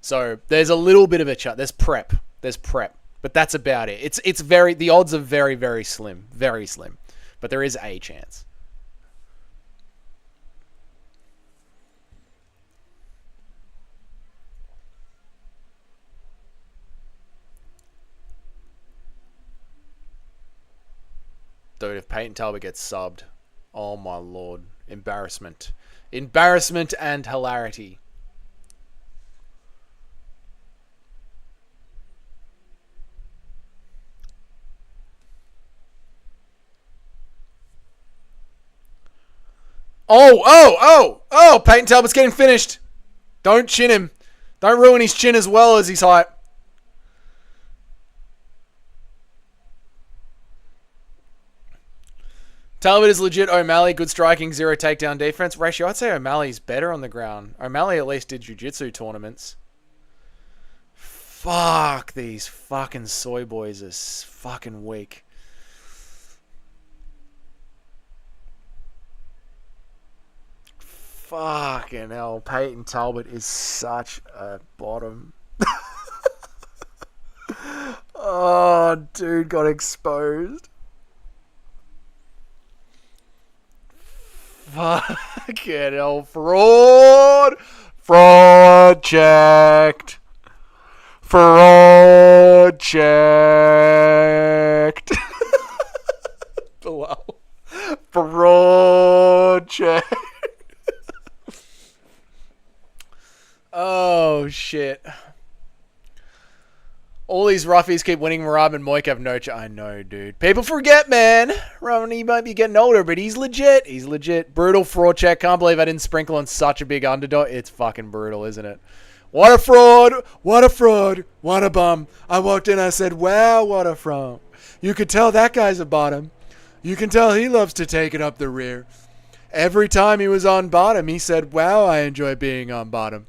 So there's a little bit of a chance. There's prep. But that's about it. It's very, the odds are very, very slim. Very slim. But there is a chance. Dude, if Peyton Talbot gets subbed, oh my lord. Embarrassment. Embarrassment and hilarity. Oh! Peyton Talbot's getting finished. Don't chin him. Don't ruin his chin as well as his height. Talbot is legit O'Malley. Good striking, 0 takedown defense. Ratio, I'd say O'Malley's better on the ground. O'Malley at least did jiu-jitsu tournaments. Fuck, these fucking soy boys are fucking weak. Fucking hell, Peyton Talbot is such a bottom. Oh, dude got exposed. Fucking hell, fraud. Fraud checked. Fraud checked. Below. Fraud checked. Oh, shit. All these roughies keep winning. Marab and Moik have no chance. I know, dude. People forget, man. He might be getting older, but he's legit. He's legit. Brutal fraud check. Can't believe I didn't sprinkle on such a big underdog. It's fucking brutal, isn't it? What a fraud. What a fraud. What a bum. I walked in, I said, wow, what a fraud. You could tell that guy's a bottom. You can tell he loves to take it up the rear. Every time he was on bottom, he said, wow, I enjoy being on bottom.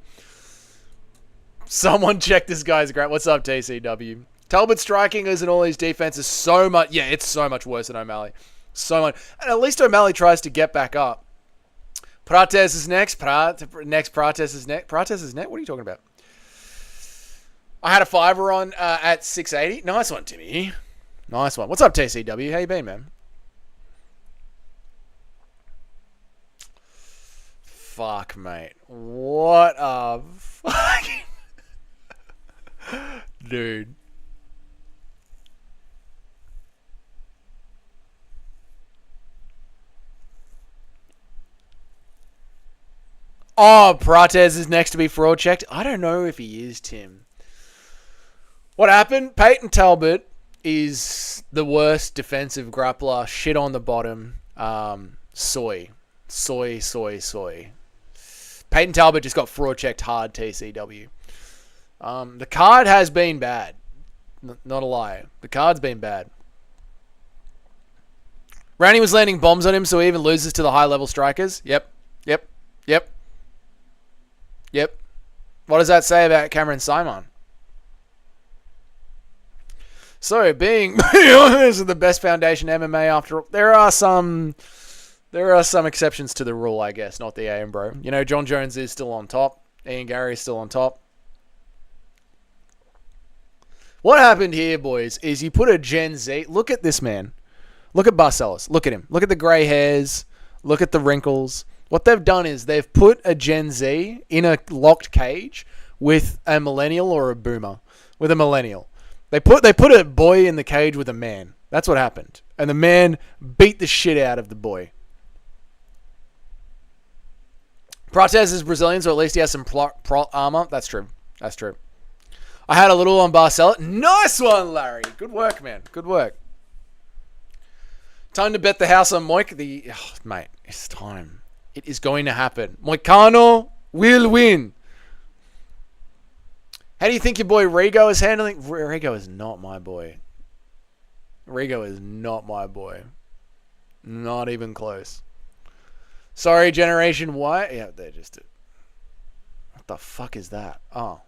Someone check this guy's graph. What's up, TCW? Talbot striking is in all these defenses so much. Yeah, it's so much worse than O'Malley. So much. And at least O'Malley tries to get back up. Prates is next. Prates is next. Prates is next. What are you talking about? I had a fiver on at 680. Nice one, Timmy. Nice one. What's up, TCW? How you been, man? Fuck, mate. What a fucking... Dude. Oh, Prates is next to be fraud checked. I don't know if he is, Tim. What happened? Peyton Talbot is the worst defensive grappler. Shit on the bottom. Soy. Peyton Talbot just got fraud checked hard, TCW. The card has been bad. Not a lie. The card's been bad. Rowney was landing bombs on him, so he even loses to the high-level strikers. Yep. What does that say about Cameron Simon? So, being this is the best foundation MMA after all. There are some exceptions to the rule, I guess, not the AM bro. You know, John Jones is still on top. Ian Gary is still on top. What happened here, boys, is you put a Gen Z. Look at this man. Look at Barcelos. Look at him. Look at the grey hairs. Look at the wrinkles. What they've done is they've put a Gen Z in a locked cage with a millennial or a boomer. With a millennial. They put a boy in the cage with a man. That's what happened. And the man beat the shit out of the boy. Prates is Brazilian, so at least he has some armor. That's true. I had a little on Barcelos. Nice one, Larry. Good work, man. Good work. Time to bet the house on Moik. Mate, it's time. It is going to happen. Moicano will win. How do you think your boy Rigo is handling? Rigo is not my boy. Not even close. Sorry, Generation Y. Yeah, they're just... What the fuck is that? Oh.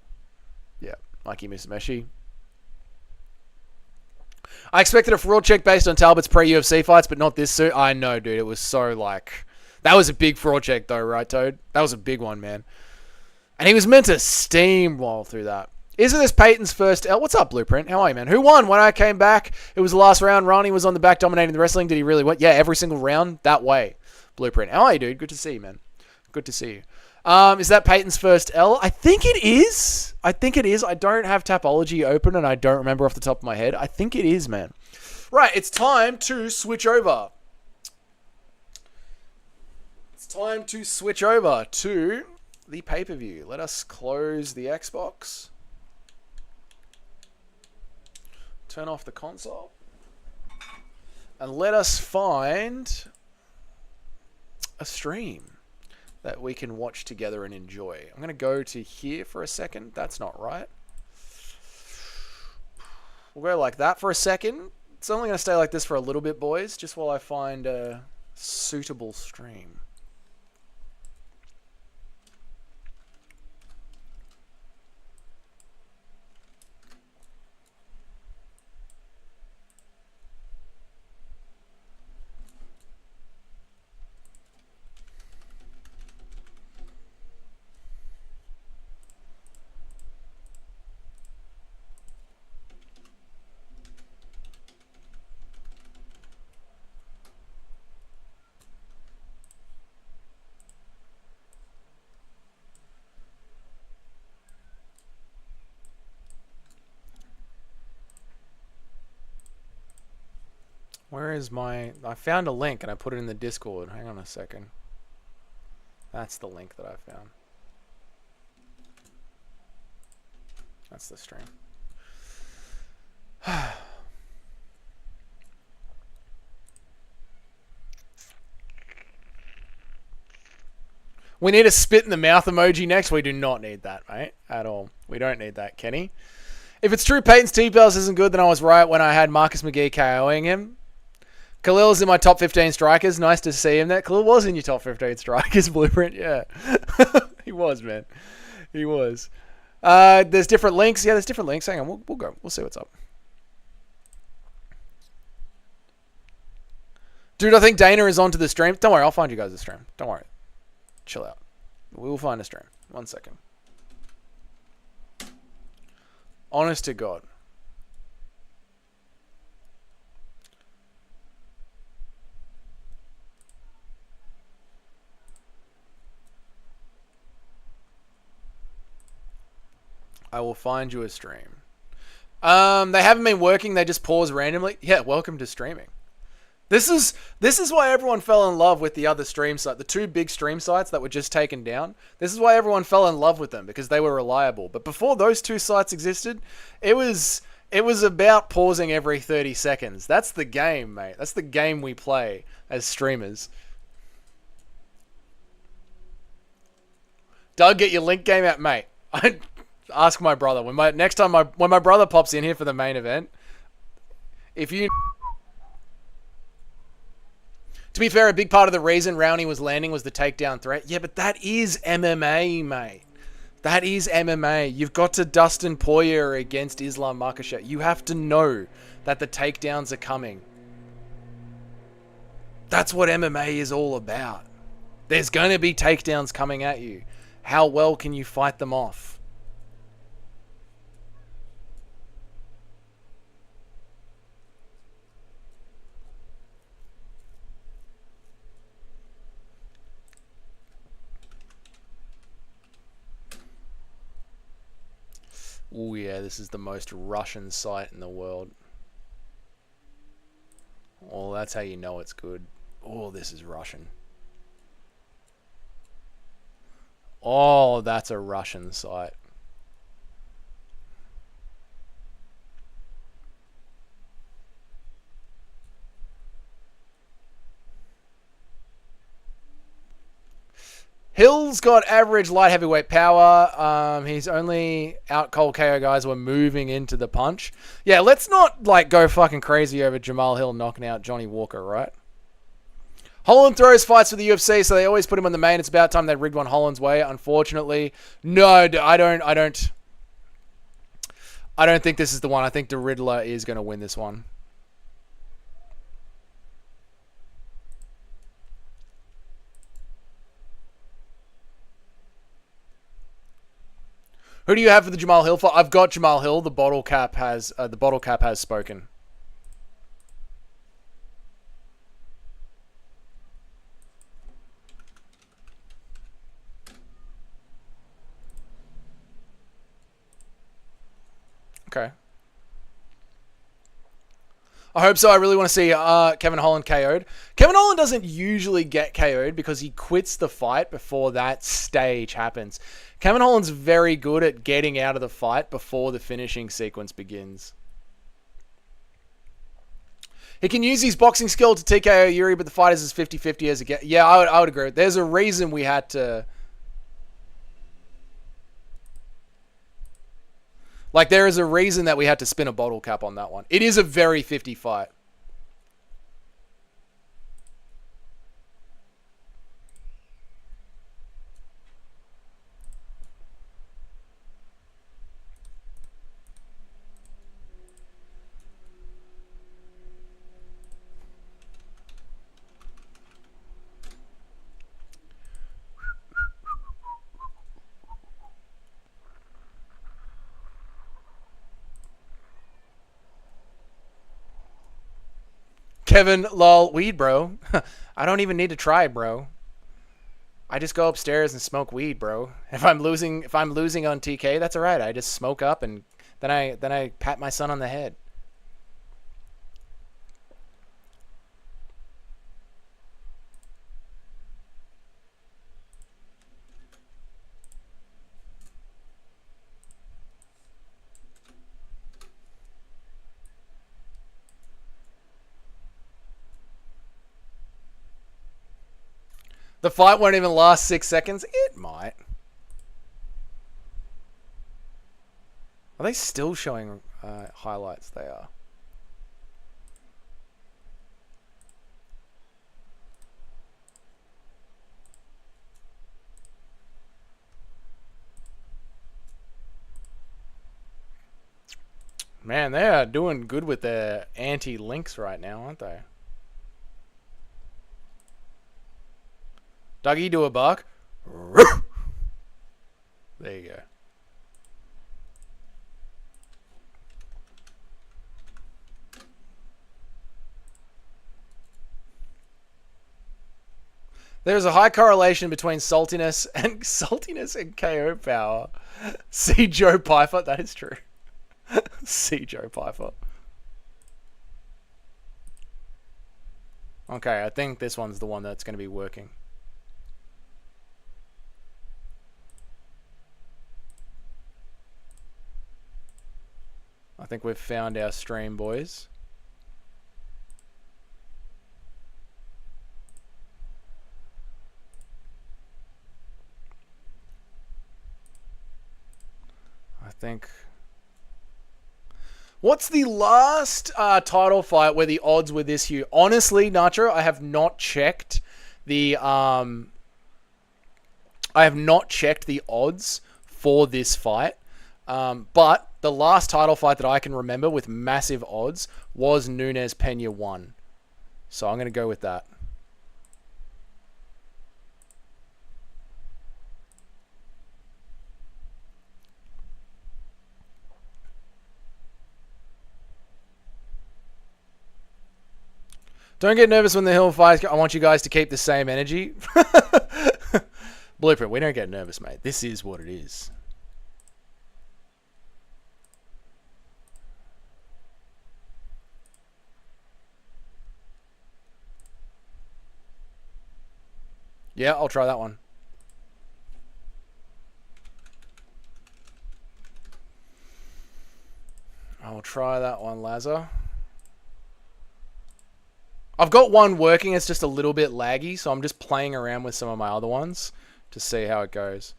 Yeah, Mikey Musumeci. I expected a fraud check based on Talbot's pre-UFC fights, but not this suit. I know, dude. It was so, like... That was a big fraud check, though, right, Toad? That was a big one, man. And he was meant to steamroll through that. Isn't this Peyton's first L? What's up, Blueprint? How are you, man? Who won? When I came back, it was the last round. Ronnie was on the back dominating the wrestling. Did he really win? Yeah, every single round that way. Blueprint. How are you, dude? Good to see you, man. Good to see you. Is that Peyton's first L? I think it is. I don't have Tapology open, and I don't remember off the top of my head. I think it is, man. Right, it's time to switch over. It's time to switch over to the pay-per-view. Let us close the Xbox. Turn off the console. And let us find a stream that we can watch together and enjoy. I'm going to go to here for a second. That's not right. We'll go like that for a second. It's only going to stay like this for a little bit, boys, just while I find a suitable stream. Where is my... I found a link and I put it in the Discord. Hang on a second. That's the link that I found. That's the stream. We need a spit in the mouth emoji next. We do not need that, mate. At all. We don't need that, Kenny. If it's true Peyton's T-Bells isn't good, then I was right when I had Marcus McGee KOing him. Khalil's in my top 15 strikers. Nice to see him there. Khalil was in your top 15 strikers, Blueprint. Yeah. He was, man. He was. There's different links. Yeah, there's different links. Hang on. We'll go. We'll see what's up. Dude, I think Dana is onto the stream. Don't worry. I'll find you guys a stream. Don't worry. Chill out. We will find a stream. 1 second. Honest to God. I will find you a stream. They haven't been working. They just pause randomly. Yeah, welcome to streaming. This is why everyone fell in love with the other stream site, the two big stream sites that were just taken down. This is why everyone fell in love with them, because they were reliable. But before those two sites existed, it was about pausing every 30 seconds. That's the game, mate. That's the game we play as streamers. Doug, get your link game out, mate. I ask my brother when my brother pops in here for the main event. If you, to be fair, a big part of the reason Rowney was landing was the takedown threat. Yeah, but that is MMA, mate. That is MMA. You've got to Dustin Poirier against Islam Makhachev. You have to know that the takedowns are coming. That's what MMA is all about. There's going to be takedowns coming at you. How well can you fight them off? Oh yeah, this is the most Russian site in the world. Oh, that's how you know it's good. Oh, this is Russian. Oh, that's a Russian site. Hill's got average light heavyweight power. He's only out cold KO guys who are moving into the punch. Yeah, let's not like go fucking crazy over Jamal Hill knocking out Johnny Walker, right? Holland throws fights for the UFC, so they always put him on the main. It's about time they rigged one Holland's way. Unfortunately, no, I don't think this is the one. I think the Riddler is going to win this one. Who do you have for the Jamal Hill fight? I've got Jamal Hill. The bottle cap has spoken. Okay. I hope so. I really want to see Kevin Holland KO'd. Kevin Holland doesn't usually get KO'd because he quits the fight before that stage happens. Kevin Holland's very good at getting out of the fight before the finishing sequence begins. He can use his boxing skill to TKO Yuri, but the fight is as 50-50 as it gets. Yeah, I would agree. There's a reason we had to... Like, there is a reason that we had to spin a bottle cap on that one. It is a very 50 fight. Kevin, lol, weed, bro. I don't even need to try, bro. I just go upstairs and smoke weed, bro. If I'm losing on TK, that's all right. I just smoke up and then I pat my son on the head. The fight won't even last 6 seconds. It might. Are they still showing highlights? They are. Man, they are doing good with their anti-links right now, aren't they? Dougie, do a bark. There you go. There's a high correlation between saltiness and KO power. See Joe Piper. That is true. See Joe Piper. Okay, I think this one's the one that's going to be working. I think we've found our stream, boys. I think... What's the last title fight where the odds were this huge? Honestly, Nacho, I have not checked the odds for this fight. But the last title fight that I can remember with massive odds was Nunes Pena 1. So I'm going to go with that. Don't get nervous when the hill fights. I want you guys to keep the same energy. Blueprint, we don't get nervous, mate. This is what it is. Yeah, I'll try that one. I'll try that one, Lazar. I've got one working. It's just a little bit laggy, so I'm just playing around with some of my other ones to see how it goes.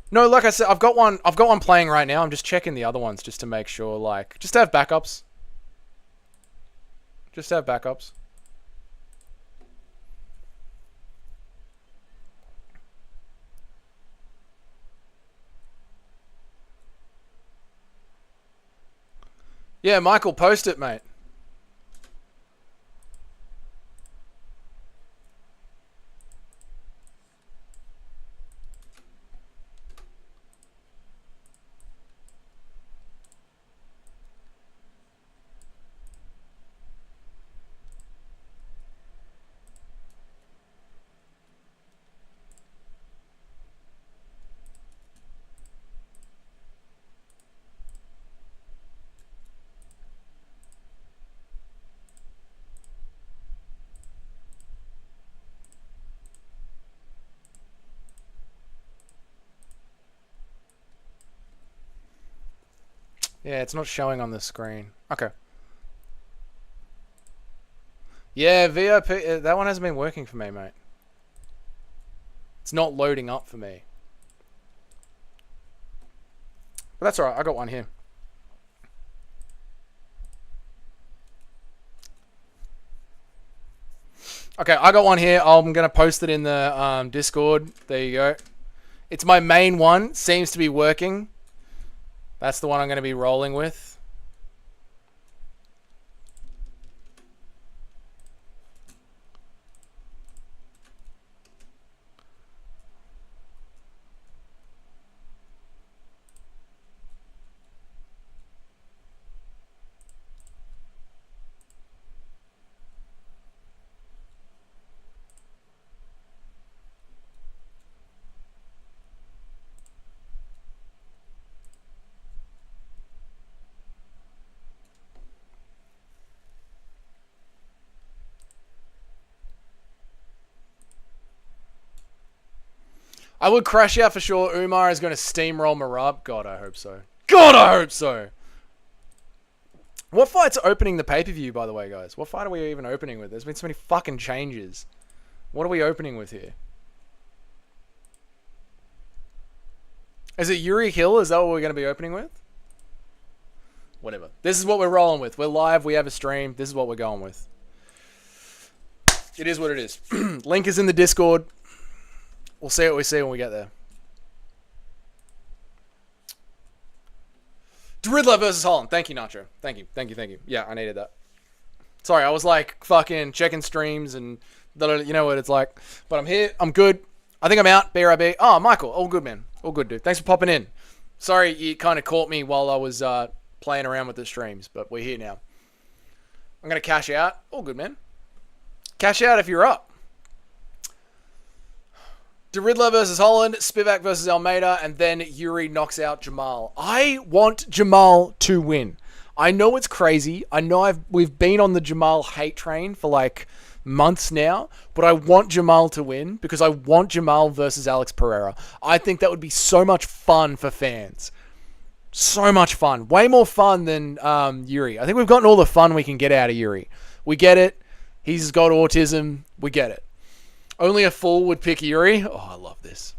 No, like I said, I've got one playing right now. I'm just checking the other ones just to make sure, like, just to have backups. Just to have backups. Yeah, Michael, post it, mate. Yeah, it's not showing on the screen. Okay. Yeah, VIP, that one hasn't been working for me, mate. It's not loading up for me. But that's alright, I got one here. Okay, I got one here. I'm going to post it in the Discord. There you go. It's my main one. Seems to be working. That's the one I'm going to be rolling with. I would crash out for sure. Umar is going to steamroll Marab. God, I hope so. God, I hope so. What fight's opening the pay-per-view, by the way, guys? What fight are we even opening with? There's been so many fucking changes. What are we opening with here? Is it Yuri Hill? Is that what we're going to be opening with? Whatever. This is what we're rolling with. We're live. We have a stream. This is what we're going with. It is what it is. Link is in the Discord. We'll see what we see when we get there. Riddler versus Holland. Thank you, Nacho. Thank you. Thank you. Thank you. Yeah, I needed that. Sorry, I was like fucking checking streams and you know what it's like. But I'm here. I'm good. I think I'm out. BRB. Oh, Michael. All good, man. All good, dude. Thanks for popping in. Sorry, you kind of caught me while I was playing around with the streams, but we're here now. I'm going to cash out. All good, man. Cash out if you're up. De Riddler versus Holland, Spivak versus Almeida, and then Yuri knocks out Jamal. I want Jamal to win. I know it's crazy. I know we've been on the Jamal hate train for like months now, but I want Jamal to win because I want Jamal versus Alex Pereira. I think that would be so much fun for fans. So much fun. Way more fun than Yuri. I think we've gotten all the fun we can get out of Yuri. We get it. He's got autism. We get it. Only a fool would pick Yuri. Oh, I love this.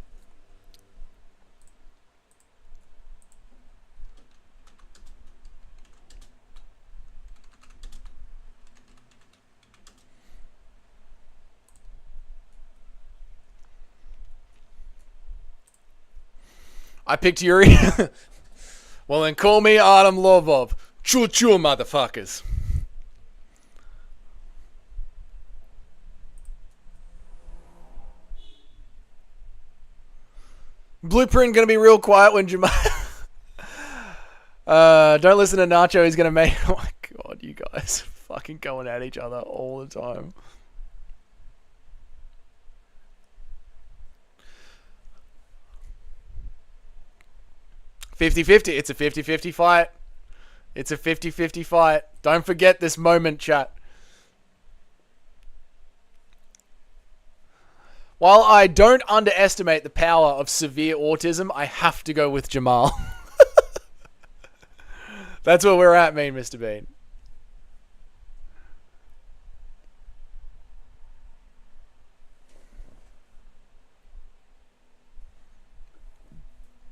I picked Yuri. Well, then call me Adam Lovov. Choo-choo, motherfuckers. Blueprint gonna be real quiet when Jamal. Don't listen to Nacho. He's gonna make. Oh my god, you guys fucking going at each other all the time. "50-50. It's a 50-50 fight. It's a 50-50 fight. Don't forget this moment, chat. While I don't underestimate the power of severe autism, I have to go with Jamal. That's where we're at, mean Mr. Bean.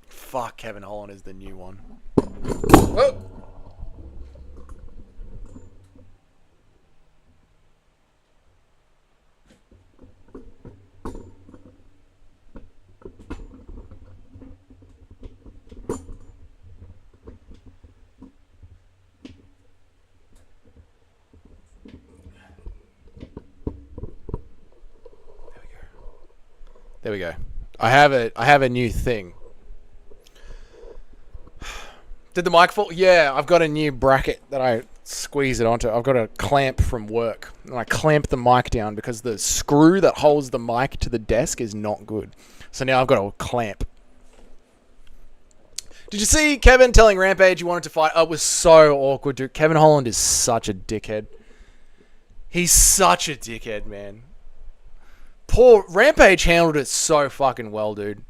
Fuck, Kevin Holland is the new one. Whoa. There we go. I have a new thing. Did the mic fall? Yeah, I've got a new bracket that I squeeze it onto. I've got a clamp from work. And I clamp the mic down because the screw that holds the mic to the desk is not good. So now I've got a clamp. Did you see Kevin telling Rampage he wanted to fight? Oh, it was so awkward, dude. Kevin Holland is such a dickhead. He's such a dickhead, man. Poor Rampage handled it so fucking well, dude.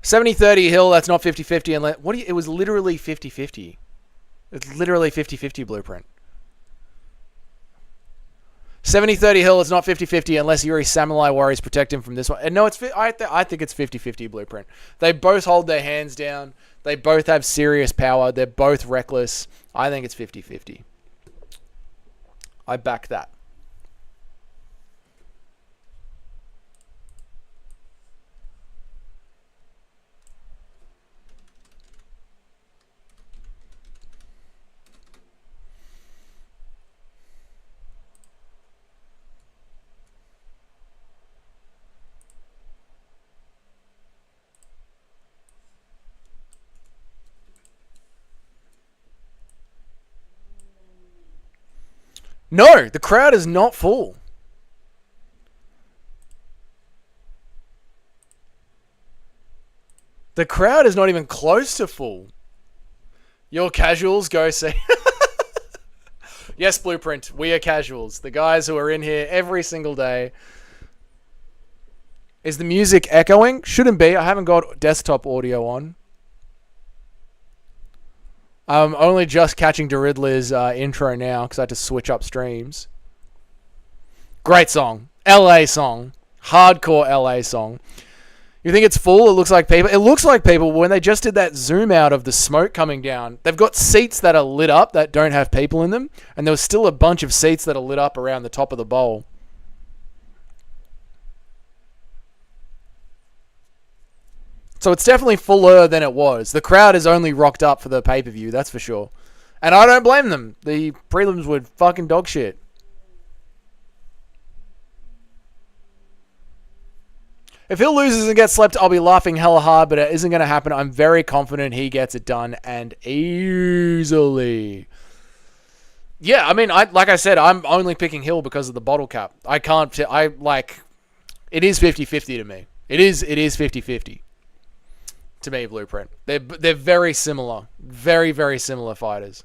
70-30 Hill, that's not 50-50. And it was literally 50-50. It's literally 50-50 Blueprint. 70-30 Hill, it's not 50-50 unless Yuri Samurai Warriors protect him from this one. And no, I think it's 50-50 Blueprint. They both hold their hands down. They both have serious power. They're both reckless. I think it's 50-50. I back that. No, the crowd is not full. The crowd is not even close to full. Your casuals, go see. Yes, Blueprint, we are casuals. The guys who are in here every single day. Is the music echoing? Shouldn't be. I haven't got desktop audio on. I'm only just catching De Riddler's intro now because I had to switch up streams. Great song. LA song. Hardcore LA song. You think it's full? It looks like people. It looks like people when they just did that zoom out of the smoke coming down. They've got seats that are lit up that don't have people in them. And there was still a bunch of seats that are lit up around the top of the bowl. So it's definitely fuller than it was. The crowd is only rocked up for the pay-per-view, that's for sure. And I don't blame them. The prelims were fucking dog shit. If Hill loses and gets slept, I'll be laughing hella hard, but it isn't going to happen. I'm very confident he gets it done, and easily. Yeah, I mean, like I said, I'm only picking Hill because of the bottle cap. I can't. It is 50-50 to me. It is 50-50 to me. Blueprint. They're very similar, very very similar fighters.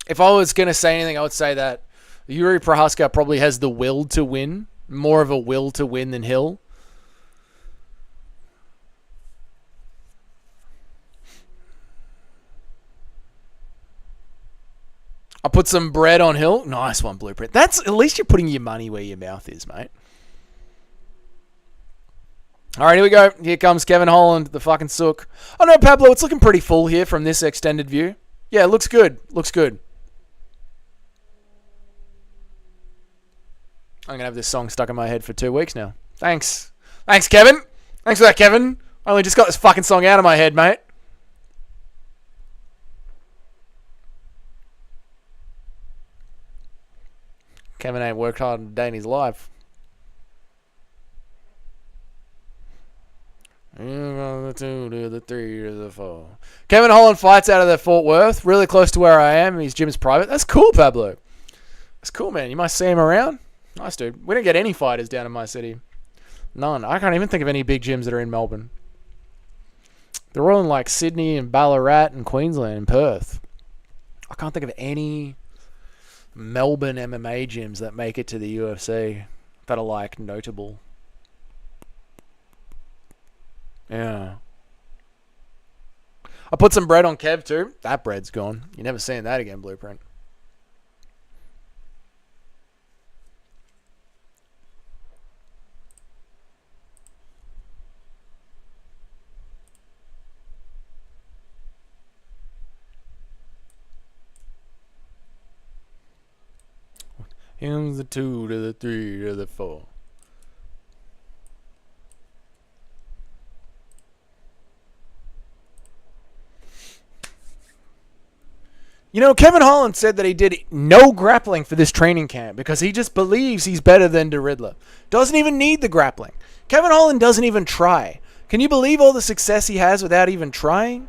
If I was gonna say anything, I would say that Yuri Prohaska probably has the will to win, more of a will to win than Hill. I'll put some bread on Hill. Nice one, Blueprint. That's at least you're putting your money where your mouth is, mate. All right, here we go. Here comes Kevin Holland, the fucking sook. Oh no, Pablo, it's looking pretty full here from this extended view. Yeah, it looks good. Looks good. I'm going to have this song stuck in my head for 2 weeks now. Thanks. Thanks, Kevin. Thanks for that, Kevin. I only just got this fucking song out of my head, mate. Kevin ain't worked hard a day in his life. The 2 to the 3 to the 4. Kevin Holland fights out of the Fort Worth, really close to where I am. His gym's private. That's cool, Pablo. That's cool, man. You might see him around. Nice, dude. We don't get any fighters down in my city. None. I can't even think of any big gyms that are in Melbourne. They're all in like Sydney and Ballarat and Queensland and Perth. I can't think of any Melbourne MMA gyms that make it to the UFC that are like notable. Yeah. I put some bread on Kev too. That bread's gone. You're never seeing that again, Blueprint. Here's the 2 to the 3 to the 4. You know, Kevin Holland said that he did no grappling for this training camp because he just believes he's better than the Riddler. Doesn't even need the grappling. Kevin Holland doesn't even try. Can you believe all the success he has without even trying?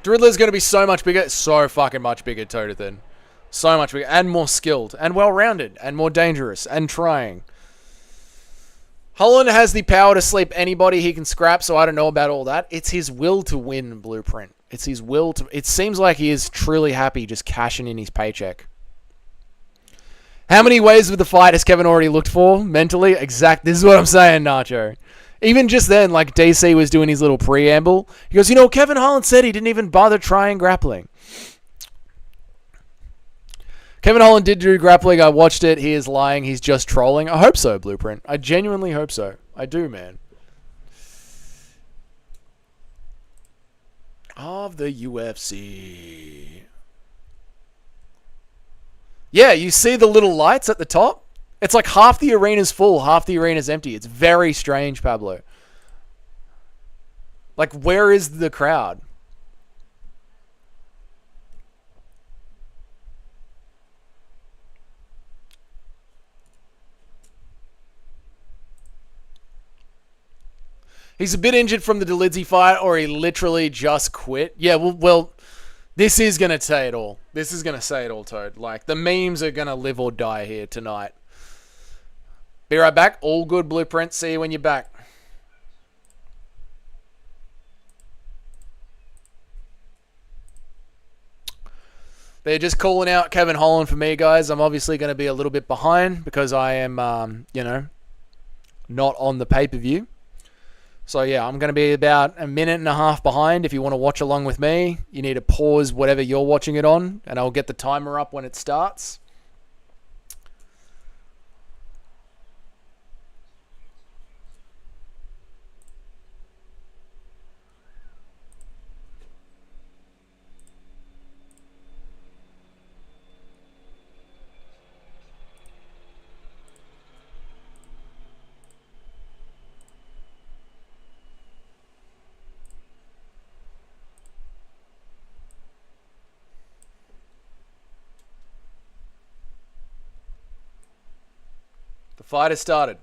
The Riddler's going to be so much bigger. So fucking much bigger toe to thin. So much bigger. And more skilled. And well-rounded. And more dangerous. And trying. Holland has the power to sleep anybody he can scrap, so I don't know about all that. It's his will to win, Blueprint. It's his will to... It seems like he is truly happy just cashing in his paycheck. How many ways of the fight has Kevin already looked for mentally? Exact. This is what I'm saying, Nacho. Even just then, like DC was doing his little preamble, he goes, you know, Kevin Holland said he didn't even bother trying grappling. Kevin Holland did do grappling. I watched it. He is lying. He's just trolling. I hope so, Blueprint. I genuinely hope so. I do, man. Of the UFC. Yeah, you see the little lights at the top? It's like half the arena's full, half the arena's empty. It's very strange, Pablo. Like, where is the crowd? He's a bit injured from the Delidzi fight, or he literally just quit. Yeah, well, this is going to say it all. This is going to say it all, Toad. Like, the memes are going to live or die here tonight. Be right back. All good, Blueprint. See you when you're back. They're just calling out Kevin Holland for me, guys. I'm obviously going to be a little bit behind because I am, not on the pay-per-view. So, yeah, I'm going to be about a minute and a half behind. If you want to watch along with me, you need to pause whatever you're watching it on, and I'll get the timer up when it starts. The fight has started.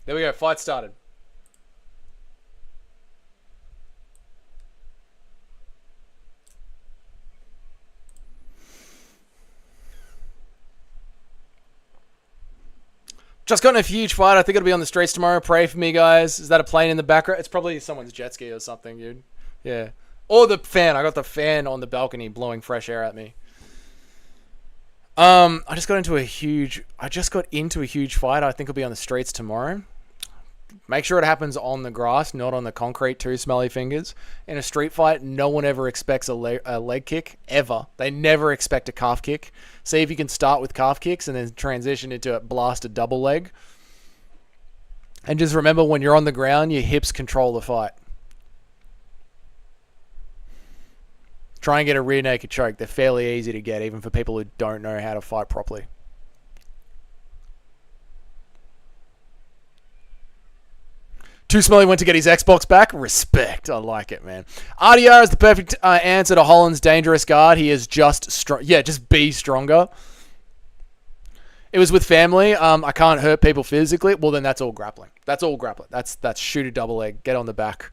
There we go. Fight started. Just gotten a huge fight. I think it'll be on the streets tomorrow. Pray for me, guys. Is that a plane in the background? It's probably someone's jet ski or something, dude. Yeah. Or the fan. I got the fan on the balcony blowing fresh air at me. I just got into a huge fight. I think it'll be on the streets tomorrow. Make sure it happens on the grass, not on the concrete, too smelly fingers. In a street fight, no one ever expects a leg kick, ever. They never expect a calf kick. See if you can start with calf kicks and then transition into a blasted double leg. And just remember, when you're on the ground, your hips control the fight. Try and get a rear naked choke. They're fairly easy to get, even for people who don't know how to fight properly. Too Smelly went to get his Xbox back. Respect. I like it, man. RDR is the perfect answer to Holland's dangerous guard. He is just strong. Yeah, just be stronger. It was with family. I can't hurt people physically. Well, then that's all grappling. That's all grappling. That's shoot a double leg. Get on the back.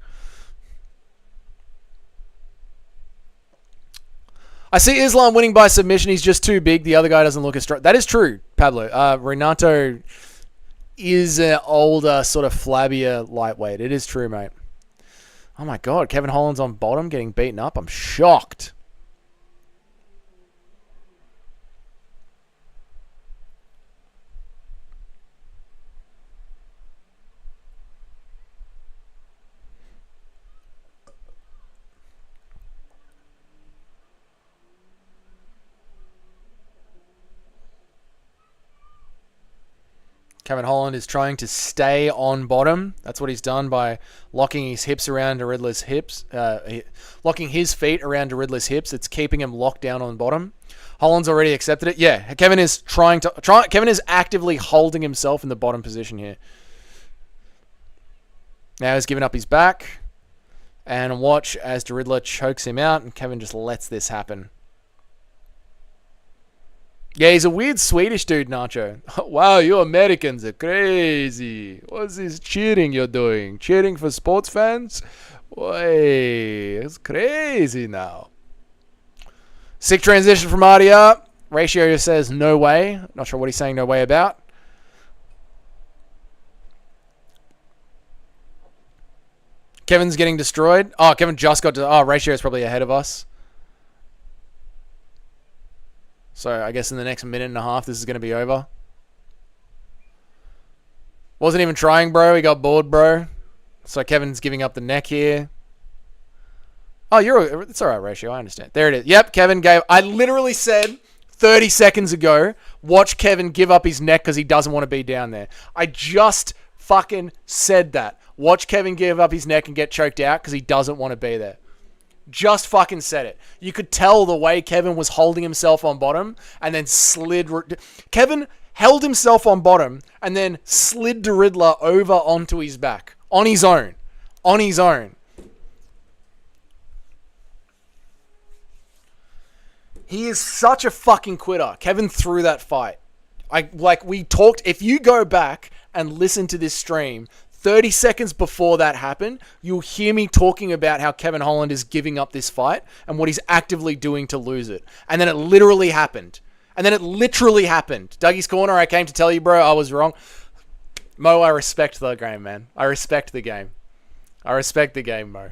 I see Islam winning by submission. He's just too big. The other guy doesn't look as strong. That is true, Pablo. Renato is an older, sort of flabbier lightweight. It is true, mate. Oh my god, Kevin Holland's on bottom getting beaten up. I'm shocked. Kevin Holland is trying to stay on bottom. That's what he's done by locking his hips around Riddler's hips. Locking his feet around Riddler's hips. It's keeping him locked down on bottom. Holland's already accepted it. Yeah, Kevin is Kevin is actively holding himself in the bottom position here. Now he's giving up his back. And watch as the Riddler chokes him out, and Kevin just lets this happen. Yeah, he's a weird Swedish dude, Nacho. Wow, you Americans are crazy. What's this cheering you're doing? Cheering for sports fans? Way, it's crazy now. Sick transition from RDR. Ratio says no way. Not sure what he's saying no way about. Kevin's getting destroyed. Oh, Kevin just got to... Oh, Ratio is probably ahead of us. So I guess in the next minute and a half, this is going to be over. Wasn't even trying, bro. He got bored, bro. So Kevin's giving up the neck here. Oh, it's all right, Ratio. I understand. There it is. Yep, Kevin gave... I literally said 30 seconds ago, watch Kevin give up his neck because he doesn't want to be down there. I just fucking said that. Watch Kevin give up his neck and get choked out because he doesn't want to be there. Just fucking said it. You could tell the way Kevin was holding himself on bottom and then slid... Kevin held himself on bottom and then slid the Riddler over onto his back. On his own. On his own. He is such a fucking quitter. Kevin threw that fight. We talked... If you go back and listen to this stream... 30 seconds before that happened, you'll hear me talking about how Kevin Holland is giving up this fight and what he's actively doing to lose it. And then it literally happened. Dougie's Corner, I came to tell you, bro, I was wrong. Mo, I respect the game, man. I respect the game, Mo.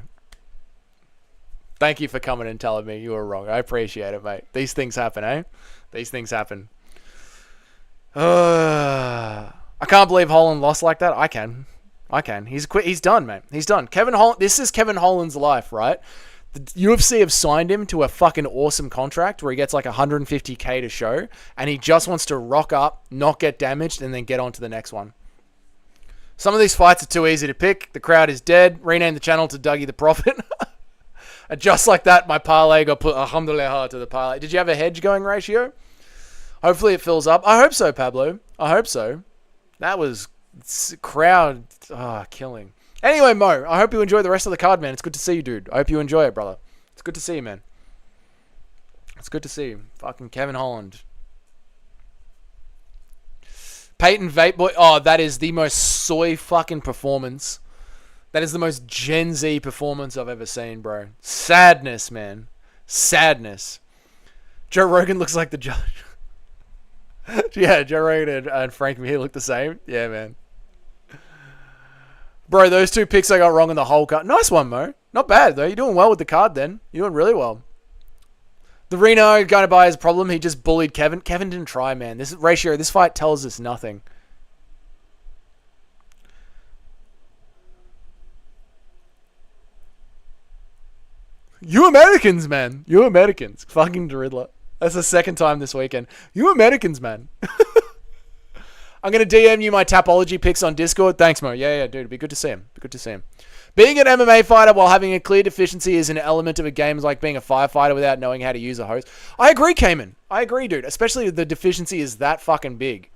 Thank you for coming and telling me you were wrong. I appreciate it, mate. These things happen, eh? These things happen. I can't believe Holland lost like that. I can. He's done, mate. He's done. Kevin Holland. This is Kevin Holland's life, right? The UFC have signed him to a fucking awesome contract where he gets like 150k to show, and he just wants to rock up, not get damaged, and then get on to the next one. Some of these fights are too easy to pick. The crowd is dead. Rename the channel to Dougie the Prophet. And just like that, my parlay got put alhamdulillah to the parlay. Did you have a hedge going, Ratio? Hopefully it fills up. I hope so, Pablo. I hope so. That was crowd killing. Anyway, Mo, I hope you enjoy the rest of the card, man. It's good to see you, dude. I hope you enjoy it, brother. It's good to see you, man. It's good to see you. Fucking Kevin Holland. Peyton Vape Boy. Oh, that is the most soy fucking performance. That is the most Gen Z performance I've ever seen, bro. Sadness, man. Sadness. Joe Rogan looks like the judge. Yeah, Joe Rogan and Frank Mir look the same. Yeah, man. Bro, those two picks I got wrong in the whole card. Nice one, Mo. Not bad, though. You're doing well with the card, then. You're doing really well. The Reno going to buy his problem. He just bullied Kevin. Kevin didn't try, man. This ratio, this fight tells us nothing. You Americans, man. You Americans. Fucking Riddler. That's the second time this weekend. You Americans, man. I'm going to DM you my Tapology picks on Discord. Thanks, Mo. Yeah, dude. It'd be good to see him. Being an MMA fighter while having a clear deficiency is an element of a game like being a firefighter without knowing how to use a hose. I agree, Cayman. I agree, dude. Especially if the deficiency is that fucking big.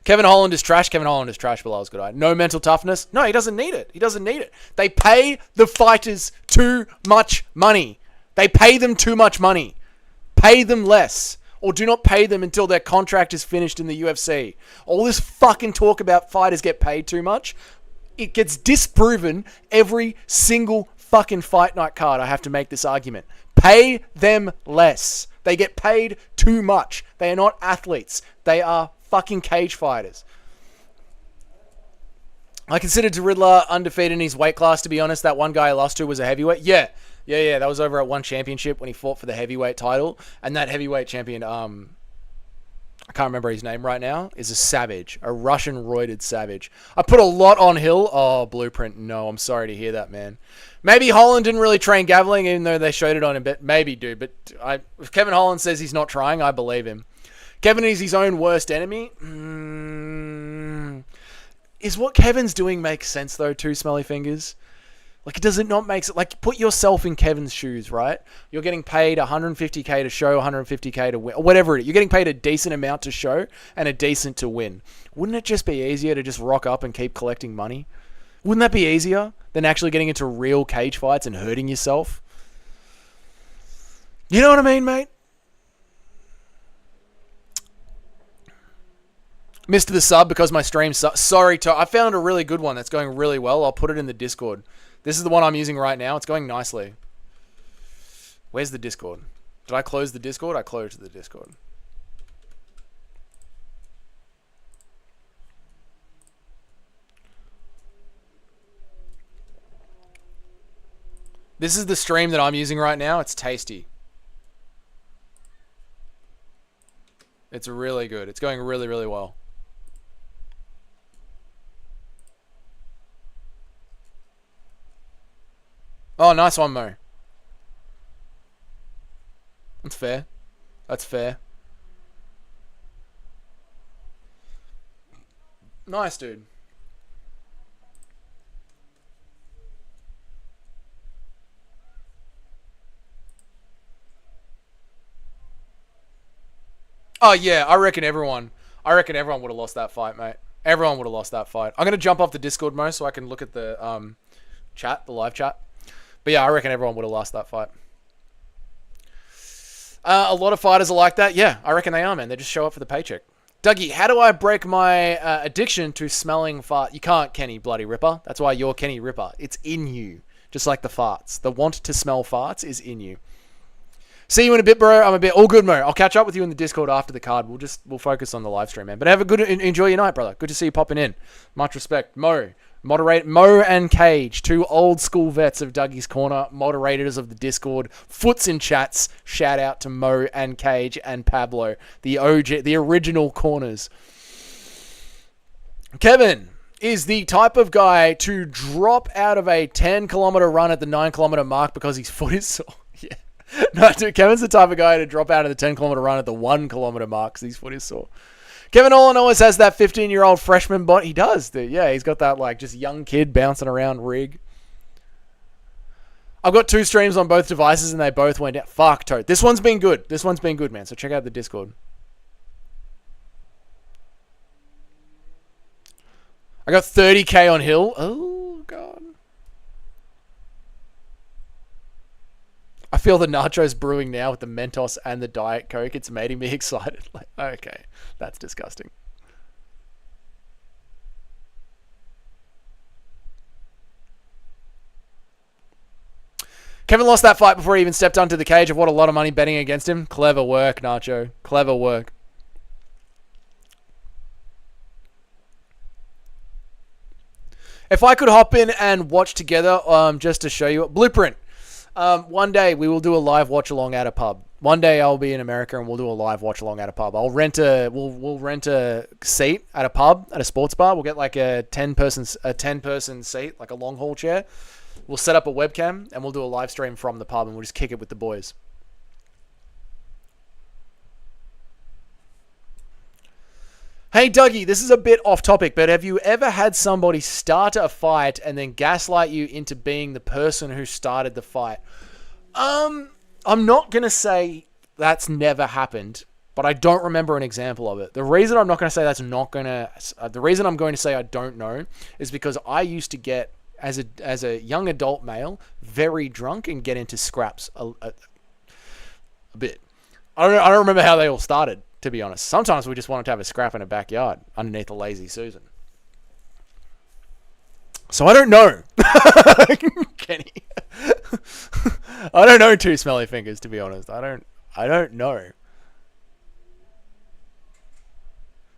Kevin Holland is trash. Kevin Holland is trash, Bilal's good eye. No mental toughness. No, he doesn't need it. They pay the fighters too much money. They pay them too much money. Pay them less. Or do not pay them until their contract is finished in the UFC. All this fucking talk about fighters get paid too much, it gets disproven every single fucking fight night card. I have to make this argument. Pay them less. They get paid too much. They are not athletes. They are fucking cage fighters. I considered Riddler undefeated in his weight class, to be honest. That one guy I lost to was a heavyweight. Yeah. That was over at One Championship when he fought for the heavyweight title. And that heavyweight champion, I can't remember his name right now, is a savage. A Russian roided savage. I put a lot on Hill. Oh, Blueprint. No, I'm sorry to hear that, man. Maybe Holland didn't really train Gaveling, even though they showed it on him. But maybe, dude. But if Kevin Holland says he's not trying, I believe him. Kevin is his own worst enemy. Is what Kevin's doing make sense, though, too, Smelly Fingers? Like, does it not make sense? Like, put yourself in Kevin's shoes, right? You're getting paid 150k to show, 150k to win, or whatever it is. You're getting paid a decent amount to show and a decent to win. Wouldn't it just be easier to just rock up and keep collecting money? Wouldn't that be easier than actually getting into real cage fights and hurting yourself? You know what I mean, mate? Missed the sub because my stream sucks. Sorry, I found a really good one that's going really well. I'll put it in the Discord. This is the one I'm using right now. It's going nicely. Where's the Discord? Did I close the Discord? I closed the Discord. This is the stream that I'm using right now. It's tasty. It's really good. It's going really, really well. Oh, nice one, Mo. That's fair. That's fair. Nice, dude. Oh, yeah, I reckon everyone would have lost that fight, mate. Everyone would have lost that fight. I'm going to jump off the Discord, Mo, so I can look at the chat, the live chat. But yeah, I reckon everyone would have lost that fight. A lot of fighters are like that. Yeah, I reckon they are, man. They just show up for the paycheck. Dougie, how do I break my addiction to smelling fart? You can't, Kenny Bloody Ripper. That's why you're Kenny Ripper. It's in you. Just like the farts. The want to smell farts is in you. See you in a bit, bro. I'm a bit all good, Mo. I'll catch up with you in the Discord after the card. We'll focus on the live stream, man. But have a good enjoy your night, brother. Good to see you popping in. Much respect, Mo. Moderate Mo and Cage, two old school vets of Dougie's Corner, moderators of the Discord, foots in chats. Shout out to Mo and Cage and Pablo, the OG, the original corners. Kevin is the type of guy to drop out of a 10-kilometer run at the 9-kilometer mark because his foot is sore. Yeah. No, dude, Kevin's the type of guy to drop out of the 10-kilometer run at the 1-kilometer mark because his foot is sore. Kevin Olin always has that 15-year-old freshman body. He does, dude. Yeah, he's got that, like, just young kid bouncing around rig. I've got 2 streams on both devices, and they both went down. Fuck, Toad. This one's been good. This one's been good, man. So check out the Discord. I got 30k on Hill. Oh, God. I feel the nachos brewing now with the Mentos and the Diet Coke. It's making me excited. Like, okay, that's disgusting. Kevin lost that fight before he even stepped onto the cage. I've won a lot of money betting against him. Clever work, Nacho. Clever work. If I could hop in and watch together, just to show you Blueprint. One day we will do a live watch along at a pub. One day I'll be in America and we'll do a live watch along at a pub. We'll rent a seat at a pub at a sports bar. We'll get like a 10-person seat, like a long haul chair. We'll set up a webcam and we'll do a live stream from the pub and we'll just kick it with the boys. Hey Dougie, this is a bit off topic, but have you ever had somebody start a fight and then gaslight you into being the person who started the fight? I'm not going to say that's never happened, but I don't remember an example of it. The reason I'm not going to say the reason I'm going to say I don't know is because I used to get, as a young adult male, very drunk and get into scraps a bit. I don't remember how they all started, to be honest. Sometimes we just wanted to have a scrap in a backyard underneath a lazy Susan. So I don't know. Kenny. I don't know Two Smelly Fingers, to be honest. I don't know.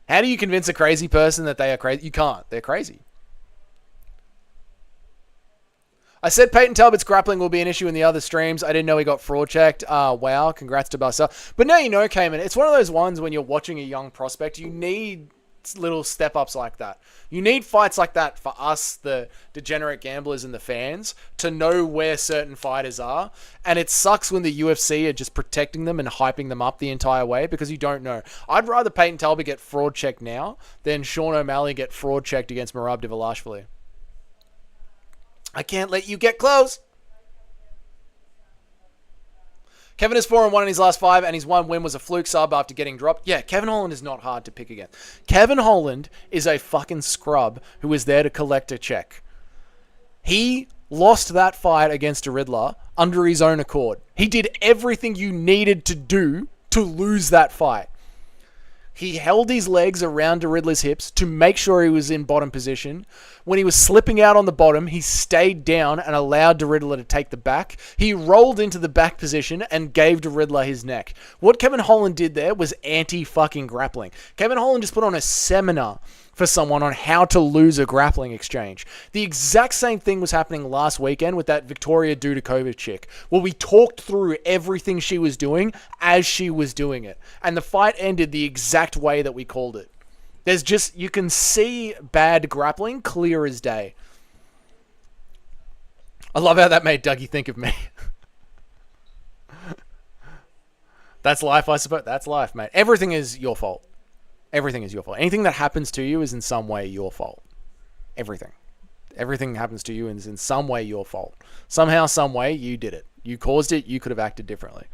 How do you convince a crazy person that they are crazy? You can't. They're crazy. I said Peyton Talbot's grappling will be an issue in the other streams. I didn't know he got fraud checked. Wow, congrats to Barca. But now you know, Cayman, it's one of those ones when you're watching a young prospect, you need little step-ups like that. You need fights like that for us, the degenerate gamblers and the fans, to know where certain fighters are. And it sucks when the UFC are just protecting them and hyping them up the entire way because you don't know. I'd rather Peyton Talbot get fraud checked now than Sean O'Malley get fraud checked against Merab Dvalishvili. I can't let you get close. Kevin is 4-1 in his last 5, and his one win was a fluke sub after getting dropped. Yeah, Kevin Holland is not hard to pick again. Kevin Holland is a fucking scrub who is there to collect a check. He lost that fight against a Riddler under his own accord. He did everything you needed to do to lose that fight. He held his legs around the Riddler's hips to make sure he was in bottom position. When he was slipping out on the bottom, he stayed down and allowed the Riddler to take the back. He rolled into the back position and gave the Riddler his neck. What Kevin Holland did there was anti-fucking grappling. Kevin Holland just put on a seminar for someone on how to lose a grappling exchange. The exact same thing was happening last weekend with that Victoria Dudakova chick, where we talked through everything she was doing as she was doing it. And the fight ended the exact way that we called it. There's just, you can see bad grappling clear as day. I love how that made Dougie think of me. That's life, I suppose. That's life, mate. Everything is your fault. Everything is your fault. Anything that happens to you is in some way your fault. Everything. Everything happens to you is in some way your fault. Somehow, some way, you did it. You caused it. You could have acted differently.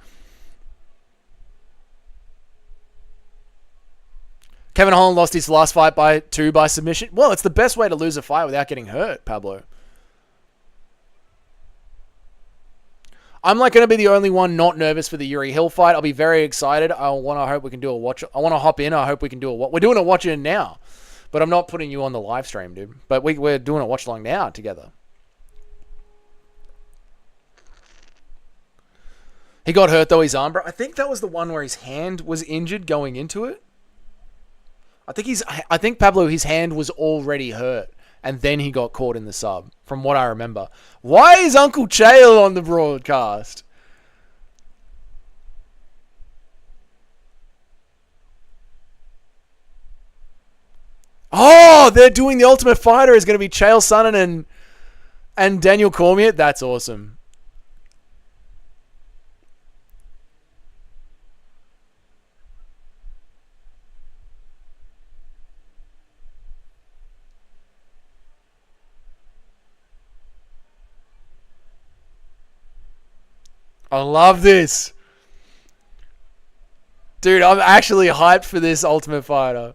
Kevin Holland lost his last fight by submission. Well, it's the best way to lose a fight without getting hurt, Pablo. I'm like going to be the only one not nervous for the Yuri Hill fight. I'll be very excited. I hope we can do a watch. I want to hop in. I hope we can do a watch. We're doing a watch in now, but I'm not putting you on the live stream, dude. But we're doing a watch along now together. He got hurt though, his arm, bro. I think that was the one where his hand was injured going into it. I think Pablo, his hand was already hurt. And then he got caught in the sub, from what I remember. Why is Uncle Chael on the broadcast? Oh, they're doing the Ultimate Fighter is going to be Chael Sonnen and Daniel Cormier. That's awesome. I love this. Dude, I'm actually hyped for this Ultimate Fighter.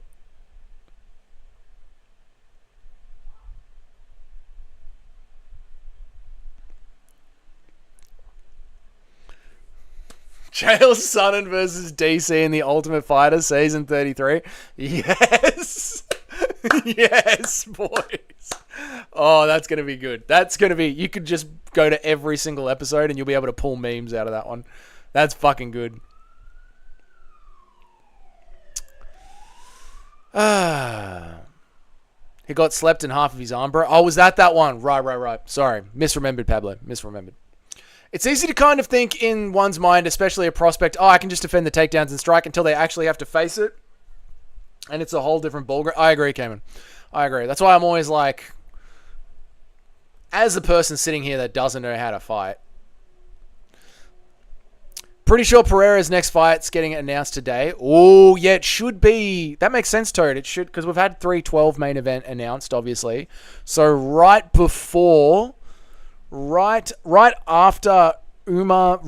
Chael Sonnen versus DC in the Ultimate Fighter season 33. Yes. Yes, boys. Oh, that's going to be good. That's going to be... You could just go to every single episode and you'll be able to pull memes out of that one. That's fucking good. He got slept in half of his arm, bro. Oh, was that one? Right. Sorry. Misremembered, Pablo. Misremembered. It's easy to kind of think in one's mind, especially a prospect, I can just defend the takedowns and strike until they actually have to face it. And it's a whole different ballgame. I agree, Cayman. I agree. That's why I'm always like, as a person sitting here that doesn't know how to fight, pretty sure Pereira's next fight's getting announced today. Oh, yeah, it should be. That makes sense, Toad. It should, because we've had 312 main event announced, obviously. So right after Umar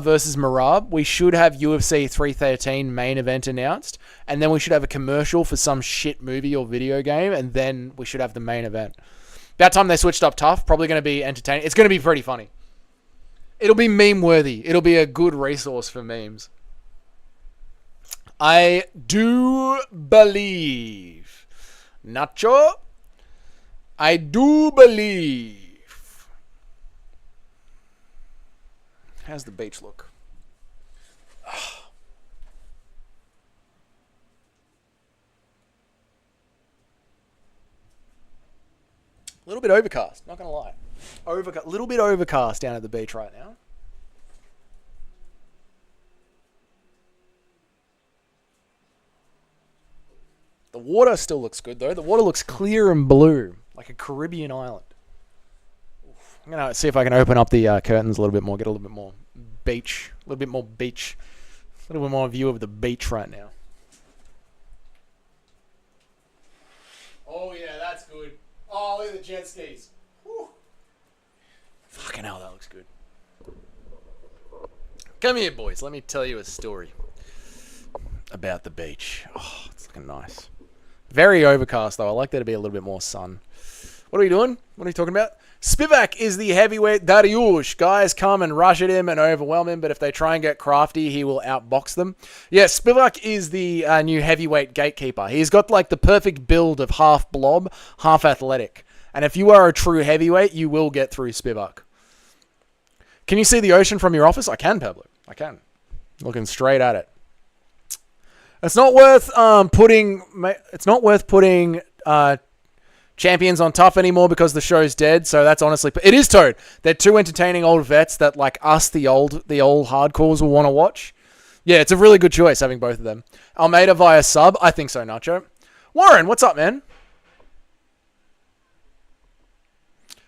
versus Marab, we should have UFC 313 main event announced, and then we should have a commercial for some shit movie or video game, and then we should have the main event. About time they switched up tough. Probably going to be entertaining. It's going to be pretty funny. It'll be meme worthy. It'll be a good resource for memes. I do believe. Nacho. I do believe. How's the beach look? A little bit overcast, not going to lie. A little bit overcast down at the beach right now. The water still looks good, though. The water looks clear and blue, like a Caribbean island. I'm going to see if I can open up the curtains a little bit more, get a little bit more beach, a little bit more view of the beach right now. Oh, yeah, that's good. Oh, look at the jet skis. Whew. Fucking hell, that looks good. Come here, boys. Let me tell you a story about the beach. Oh, it's looking nice. Very overcast, though. I like there to be a little bit more sun. What are we doing? What are you talking about? Spivak is the heavyweight Dariush. Guys come and rush at him and overwhelm him, but if they try and get crafty, he will outbox them. Yeah, Spivak is the new heavyweight gatekeeper. He's got like the perfect build of half blob, half athletic. And if you are a true heavyweight, you will get through Spivak. Can you see the ocean from your office? I can, Pablo. I can. Looking straight at it. It's not worth putting champions on tough anymore because the show's dead. So that's honestly, it is Toad. They're two entertaining old vets that like us, the old hardcores will want to watch. Yeah, it's a really good choice having both of them. Almeida via sub, I think so, Nacho. Warren, what's up, man?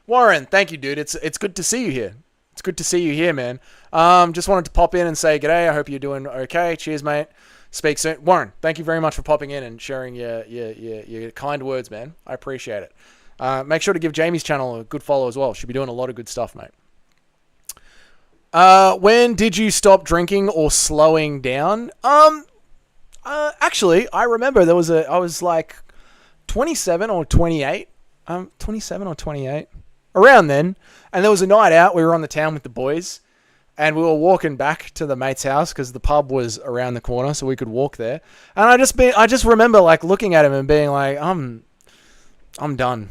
Warren, thank you, dude. It's good to see you here. It's good to see you here, man. Just wanted to pop in and say g'day. I hope you're doing okay. Cheers, mate. Speak soon. Warren, thank you very much for popping in and sharing your kind words, man. I appreciate it. Make sure to give Jamie's channel a good follow as well. She'll be doing a lot of good stuff, mate. When did you stop drinking or slowing down? Actually, I remember I was like 27 or 28. 27 or 28. Around then. And there was a night out. We were on the town with the boys. And we were walking back to the mate's house because the pub was around the corner, so we could walk there. And I just remember like looking at him and being like, I'm done.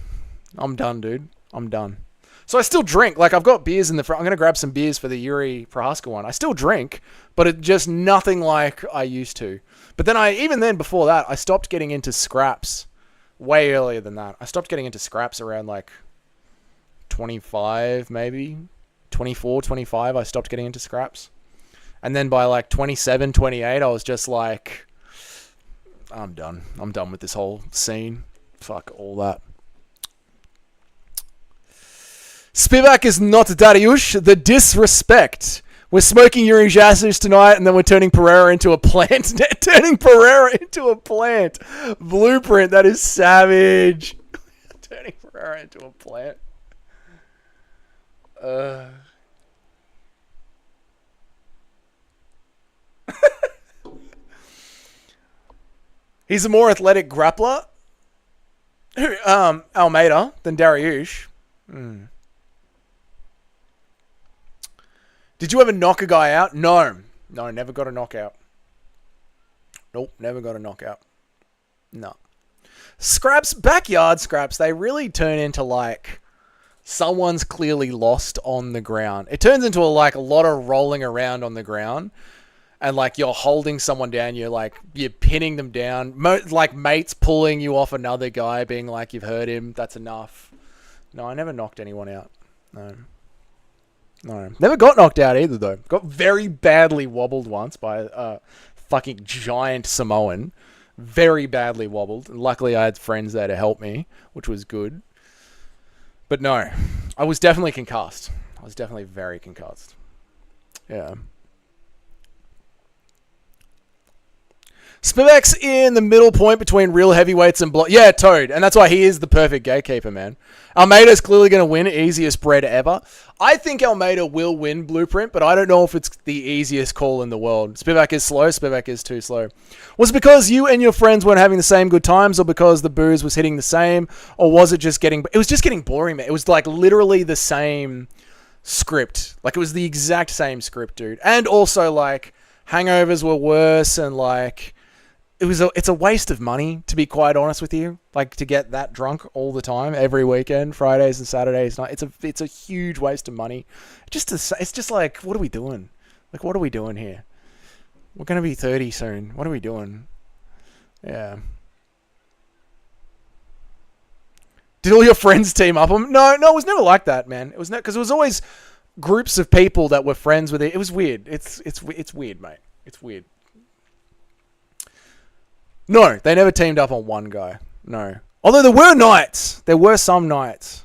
I'm done, dude. I'm done. So I still drink. Like I've got beers in the front. I'm gonna grab some beers for the Yuri Prohaska one. I still drink, but it just nothing like I used to. But then even before that, I stopped getting into scraps way earlier than that. I stopped getting into scraps around like 25 maybe. 24, 25, I stopped getting into scraps. And then by like 27, 28, I was just like, I'm done. I'm done with this whole scene. Fuck all that. Spivak is not Dariush. The disrespect. We're smoking Yuri Jasic tonight, and then we're turning Pereira into a plant. Turning Pereira into a plant. Blueprint, that is savage. Turning Pereira into a plant. He's a more athletic grappler, Almeida, than Dariush. Did you ever knock a guy out? No. No, never got a knockout. Nope, never got a knockout. No. Scraps, backyard scraps, they really turn into like someone's clearly lost on the ground. It turns into a lot of rolling around on the ground, and like you're holding someone down, you're pinning them down, like mates pulling you off another guy, being like, you've hurt him, that's enough. No, I never knocked anyone out. No, never got knocked out either though. Got very badly wobbled once by a fucking giant Samoan. Very badly wobbled. And luckily I had friends there to help me, which was good. But no, I was definitely concussed. I was definitely very concussed. Yeah. Spivak's in the middle point between real heavyweights and yeah, Toad. And that's why he is the perfect gatekeeper, man. Almeida's clearly going to win. Easiest bread ever. I think Almeida will win Blueprint, but I don't know if it's the easiest call in the world. Spivak is slow. Spivak is too slow. Was it because you and your friends weren't having the same good times, or because the booze was hitting the same, or was it just getting... It was just getting boring, man. It was like literally the same script. Like it was the exact same script, dude. And also like hangovers were worse, and like... It's a waste of money, to be quite honest with you. Like to get that drunk all the time, every weekend, Fridays and Saturdays night. It's a huge waste of money. It's just like, what are we doing? Like, what are we doing here? We're gonna be 30 soon. What are we doing? Yeah. Did all your friends team up? No, it was never like that, man. It was not, because it was always groups of people that were friends with it. It was weird. It's weird, mate. It's weird. No, they never teamed up on one guy. No. Although there were nights. There were some nights.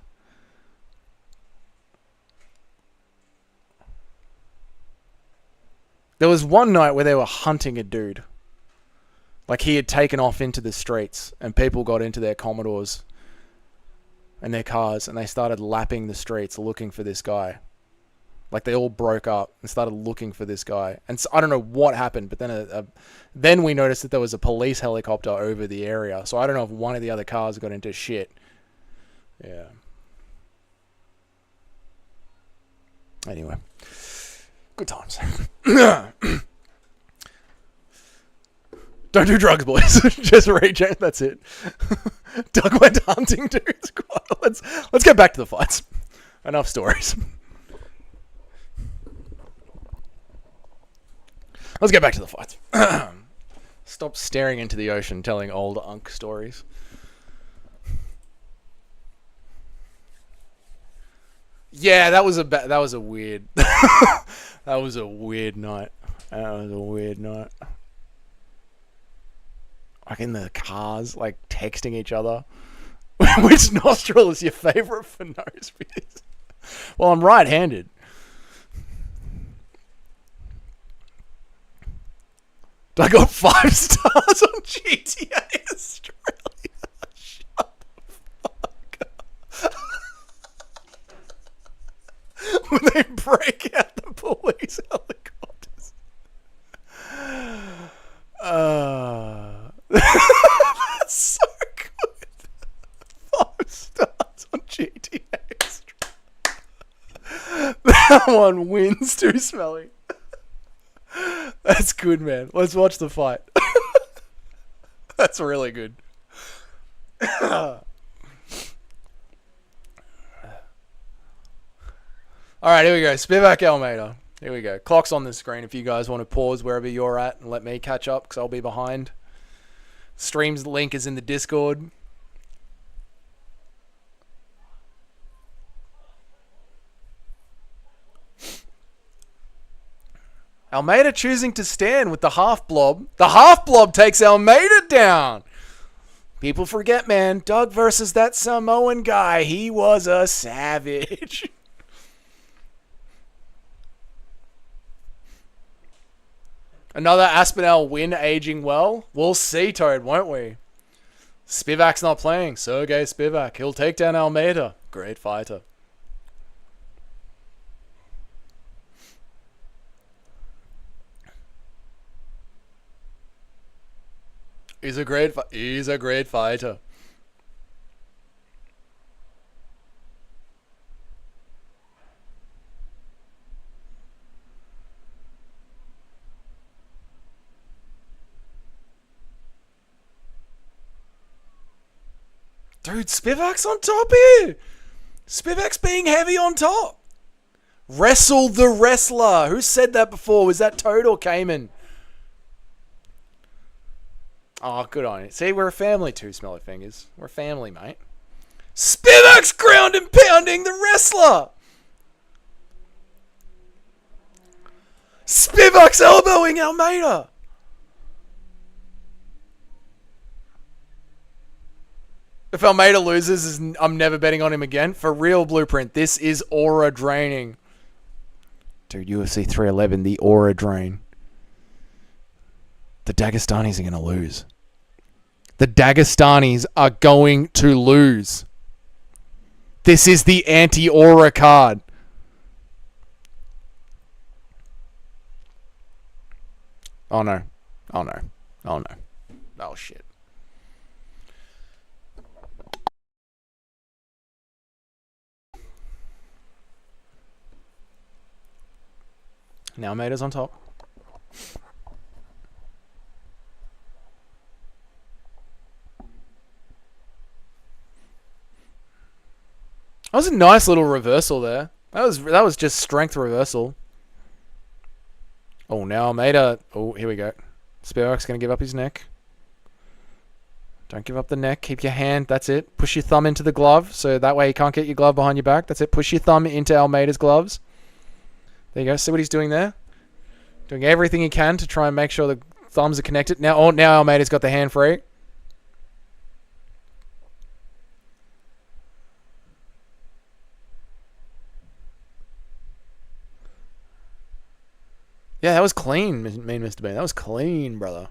There was one night where they were hunting a dude. Like he had taken off into the streets, and people got into their Commodores and their cars, and they started lapping the streets looking for this guy. Like they all broke up and started looking for this guy. And so, I don't know what happened, but then we noticed that there was a police helicopter over the area. So I don't know if one of the other cars got into shit. Yeah. Anyway. Good times. Don't do drugs, boys. Just reject. That's it. Doug went hunting, dude. Let's get back to the fights. Enough stories. Let's get back to the fights. Stop staring into the ocean telling old unk stories. Yeah, that was a weird that was a weird night. Like in the cars, like texting each other. Which nostril is your favorite for nose piercing? Well, I'm right-handed. I got 5 stars on GTA Australia. Shut the fuck up. When they break out the police helicopters. That's so good. 5 stars on GTA Australia. That one wins. Too smelly. That's good, man. Let's watch the fight. That's really good. Alright, here we go. Spivak Almeida. Here we go. Clock's on the screen if you guys want to pause wherever you're at and let me catch up, because I'll be behind. Stream's link is in the Discord. Almeida choosing to stand with the half blob. The half blob takes Almeida down. People forget, man. Doug versus that Samoan guy. He was a savage. Another Aspinall win, aging well. We'll see, Toad, won't we? Spivak's not playing. Sergey Spivak. He'll take down Almeida. Great fighter. He's a great fighter. Dude, Spivak's on top here. Spivak's being heavy on top. Wrestle the wrestler. Who said that before? Was that Toad or Cayman? Oh, good on it. See, we're a family too, Smelly Fingers. We're a family, mate. Spivak's ground and pounding the wrestler. Spivak's elbowing Almeida. If Almeida loses, I'm never betting on him again. For real, Blueprint, this is aura draining. Dude, UFC 311, the aura drain. The Dagestanis are going to lose. The Dagestanis are going to lose. This is the anti-aura card. Oh no. Oh no. Oh no. Oh shit. Now Almeida's on top. That was a nice little reversal there. That was just strength reversal. Oh, now Almeida. Oh, here we go. Spivak's going to give up his neck. Don't give up the neck. Keep your hand. That's it. Push your thumb into the glove, so that way you can't get your glove behind your back. That's it. Push your thumb into Almeida's gloves. There you go. See what he's doing there? Doing everything he can to try and make sure the thumbs are connected. Now Almeida's got the hand free. Yeah, that was clean, Mean Mr. Bean. That was clean, brother.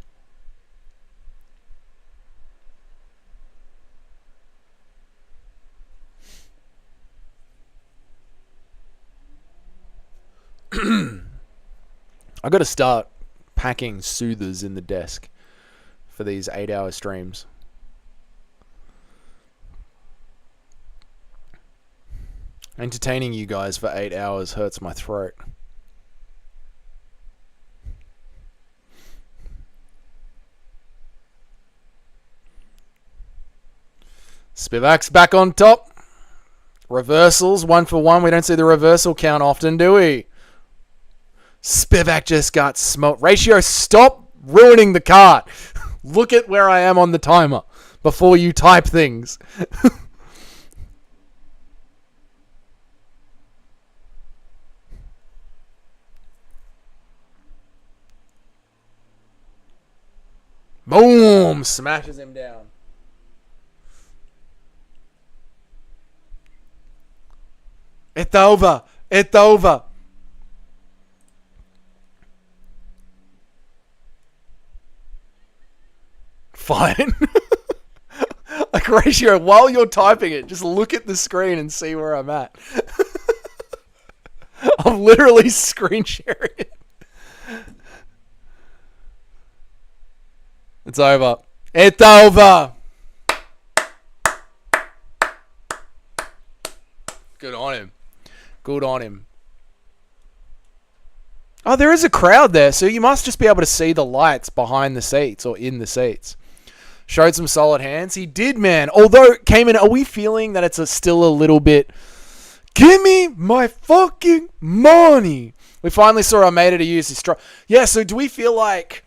I got to start packing soothers in the desk for these 8-hour streams. Entertaining you guys for 8 hours hurts my throat. Spivak's back on top. Reversals, 1 for 1. We don't see the reversal count often, do we? Spivak just got smoked. Ratio, stop ruining the card. Look at where I am on the timer before you type things. Boom! Smashes him down. It's over. It's over. Fine. Like, Ratio, while you're typing it, just look at the screen and see where I'm at. I'm literally screen sharing it. It's over. It's over. Good on him. Good on him. Oh, there is a crowd there, so you must just be able to see the lights behind the seats or in the seats. Showed some solid hands. He did, man. Although, Cayman, are we feeling that it's still a little bit... Give me my fucking money. We finally saw Almeida to use his strike. Yeah, so do we feel like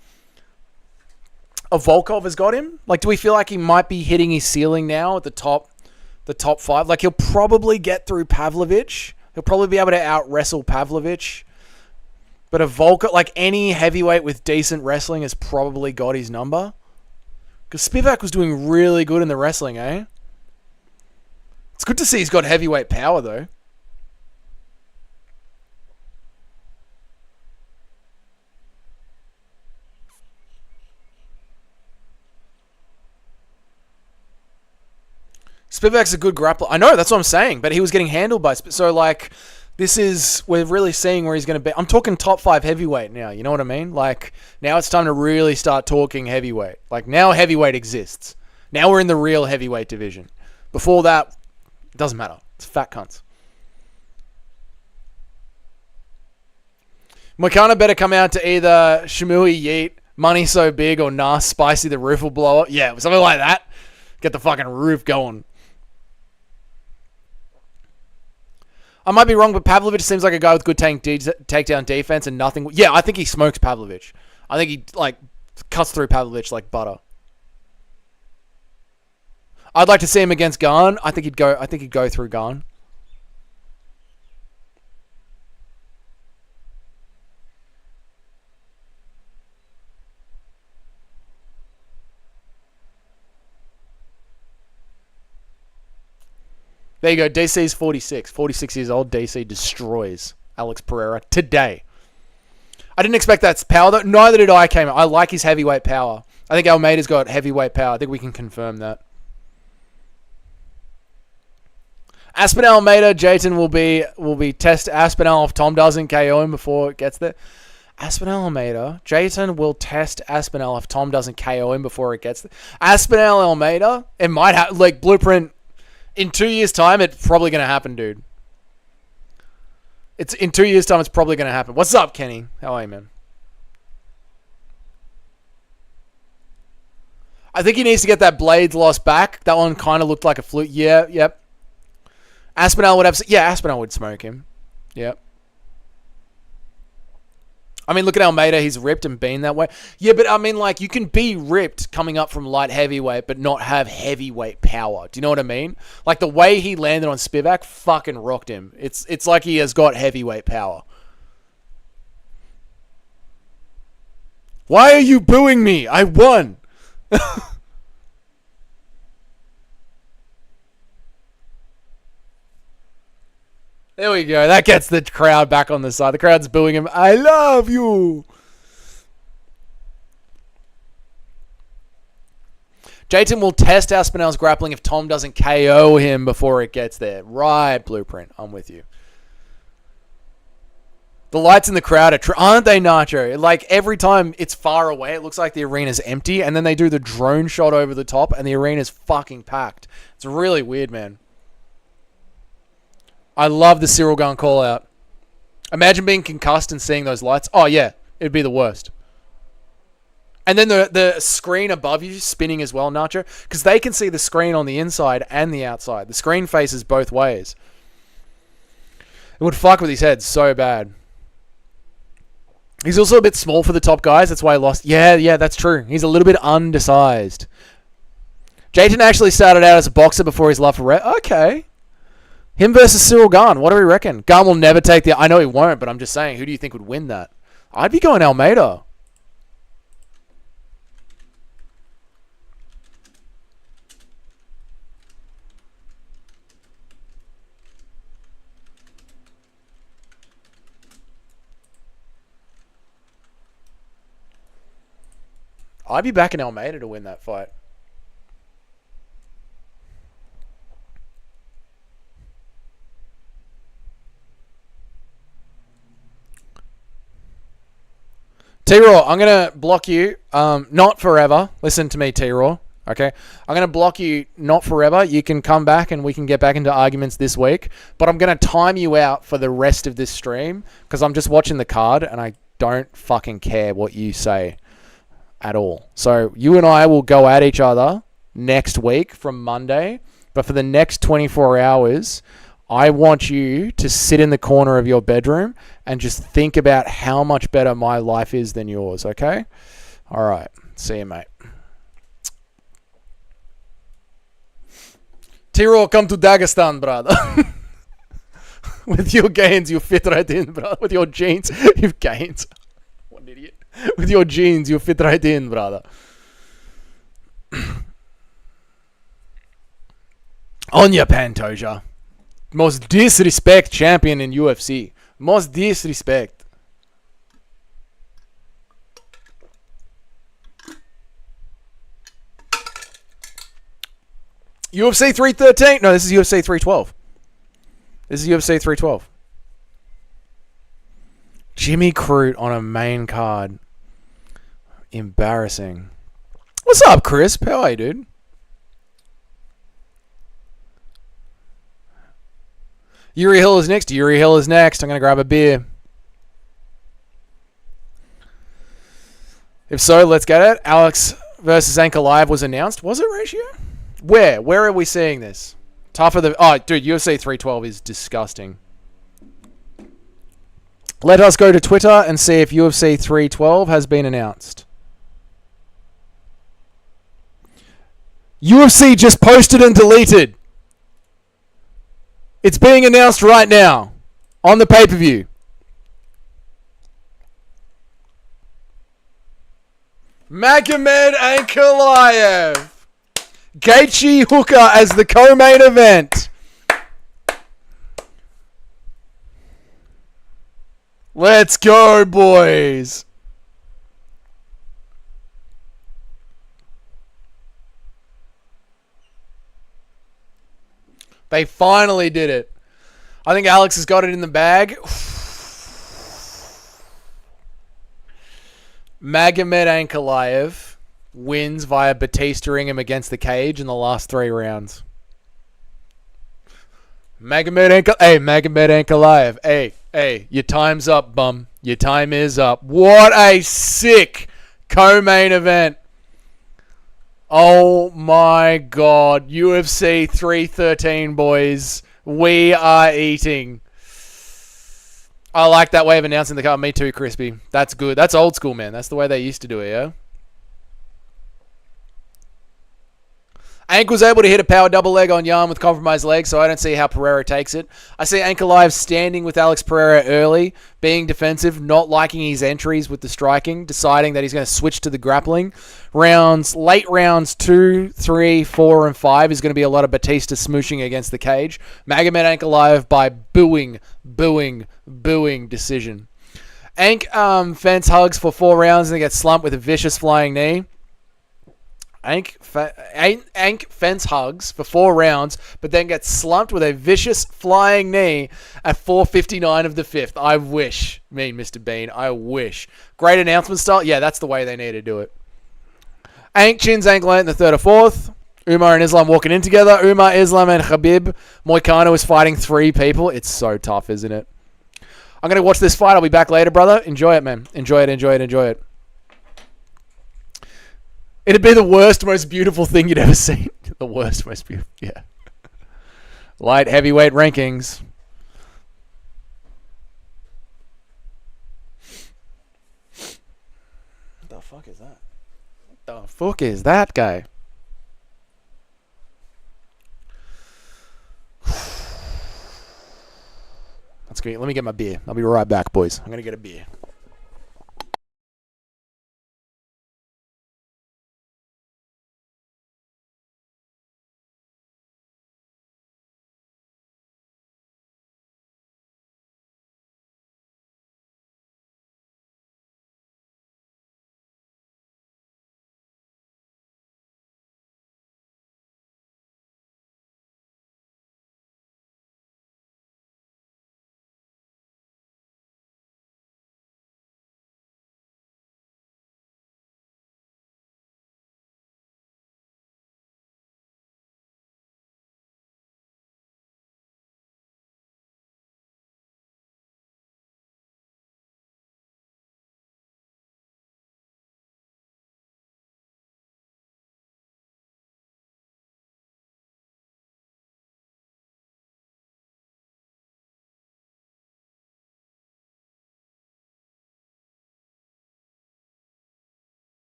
a Volkov has got him? Like, do we feel like he might be hitting his ceiling now at the top 5? Like, he'll probably get through Pavlovich. He'll probably be able to out-wrestle Pavlovich. But a Volkov, like any heavyweight with decent wrestling, has probably got his number. Because Spivak was doing really good in the wrestling, eh? It's good to see he's got heavyweight power, though. Spivak's a good grappler. I know, that's what I'm saying. But he was getting handled by... So, like, this is... We're really seeing where he's going to be. I'm talking top 5 heavyweight now. You know what I mean? Like, now it's time to really start talking heavyweight. Like, now heavyweight exists. Now we're in the real heavyweight division. Before that, it doesn't matter. It's fat cunts. Moicano better come out to either Shimui Yeet, Money So Big, or Nah, Spicy the Roof Will Blow Up. Yeah, something like that. Get the fucking roof going. I might be wrong, but Pavlovich seems like a guy with good takedown defense and nothing. Yeah, I think he smokes Pavlovich. I think he like cuts through Pavlovich like butter. I'd like to see him against Garn. I think he'd go through Garn. There you go. DC's 46. 46 years old. DC destroys Alex Pereira today. I didn't expect that power, though. Neither did I, Cayman. I like his heavyweight power. I think Almeida's got heavyweight power. I think we can confirm that. Aspinall Almeida, Jayton will be test Aspinall if Tom doesn't KO him before it gets there. Aspinall Almeida, Jayton will test Aspinall if Tom doesn't KO him before it gets there. Aspinall Almeida, it might have, like, Blueprint... In 2 years' time, it's probably going to happen, dude. In 2 years' time, it's probably going to happen. What's up, Kenny? How are you, man? I think he needs to get that Blades loss back. That one kind of looked like a fluke. Yeah, yep. Aspinall would have... Yeah, Aspinall would smoke him. Yep. I mean, look at Almeida. He's ripped and been that way. Yeah, but I mean, like, you can be ripped coming up from light heavyweight, but not have heavyweight power. Do you know what I mean? Like, the way he landed on Spivak fucking rocked him. It's like he has got heavyweight power. Why are you booing me? I won. There we go. That gets the crowd back on the side. The crowd's booing him. I love you. Jayton will test Aspinall's grappling if Tom doesn't KO him before it gets there. Right, Blueprint. I'm with you. The lights in the crowd aren't they, Nacho? Like, every time it's far away, it looks like the arena's empty, and then they do the drone shot over the top, and the arena's fucking packed. It's really weird, man. I love the Cyril Gunn call out. Imagine being concussed and seeing those lights. Oh, yeah. It'd be the worst. And then the screen above you spinning as well, Nacho. Because they can see the screen on the inside and the outside. The screen faces both ways. It would fuck with his head so bad. He's also a bit small for the top guys. That's why he lost. Yeah, that's true. He's a little bit undersized. Jayton actually started out as a boxer before his love for red. Okay. Him versus Cyril Gunn. What do we reckon? Gunn will never take the... I know he won't, but I'm just saying, who do you think would win that? I'd be going Almeida. I'd be backing Almeida to win that fight. T-Raw, I'm going to block you. Not forever. Listen to me, T-Raw. Okay? I'm going to block you not forever. You can come back and we can get back into arguments this week. But I'm going to time you out for the rest of this stream because I'm just watching the card and I don't fucking care what you say at all. So you and I will go at each other next week from Monday. But for the next 24 hours... I want you to sit in the corner of your bedroom and just think about how much better my life is than yours, okay? All right. See you, mate. T-Raw, come to Dagestan, brother. With your gains, you fit right in, brother. With your jeans, you've gains. What an idiot. With your jeans, you fit right in, brother. Anya Pantoja. Most disrespect champion in UFC. Most disrespect. UFC 313. No, this is UFC 312. This is UFC 312. Jimmy Crute on a main card. Embarrassing. What's up, Chris? How are you, dude? Yuri Hill is next. Yuri Hill is next. I'm going to grab a beer. If so, let's get it. Alex versus Anchor Live was announced. Was it, Ratio? Where? Where are we seeing this? Tougher the... Oh, dude, UFC 312 is disgusting. Let us go to Twitter and see if UFC 312 has been announced. UFC just posted and deleted. It's being announced right now on the pay-per-view. Magomed Ankalaev. Gaethje Hooker as the co-main event. Let's go, boys. They finally did it. I think Alex has got it in the bag. Magomed Ankalaev wins via Batista-ing him against the cage in the last 3 rounds. Magomed Ankalaev. Hey, your time's up, bum. Your time is up. What a sick co-main event. Oh my god. UFC 313, boys. We are eating. I like that way of announcing the card. Me too, Crispy. That's good. That's old school, man. That's the way they used to do it, yeah? Ank was able to hit a power double leg on Yarn with compromised legs, so I don't see how Pereira takes it. I see Ankalaev standing with Alex Pereira early, being defensive, not liking his entries with the striking, deciding that he's going to switch to the grappling. Late rounds 2, 3, 4, and 5 is going to be a lot of Batista smooshing against the cage. Magomed Ankalaev by booing decision. Ank fence hugs for 4 rounds and then gets slumped with a vicious flying knee. Ank fence hugs for 4 rounds, but then gets slumped with a vicious flying knee at 4:59 of the 5th. I wish, Mr. Bean, I wish. Great announcement style. Yeah, that's the way they need to do it. Ank chins Ankalaev in the 3rd or 4th. Umar and Islam walking in together. Umar, Islam, and Khabib. Moicano is fighting 3 people. It's so tough, isn't it? I'm going to watch this fight. I'll be back later, brother. Enjoy it, man. Enjoy it. It'd be the worst, most beautiful thing you'd ever seen. The worst, most beautiful. Yeah. Light heavyweight rankings. What the fuck is that? What the fuck is that guy? That's great. Let me get my beer. I'll be right back, boys. I'm going to get a beer.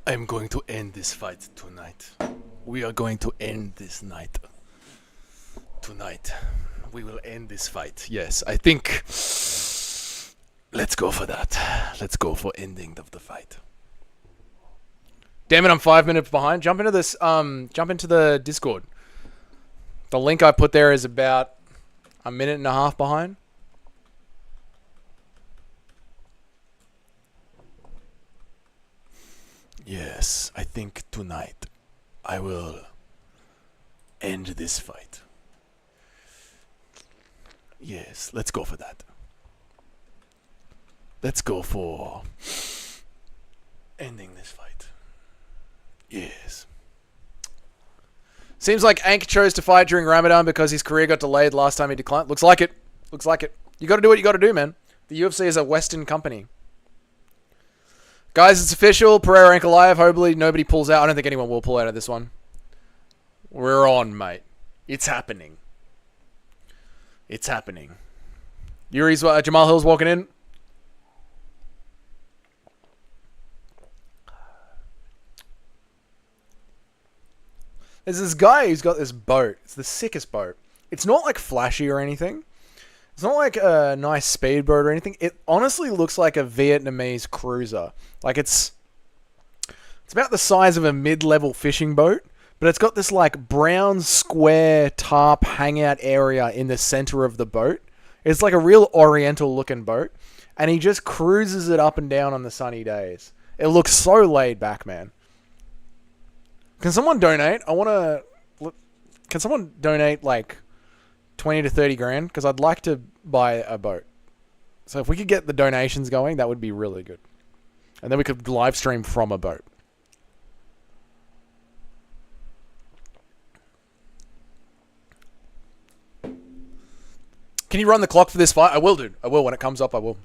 I'm going to end this fight tonight. We are going to end this night. Tonight. We will end this fight. Yes, I think... Let's go for that. Let's go for ending of the fight. Damn it, I'm 5 minutes behind. Jump into this. Jump into the Discord. The link I put there is about a minute and a half behind. Yes, I think tonight I will end this fight. Yes, let's go for that. Let's go for ending this fight. Yes. Seems like Ank chose to fight during Ramadan because his career got delayed last time he declined. Looks like it. Looks like it. You got to do what you got to do, man. The UFC is a Western company. Guys, it's official. Pereira Ankalaev. Hopefully nobody pulls out. I don't think anyone will pull out of this one. We're on, mate. It's happening. It's happening. Jamal Hill's walking in. There's this guy who's got this boat. It's the sickest boat. It's not like flashy or anything. It's not like a nice speedboat or anything. It honestly looks like a Vietnamese cruiser. Like it's about the size of a mid-level fishing boat, but it's got this like brown square tarp hangout area in the center of the boat. It's like a real oriental looking boat, and he just cruises it up and down on the sunny days. It looks so laid back, man. Can someone donate? Can someone donate like 20 to 30 grand? Because I'd like to buy a boat. So if we could get the donations going, that would be really good. And then we could live stream from a boat. Can you run the clock for this fight? I will, dude. I will. When it comes up, I will.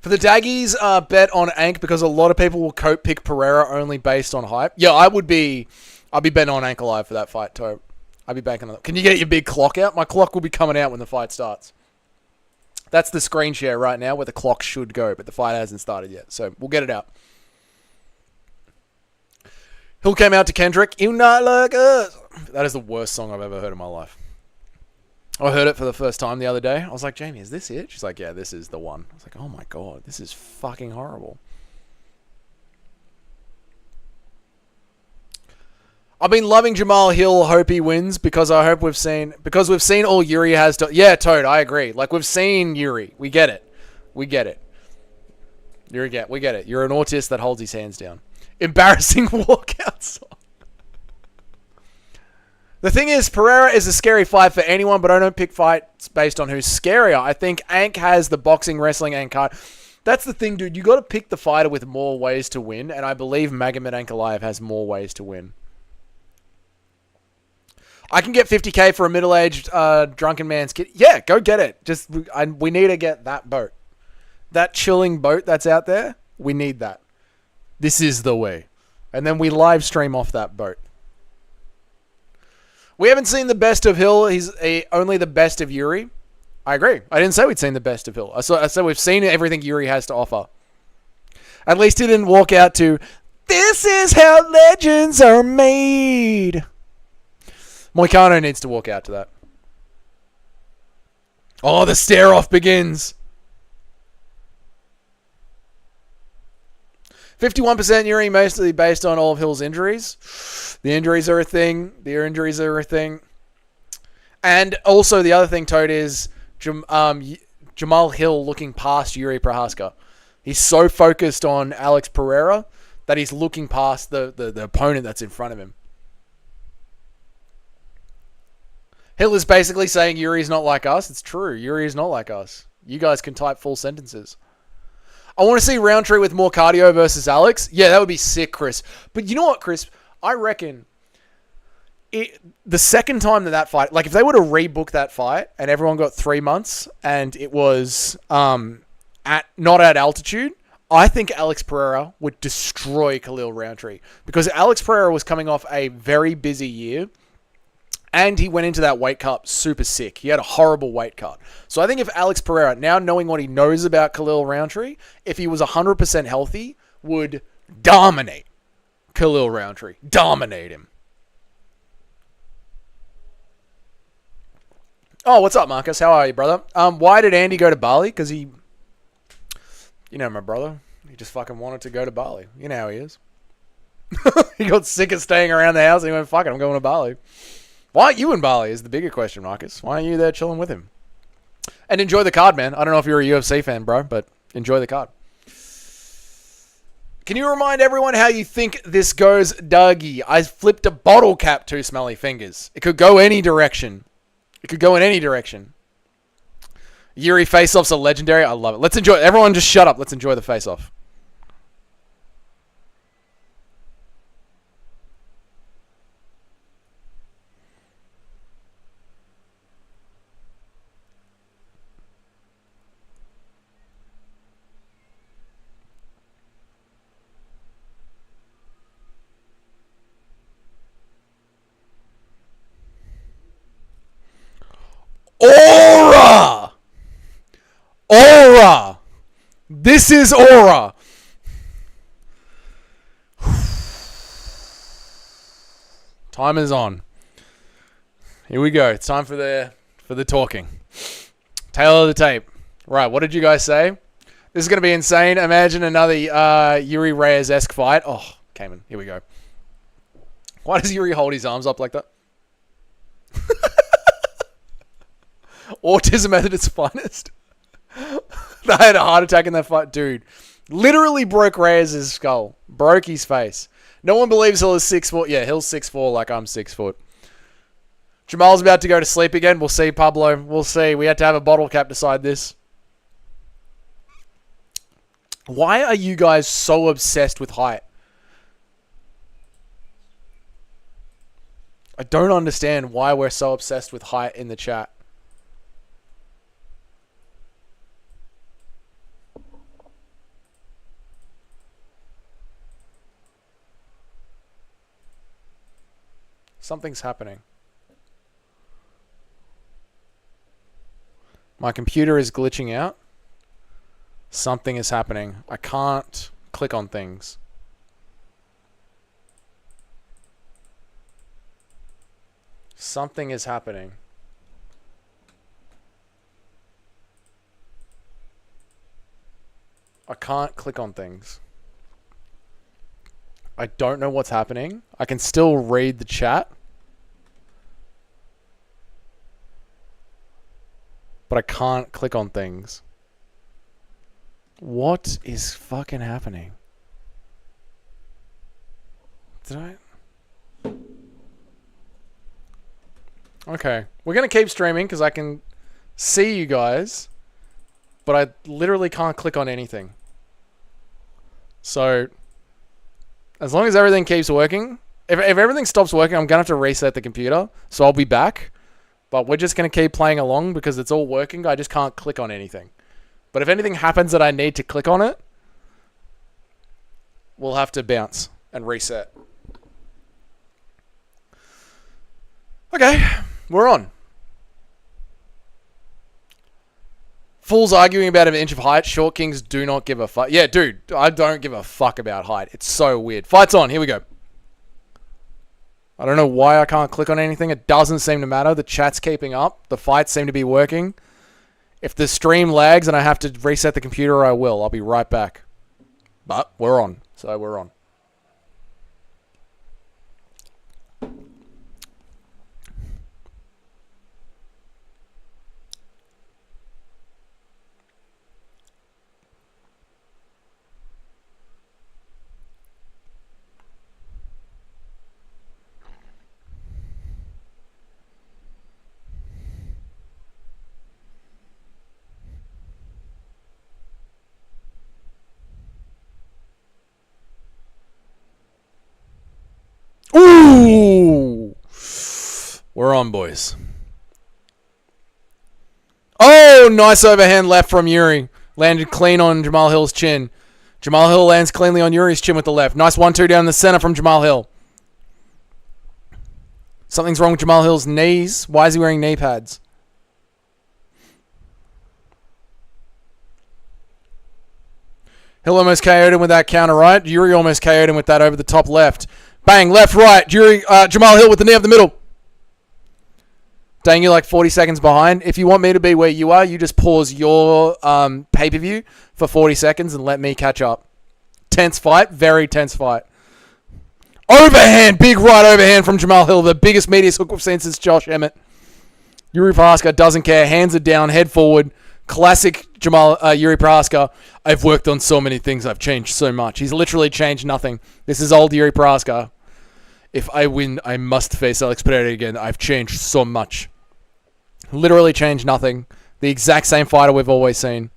For the Daggies, bet on Ank because a lot of people will pick Pereira only based on hype. Yeah, I'll be betting on Ank alive for that fight, too. I'll be banking on that. Can you get your big clock out? My clock will be coming out when the fight starts. That's the screen share right now where the clock should go, but the fight hasn't started yet. So we'll get it out. Hill came out to Kendrick. You not like us. That is the worst song I've ever heard in my life. I heard it for the first time the other day. I was like, Jamie, is this it? She's like, yeah, this is the one. I was like, oh my God, this is fucking horrible. I've been loving Jamal Hill. Hope he wins because we've seen all Yuri has to. Yeah, Toad, I agree. Like we've seen Yuri. We get it. We get it. We get it. You're an autist that holds his hands down. Embarrassing walkout song. The thing is, Pereira is a scary fight for anyone, but I don't pick fights based on who's scarier. I think Ank has the boxing, wrestling, and card. That's the thing, dude. You got to pick the fighter with more ways to win, and I believe Magomed Ankalaev has more ways to win. I can get 50k for a middle-aged drunken man's kid. Yeah, go get it. We need to get that boat. That chilling boat that's out there, we need that. This is the way. And then we live stream off that boat. We haven't seen the best of Hill. He's only the best of Yuri. I agree. I didn't say we'd seen the best of Hill. I said we've seen everything Yuri has to offer. At least he didn't walk out to, "This is how legends are made." Moicano needs to walk out to that. Oh, the stare-off begins. 51% Yuri, mostly based on all of Hill's injuries. The injuries are a thing. And also the other thing, Toad, is Jamal Hill looking past Yuri Prohaska. He's so focused on Alex Pereira that he's looking past the opponent that's in front of him. Hill is basically saying Yuri's not like us. It's true. Yuri is not like us. You guys can type full sentences. I want to see Roundtree with more cardio versus Alex. Yeah, that would be sick, Chris. But you know what, Chris? I reckon the second time that fight, like if they were to rebook that fight and everyone got 3 months and it was not at altitude, I think Alex Pereira would destroy Khalil Roundtree because Alex Pereira was coming off a very busy year. And he went into that weight cut super sick. He had a horrible weight cut. So I think if Alex Pereira, now knowing what he knows about Khalil Roundtree, if he was 100% healthy, would dominate Khalil Roundtree. Dominate him. Oh, what's up, Marcus? How are you, brother? Why did Andy go to Bali? Because he... You know my brother. He just fucking wanted to go to Bali. You know how he is. He got sick of staying around the house and he went, fuck it, I'm going to Bali. Why aren't you in Bali is the bigger question, Marcus. Why aren't you there chilling with him? And enjoy the card, man. I don't know if you're a UFC fan, bro, but enjoy the card. Can you remind everyone how you think this goes, Dougie? I flipped a bottle cap, 2 smelly fingers. It could go any direction. It could go in any direction. Yuri face-offs are legendary. I love it. Let's enjoy it. Everyone just shut up. Let's enjoy the face-off. This is aura. Timer's on. Here we go. It's time for the talking. Tail of the tape. Right, what did you guys say? This is going to be insane. Imagine another Yuri Reyes-esque fight. Oh, Cayman. Here we go. Why does Yuri hold his arms up like that? Autism at its finest. They had a heart attack in that fight. Dude, literally broke Reyes' skull. Broke his face. No one believes Hill is 6 foot. Yeah, Hill's 6'4" like I'm 6 foot. Jamal's about to go to sleep again. We'll see, Pablo. We'll see. We had to have a bottle cap decide this. Why are you guys so obsessed with height? I don't understand why we're so obsessed with height in the chat. Something's happening. My computer is glitching out. Something is happening. I can't click on things. Something is happening. I can't click on things. I don't know what's happening. I can still read the chat. But I can't click on things. What is fucking happening? Did I? Okay. We're going to keep streaming because I can see you guys. But I literally can't click on anything. So, as long as everything keeps working. If everything stops working, I'm going to have to reset the computer. So I'll be back. But we're just going to keep playing along because it's all working. I just can't click on anything. But if anything happens that I need to click on it, we'll have to bounce and reset. Okay, we're on. Fools arguing about an inch of height. Short kings do not give a fuck. Yeah, dude, I don't give a fuck about height. It's so weird. Fight's on. Here we go. I don't know why I can't click on anything. It doesn't seem to matter. The chat's keeping up. The fights seem to be working. If the stream lags and I have to reset the computer, I will. I'll be right back. But we're on. So we're on. Ooh! We're on, boys. Oh, nice overhand left from Yuri. Landed clean on Jamal Hill's chin. Jamal Hill lands cleanly on Yuri's chin with the left. Nice 1-2 down the center from Jamal Hill. Something's wrong with Jamal Hill's knees. Why is he wearing knee pads? Hill almost KO'd him with that counter right. Yuri almost KO'd him with that over the top left. Bang, left, right. Jamal Hill with the knee up the middle. Dang, you're like 40 seconds behind. If you want me to be where you are, you just pause your pay-per-view for 40 seconds and let me catch up. Tense fight. Very tense fight. Overhand. Big right overhand from Jamal Hill. The biggest medius hook we've seen since Josh Emmett. Yuri Prohaska doesn't care. Hands are down. Head forward. Classic Yuri Prohaska. I've worked on so many things. I've changed so much. He's literally changed nothing. This is old Yuri Prohaska. If I win, I must face Alex Pereira again. I've changed so much. Literally changed nothing. The exact same fighter we've always seen.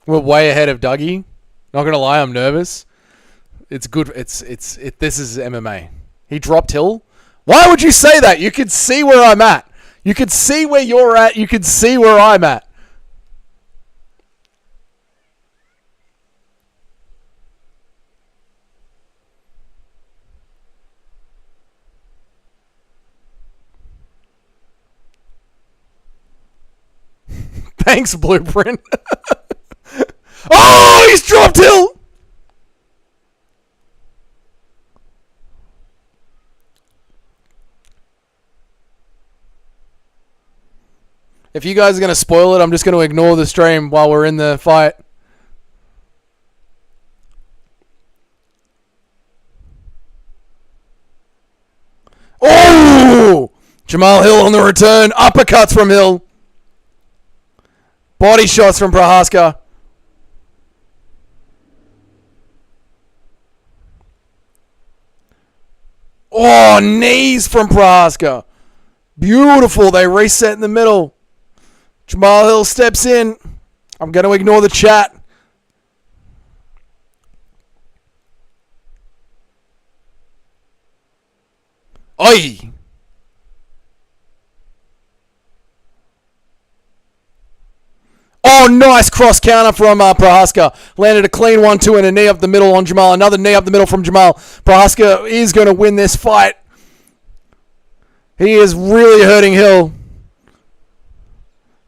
We're way ahead of Dougie. Not gonna lie, I'm nervous. It's good. This is MMA. He dropped Hill. Why would you say that? You could see where I'm at. You could see where you're at. You could see where I'm at. Thanks, Blueprint. Oh, he's dropped Hill. If you guys are going to spoil it, I'm just going to ignore the stream while we're in the fight. Oh! Jamal Hill on the return. Uppercuts from Hill. Body shots from Prohaska. Oh, knees from Prohaska. Beautiful. They reset in the middle. Jamal Hill steps in. I'm going to ignore the chat. Oi! Oh, nice cross counter from Prohaska. Landed a clean 1-2 and a knee up the middle on Jamal. Another knee up the middle from Jamal. Prohaska is going to win this fight. He is really hurting Hill.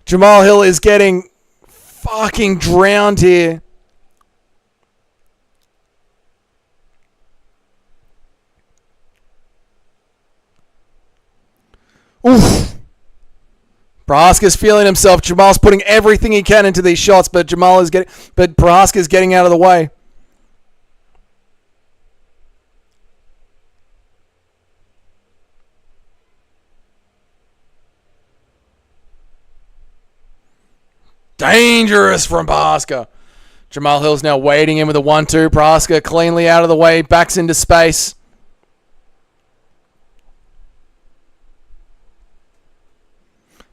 Jamal Hill is getting fucking drowned here. Oof. Prohaska's feeling himself. Jamal's putting everything he can into these shots, but Prohaska's getting out of the way. Dangerous from Prohaska. Jamal Hill's now wading in with a 1-2. Prohaska cleanly out of the way, backs into space.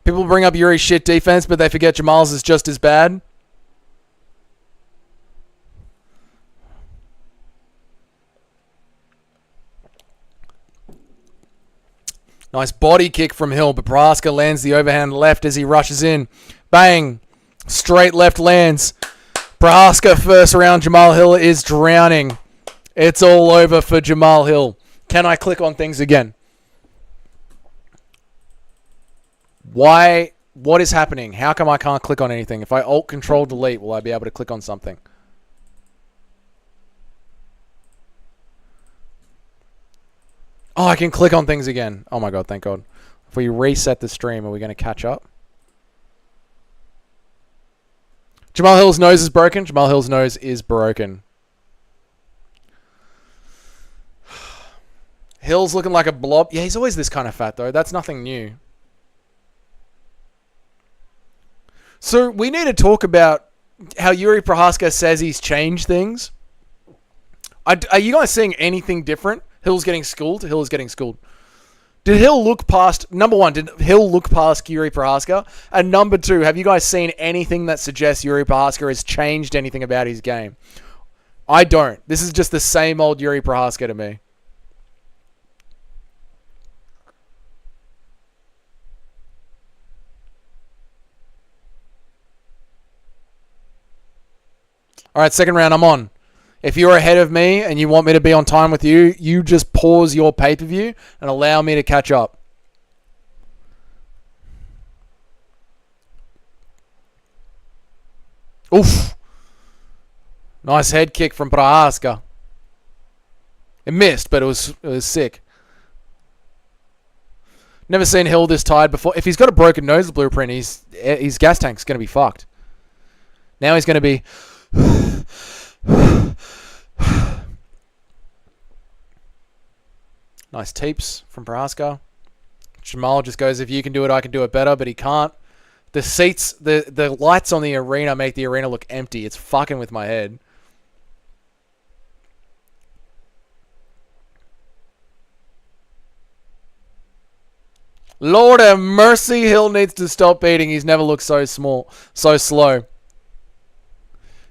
People bring up Yuri's shit defense, but they forget Jamal's is just as bad. Nice body kick from Hill, but Prohaska lands the overhand left as he rushes in. Bang! Straight left lands. Prohaska first round. Jamal Hill is drowning. It's all over for Jamal Hill. Can I click on things again? Why? What is happening? How come I can't click on anything? If I Alt-Control-Delete, will I be able to click on something? Oh, I can click on things again. Oh my god, thank god. If we reset the stream, are we going to catch up? Jamal Hill's nose is broken. Jamal Hill's nose is broken. Hill's looking like a blob. Yeah, he's always this kind of fat, though. That's nothing new. So we need to talk about how Yuri Prohaska says he's changed things. Are you guys seeing anything different? Hill's getting schooled. Hill is getting schooled. Did Hill look past... Number one, did Hill look past Yuri Prohaska? And number two, have you guys seen anything that suggests Yuri Prohaska has changed anything about his game? I don't. This is just the same old Yuri Prohaska to me. Alright, second round, I'm on. If you're ahead of me and you want me to be on time with you, you just pause your pay-per-view and allow me to catch up. Oof. Nice head kick from Prohaska. It missed, but it was sick. Never seen Hill this tired before. If he's got a broken nose blueprint, his gas tank's going to be fucked. Now he's going to be... Nice teeps from Prohaska. Jamal just goes, if you can do it, I can do it better, but he can't. The seats, the lights on the arena make the arena look empty. It's fucking with my head. Lord have mercy, Hill needs to stop eating. He's never looked so small, so slow.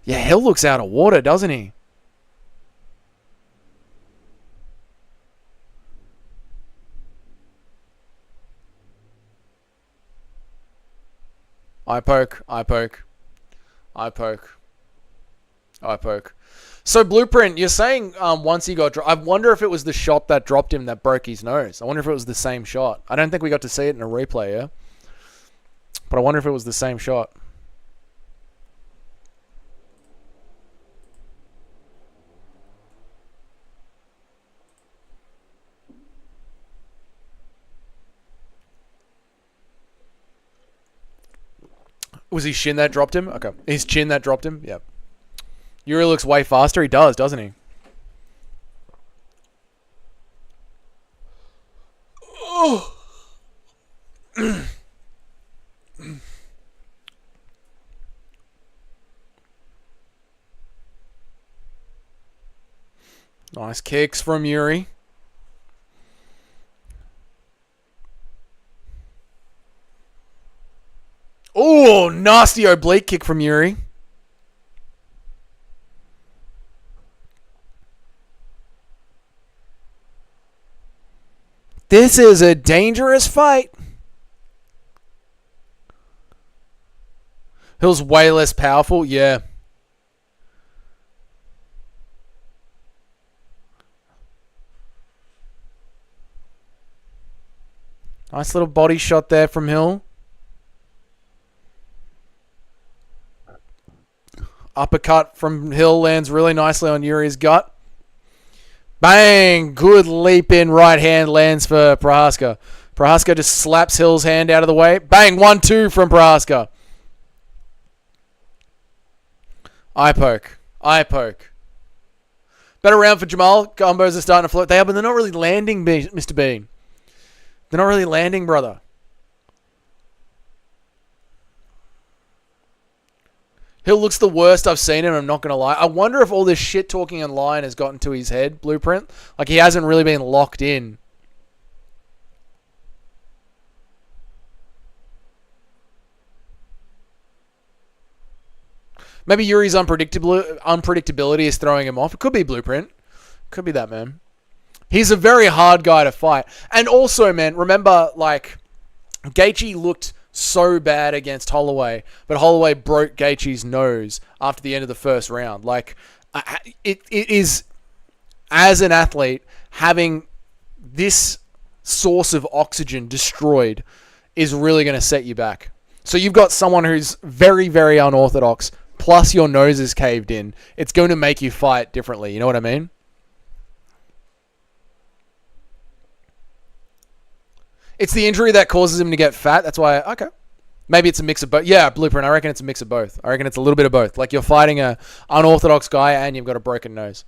Yeah, Hill looks out of water, doesn't he? I poke. So, Blueprint, you're saying once he got dropped... I wonder if it was the shot that dropped him that broke his nose. I wonder if it was the same shot. I don't think we got to see it in a replay, yeah? But I wonder if it was the same shot. Was his shin that dropped him? Okay. His chin that dropped him? Yep. Yuri looks way faster. He does, doesn't he? Oh. Nice kicks from Yuri. Oh, nasty oblique kick from Yuri. This is a dangerous fight. Hill's way less powerful, yeah. Nice little body shot there from Hill. Uppercut from Hill lands really nicely on Yuri's gut. Bang! Good leap in right hand lands for Prohaska. Prohaska just slaps Hill's hand out of the way. Bang! 1-2 from Prohaska. Eye poke. Eye poke. Better round for Jamal. Combos are starting to float. They are, but they're not really landing, Mr. Bean. They're not really landing, brother. Hill looks the worst I've seen him, I'm not going to lie. I wonder if all this shit talking online has gotten to his head, Blueprint. Like, he hasn't really been locked in. Maybe Yuri's unpredictability is throwing him off. It could be Blueprint. Could be that, man. He's a very hard guy to fight. And also, man, remember, like, Gaethje looked so bad against Holloway, but Holloway broke Gaethje's nose after the end of the first round. Like, it is, as an athlete, having this source of oxygen destroyed is really going to set you back. So you've got someone who's very, very unorthodox, plus your nose is caved in. It's going to make you fight differently. You know what I mean? It's the injury that causes him to get fat. That's why, okay. Maybe it's a mix of both. Yeah, Blueprint, I reckon it's a mix of both. I reckon it's a little bit of both. Like, you're fighting a unorthodox guy and you've got a broken nose.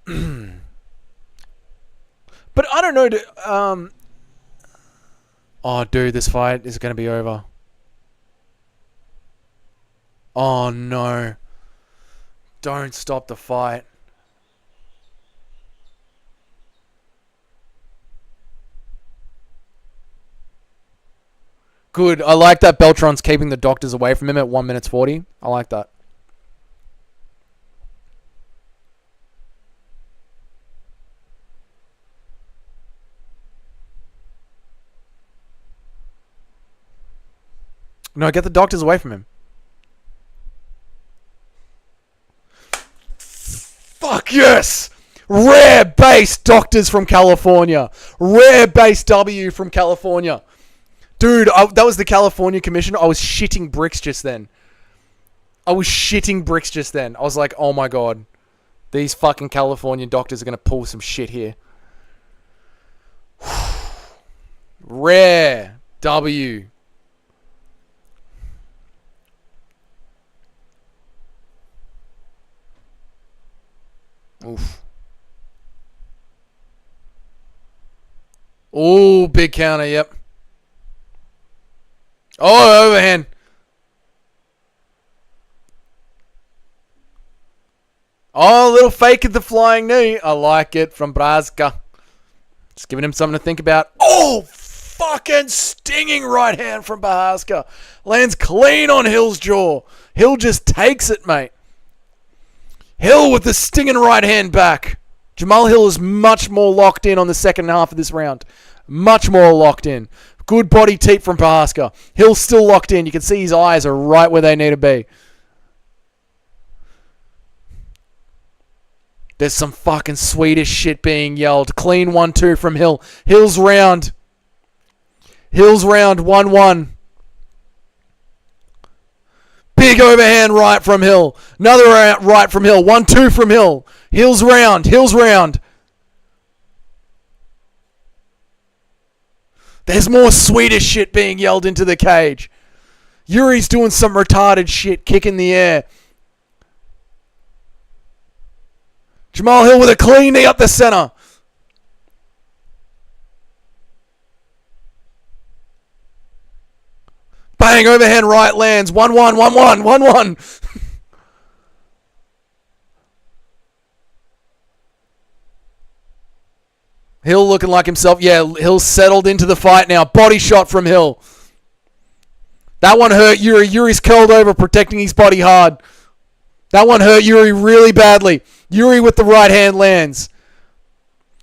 But I don't know. Oh, dude, this fight is going to be over. Oh, no. Don't stop the fight. Good. I like that Beltron's keeping the doctors away from him at 1 minute 40. I like that. No, get the doctors away from him. Fuck yes! Rare base doctors from California. Rare base W from California. Dude, that was the California Commission. I was shitting bricks just then. I was like, oh my god. These fucking California doctors are going to pull some shit here. Rare W. Oof. Oh, big counter, yep. Oh, overhand. Oh, a little fake at the flying knee. I like it from Brazka. Just giving him something to think about. Oh, fucking stinging right hand from Brazka. Lands clean on Hill's jaw. Hill just takes it, mate. Hill with the stinging right hand back. Jamal Hill is much more locked in on the second half of this round. Much more locked in. Good body teep from Prohaska. Hill's still locked in. You can see his eyes are right where they need to be. There's some fucking Swedish shit being yelled. Clean 1-2 from Hill. Hill's round. 1-1. Big overhand right from Hill. Another right from Hill. 1-2 from Hill. Hill's round. There's more Swedish shit being yelled into the cage. Yuri's doing some retarded shit, kicking the air. Jamal Hill with a clean knee up the center. Bang, overhand right lands. 1-1, 1-1, 1-1. Hill looking like himself. Yeah, Hill settled into the fight now. Body shot from Hill. That one hurt Yuri. Yuri's curled over, protecting his body hard. That one hurt Yuri really badly. Yuri with the right hand lands.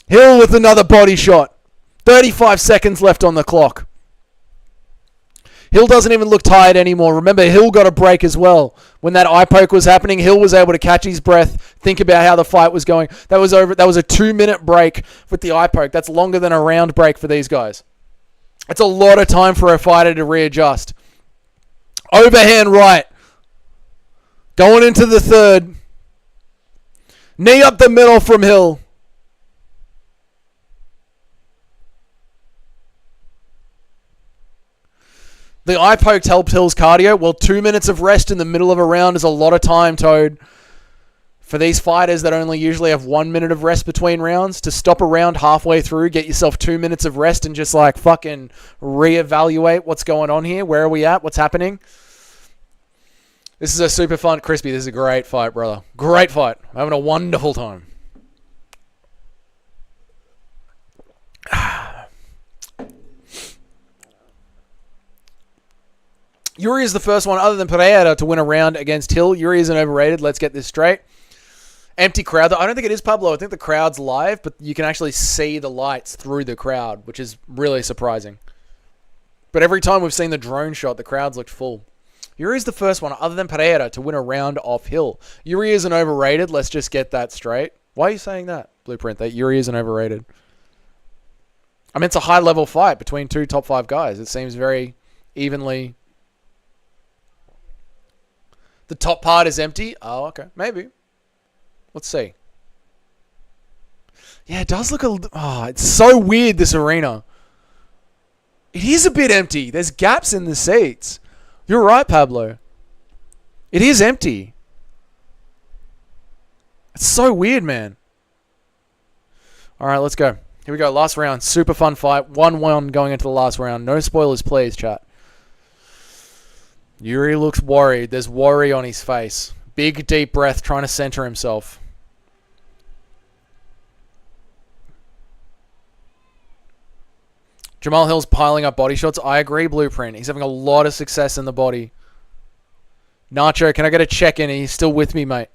Hill with another body shot. 35 seconds left on the clock. Hill doesn't even look tired anymore. Remember, Hill got a break as well. When that eye poke was happening, Hill was able to catch his breath, think about how the fight was going. That was over. That was a 2-minute break with the eye poke. That's longer than a round break for these guys. It's a lot of time for a fighter to readjust. Overhand right. Going into the third. Knee up the middle from Hill. The eye pokes helped Hill's cardio. Well, 2 minutes of rest in the middle of a round is a lot of time, Toad. For these fighters that only usually have 1 minute of rest between rounds, to stop a round halfway through, get yourself 2 minutes of rest and just like fucking reevaluate what's going on here. Where are we at? What's happening? This is a super fun, Crispy. This is a great fight, brother. Great fight. I'm having a wonderful time. Yuri is the first one other than Pereira to win a round against Hill. Yuri isn't overrated. Let's get this straight. Empty crowd. I don't think it is, Pablo. I think the crowd's live, but you can actually see the lights through the crowd, which is really surprising. But every time we've seen the drone shot, the crowd's looked full. Yuri is the first one other than Pereira to win a round off Hill. Yuri isn't overrated. Let's just get that straight. Why are you saying that, Blueprint? That Yuri isn't overrated? I mean, it's a high-level fight between two top 5 guys. It seems very evenly... The top part is empty? Oh, okay. Maybe. Let's see. Yeah, it does look a... Oh, it's so weird, this arena. It is a bit empty. There's gaps in the seats. You're right, Pablo. It is empty. It's so weird, man. All right, let's go. Here we go. Last round. Super fun fight. 1-1 going into the last round. No spoilers, please, chat. Yuri looks worried. There's worry on his face. Big, deep breath, trying to center himself. Jamal Hill's piling up body shots. I agree, Blueprint. He's having a lot of success in the body. Nacho, can I get a check-in? Are you still with me, mate?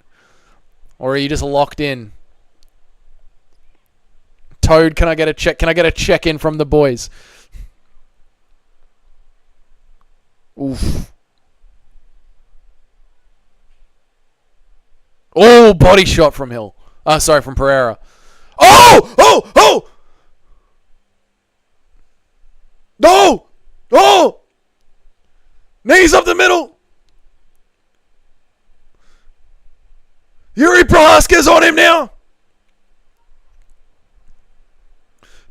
Or are you just locked in? Toad, can I get a check? Can I get a check-in from the boys? Oof. Oh, body shot from Hill. Sorry, from Pereira. Oh! Oh! Oh! No! Oh! Knees up the middle! Yuri Prohaska's on him now!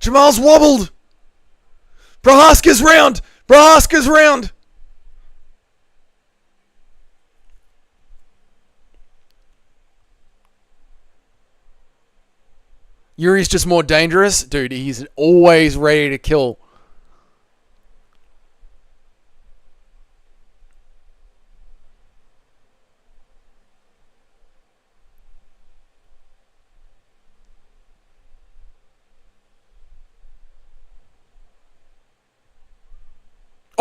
Jamal's wobbled! Prohaska's round! Prohaska's round! Yuri's just more dangerous. Dude, he's always ready to kill.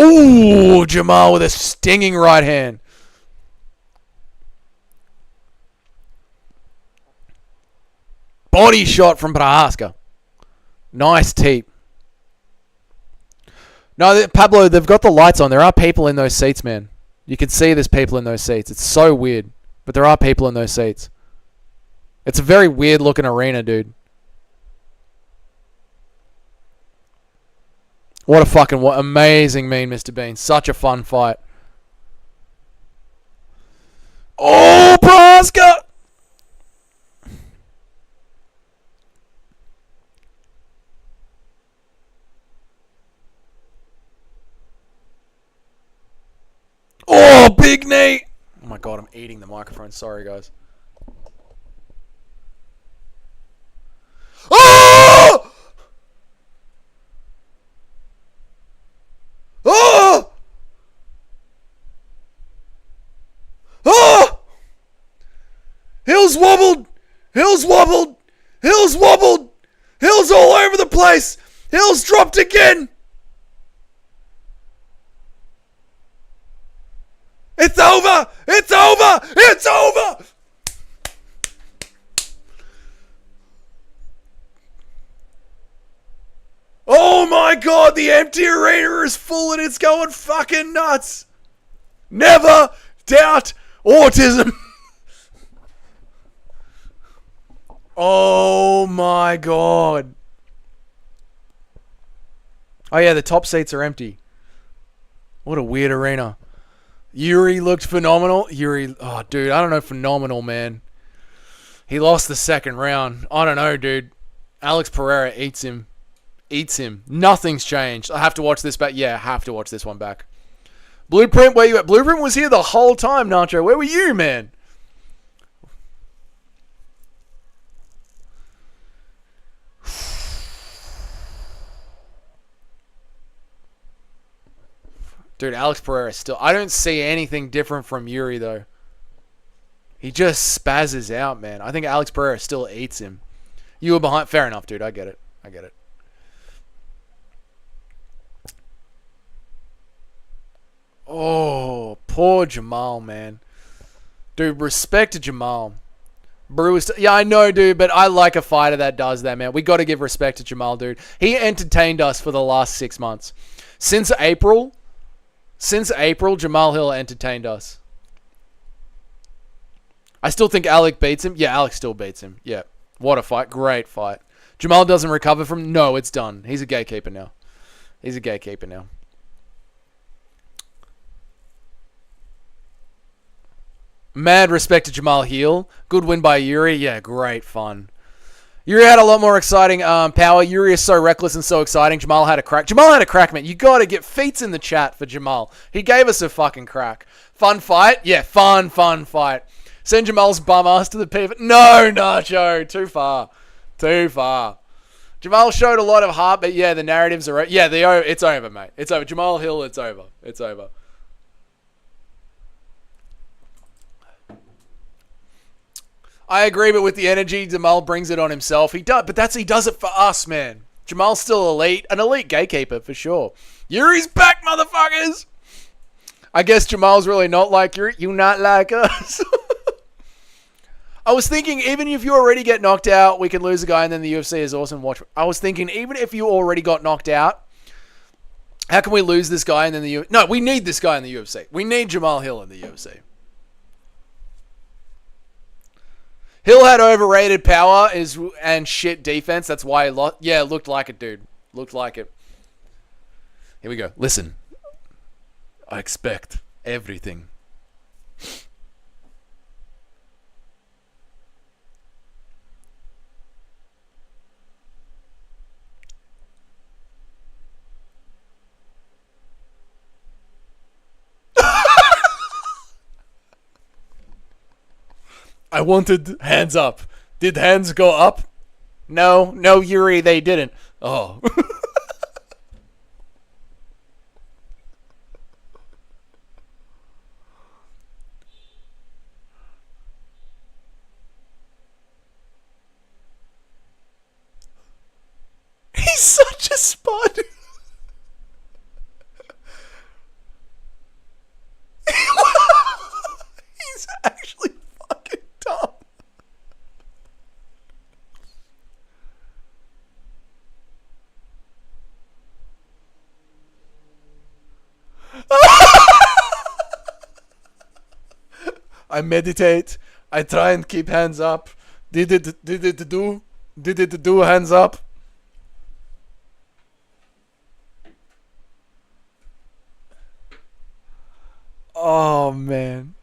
Ooh, Jamal with a stinging right hand. Body shot from Prohaska. Nice teep. No, Pablo, they've got the lights on. There are people in those seats, man. You can see there's people in those seats. It's so weird. But there are people in those seats. It's a very weird looking arena, dude. What a fucking amazing Mean Mr. Bean. Such a fun fight. Oh, Prohaska! knee. Oh my god, I'm eating the microphone. Sorry, guys. Oh! Oh! Oh! Hill's wobbled. Hill's wobbled. Hill's wobbled. Hill's all over the place. Hill's dropped again. It's over. It's over. It's over. Oh my god, the empty arena is full and it's going fucking nuts. Never doubt autism. Oh my god. Oh yeah, the top seats are empty. What a weird arena. Yuri looked phenomenal. Oh dude, I don't know, phenomenal, man. He lost the second round. I don't know, dude. Alex Pereira eats him. Nothing's changed. I have to watch this back. Yeah, I have to watch this one back. Blueprint, where you at? Blueprint was here the whole time, Nacho. Where were you, man? Dude, Alex Pereira still... I don't see anything different from Yuri, though. He just spazzes out, man. I think Alex Pereira still eats him. You were behind... Fair enough, dude. I get it. Oh, poor Jamal, man. Dude, respect to Jamal. Yeah, I know, dude, but I like a fighter that does that, man. We got to give respect to Jamal, dude. He entertained us for the last 6 months. Since April, Jamal Hill entertained us. I still think Alec beats him. Yeah, Alex still beats him. Yeah. What a fight. Great fight. Jamal doesn't recover from... No, it's done. He's a gatekeeper now. Mad respect to Jamal Hill. Good win by Yuri. Yeah, great fun. Yuri had a lot more exciting power. Yuri is so reckless and so exciting. Jamal had a crack, man. You got to get feats in the chat for Jamal. He gave us a fucking crack. Fun fight? Yeah, fun fight. Send Jamal's bum ass to the pivot. No, Nacho. Too far. Jamal showed a lot of heart, but yeah, the narratives are... Yeah, it's over, mate. It's over. Jamal Hill, it's over. I agree, but with the energy, Jamal brings it on himself. He does it for us, man. Jamal's still elite, an elite gatekeeper for sure. Yuri's back, motherfuckers. I guess Jamal's really not like Yuri. You not like us. I was thinking, even if you already get knocked out, we can lose a guy and then the UFC is awesome. I was thinking, even if you already got knocked out, how can we lose this guy and then the UFC? No, we need this guy in the UFC. We need Jamal Hill in the UFC. Hill had overrated power and shit defense. That's why he lost. Yeah, it looked like it, dude. Looked like it. Here we go. Listen. I expect everything. I wanted hands up. Did hands go up? No, Yuri, they didn't. Oh. He's such a spud. He's actually fucking dumb. I meditate. I try and keep hands up. Did it do hands up? Oh man.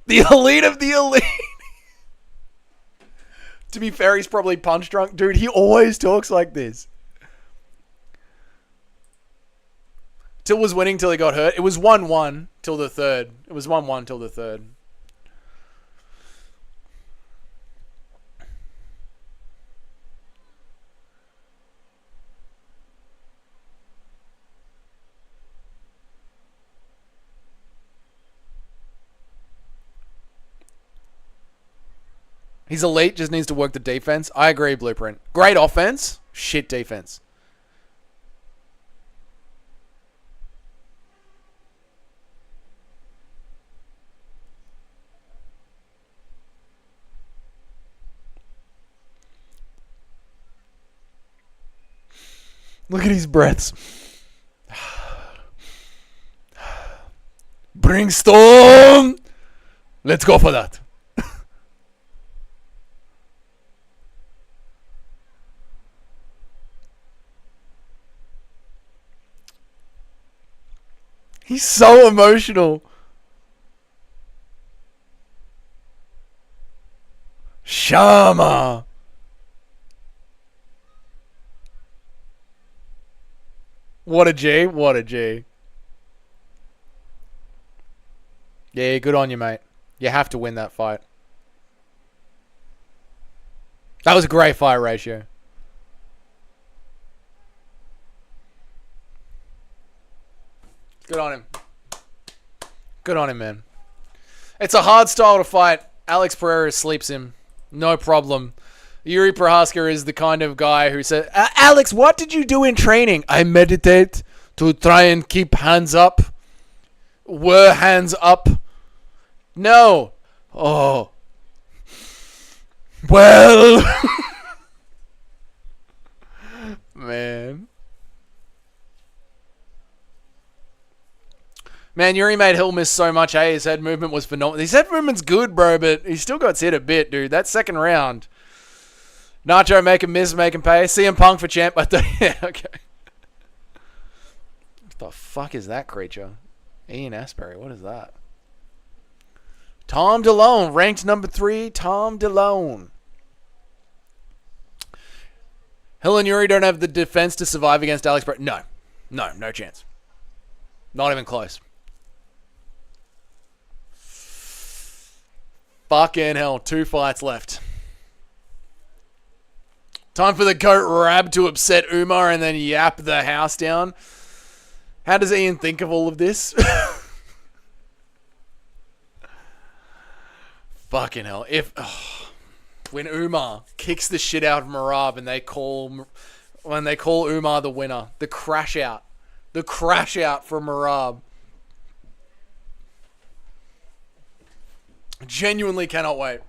The elite of the elite. To be fair, he's probably punch drunk. Dude, he always talks like this. Till was winning till he got hurt. It was 1-1 till the third. It was 1-1 till the third. He's elite, just needs to work the defense. I agree, Blueprint. Great offense, shit defense. Look at his breaths. Bring storm! Let's go for that. He's so emotional. Shama. What a G. What a G. Yeah, good on you, mate. You have to win that fight. That was a great fight ratio. Good on him. Good on him, man. It's a hard style to fight. Alex Pereira sleeps him. No problem. Yuri Prohaska is the kind of guy who said, Alex, what did you do in training? I meditate to try and keep hands up. Were hands up? No. Oh. Well. Man. Man, Yuri made Hill miss so much, His head movement was phenomenal. His head movement's good, bro, but he still got hit a bit, dude. That second round. Nacho, make him miss, make him pay. CM Punk for champ. Yeah, okay. What the fuck is that creature? Ian Asbury, what is that? Tom DeLone, ranked number 3, Tom DeLone. Hill and Yuri don't have the defense to survive against Alex Pereira. No chance. Not even close. Fucking hell, 2 fights left. Time for the goat Rab to upset Umar and then yap the house down. How does Ian think of all of this? Fucking hell. When Umar kicks the shit out of Merab and they call Umar the winner, the crash out from Merab. Genuinely cannot wait.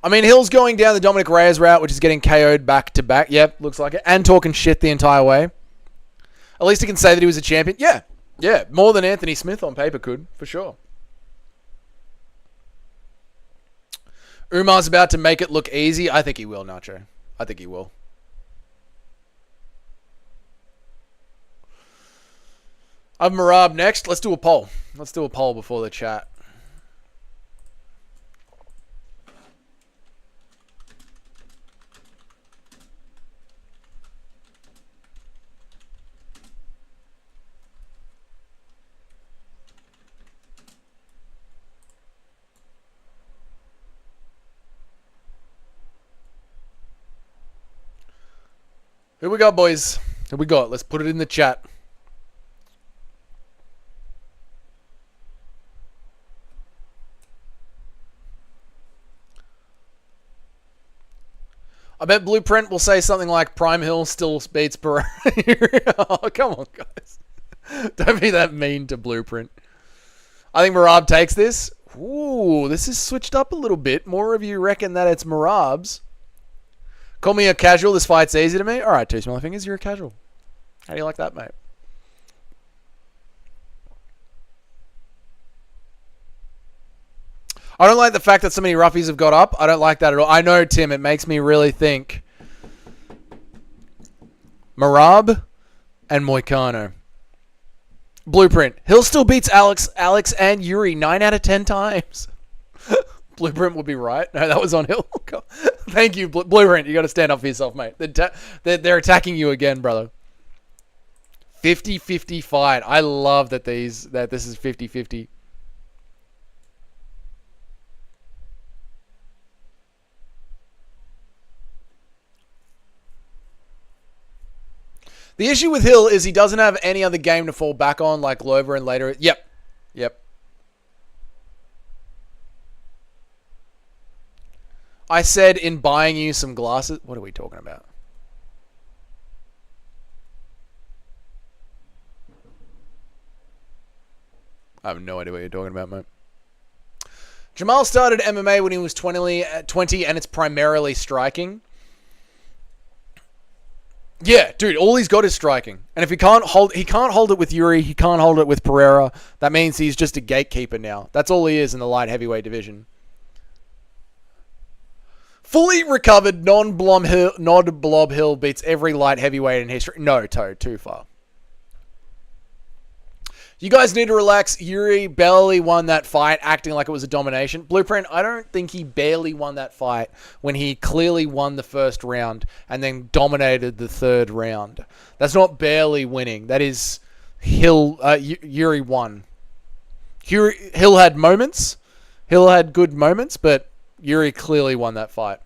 I mean, Hill's going down the Dominic Reyes route, which is getting KO'd back to back. Yep, looks like it. And talking shit the entire way. At least he can say that he was a champion. Yeah, more than Anthony Smith on paper could, for sure. Umar's about to make it look easy. I think he will, Nacho. I think he will. I have Merab next. Let's do a poll. Let's do a poll before the chat. Who we got, boys? Who we got? Let's put it in the chat. I bet Blueprint will say something like Prime Hill still beats Pereira. Oh, come on, guys. Don't be that mean to Blueprint. I think Merab takes this. Ooh, this is switched up a little bit. More of you reckon that it's Merab's. Call me a casual. This fight's easy to me. All right, 2 smelly fingers. You're a casual. How do you like that, mate? I don't like the fact that so many roughies have got up. I don't like that at all. I know, Tim. It makes me really think Merab and Moicano. Blueprint. Hill still beats Alex and Yuri 9 out of 10 times. Blueprint would be right. No, that was on Hill. Thank you, Blueprint. You got to stand up for yourself, mate. They're attacking you again, brother. 50-50 fight. I love that this is 50-50. The issue with Hill is he doesn't have any other game to fall back on like Glover and later. Yep. I said in buying you some glasses. What are we talking about? I have no idea what you're talking about, mate. Jamal started MMA when he was 20 and it's primarily striking. Yeah, dude, all he's got is striking. And if he can't hold it with Yuri, he can't hold it with Pereira. That means he's just a gatekeeper now. That's all he is in the light heavyweight division. Fully recovered non-blob Hill beats every light heavyweight in history. No, Toad, too far. You guys need to relax. Yuri barely won that fight, acting like it was a domination. Blueprint, I don't think he barely won that fight when he clearly won the first round and then dominated the third round. That's not barely winning. That is Yuri won. Hill had moments. Hill had good moments, but Yuri clearly won that fight.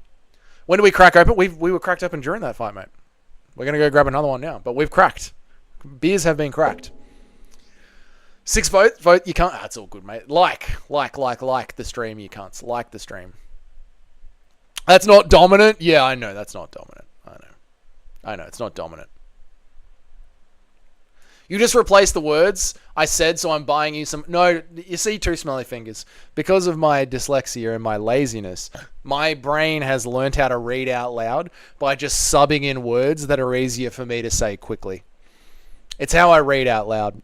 When do we crack open? We were cracked open during that fight, mate. We're going to go grab another one now, but we've cracked. Beers have been cracked. 6 vote, you can't. That's all good, mate. Like the stream, you can't. Like the stream. That's not dominant. Yeah, I know that's not dominant. I know it's not dominant. You just replaced the words I said, so I'm buying you some. No, you see, two smelly fingers. Because of my dyslexia and my laziness, my brain has learnt how to read out loud by just subbing in words that are easier for me to say quickly. It's how I read out loud.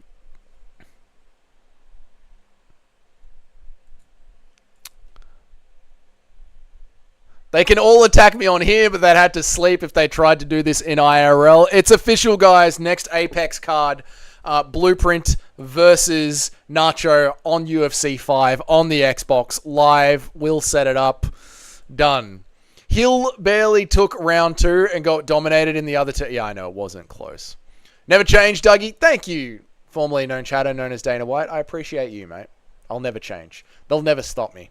They can all attack me on here, but they'd had to sleep if they tried to do this in IRL. It's official, guys. Next Apex card, Blueprint versus Nacho on UFC 5 on the Xbox. Live. We'll set it up. Done. Hill barely took round 2 and got dominated in the other 2. Yeah, I know. It wasn't close. Never changed, Dougie. Thank you. Formerly known chatter, known as Dana White. I appreciate you, mate. I'll never change. They'll never stop me.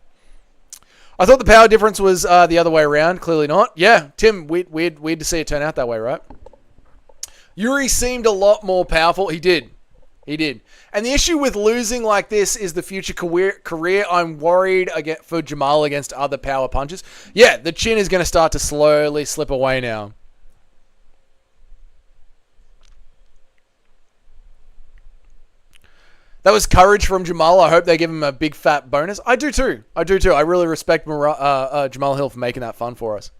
I thought the power difference was the other way around. Clearly not. Yeah, Tim, weird to see it turn out that way, right? Yuri seemed a lot more powerful. He did. And the issue with losing like this is the future career. I'm worried for Jamal against other power punches. Yeah, the chin is going to start to slowly slip away now. That was courage from Jamal. I hope they give him a big fat bonus. I do too. I really respect Jamal Hill for making that fun for us.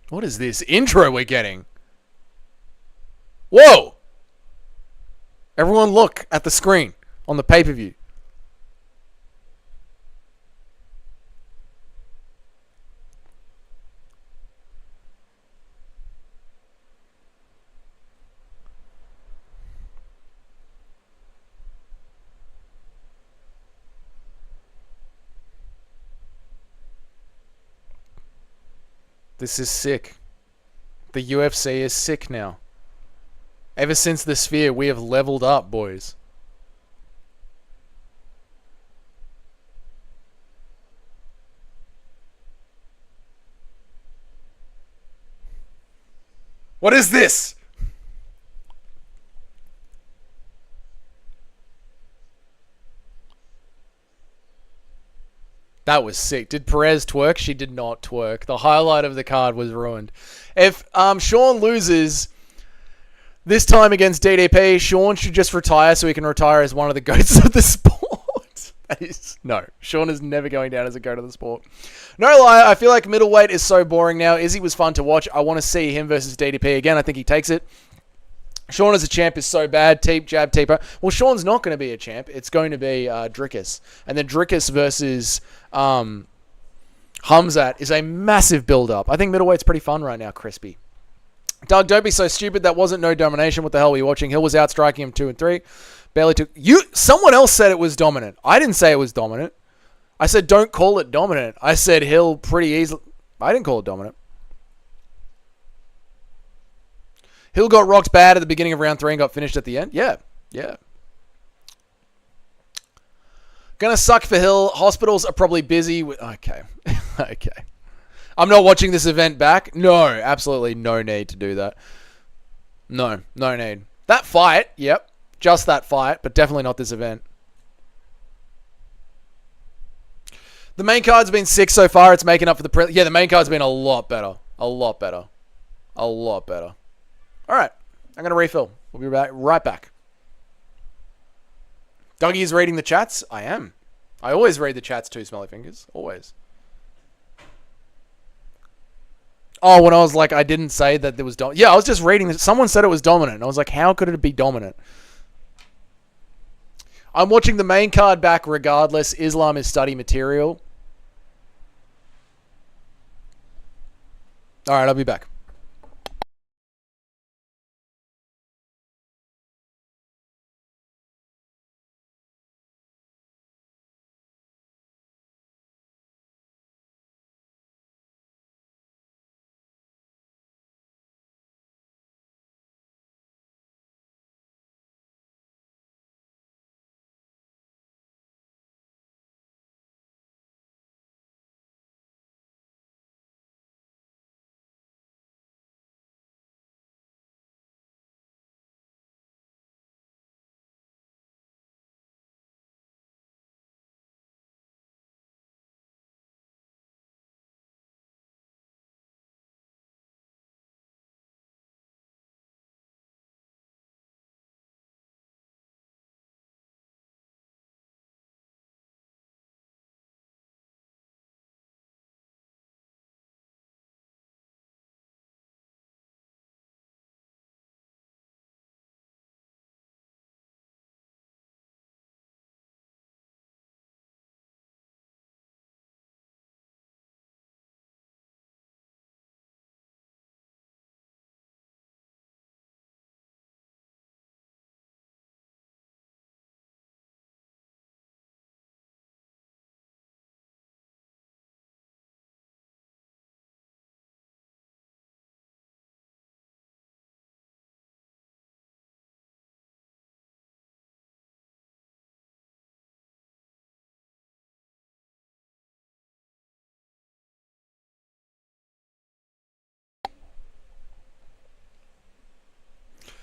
What is this intro we're getting? Whoa! Everyone look at the screen on the pay-per-view. This is sick. The UFC is sick now. Ever since the Sphere, we have leveled up, boys. What is this? That was sick. Did Perez twerk? She did not twerk. The highlight of the card was ruined. If Sean loses this time against DDP, Sean should just retire so he can retire as one of the goats of the sport. No, Sean is never going down as a goat of the sport. No lie, I feel like middleweight is so boring now. Izzy was fun to watch. I want to see him versus DDP again. I think he takes it. Sean as a champ is so bad. Teep, jab, teeper. Well, Sean's not going to be a champ. It's going to be Drickus. And then Drickus versus Hamzat is a massive build-up. I think middleweight's pretty fun right now, Crispy. Doug, don't be so stupid. That wasn't no domination. What the hell were you watching? Hill was out striking him 2 and 3. Barely took you. Someone else said it was dominant. I didn't say it was dominant. I said don't call it dominant. I said Hill pretty easily. I didn't call it dominant. Hill got rocked bad at the beginning of round 3 and got finished at the end. Yeah. Gonna suck for Hill. Hospitals are probably busy with... Okay. Okay. I'm not watching this event back. No, absolutely no need to do that. No need. That fight, yep. Just that fight, but definitely not this event. The main card's been sick so far. It's making up for the... Yeah, the main card's been a lot better. A lot better. All right. I'm going to refill. We'll be right back. Dougie is reading the chats. I am. I always read the chats too, Smelly Fingers. Always. Oh, when I was like, I didn't say that there was dominant. Yeah, I was just reading this. Someone said it was dominant. And I was like, how could it be dominant? I'm watching the main card back regardless. Islam is study material. All right, I'll be back.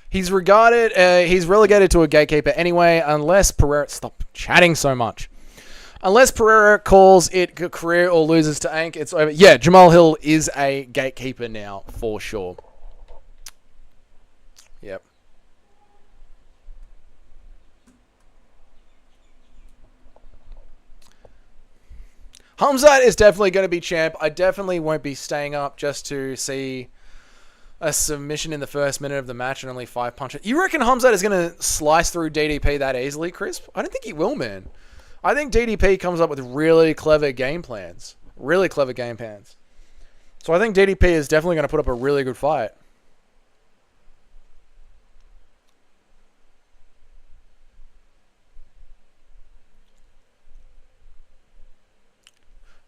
He's relegated to a gatekeeper anyway, unless Pereira... Stop chatting so much. Unless Pereira calls it career or loses to Ank, it's over. Yeah, Jamal Hill is a gatekeeper now, for sure. Yep. Hamzat is definitely going to be champ. I definitely won't be staying up just to see a submission in the first minute of the match and only 5 punches. You reckon Hamzat is going to slice through DDP that easily, Crisp? I don't think he will, man. I think DDP comes up with really clever game plans. Really clever game plans. So I think DDP is definitely going to put up a really good fight.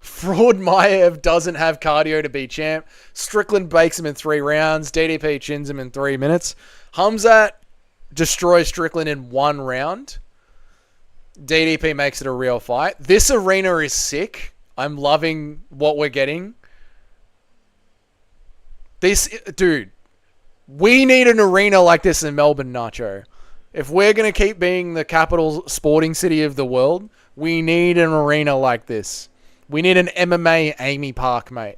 Fraud Maev doesn't have cardio to be champ. Strickland bakes him in 3 rounds. DDP chins him in 3 minutes. Hamzat destroys Strickland in 1 round. DDP makes it a real fight. This arena is sick. I'm loving what we're getting. Dude, we need an arena like this in Melbourne, Nacho. If we're going to keep being the capital sporting city of the world, we need an arena like this. We need an MMA Amy Park, mate.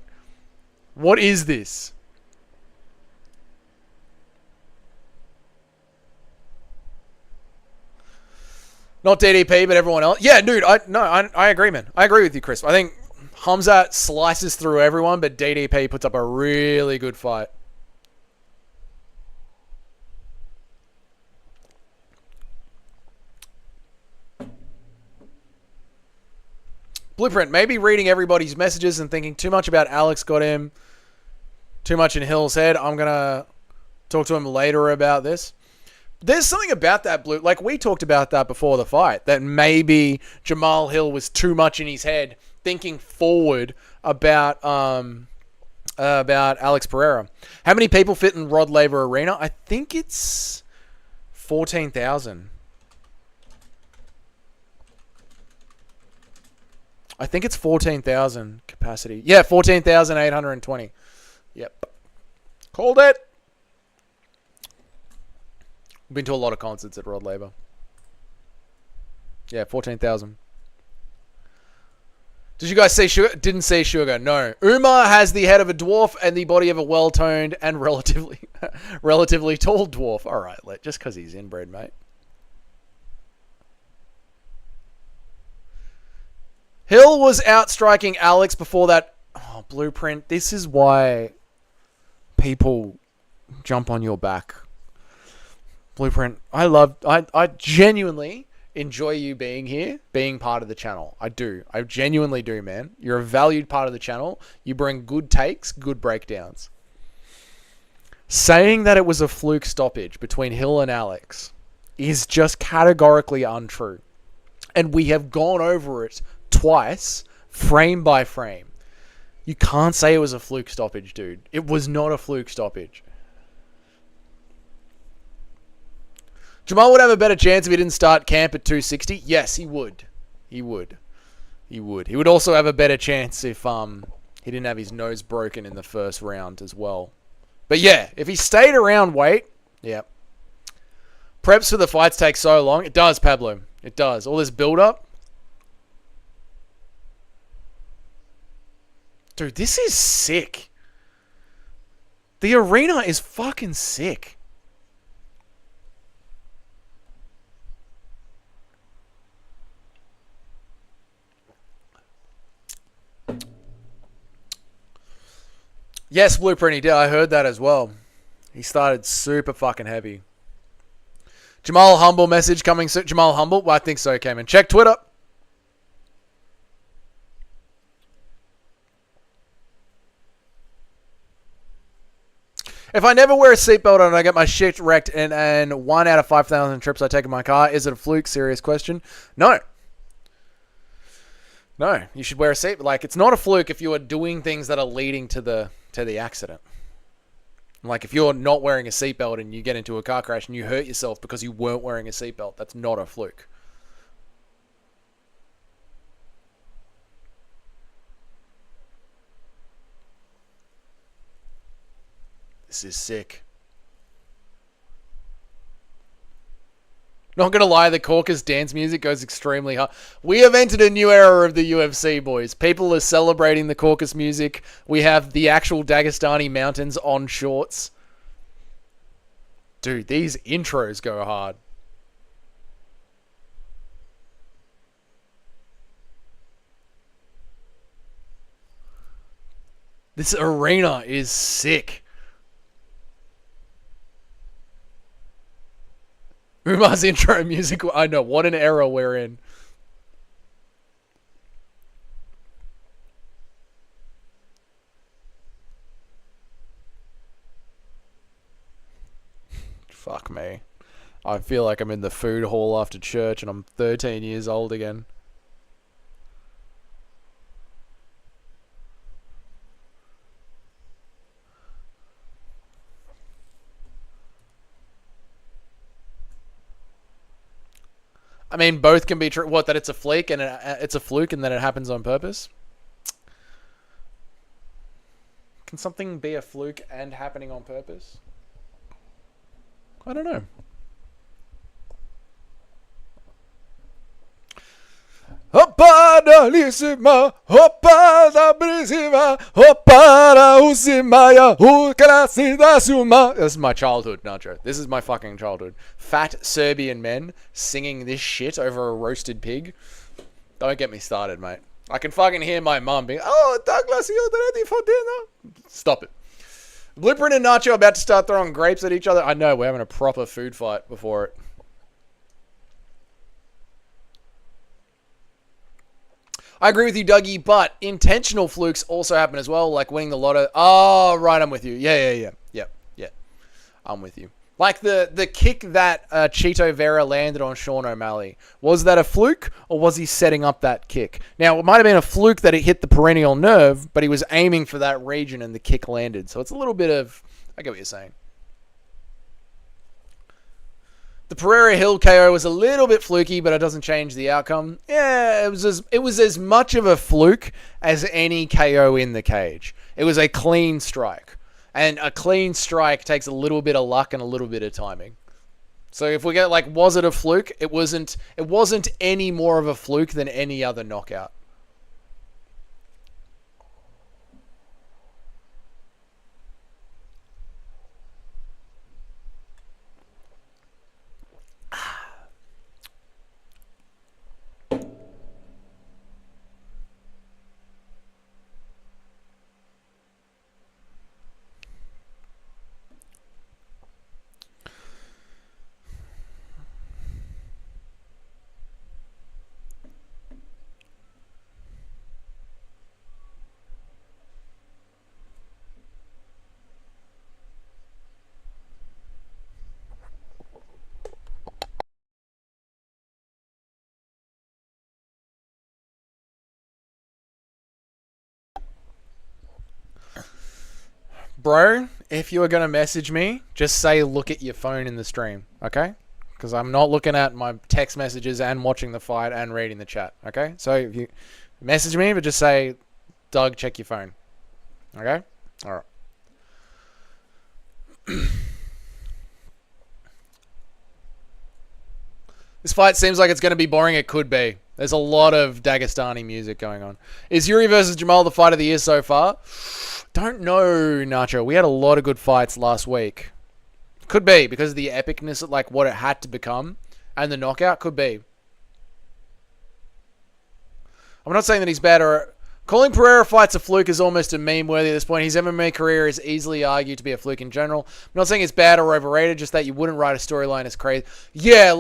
What is this? Not DDP, but everyone else. Yeah, dude, I agree, man. I agree with you, Chris. I think Hamzat slices through everyone, but DDP puts up a really good fight. Blueprint, maybe reading everybody's messages and thinking too much about Alex got him too much in Hill's head. I'm going to Talk to him later about this. There's something about that blue. Like, we talked about that before the fight, that maybe Jamal Hill was too much in his head thinking forward about Alex Pereira. How many people fit in Rod Laver Arena? I think it's 14,000. I think it's 14,000 capacity. Yeah, 14,820. Yep. Called it. Been to a lot of concerts at Rod Laver. Yeah, 14,000. Did you guys see Sugar? Didn't see Sugar. No. Umar has the head of a dwarf and the body of a well-toned and relatively tall dwarf. All right, just because he's inbred, mate. Hill was outstriking Alex before that. Oh, Blueprint. This is why people jump on your back. Blueprint. I genuinely enjoy you being here, being part of the channel. I do. I genuinely do, man. You're a valued part of the channel. You bring good takes, good breakdowns. Saying that it was a fluke stoppage between Hill and Alex is just categorically untrue. And we have gone over it twice, frame by frame. You can't say it was a fluke stoppage, dude. It was not a fluke stoppage. Jamal would have a better chance if he didn't start camp at 260. Yes, he would. He would. He would also have a better chance if he didn't have his nose broken in the first round as well. But yeah, if he stayed around weight, yeah. Preps for the fights take so long. It does, Pablo. It does. All this build-up. Dude, this is sick. The arena is fucking sick. Yes, Blueprint, he did. I heard that as well. He started super fucking heavy. Jamal Humble message coming soon. Jamal Humble? Well, I think so, Cayman. Check Twitter. If I never wear a seatbelt and I get my shit wrecked and 1 out of 5,000 trips I take in my car, is it a fluke? Serious question. No. No, you should wear a seatbelt. Like, it's not a fluke if you are doing things that are leading to the accident. Like, if you're not wearing a seatbelt and you get into a car crash and you hurt yourself because you weren't wearing a seatbelt, that's not a fluke. This is sick. Not gonna lie, the Caucus dance music goes extremely hard. We have entered a new era of the UFC, boys. People are celebrating the Caucus music. We have the actual Dagestani mountains on shorts. Dude, these intros go hard. This arena is sick. Umar's intro music. I know. What an era we're in. Fuck me. I feel like I'm in the food hall after church and I'm 13 years old again. I mean, both can be true. What, that it's a fluke and it's a fluke and that it happens on purpose? Can something be a fluke and happening on purpose? I don't know. Opa da lissima, opa da brisima, opa da usimaya, ukalasida. This is my childhood, Nacho. This is my fucking childhood. Fat Serbian men singing this shit over a roasted pig. Don't get me started, mate. I can fucking hear my mum being, oh, Douglas, you're ready for dinner. Stop it. Blueprint and Nacho are about to start throwing grapes at each other. I know, we're having a proper food fight before it. I agree with you, Dougie, but intentional flukes also happen as well, like winning the lotto. Oh, right, I'm with you. Yeah. I'm with you. Like the kick that Chito Vera landed on Sean O'Malley. Was that a fluke, or was he setting up that kick? Now, it might have been a fluke that it hit the perennial nerve, but he was aiming for that region and the kick landed. So it's a little bit of... I get what you're saying. The Pereira Hill KO was a little bit fluky, but it doesn't change the outcome. Yeah, it was as much of a fluke as any KO in the cage. It was a clean strike. And a clean strike takes a little bit of luck and a little bit of timing. So if we get was it a fluke? It wasn't any more of a fluke than any other knockout. Bro, if you are going to message me, just say look at your phone in the stream, okay? Because I'm not looking at my text messages and watching the fight and reading the chat, okay? So if you message me, but just say, Doug, check your phone, okay? All right. This fight seems like it's going to be boring. It could be. There's a lot of Dagestani music going on. Is Yuri versus Jamal the fight of the year so far? Don't know, Nacho. We had a lot of good fights last week. Could be, because of the epicness of what it had to become. And the knockout could be. I'm not saying that he's bad or... Calling Pereira fights a fluke is almost a meme worthy at this point. His MMA career is easily argued to be a fluke in general. I'm not saying it's bad or overrated, just that you wouldn't write a storyline as crazy. Yeah,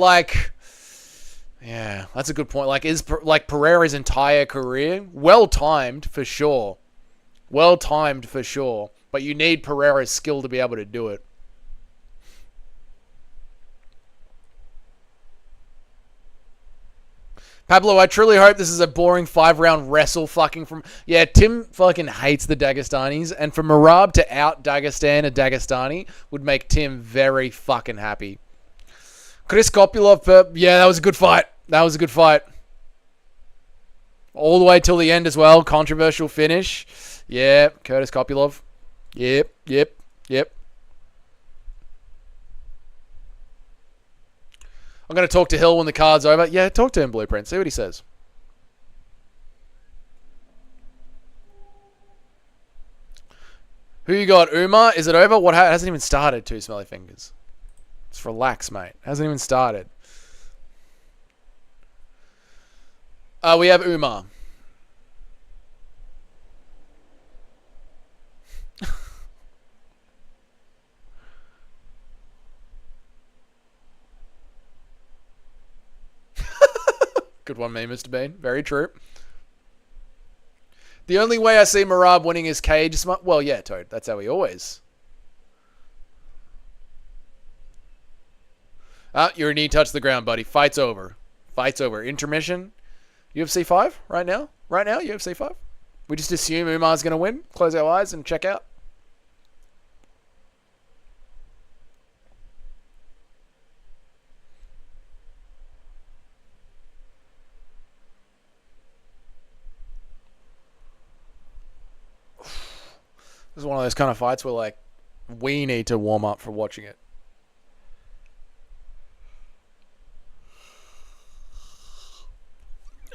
yeah, that's a good point. Is Pereira's entire career well-timed for sure. Well-timed for sure. But you need Pereira's skill to be able to do it. Pablo, I truly hope this is a boring 5-round wrestle fucking from... Yeah, Tim fucking hates the Dagestanis, and for Merab to out-Dagestan a Dagestani would make Tim very fucking happy. Chris Kopylov, yeah, that was a good fight. That was a good fight. All the way till the end as well. Controversial finish. Yeah, Curtis Kopylov. Yep. I'm going to talk to Hill when the card's over. Yeah, talk to him, Blueprint. See what he says. Who you got? Umar? Is it over? What hasn't even started, Two Smelly Fingers. Just relax, mate. Hasn't even started. We have Umar. Good one, me, Mr. Bean. Very true. The only way I see Merab winning is cage. Well, yeah, Toad. That's how he always. Your knee touched the ground, buddy. Fight's over. Fight's over. Intermission. UFC 5 right now? Right now, UFC 5? We just assume Umar's going to win? Close our eyes and check out? This is one of those kind of fights where, we need to warm up for watching it.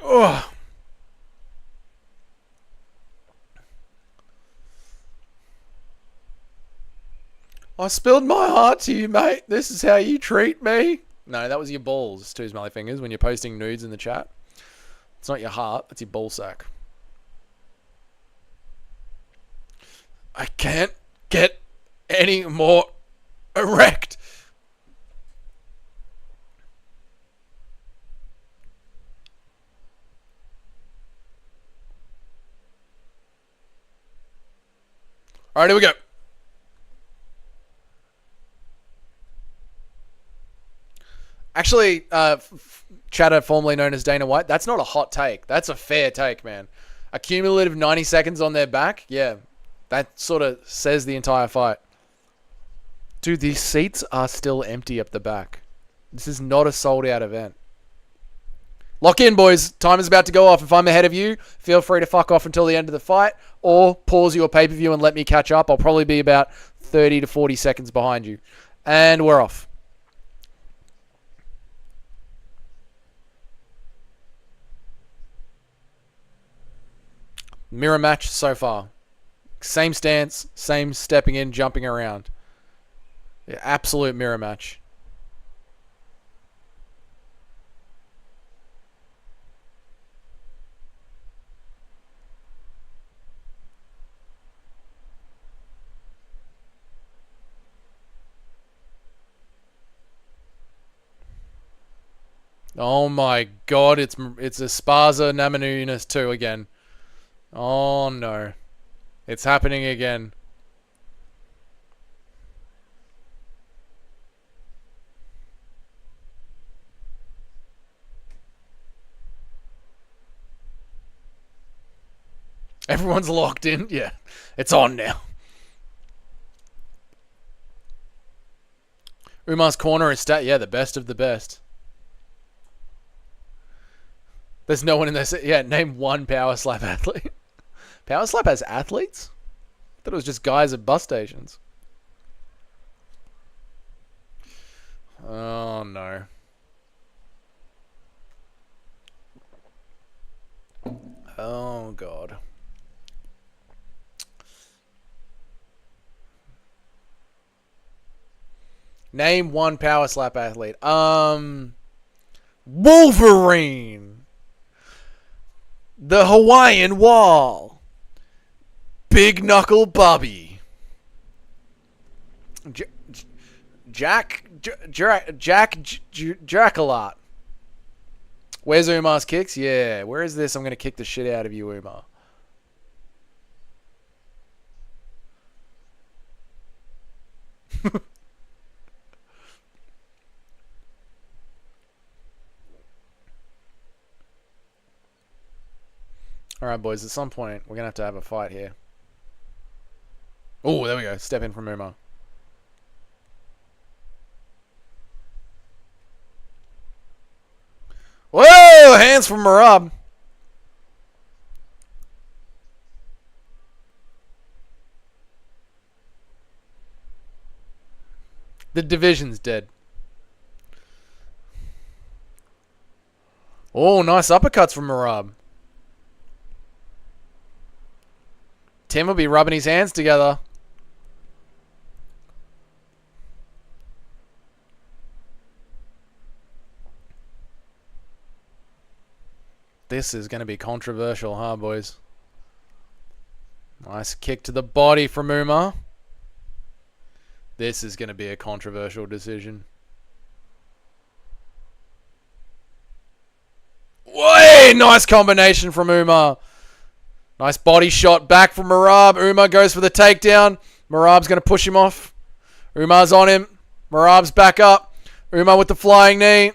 Ugh. I spilled my heart to you, mate. This is how you treat me. No, that was your balls, Two Smelly Fingers, when you're posting nudes in the chat. It's not your heart, it's your ball sack. I can't get any more erect. All right, here we go. Actually, chatter formerly known as Dana White, that's not a hot take. That's a fair take, man. A cumulative 90 seconds on their back, yeah, that sort of says the entire fight. Dude, these seats are still empty up the back. This is not a sold-out event. Lock in, boys. Time is about to go off. If I'm ahead of you, feel free to fuck off until the end of the fight, or pause your pay-per-view and let me catch up. I'll probably be about 30 to 40 seconds behind you. And we're off. Mirror match so far. Same stance, same stepping in, jumping around. Yeah, absolute mirror match. Oh my god, it's Esparza Namajunas 2 again. Oh no. It's happening again. Everyone's locked in? Yeah. It's on now. Umar's corner is yeah, the best of the best. There's no one in this. Yeah, name one Power Slap athlete. Power Slap has athletes? I thought it was just guys at bus stations. Oh, no. Oh, God. Name one Power Slap athlete. Wolverine. The Hawaiian Wall. Big Knuckle Bobby. Jack Dracolot. Where's Umar's kicks? Yeah, where is this? I'm going to kick the shit out of you, Umar. Alright, boys, at some point, we're going to have a fight here. Oh, there we go. Step in from Umar. Whoa! Hands from Merab. The division's dead. Oh, nice uppercuts from Merab. Tim will be rubbing his hands together. This is going to be controversial, huh, boys? Nice kick to the body from Umar. This is going to be a controversial decision. Way! Nice combination from Umar. Nice body shot back from Merab. Umar goes for the takedown. Merab's going to push him off. Umar's on him. Merab's back up. Umar with the flying knee.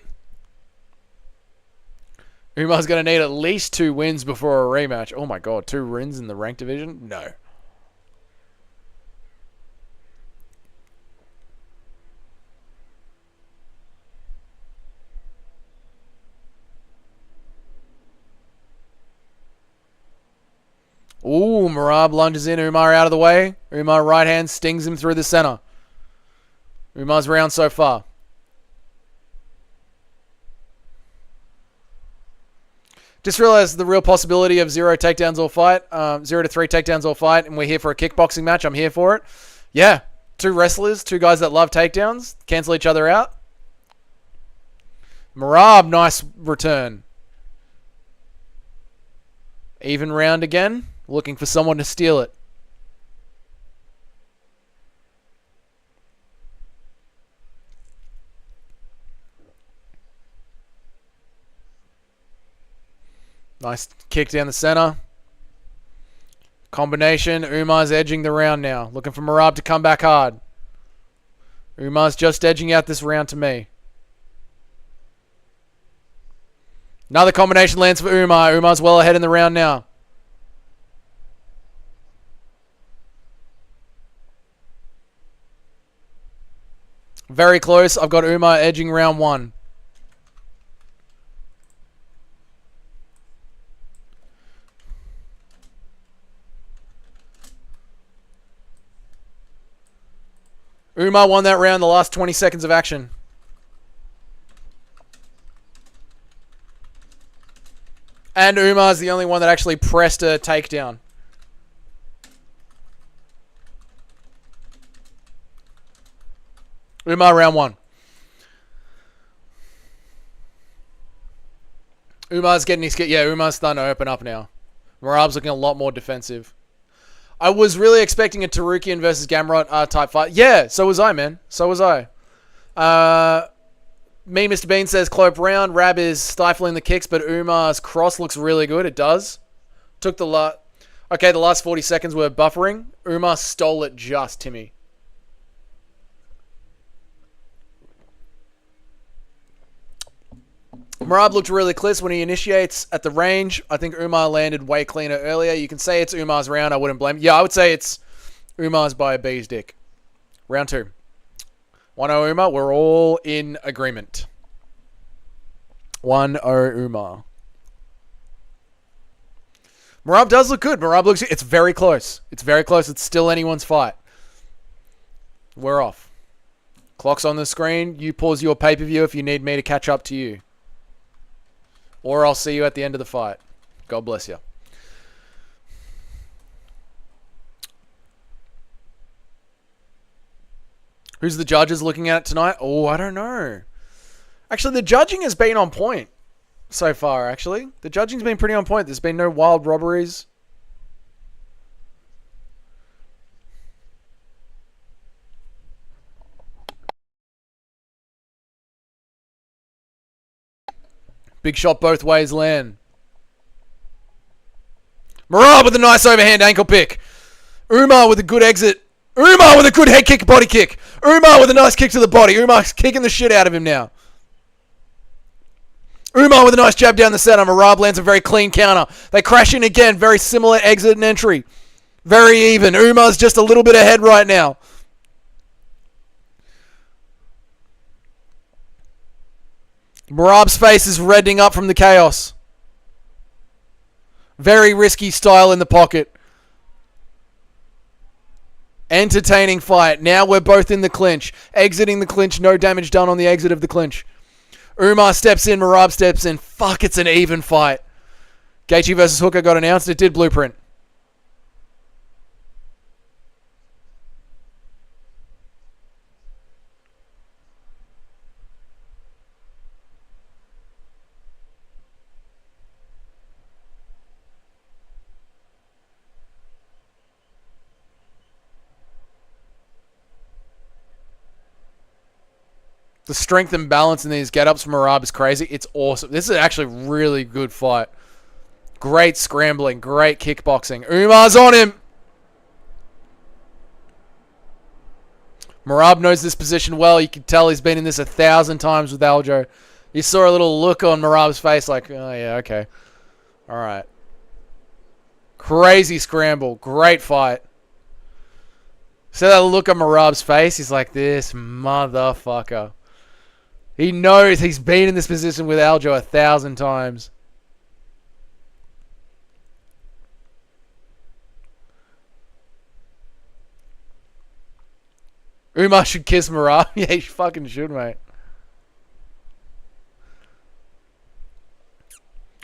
Umar's going to need at least 2 wins before a rematch. Oh my god, 2 wins in the ranked division? No. Ooh, Merab lunges in. Umar out of the way. Umar right hand stings him through the center. Umar's round so far. Just realized the real possibility of 0 takedowns all fight. 0 to 3 takedowns all fight. And we're here for a kickboxing match. I'm here for it. Yeah. 2 wrestlers. 2 guys that love takedowns. Cancel each other out. Merab, nice return. Even round again. Looking for someone to steal it. Nice kick down the center. Combination. Umar's edging the round now. Looking for Merab to come back hard. Umar's just edging out this round to me. Another combination lands for Umar. Umar's well ahead in the round now. Very close. I've got Umar edging round 1. Umar won that round, the last 20 seconds of action. And Umar's the only one that actually pressed a takedown. Umar round 1. Umar's getting his... Yeah, Umar's starting to open up now. Merab's looking a lot more defensive. I was really expecting a Tarukian versus Gamrot type fight. Yeah, so was I, man. So was I. Mr. Bean says, Clope round. Rab is stifling the kicks, but Umar's cross looks really good. It does. Took the the last 40 seconds were buffering. Umar stole it just, Timmy. Merab looked really close when he initiates at the range. I think Umar landed way cleaner earlier. You can say it's Umar's round. I wouldn't blame him. Yeah, I would say it's Umar's by a bee's dick. Round 2. 1-0 Umar. We're all in agreement. 1-0 Umar. Merab does look good. Merab looks... It's very close. It's very close. It's still anyone's fight. We're off. Clock's on the screen. You pause your pay-per-view if you need me to catch up to you. Or I'll see you at the end of the fight. God bless you. Who's the judges looking at tonight? Oh, I don't know. Actually, the judging has been on point so far, actually. The judging's been pretty on point. There's been no wild robberies. Big shot both ways land. Merab with a nice overhand ankle pick. Umar with a good exit. Umar with a good head kick, body kick. Umar with a nice kick to the body. Umar's kicking the shit out of him now. Umar with a nice jab down the center. Merab lands a very clean counter. They crash in again. Very similar exit and entry. Very even. Umar's just a little bit ahead right now. Merab's face is reddening up from the chaos. Very risky style in the pocket. Entertaining fight. Now we're both in the clinch. Exiting the clinch. No damage done on the exit of the clinch. Umar steps in. Merab steps in. Fuck, it's an even fight. Gaethje versus Hooker got announced. It did, Blueprint. The strength and balance in these get-ups from Merab is crazy. It's awesome. This is actually a really good fight. Great scrambling. Great kickboxing. Umar's on him. Merab knows this position well. You can tell he's been in this 1,000 times with Aljo. You saw a little look on Merab's face like, oh yeah, okay. Alright. Crazy scramble. Great fight. See that look on Merab's face? He's like, this motherfucker. He knows he's been in this position with Aljo 1,000 times. Umar should kiss Merab. Yeah, he fucking should, mate.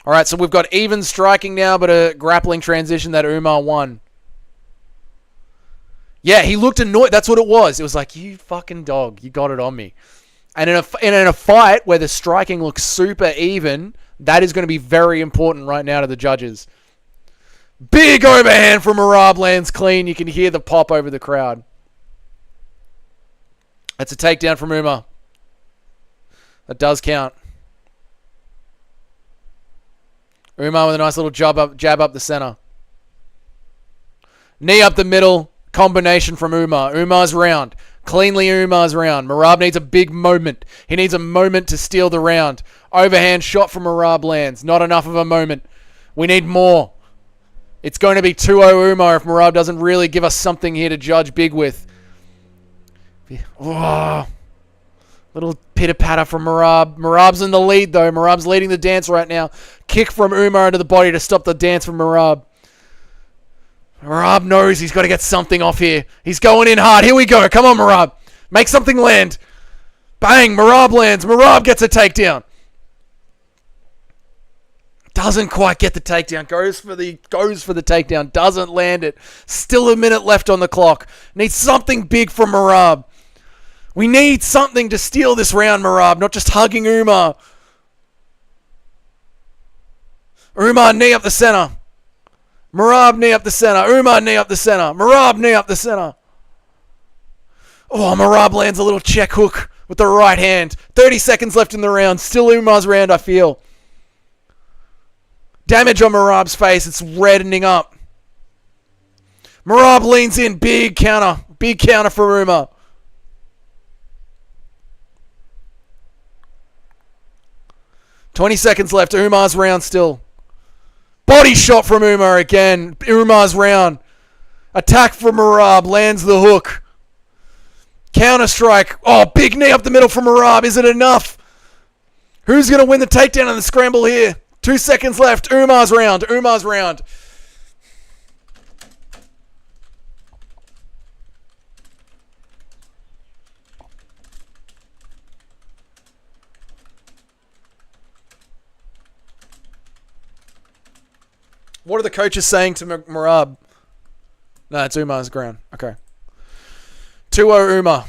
Alright, so we've got even striking now, but a grappling transition that Umar won. Yeah, he looked annoyed. That's what it was. It was like, you fucking dog. You got it on me. And in a fight where the striking looks super even, that is going to be very important right now to the judges. Big overhand from Merab lands clean. You can hear the pop over the crowd. That's a takedown from Umar. That does count. Umar with a nice little jab up the center. Knee up the middle. Combination from Umar. Umar's round. Cleanly Umar's round. Merab needs a big moment. He needs a moment to steal the round. Overhand shot from Merab lands. Not enough of a moment. We need more. It's going to be 2-0 Umar if Merab doesn't really give us something here to judge big with. Oh, little pitter-patter from Merab. Merab's in the lead, though. Merab's leading the dance right now. Kick from Umar into the body to stop the dance from Merab. Merab knows he's got to get something off here. He's going in hard. Here we go. Come on, Merab. Make something land. Bang. Merab lands. Merab gets a takedown. Doesn't quite get the takedown. Goes for the takedown. Doesn't land it. Still a minute left on the clock. Needs something big from Merab. We need something to steal this round, Merab. Not just hugging Umar. Umar, knee up the center. Merab, knee up the center. Umar, knee up the center. Merab, knee up the center. Oh, Merab lands a little check hook with the right hand. 30 seconds left in the round. Still Umar's round, I feel. Damage on Merab's face. It's reddening up. Merab leans in. Big counter. Big counter for Umar. $20 seconds left. Umar's round still. Body shot from Umar again. Umar's round. Attack from Merab. Lands the hook. Counter strike. Oh, big knee up the middle from Merab. Is it enough? Who's going to win the takedown in the scramble here? 2 seconds left. Umar's round. Umar's round. What are the coaches saying to Merab? No, it's Umar's ground. Okay. 2-0 Umar.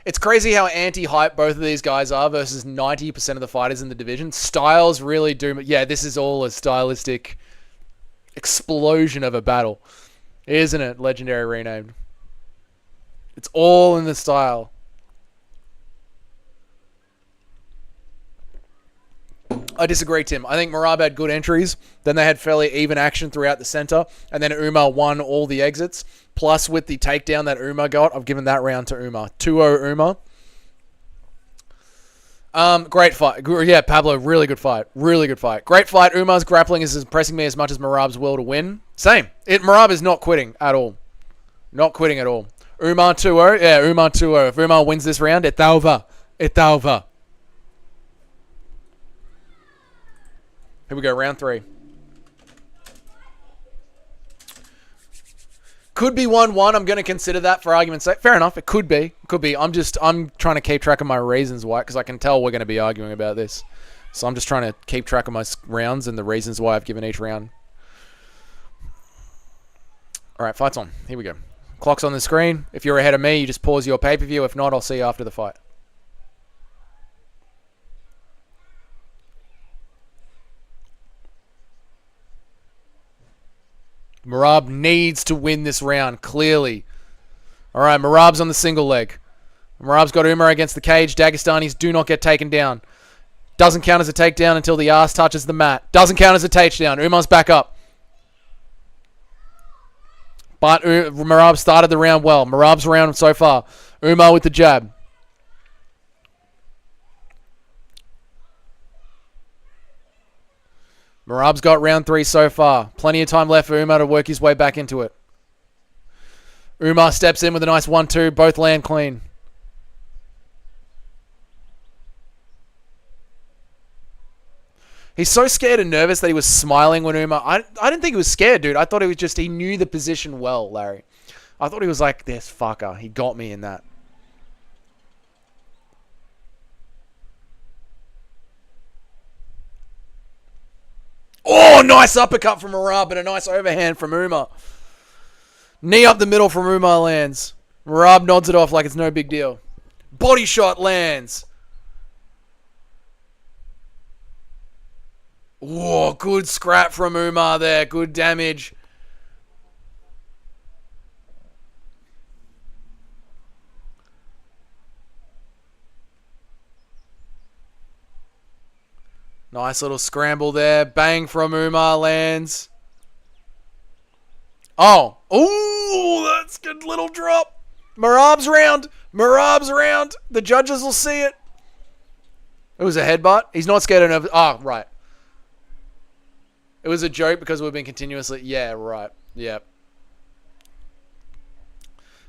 It's crazy how anti-hype both of these guys are versus 90% of the fighters in the division. Styles really do... Yeah, this is all a stylistic explosion of a battle. Isn't it? Legendary renamed. It's all in the style. I disagree, Tim. I think Merab had good entries. Then they had fairly even action throughout the center. And then Umar won all the exits. Plus, with the takedown that Umar got, I've given that round to Umar. 2-0 Umar. Great fight. Yeah, Pablo, really good fight. Really good fight. Great fight. Umar's grappling is impressing me as much as Merab's will to win. Same. Merab is not quitting at all. Not quitting at all. Umar 2-0. Yeah, Umar 2-0. If Umar wins this round, it's over. It's over. Here we go, round 3. Could be 1-1. I'm going to consider that for argument's sake. Fair enough. It could be. Could be. I'm trying to keep track of my reasons why, because I can tell we're going to be arguing about this. So I'm just trying to keep track of my rounds and the reasons why I've given each round. All right, fight's on. Here we go. Clock's on the screen. If you're ahead of me, you just pause your pay-per-view. If not, I'll see you after the fight. Merab needs to win this round, clearly. All right, Merab's on the single leg. Merab's got Umar against the cage. Dagestanis do not get taken down. Doesn't count as a takedown until the ass touches the mat. Doesn't count as a takedown. Umar's back up. But Merab started the round well. Merab's round so far. Umar with the jab. Merab's got round 3 so far. Plenty of time left for Umar to work his way back into it. Umar steps in with a nice 1-2. Both land clean. He's so scared and nervous that he was smiling when Umar... I didn't think he was scared, dude. I thought it was just he knew the position well, Larry. I thought he was like, this fucker. He got me in that. Oh, nice uppercut from Merab and a nice overhand from Umar. Knee up the middle from Umar lands. Merab nods it off like it's no big deal. Body shot lands. Oh, good scrap from Umar there. Good damage. Nice little scramble there. Bang from Umar lands. Oh. Ooh, that's a good little drop. Marab's round. Marab's round. The judges will see it. It was a headbutt. He's not scared enough. Oh, right. It was a joke because we've been continuously... Yeah, right. Yep.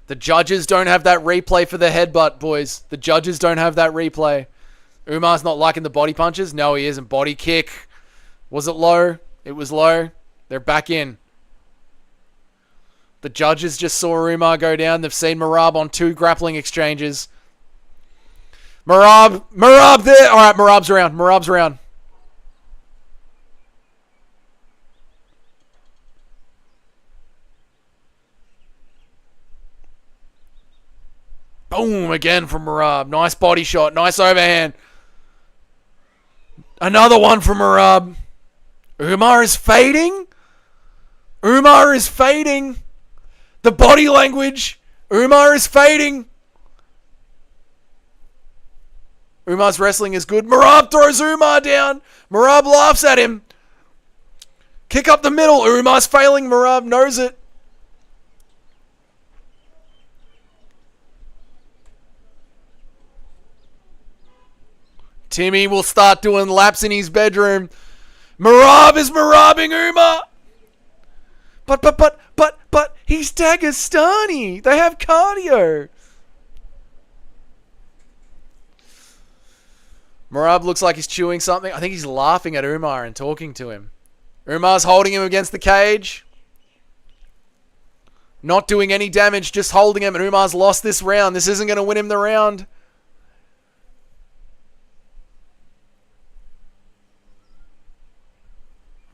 The judges don't have that replay for the headbutt, boys. The judges don't have that replay. Umar's not liking the body punches. No, he isn't. Body kick. Was it low? It was low. They're back in. The judges just saw Umar go down. They've seen Merab on 2 grappling exchanges. Merab there. All right, Merab's around. Boom, again from Merab. Nice body shot. Nice overhand. Another one from Merab. Umar is fading. The body language. Umar is fading. Umar's wrestling is good. Merab throws Umar down. Merab laughs at him. Kick up the middle. Umar's failing. Merab knows it. Timmy will start doing laps in his bedroom. Merab is Merabing Umar. But he's Dagestani. They have cardio. Merab looks like he's chewing something. I think he's laughing at Umar and talking to him. Umar's holding him against the cage. Not doing any damage, just holding him. And Umar's lost this round. This isn't going to win him the round.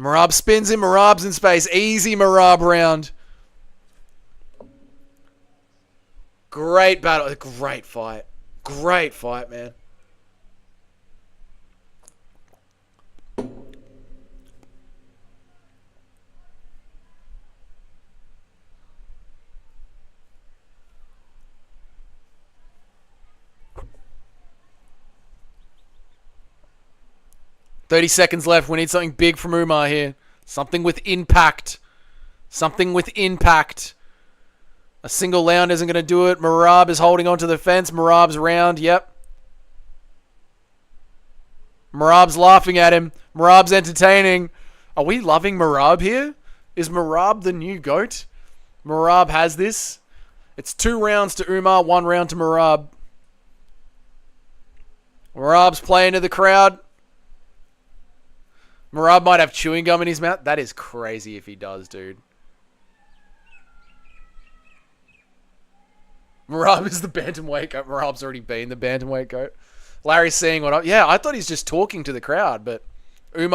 Merab spins him. Merab's in space. Easy Merab round. Great battle. Great fight. Great fight, man. $30 seconds left. We need something big from Umar here. Something with impact. A single round isn't going to do it. Merab is holding onto the fence. Merab's round. Yep. Merab's laughing at him. Merab's entertaining. Are we loving Merab here? Is Merab the new GOAT? Merab has this. It's 2 rounds to Umar, 1 round to Merab. Merab's playing to the crowd. Merab might have chewing gum in his mouth. That is crazy if he does, dude. Merab is the bantamweight goat. Merab's already been the bantamweight goat. Larry's seeing what yeah, I thought he's just talking to the crowd, but I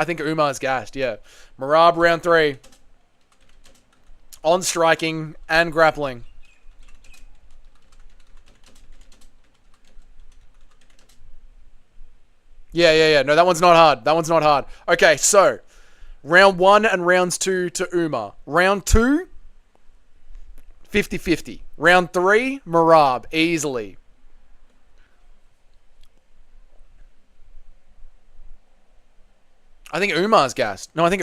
think Umar's gassed, yeah. Merab round 3. On striking and grappling. Yeah. No, that one's not hard. Okay, so round 1 and rounds 2 to Umar. Round 2, 50-50. Round 3, Merab, easily. I think Umar's gassed. No, I don't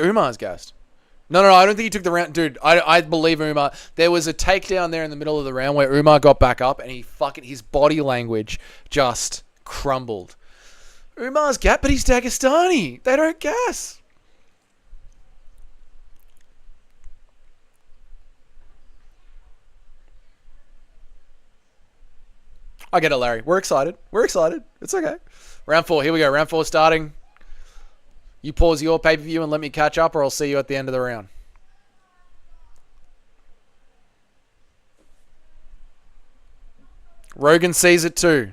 think he took the round. Dude, I believe Umar. There was a takedown there in the middle of the round where Umar got back up and his body language just crumbled. Umar's gas, but he's Dagestani. They don't gas. I get it, Larry. We're excited. It's okay. Round 4. Here we go. Round 4 starting. You pause your pay-per-view and let me catch up, or I'll see you at the end of the round. Rogan sees it too.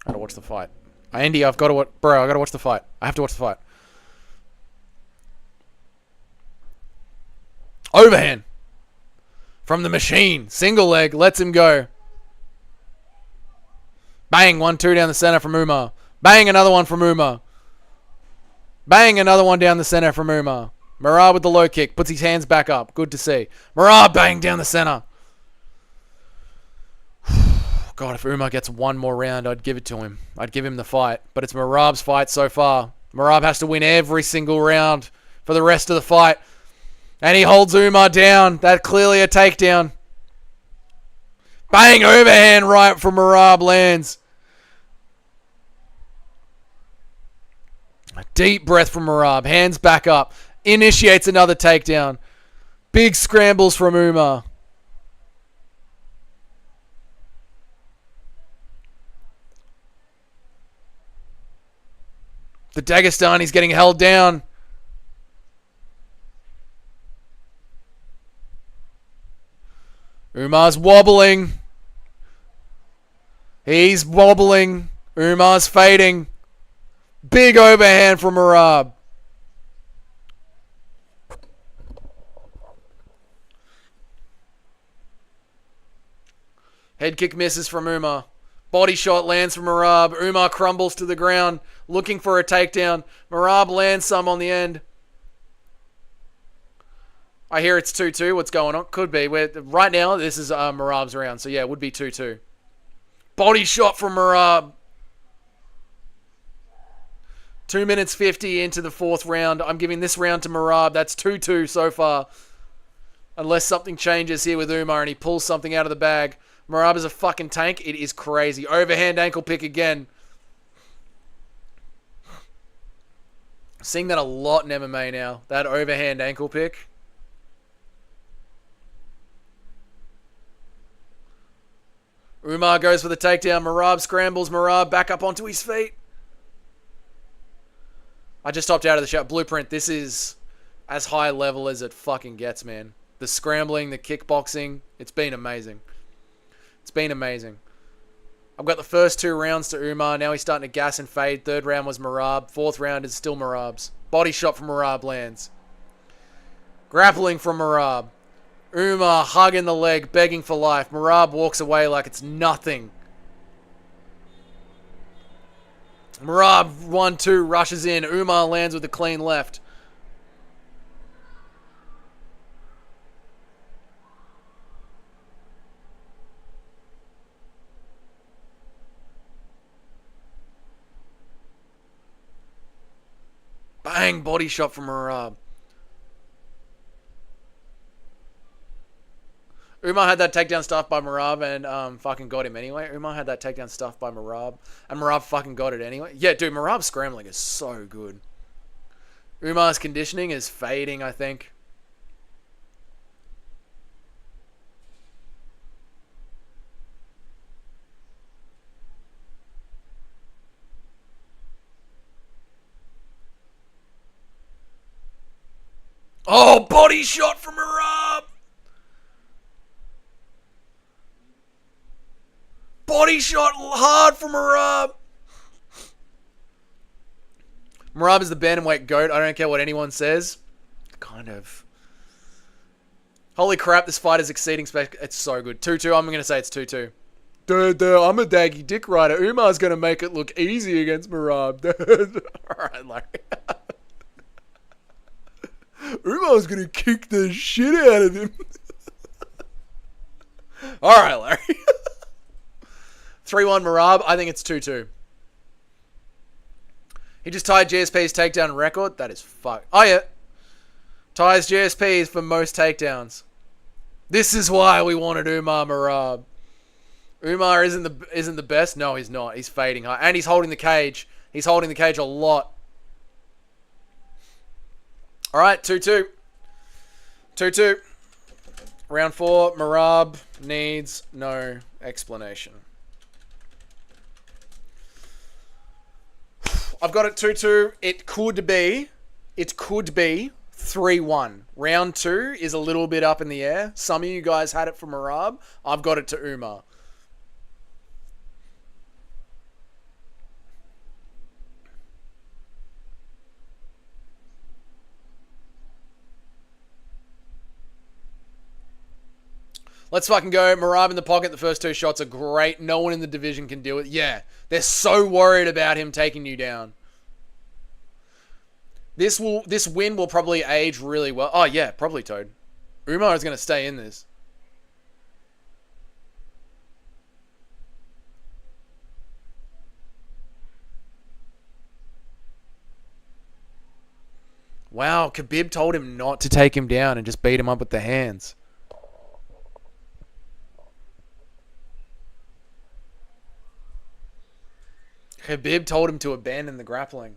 I gotta watch the fight. Andy, I gotta watch the fight. I have to watch the fight. Overhand. From the machine. Single leg. Lets him go. Bang. 1-2 down the center from Umar. Bang. Another one from Umar. Bang. Another one down the center from Umar. Merab with the low kick. Puts his hands back up. Good to see. Merab bang down the center. God, if Umar gets one more round, I'd give it to him. I'd give him the fight. But it's Merab's fight so far. Merab has to win every single round for the rest of the fight. And he holds Umar down. That's clearly a takedown. Bang, overhand right from Merab lands. A deep breath from Merab. Hands back up. Initiates another takedown. Big scrambles from Umar. The Dagestani's getting held down. Umar's wobbling. He's wobbling. Umar's fading. Big overhand from Merab. Head kick misses from Umar. Body shot lands from Merab. Umar crumbles to the ground, looking for a takedown. Merab lands some on the end. I hear it's 2-2. What's going on? Could be. Right now, this is Merab's round. So, yeah, it would be 2-2. Body shot from Merab. 2 minutes 50 into the fourth round. I'm giving this round to Merab. That's 2-2 so far. Unless something changes here with Umar and he pulls something out of the bag. Merab is a fucking tank. It is crazy. Overhand ankle pick again. Seeing that a lot in MMA now. That overhand ankle pick. Umar goes for the takedown. Merab scrambles. Merab back up onto his feet. I just stopped out of the shot. Blueprint, this is as high level as it fucking gets, man. The scrambling, the kickboxing. It's been amazing. It's been amazing. I've got the first 2 rounds to Umar. Now he's starting to gas and fade. Third round was Merab. Fourth round is still Merab's. Body shot from Merab lands. Grappling from Merab. Umar hugging the leg, begging for life. Merab walks away like it's nothing. Merab 1-2 rushes in. Umar lands with a clean left. Bang, body shot from Merab. Umar had that takedown stuff by Merab and fucking got him anyway. Umar had that takedown stuff by Merab and Merab fucking got it anyway. Yeah, dude, Merab's scrambling is so good. Umar's conditioning is fading, I think. Oh, body shot from Merab. Body shot hard from Merab. Merab is the bantamweight GOAT. I don't care what anyone says. Kind of. Holy crap, this fight is exceeding spec. It's so good. 2-2. I'm going to say it's 2-2. Dude, I'm a daggy dick rider. Umar's going to make it look easy against Merab. Alright, Larry. Umar's going to kick the shit out of him. Alright, Larry. 3-1 Merab. I think it's 2-2. He just tied GSP's takedown record. That is fuck. Oh, yeah. Ties GSP's for most takedowns. This is why we wanted Umar Merab. Umar isn't the best. No, he's not. He's fading high. And he's holding the cage. He's holding the cage a lot. All right, 2-2. 2-2. Round 4. Merab needs no explanation. I've got it 2-2. It could be 3-1. Round 2 is a little bit up in the air. Some of you guys had it for Merab. I've got it to Umar. Let's fucking go. Merab in the pocket. The first 2 shots are great. No one in the division can deal with it. Yeah, they're so worried about him taking you down. This win will probably age really well. Oh yeah, probably Toad. Umar is going to stay in this. Wow, Khabib told him not to take him down and just beat him up with the hands. Khabib told him to abandon the grappling.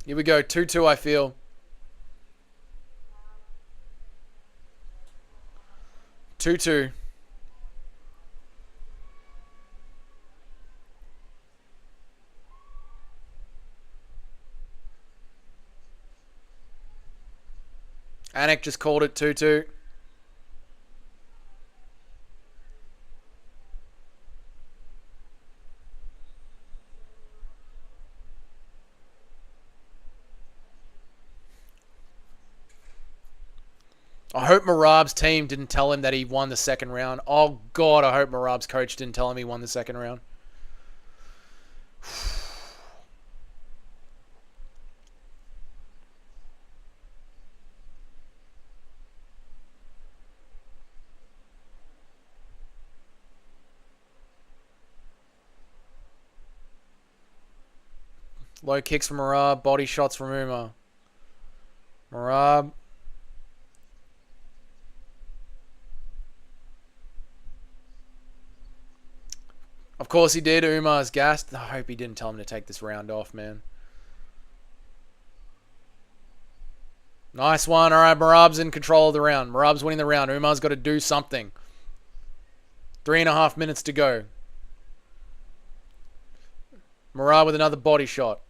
Here we go, 2-2 I feel. 2-2. Anik just called it 2-2. I hope Marab's team didn't tell him that he won the second round. Oh, God, I hope Marab's coach didn't tell him he won the second round. Low kicks from Marab, body shots from Umar. Marab. Of course he did. Umar's gassed. I hope he didn't tell him to take this round off, man. Nice one. All right, Marab's in control of the round. Marab's winning the round. Umar's got to do something. 3.5 minutes to go. Marab with another body shot.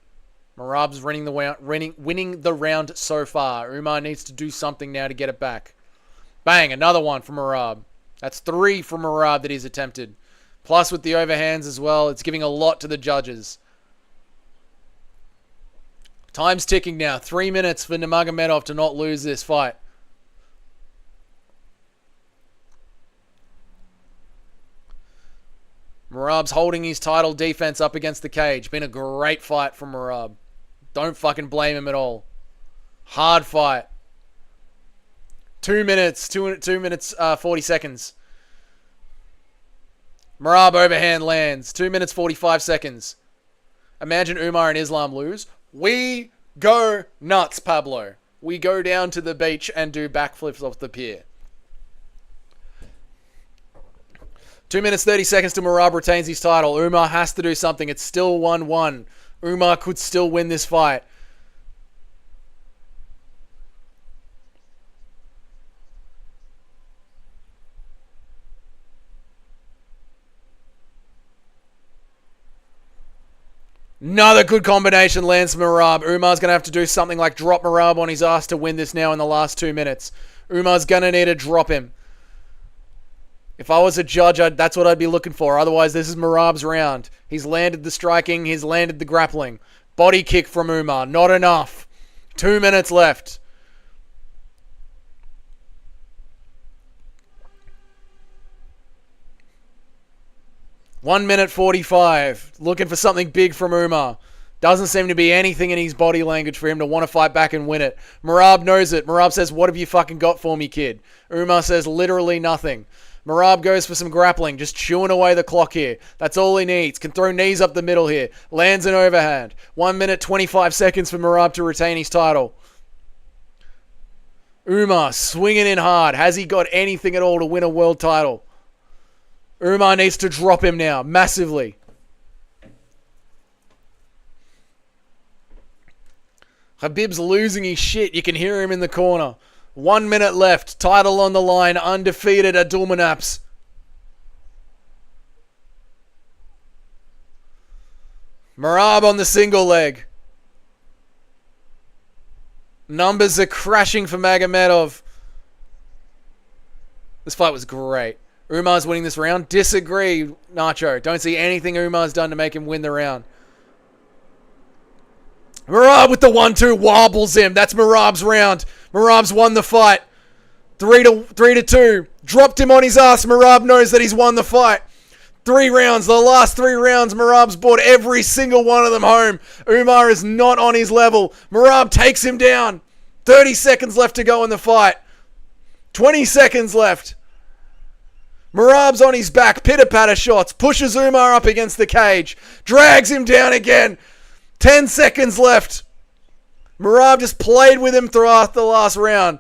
Marab's winning the round so far. Umar needs to do something now to get it back. Bang, another one from Marab. That's 3 from Marab that he's attempted. Plus with the overhands as well, it's giving a lot to the judges. Time's ticking now. 3 minutes for Nurmagomedov to not lose this fight. Marab's holding his title defense up against the cage. Been a great fight from Marab. Don't fucking blame him at all. Hard fight. 2 minutes. 2 minutes, 40 seconds. Marab overhand lands. 2 minutes, 45 seconds. Imagine Umar and Islam lose. We go nuts, Pablo. We go down to the beach and do backflips off the pier. 2 minutes, 30 seconds till Marab retains his title. Umar has to do something. It's still 1-1. Umar could still win this fight. Another good combination lands from Marab. Umar's going to have to do something like drop Marab on his ass to win this now in the last 2 minutes. Umar's going to need to drop him. If I was a judge, that's what I'd be looking for. Otherwise, this is Marab's round. He's landed the striking. He's landed the grappling. Body kick from Umar. Not enough. 2 minutes left. One minute 45. Looking for something big from Umar. Doesn't seem to be anything in his body language for him to want to fight back and win it. Marab knows it. Marab says, "What have you fucking got for me, kid?" Umar says, "Literally nothing." Marab goes for some grappling, just chewing away the clock here. That's all he needs. Can throw knees up the middle here. Lands an overhand. 1 minute 25 seconds for Marab to retain his title. Umar swinging in hard. Has he got anything at all to win a world title? Umar needs to drop him now, massively. Khabib's losing his shit. You can hear him in the corner. 1 minute left. Title on the line. Undefeated Abdulmanaps. Marab on the single leg. Numbers are crashing for Magomedov. This fight was great. Umar's winning this round. Disagree, Nacho. Don't see anything Umar's done to make him win the round. Marab with the 1-2 wobbles him. That's Marab's round. Merab's won the fight. 3-2. Dropped him on his ass. Merab knows that he's won the fight. 3 rounds. The last 3 rounds, Merab's brought every single one of them home. Umar is not on his level. Merab takes him down. 30 seconds left to go in the fight. 20 seconds left. Merab's on his back. Pitter-patter shots. Pushes Umar up against the cage. Drags him down again. 10 seconds left. Merab just played with him throughout the last round.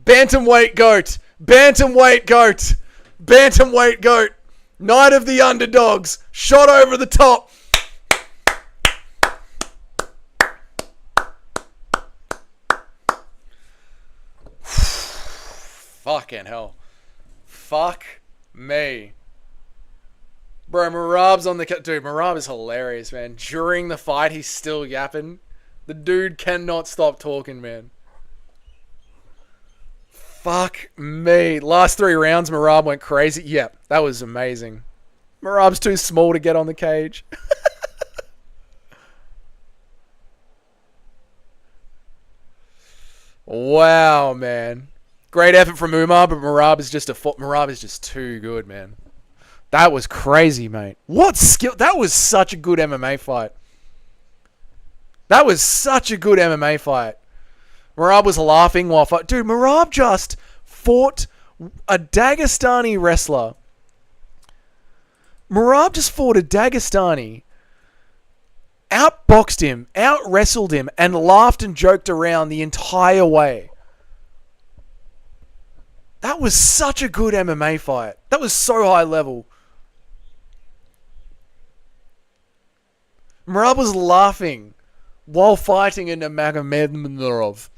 Bantamweight GOAT. Bantamweight GOAT. Bantamweight GOAT. Night of the underdogs. Shot over the top. Fucking hell. Fuck me. Bro, Merab's on the... Dude, Merab is hilarious, man. During the fight, he's still yapping. The dude cannot stop talking, man. Fuck me. Last 3 rounds, Merab went crazy. Yep, that was amazing. Merab's too small to get on the cage. Wow, man. Great effort from Umar, but Merab is just too good, man. That was crazy, mate. What skill? That was such a good MMA fight. That was such a good MMA fight. Merab was laughing while fight. Dude, Merab just fought a Dagestani wrestler. Merab just fought a Dagestani, outboxed him, out-wrestled him, and laughed and joked around the entire way. That was such a good MMA fight. That was so high level. Merab was laughing while fighting in Nurmagomedov.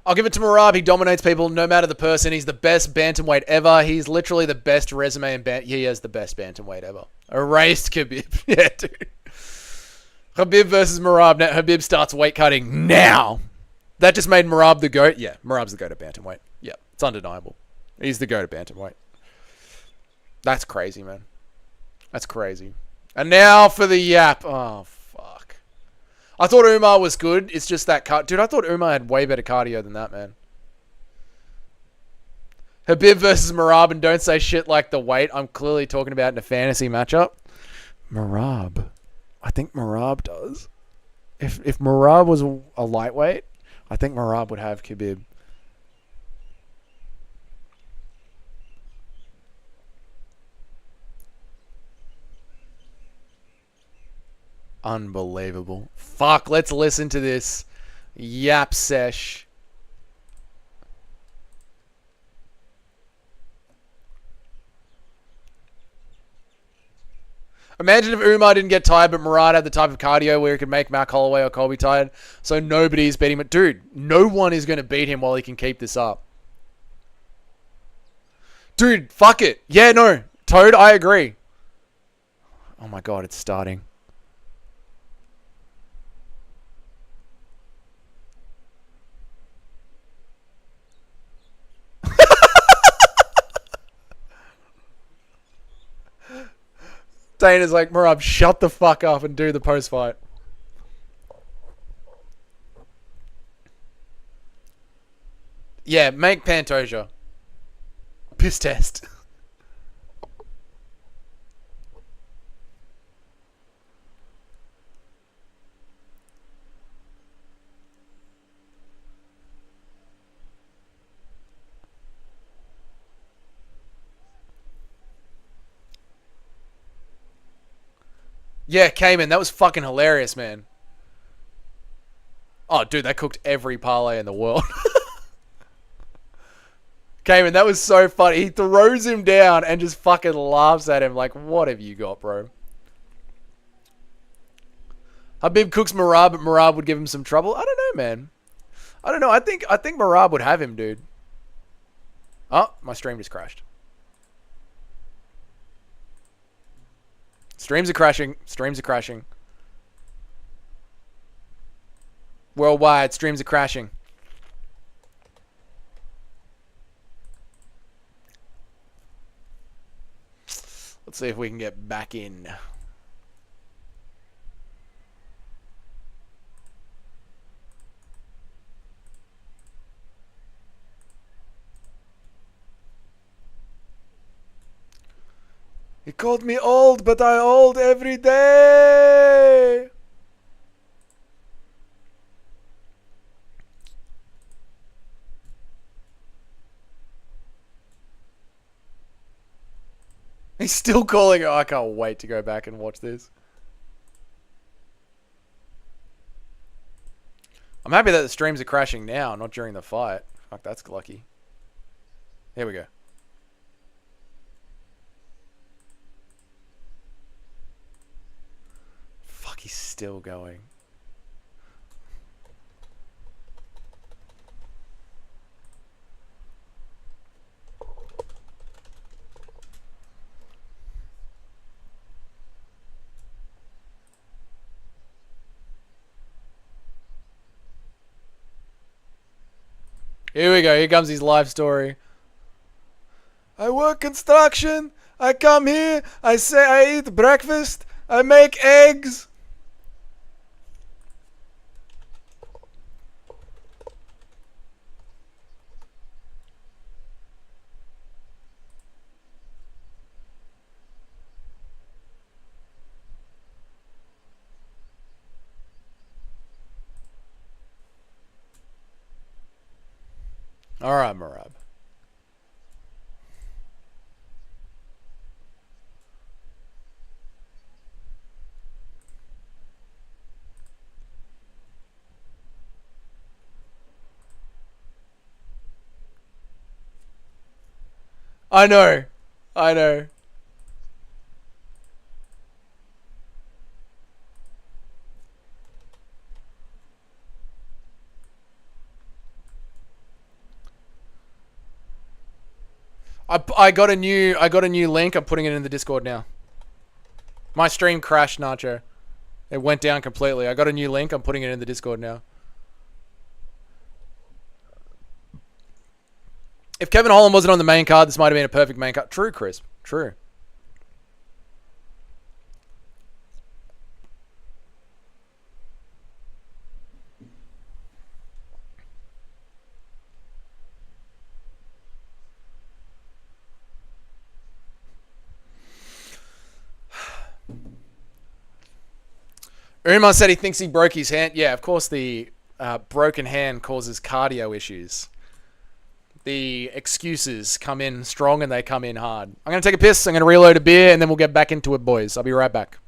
I'll give it to Merab. He dominates people no matter the person. He's the best bantamweight ever. He's literally the best resume in he has the best bantamweight ever. Erased Khabib. Yeah, dude. Khabib versus Merab. Now, Khabib starts weight cutting now. That just made Merab the GOAT. Yeah, Merab's the GOAT at bantamweight. Yeah, it's undeniable. He's the GOAT at bantamweight. That's crazy, man. That's crazy. And now for the yap. Oh, fuck. I thought Umar was good. It's just that cut. Dude, I thought Umar had way better cardio than that, man. Khabib versus Merab, and don't say shit like the weight. I'm clearly talking about in a fantasy matchup. Merab. I think Merab does. If Merab was a lightweight, I think Merab would have Khabib. Unbelievable. Fuck, let's listen to this yap sesh. Imagine if Umar didn't get tired, but Murad had the type of cardio where he could make Mac Holloway or Colby tired. So nobody's beating him. Dude, no one is going to beat him while he can keep this up. Dude, fuck it. Yeah, no. Toad, I agree. Oh my god, it's starting. Dana's like, Murab, shut the fuck up and do the post-fight. Yeah, make Pantoja. Piss test. Yeah, Cayman, that was fucking hilarious, man. Oh, dude, that cooked every parlay in the world. Cayman, that was so funny. He throws him down and just fucking laughs at him like, what have you got, bro? Habib cooks Marab, but Marab would give him some trouble. I don't know, man. I don't know. I think Marab would have him, dude. Oh, my stream just crashed. Streams are crashing. Streams are crashing. Worldwide, streams are crashing. Let's see if we can get back in. He called me old, but I old every day. He's still calling. Oh, I can't wait to go back and watch this. I'm happy that the streams are crashing now, not during the fight. Fuck, that's lucky. Here we go. Fuck, he's still going. Here we go. Here comes his life story. I work construction. I come here. I say I eat breakfast. I make eggs. All right, Marab. I know. I know. I got a new link. I'm putting it in the Discord now. My stream crashed, Nacho. It went down completely. I got a new link. I'm putting it in the Discord now. If Kevin Holland wasn't on the main card, this might have been a perfect main card. True, Chris. True. Umar said he thinks he broke his hand. Yeah, of course the broken hand causes cardio issues. The excuses come in strong and they come in hard. I'm going to take a piss. I'm going to reload a beer and then we'll get back into it, boys. I'll be right back.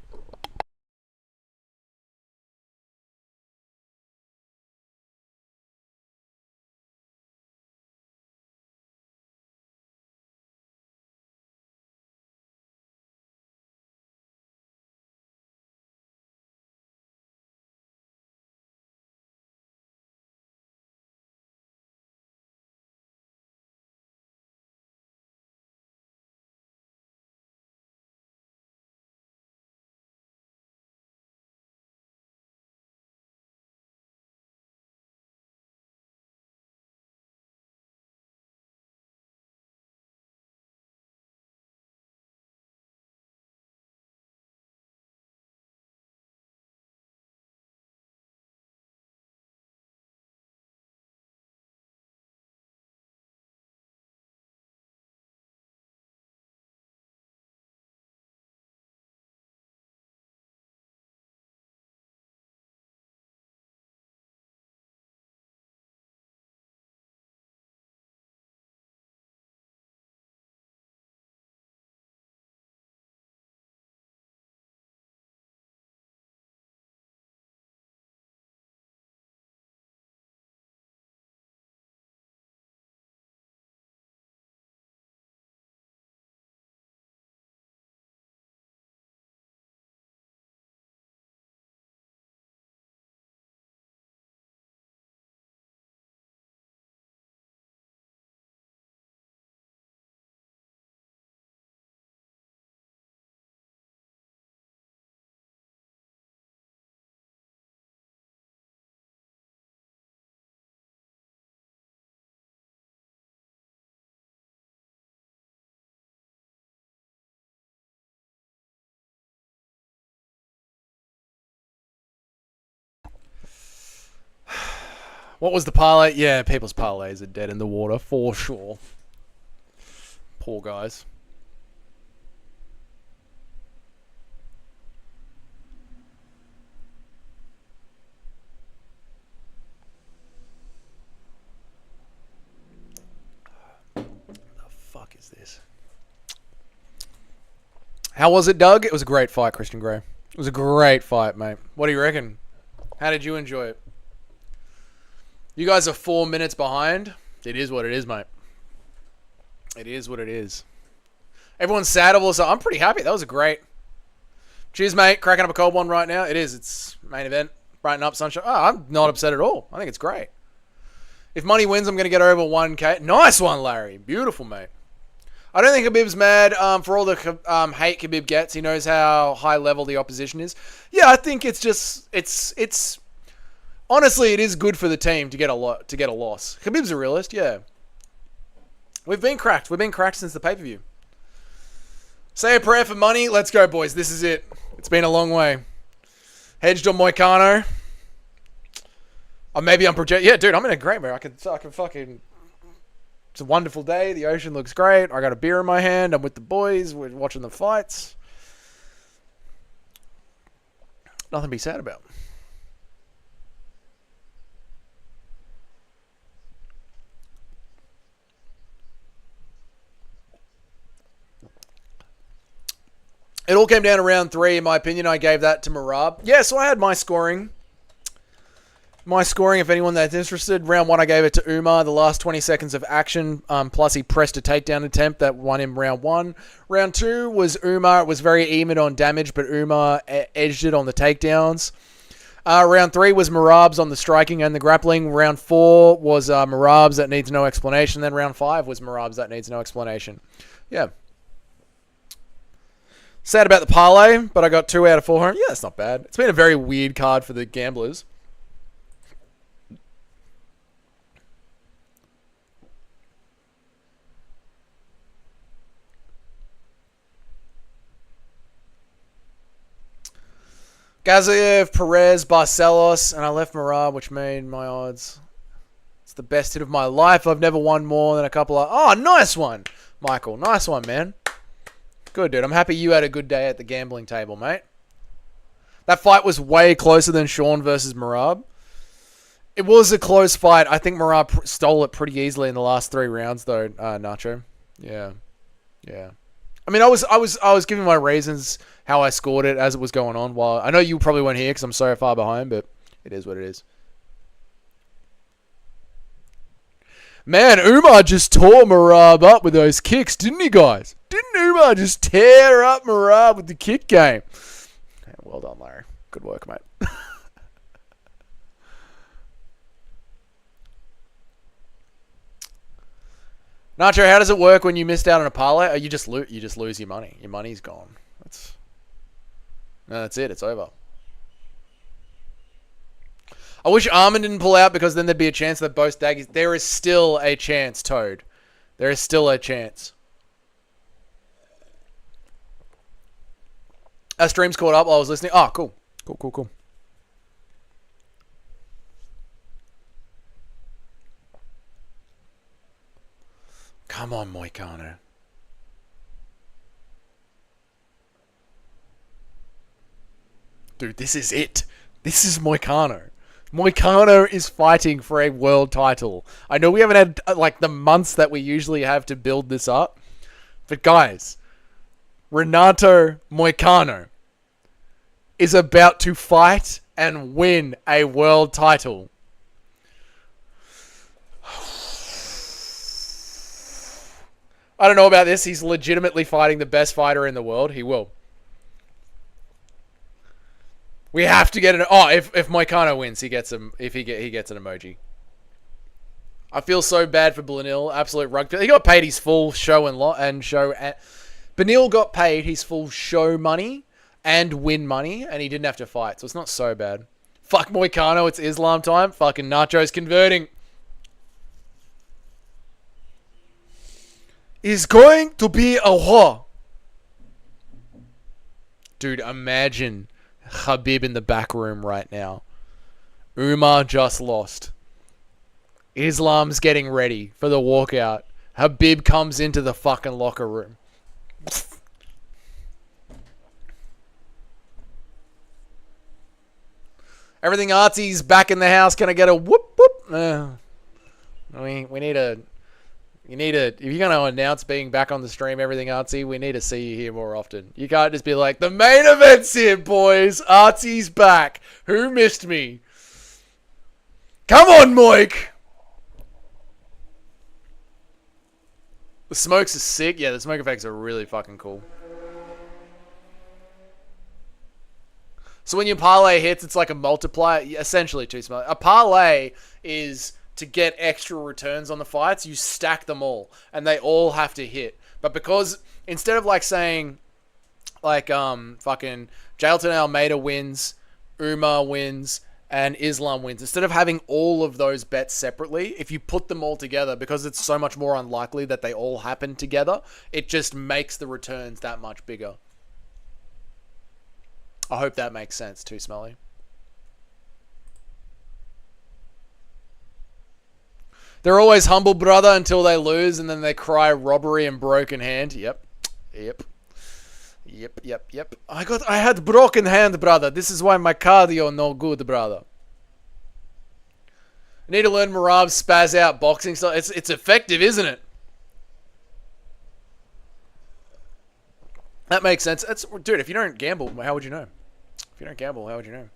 What was the parlay? Yeah, people's parlays are dead in the water for sure. Poor guys. Fuck is this? How was it, Doug? It was a great fight, Christian Grey. It was a great fight, mate. What do you reckon? How did you enjoy it? You guys are 4 minutes behind. It is what it is, mate. It is what it is. Everyone's sad. Also, I'm pretty happy. That was a great. Cheers, mate. Cracking up a cold one right now. It is. It's main event. Brighten up, sunshine. Oh, I'm not upset at all. I think it's great. If money wins, I'm going to get over 1K. Nice one, Larry. Beautiful, mate. I don't think Khabib's mad for all the hate Khabib gets. He knows how high level the opposition is. Yeah, I think it's just it's honestly it is good for the team to get a loss. Khabib's a realist, yeah. We've been cracked. We've been cracked since the pay-per-view. Say a prayer for money. Let's go, boys. This is it. It's been a long way. Hedged on Moicano. Or maybe I'm projecting. Yeah, dude, I'm in a great mood. I can fucking. It's a wonderful day. The ocean looks great. I got a beer in my hand. I'm with the boys. We're watching the fights. Nothing to be sad about. It all came down to round 3, in my opinion. I gave that to Merab. Yeah, so I had my scoring. My scoring, if anyone that's interested, round 1 I gave it to Umar. The last 20 seconds of action, plus he pressed a takedown attempt that won him round 1. Round 2 was Umar. It was very even on damage, but Umar edged it on the takedowns. Round 3 was Merab's on the striking and the grappling. Round 4 was Merab's that needs no explanation. Then round 5 was Merab's that needs no explanation. Yeah. Sad about the parlay, but I got 2 out of 4. Yeah, that's not bad. It's been a very weird card for the gamblers. Gaziev, Perez, Barcelos, and I left Merab, which made my odds. It's the best hit of my life. I've never won more than a couple of... Oh, nice one, Michael. Nice one, man. Good, dude. I'm happy you had a good day at the gambling table, mate. That fight was way closer than Sean versus Merab. It was a close fight. I think Merab stole it pretty easily in the last 3 rounds, though, Nacho. Yeah. Yeah. I mean, I was giving my reasons how I scored it as it was going on. While I know you probably weren't here because I'm so far behind, but it is what it is. Man, Umar just tore Merab up with those kicks, didn't he, guys? Didn't Umar just tear up Merab with the kick game? Yeah, well done, Larry. Good work, mate. Nacho, how does it work when you missed out on a parlay? You just lose your money. Your money's gone. That's it. It's over. I wish Armin didn't pull out because then there'd be a chance that both Daggies... There is still a chance, Toad. There is still a chance. Our stream's caught up while I was listening. Oh, cool. Cool. Come on, Moicano. Dude, this is it. This is Moicano. Moicano is fighting for a world title. I know we haven't had like the months that we usually have to build this up. But guys, Renato Moicano is about to fight and win a world title. I don't know about this. He's legitimately fighting the best fighter in the world. He will. We have to get an... Oh, if Moicano wins, he gets him. If he gets an emoji. I feel so bad for Benil. Absolute rugby. He got paid his full show and show. Benil got paid his full show money and win money, and he didn't have to fight, so it's not so bad. Fuck Moicano. It's Islam time. Fucking Nacho's converting. Is going to be a war. Dude, imagine – Khabib in the back room right now. Umar just lost. Islam's getting ready for the walkout. Habib comes into the fucking locker room. Everything artsy's back in the house. Can I get a whoop whoop? We need a... if you're going to announce being back on the stream, everything artsy, we need to see you here more often. You can't just be like, the main event's here, boys. Artsy's back. Who missed me? Come on, Moik. The smokes are sick. Yeah, the smoke effects are really fucking cool. So when your parlay hits, it's like a multiplier. Essentially, too small. A parlay is to get extra returns on the fights. You stack them all, and they all have to hit. But because instead of like saying, like fucking Jailton Almeida wins, Umar wins, and Islam wins, instead of having all of those bets separately, if you put them all together, because it's so much more unlikely that they all happen together, it just makes the returns that much bigger. I hope that makes sense too, Smelly. They're always humble, brother, until they lose, and then they cry robbery and broken hand. Yep. I had broken hand, brother. This is why my cardio no good, brother. I need to learn Marab's spaz out boxing style. It's effective, isn't it? That makes sense. Dude, if you don't gamble, how would you know? If you don't gamble, how would you know?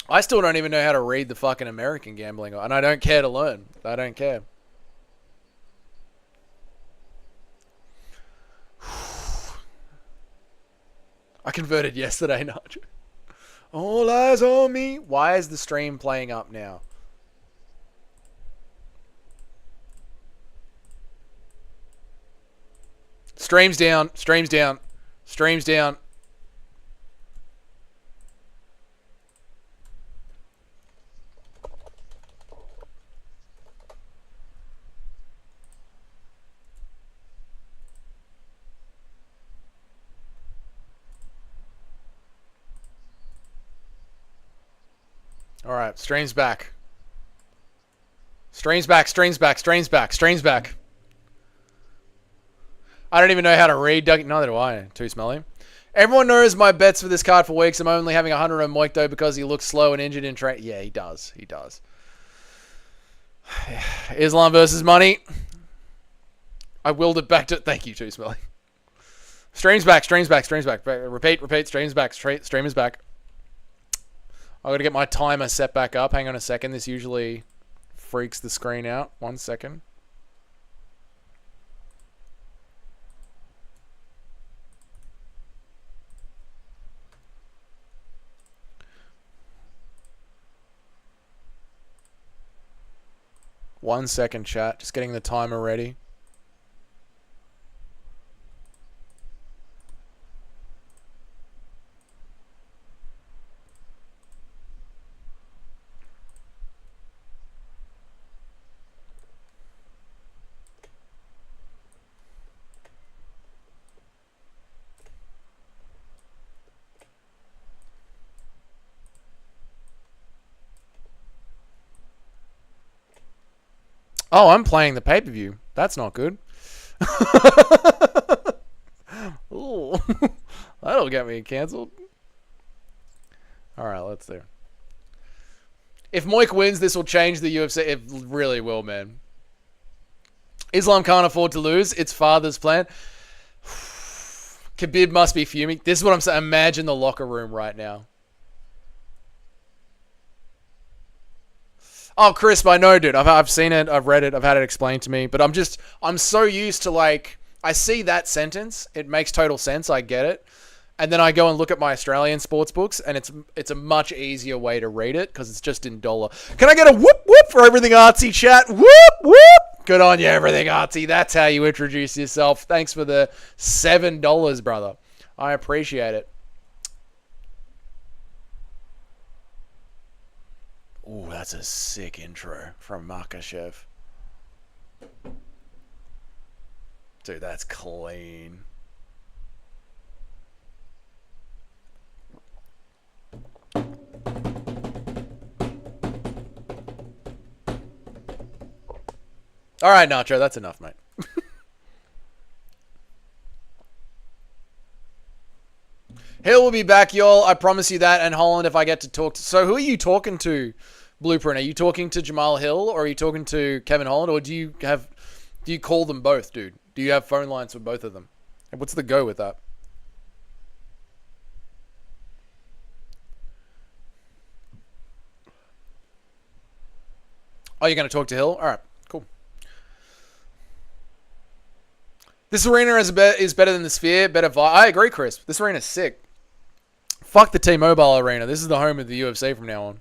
I still don't even know how to read the fucking American gambling, and I don't care to learn. I don't care. I converted yesterday, Nigel. All eyes on me. Why is the stream playing up now? Stream's down. Stream's down. Stream's down. Alright, stream's back. Stream's back, stream's back, stream's back, stream's back. I don't even know how to read, Doug. Neither do I. Too smelly. Everyone knows my bets for this card for weeks. I'm only having 100 on Moik, though, because he looks slow and injured in train. Yeah, he does. He does. Islam versus money. I willed it back to... Thank you, Too Smelly. Stream's back, stream's back, stream's back. Repeat, stream's back. Stream is back. I got to get my timer set back up. Hang on a second. This usually freaks the screen out. 1 second. One second, chat. Just getting the timer ready. Oh, I'm playing the pay-per-view. That's not good. Ooh. That'll get me cancelled. Alright, let's do. If Moik wins, this will change the UFC. It really will, man. Islam can't afford to lose. It's father's plan. Khabib must be fuming. This is what I'm saying. Imagine the locker room right now. Oh, crisp, I know, dude. I've seen it. I've read it. I've had it explained to me. But I'm so used to, like, I see that sentence. It makes total sense. I get it. And then I go and look at my Australian sports books, and it's a much easier way to read it because it's just in dollar. Can I get a whoop whoop for everything artsy, chat? Whoop whoop. Good on you, everything artsy. That's how you introduce yourself. Thanks for the $7, brother. I appreciate it. Ooh, that's a sick intro from Makachev. Dude, that's clean. All right, Nacho, that's enough, mate. Hill will be back, y'all. I promise you that. And Holland, if I get to talk to... So who are you talking to, Blueprint? Are you talking to Jamal Hill or are you talking to Kevin Holland? Or do you call them both, dude? Do you have phone lines for both of them? And what's the go with that? Oh, you're going to talk to Hill? All right, cool. This arena is better than the Sphere. Better vibe. I agree, Chris. This arena is sick. Fuck the T-Mobile arena. This is the home of the UFC from now on.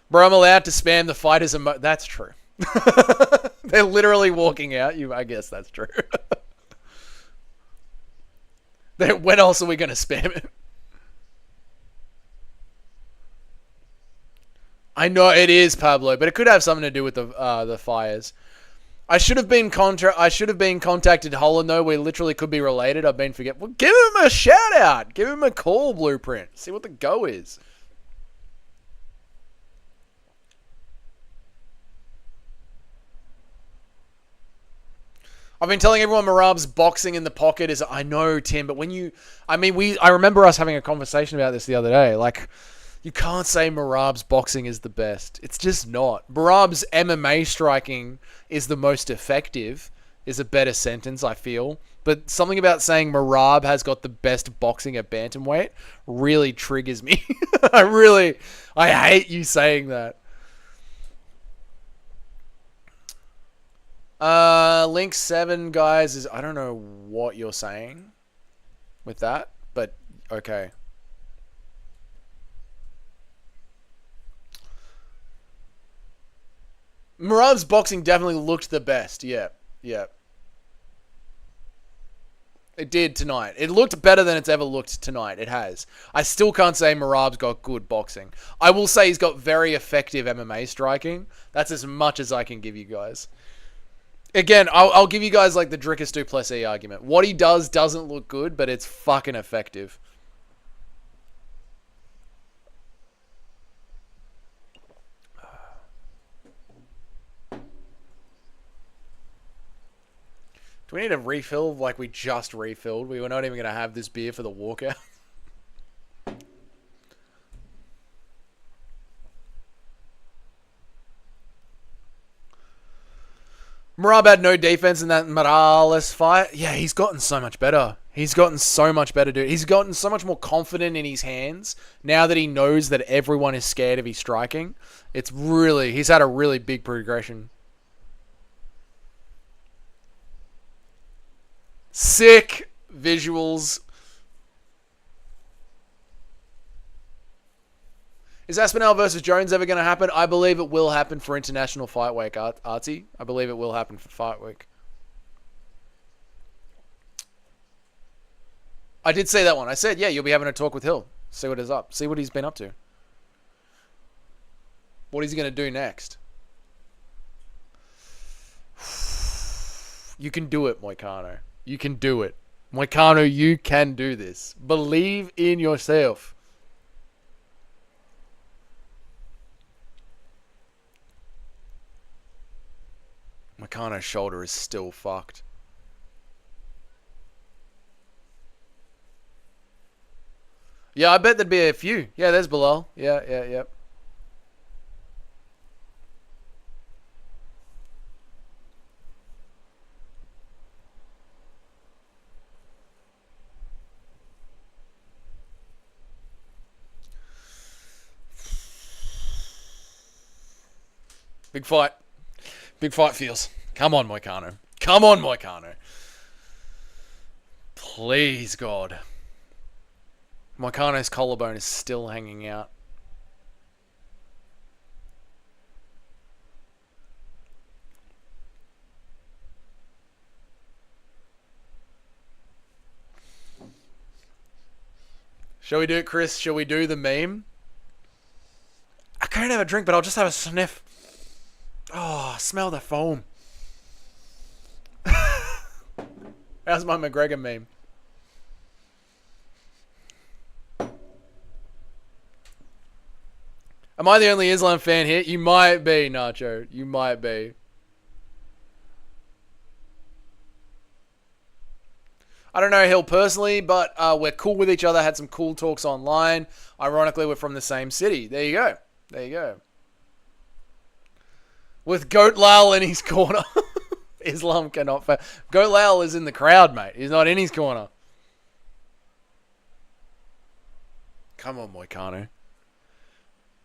Bro, I'm allowed to spam the fighters. That's true. They're literally walking out. I guess that's true. When else are we going to spam it? I know it is, Pablo, but it could have something to do with the fires. I should have been contacted Holland though. We literally could be related. I've been forget. Well, give him a shout out. Give him a call, Blueprint. See what the go is. I've been telling everyone Marab's boxing in the pocket is. I know, Tim, but I remember us having a conversation about this the other day. Like, you can't say Marab's boxing is the best. It's just not. Marab's MMA striking is the most effective, is a better sentence, I feel. But something about saying Marab has got the best boxing at bantamweight really triggers me. I hate you saying that. Link 7, guys, is... I don't know what you're saying with that, but okay. Marab's boxing definitely looked the best. Yeah. It did tonight. It looked better than it's ever looked tonight. It has. I still can't say Marab's got good boxing. I will say he's got very effective MMA striking. That's as much as I can give you guys. Again, I'll give you guys like the Drickus Duplessis argument. What he does doesn't look good, but it's fucking effective. Do we need a refill like we just refilled? We were not even going to have this beer for the walkout. Marab had no defense in that Morales fight. Yeah, he's gotten so much better. He's gotten so much better, dude. He's gotten so much more confident in his hands now that he knows that everyone is scared of his striking. He's had a really big progression. Sick visuals. Is Aspinall versus Jones ever going to happen? I believe it will happen for International Fight Week, Artie. I believe it will happen for Fight Week. I did say that one. I said, yeah, you'll be having a talk with Hill. See what is up. See what he's been up to. What is he going to do next? You can do it, Moicano. You can do it. Moicano, you can do this. Believe in yourself. Moicano's shoulder is still fucked. Yeah, I bet there'd be a few. Yeah, there's Bilal. Yeah. Big fight. Big fight feels. Come on, Moicano. Come on, Moicano. Please, God. Moicano's collarbone is still hanging out. Shall we do it, Chris? Shall we do the meme? I can't have a drink, but I'll just have a sniff. Oh, smell the foam. How's my McGregor meme? Am I the only Islam fan here? You might be, Nacho. You might be. I don't know Hill personally, but we're cool with each other. Had some cool talks online. Ironically, we're from the same city. There you go. There you go. With Goat Lal in his corner. Islam cannot... Goat Lal is in the crowd, mate. He's not in his corner. Come on, Moicano.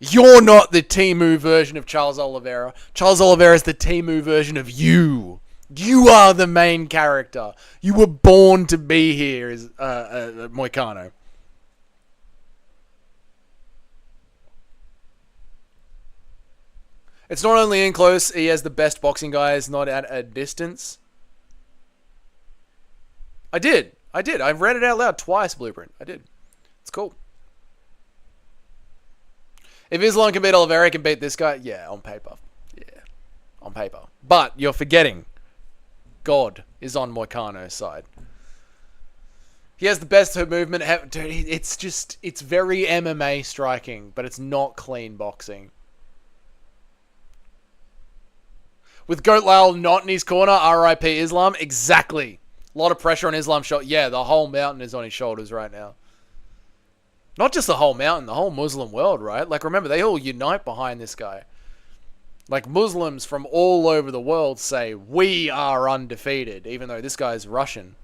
You're not the Temu version of Charles Oliveira. Charles Oliveira is the Temu version of you. You are the main character. You were born to be here, Moicano. It's not only in close, he has the best boxing guys, not at a distance. I did. I read it out loud twice, Blueprint. I did. It's cool. If Islam can beat Oliveira, he can beat this guy. Yeah, on paper. Yeah, on paper. But you're forgetting God is on Moicano's side. He has the best movement. Dude, it's very MMA striking, but it's not clean boxing. With Goat Lal not in his corner, RIP Islam. Exactly. A lot of pressure on Islam's shoulder. Yeah, the whole mountain is on his shoulders right now. Not just the whole mountain, the whole Muslim world, right? Like, remember, they all unite behind this guy. Like, Muslims from all over the world say, we are undefeated, even though this guy's Russian.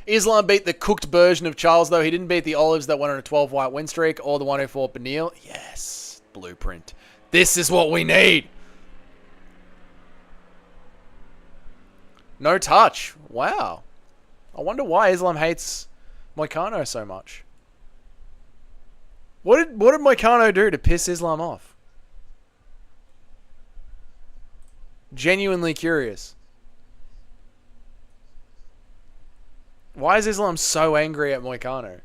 Islam beat the cooked version of Charles, though. He didn't beat the Olives that went on a 12-fight win streak or the 104 Benil. Yes, Blueprint. This is what we need. No touch. Wow. I wonder why Islam hates Moicano so much. What did Moicano do to piss Islam off? Genuinely curious. Why is Islam so angry at Moicano?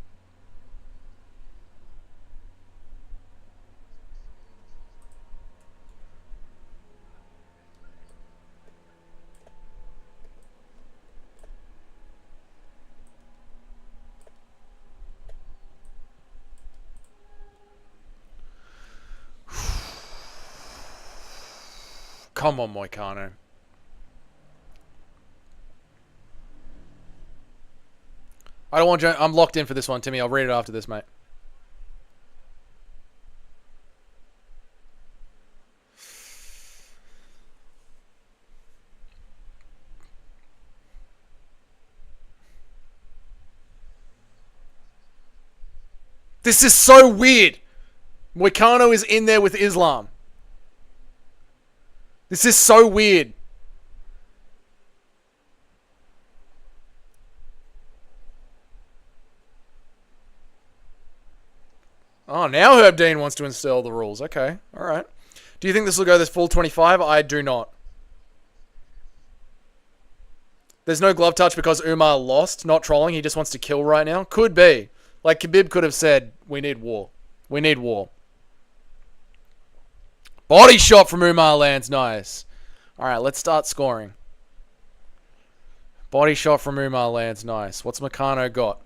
Come on, Moicano. I don't want. I'm locked in for this one, Timmy. I'll read it after this, mate. This is so weird. Moicano is in there with Islam. This is so weird. Oh, now Herb Dean wants to install the rules. Okay, all right. Do you think this will go this full 25? I do not. There's no glove touch because Umar lost. Not trolling. He just wants to kill right now. Could be. Like Khabib could have said, we need war. We need war. Body shot from Umar lands. Nice. All right, let's start scoring. Body shot from Umar lands. Nice. What's Moicano got?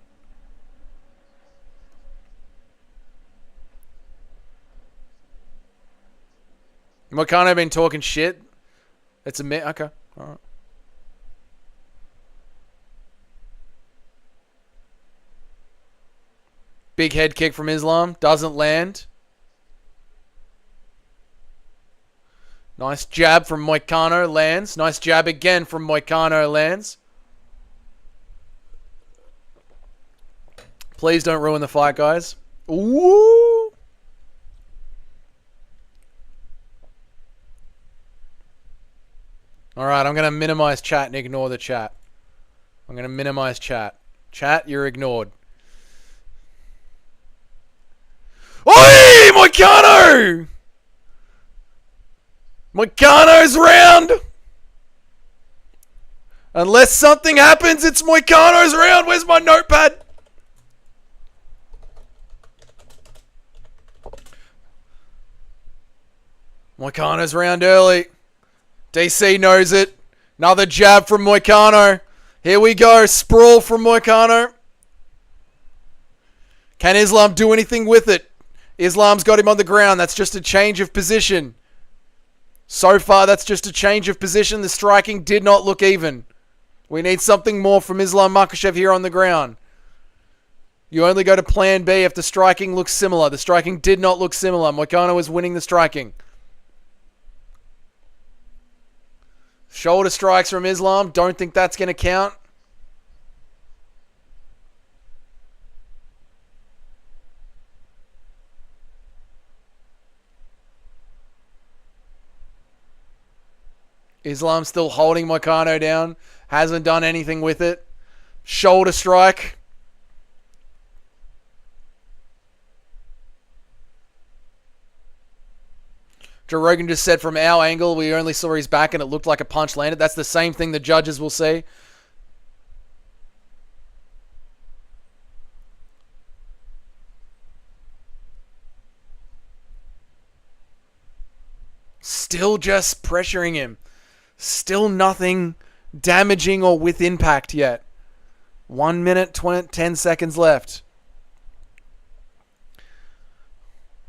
Moicano been talking shit. It's a okay. All right. Big head kick from Islam. Doesn't land. Nice jab from Moicano. Lands. Nice jab again from Moicano. Lands. Please don't ruin the fight, guys. Ooh. Alright, I'm going to minimize chat and ignore the chat. I'm going to minimize chat. Chat, you're ignored. Oi! Moicano! Moicano's round! Unless something happens, it's Moicano's round. Where's my notepad? Moicano's round early. DC knows it. Another jab from Moicano. Here we go. Sprawl from Moicano. Can Islam do anything with it? Islam's got him on the ground. That's just a change of position. So far, that's just a change of position. The striking did not look even. We need something more from Islam Makhachev here on the ground. You only go to plan B if the striking looks similar. The striking did not look similar. Moicano is winning the striking. Shoulder strikes from Islam. Don't think that's going to count. Islam still holding Moicano down. Hasn't done anything with it. Shoulder strike. Joe Rogan just said from our angle, we only saw his back and it looked like a punch landed. That's the same thing the judges will see. Still just pressuring him. Still nothing damaging or with impact yet. 1 minute, 10 seconds left.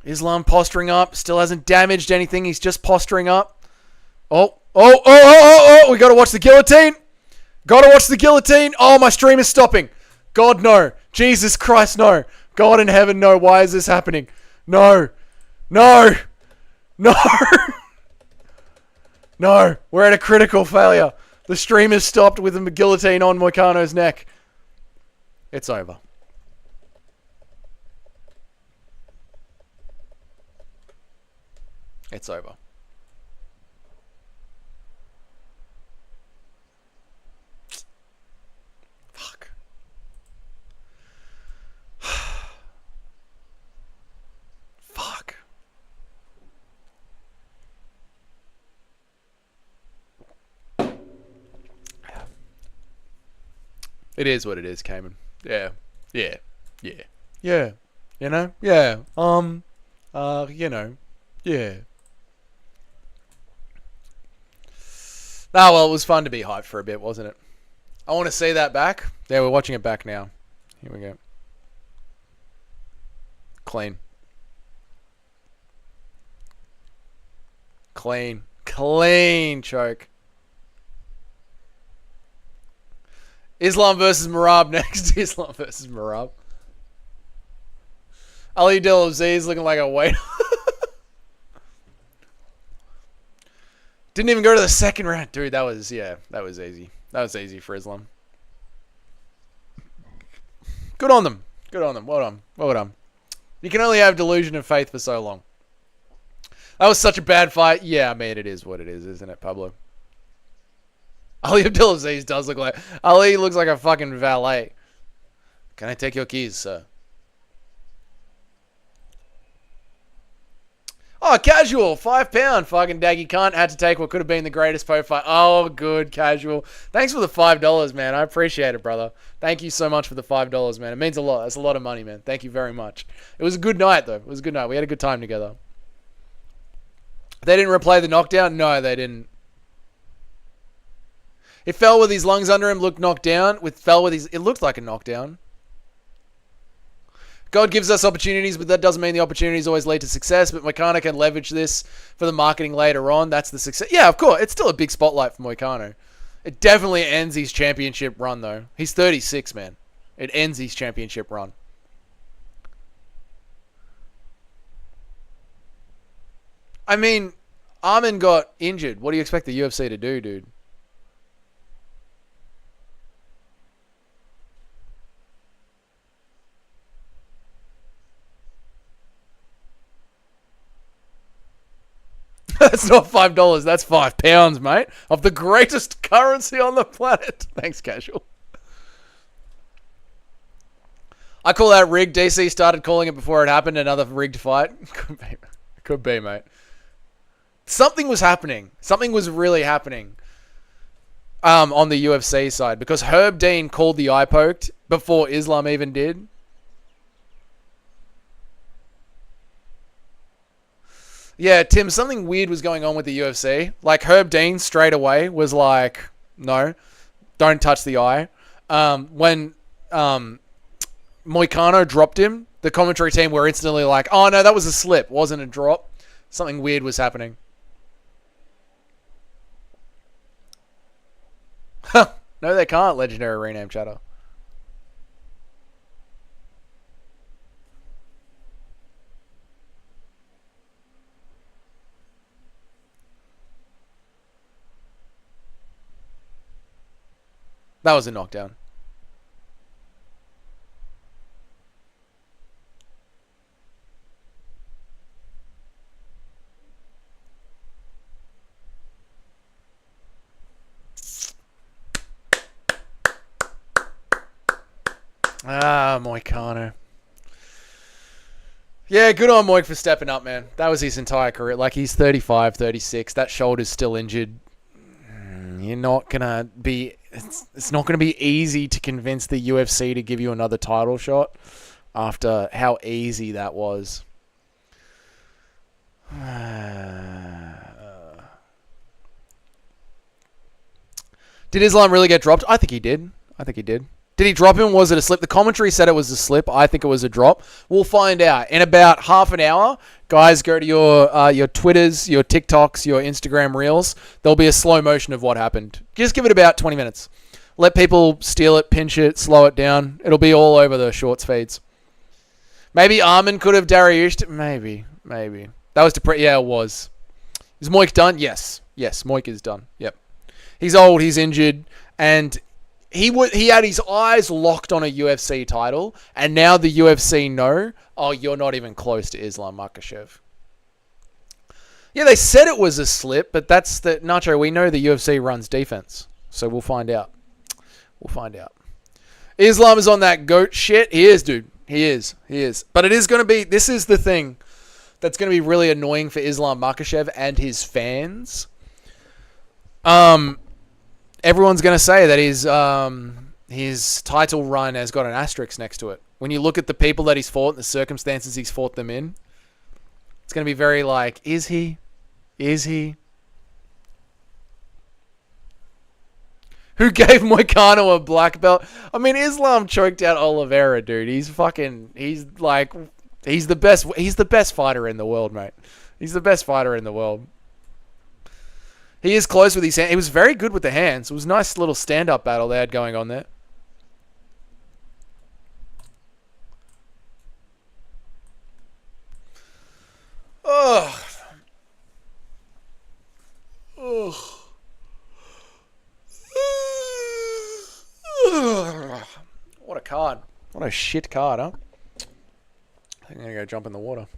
Islam posturing up. Still hasn't damaged anything. He's just posturing up. Oh. We got to watch the guillotine. Got to watch the guillotine. Oh, my stream is stopping. God, no. Jesus Christ, no. God in heaven, no. Why is this happening? No. No. No, we're at a critical failure. The stream is stopped with a guillotine on Moicano's neck. It's over. It's over. Fuck. Fuck. It is what it is, Cayman. Yeah. You know? Yeah. You know. Yeah. Ah, well, it was fun to be hyped for a bit, wasn't it? I want to see that back. Yeah, we're watching it back now. Here we go. Clean. Clean choke. Islam versus Marab next. Islam versus Marab. Ali Abdelaziz looking like a waiter. Didn't even go to the second round. Dude, that was easy. That was easy for Islam. Good on them. Well done. You can only have delusion of faith for so long. That was such a bad fight. Yeah, I mean, it is what it is, isn't it, Pablo? Ali Abdelaziz does look like... Ali looks like a fucking valet. Can I take your keys, sir? Oh, casual. £5. Fucking daggy cunt. Had to take what could have been the greatest po fight. Oh, good. Casual. Thanks for the $5, man. I appreciate it, brother. Thank you so much for the $5, man. It means a lot. That's a lot of money, man. Thank you very much. It was a good night, though. It was a good night. We had a good time together. They didn't replay the knockdown? No, they didn't. It fell with his lungs under him, looked knocked down. It looked like a knockdown. God gives us opportunities, but that doesn't mean the opportunities always lead to success. But Moicano can leverage this for the marketing later on. That's the success. Yeah, of course. It's still a big spotlight for Moicano. It definitely ends his championship run, though. He's 36, man. It ends his championship run. I mean, Armin got injured. What do you expect the UFC to do, dude? That's not $5. That's £5, mate. Of the greatest currency on the planet. Thanks, Casual. I call that rigged. DC started calling it before it happened. Another rigged fight. Could be, mate. Something was happening. Something was really happening. On the UFC side. Because Herb Dean called the eye poked before Islam even did. Yeah, Tim, something weird was going on with the UFC. Like, Herb Dean straight away was like, no, don't touch the eye. When Moicano dropped him, the commentary team were instantly like, oh no, that was a slip, wasn't a drop. Something weird was happening. No, they can't. Legendary rename chatter. That was a knockdown. Moicano. Yeah, good on Moik for stepping up, man. That was his entire career. Like, he's 35, 36. That shoulder's still injured. You're not going to be... It's not going to be easy to convince the UFC to give you another title shot after how easy that was. Did Islam really get dropped? I think he did. Did he drop him? Was it a slip? The commentary said it was a slip. I think it was a drop. We'll find out in about half an hour. Guys, go to your Twitters, your TikToks, your Instagram Reels. There'll be a slow motion of what happened. Just give it about 20 minutes. Let people steal it, pinch it, slow it down. It'll be all over the shorts feeds. Maybe Armin could have Dariushed. Maybe. That was yeah, it was. Is Moik done? Yes, Moik is done. Yep. He's old. He's injured, and he had his eyes locked on a UFC title, and now the UFC know, oh, you're not even close to Islam Makhachev. Yeah, they said it was a slip, but that's the Nacho. We know the UFC runs defense, so we'll find out. Islam is on that goat shit. He is, dude. He is. But it is going to be. This is the thing that's going to be really annoying for Islam Makhachev and his fans. Everyone's going to say that his title run has got an asterisk next to it. When you look at the people that he's fought and the circumstances he's fought them in, it's going to be very like, is he? Who gave Moicano a black belt? I mean, Islam choked out Oliveira, dude. He's the best fighter in the world, mate. He's the best fighter in the world. He is close with his hands. He was very good with the hands. It was a nice little stand-up battle they had going on there. Ugh. What a card. What a shit card, huh? I think I'm going to go jump in the water.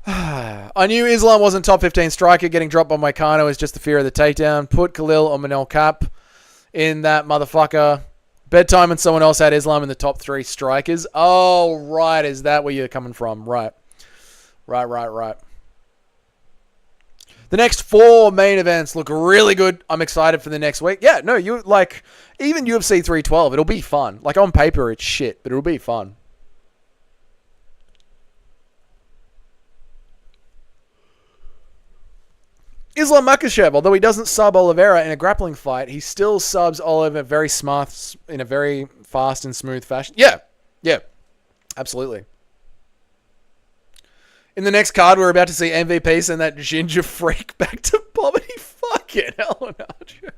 I knew Islam wasn't top 15 striker. Getting dropped by Moicano is just the fear of the takedown. Put Khalil or Manel Cap in that motherfucker. Bedtime and someone else had Islam in the top 3 strikers. Oh, right. Is that where you're coming from? Right. The next 4 main events look really good. I'm excited for the next week. Yeah, no, you like even UFC 312. It'll be fun. Like on paper, it's shit, but it'll be fun. Islam Makhachev, although he doesn't sub Oliveira in a grappling fight, he still subs Oliveira very smart in a very fast and smooth fashion. Yeah, absolutely. In the next card, we're about to see MVP send that ginger freak back to poverty. Fucking hell, Nacho.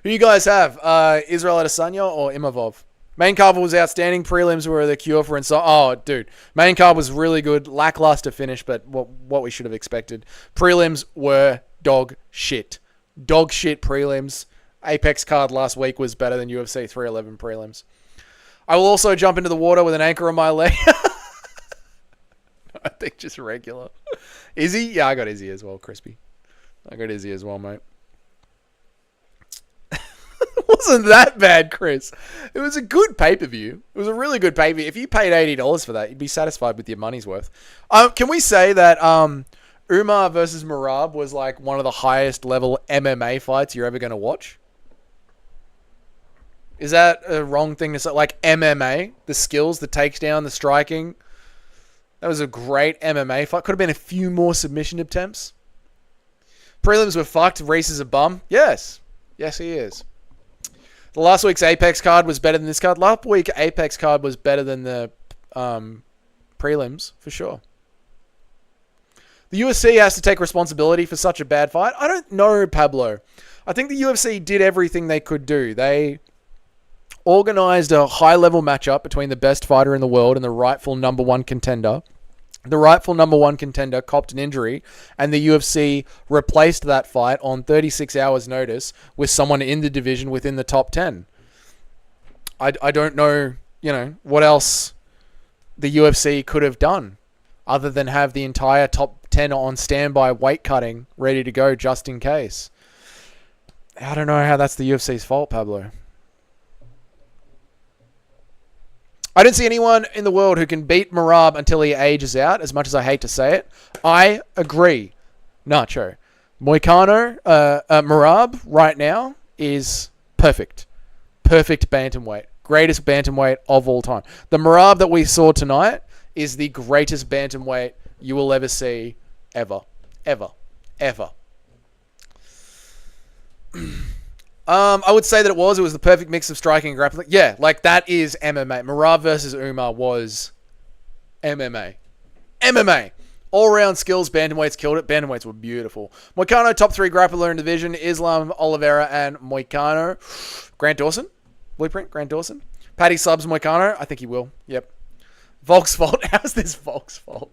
Who you guys have? Israel Adesanya or Imavov? Main card was outstanding. Prelims were the cure for insult. Oh, dude. Main card was really good. Lackluster finish, but what we should have expected. Prelims were dog shit. Dog shit prelims. Apex card last week was better than UFC 311 prelims. I will also jump into the water with an anchor on my leg. I think just regular. Izzy? Yeah, I got Izzy as well, Crispy. I got Izzy as well, mate. It wasn't that bad, Chris. It was a good pay-per-view. It was a really good pay-per-view. If you paid $80 for that, you'd be satisfied with your money's worth. Can we say that Umar versus Merab was like one of the highest level MMA fights you're ever going to watch? Is that a wrong thing to say? Like MMA, the skills, the takedown, the striking. That was a great MMA fight. Could have been a few more submission attempts. Prelims were fucked. Reese is a bum. Yes, he is. The last week's Apex card was better than this card. Last week, Apex card was better than the prelims for sure. The UFC has to take responsibility for such a bad fight. I don't know, Pablo. I think the UFC did everything they could do. They organized a high-level matchup between the best fighter in the world and the rightful number one contender. The rightful number one contender copped an injury, and the UFC replaced that fight on 36 hours' notice with someone in the division within the top 10. I don't know, what else the UFC could have done other than have the entire top 10 on standby weight cutting ready to go just in case. I don't know how that's the UFC's fault, Pablo. I don't see anyone in the world who can beat Merab until he ages out, as much as I hate to say it. I agree. Nacho. Moicano, Merab right now is perfect. Perfect bantamweight. Greatest bantamweight of all time. The Merab that we saw tonight is the greatest bantamweight you will ever see ever. Ever. Ever. I would say that it was the perfect mix of striking and grappling. Yeah, like that is MMA. Merab versus Umar was MMA. MMA. All-round skills, bantamweights killed it. Bantamweights were beautiful. Moicano, top 3 grappler in division. Islam, Oliveira, and Moicano. Grant Dawson? Blueprint? Grant Dawson? Paddy subs Moicano? I think he will. Yep. Volk's fault? How's this Volk's fault?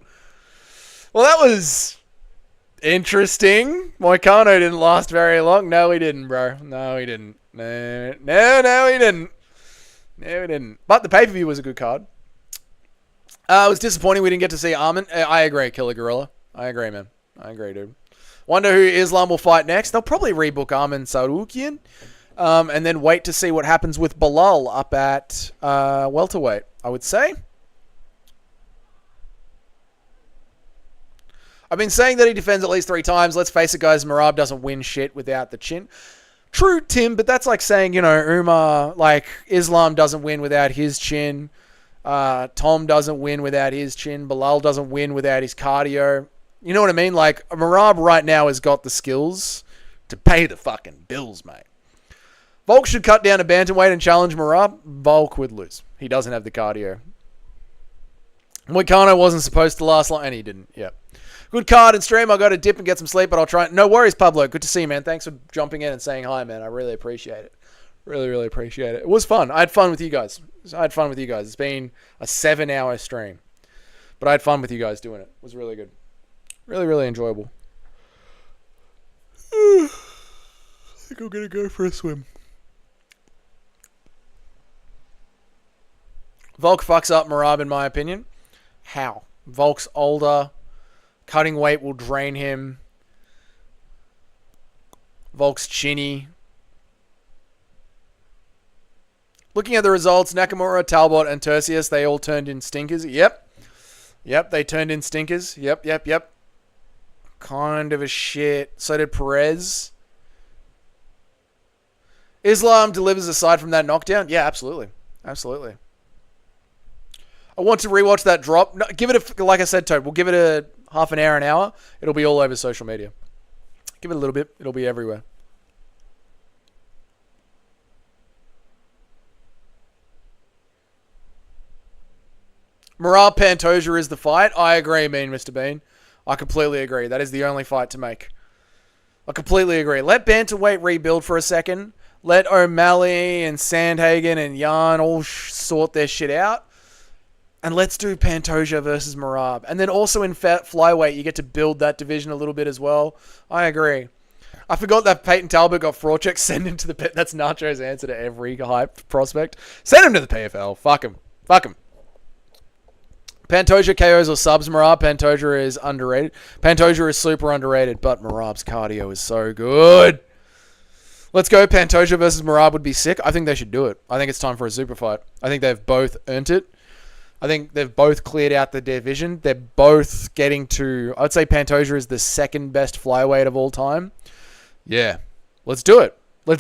Well, that was interesting. Moicano didn't last very long. No, he didn't, bro. No, he didn't. No, he didn't. No, he didn't. But the pay-per-view was a good card. It was disappointing we didn't get to see Armin. I agree, Killer Gorilla. I agree, man. I agree, dude. Wonder who Islam will fight next. They'll probably rebook Armin Sarukian. And then wait to see what happens with Bilal up at welterweight, I would say. I've been saying that he defends at least 3 times. Let's face it, guys. Merab doesn't win shit without the chin. True, Tim, but that's like saying, Umar, Islam doesn't win without his chin. Tom doesn't win without his chin. Bilal doesn't win without his cardio. You know what I mean? Like, Merab right now has got the skills to pay the fucking bills, mate. Volk should cut down to bantamweight and challenge Merab. Volk would lose. He doesn't have the cardio. Moicano wasn't supposed to last long, and he didn't. Yep. Good card and stream. I'll go to dip and get some sleep, but I'll try. No worries, Pablo. Good to see you, man. Thanks for jumping in and saying hi, man. I really appreciate it. Really, really appreciate it. It was fun. I had fun with you guys. It's been a 7-hour stream, but I had fun with you guys doing it. It was really good. Really, really enjoyable. I think I'm going to go for a swim. Volk fucks up Merab, in my opinion. How? Volk's older. Cutting weight will drain him. Volk's chinny. Looking at the results, Nakamura, Talbot, and Tercius, they all turned in stinkers. Yep, they turned in stinkers. Yep. Kind of a shit. So did Perez. Islam delivers aside from that knockdown. Yeah, absolutely. I want to rewatch that drop. No, give it like I said, Toad, we'll give it a half an hour, an hour. It'll be all over social media. Give it a little bit. It'll be everywhere. Merab Pantoja is the fight. I agree, Mr. Bean. I completely agree. That is the only fight to make. I completely agree. Let bantamweight rebuild for a second. Let O'Malley and Sandhagen and Yarn all sort their shit out. And let's do Pantoja versus Merab. And then also in flyweight, you get to build that division a little bit as well. I agree. I forgot that Peyton Talbot got fraud check. Send him to the pit. That's Nacho's answer to every hype prospect. Send him to the PFL. Fuck him. Pantoja KOs or subs Merab. Pantoja is underrated. Pantoja is super underrated, but Merab's cardio is so good. Let's go. Pantoja versus Merab would be sick. I think they should do it. I think it's time for a super fight. I think they've both earned it. I think they've both cleared out the division. They're both getting to... I'd say Pantoja is the second best flyweight of all time. Yeah. Let's do it. I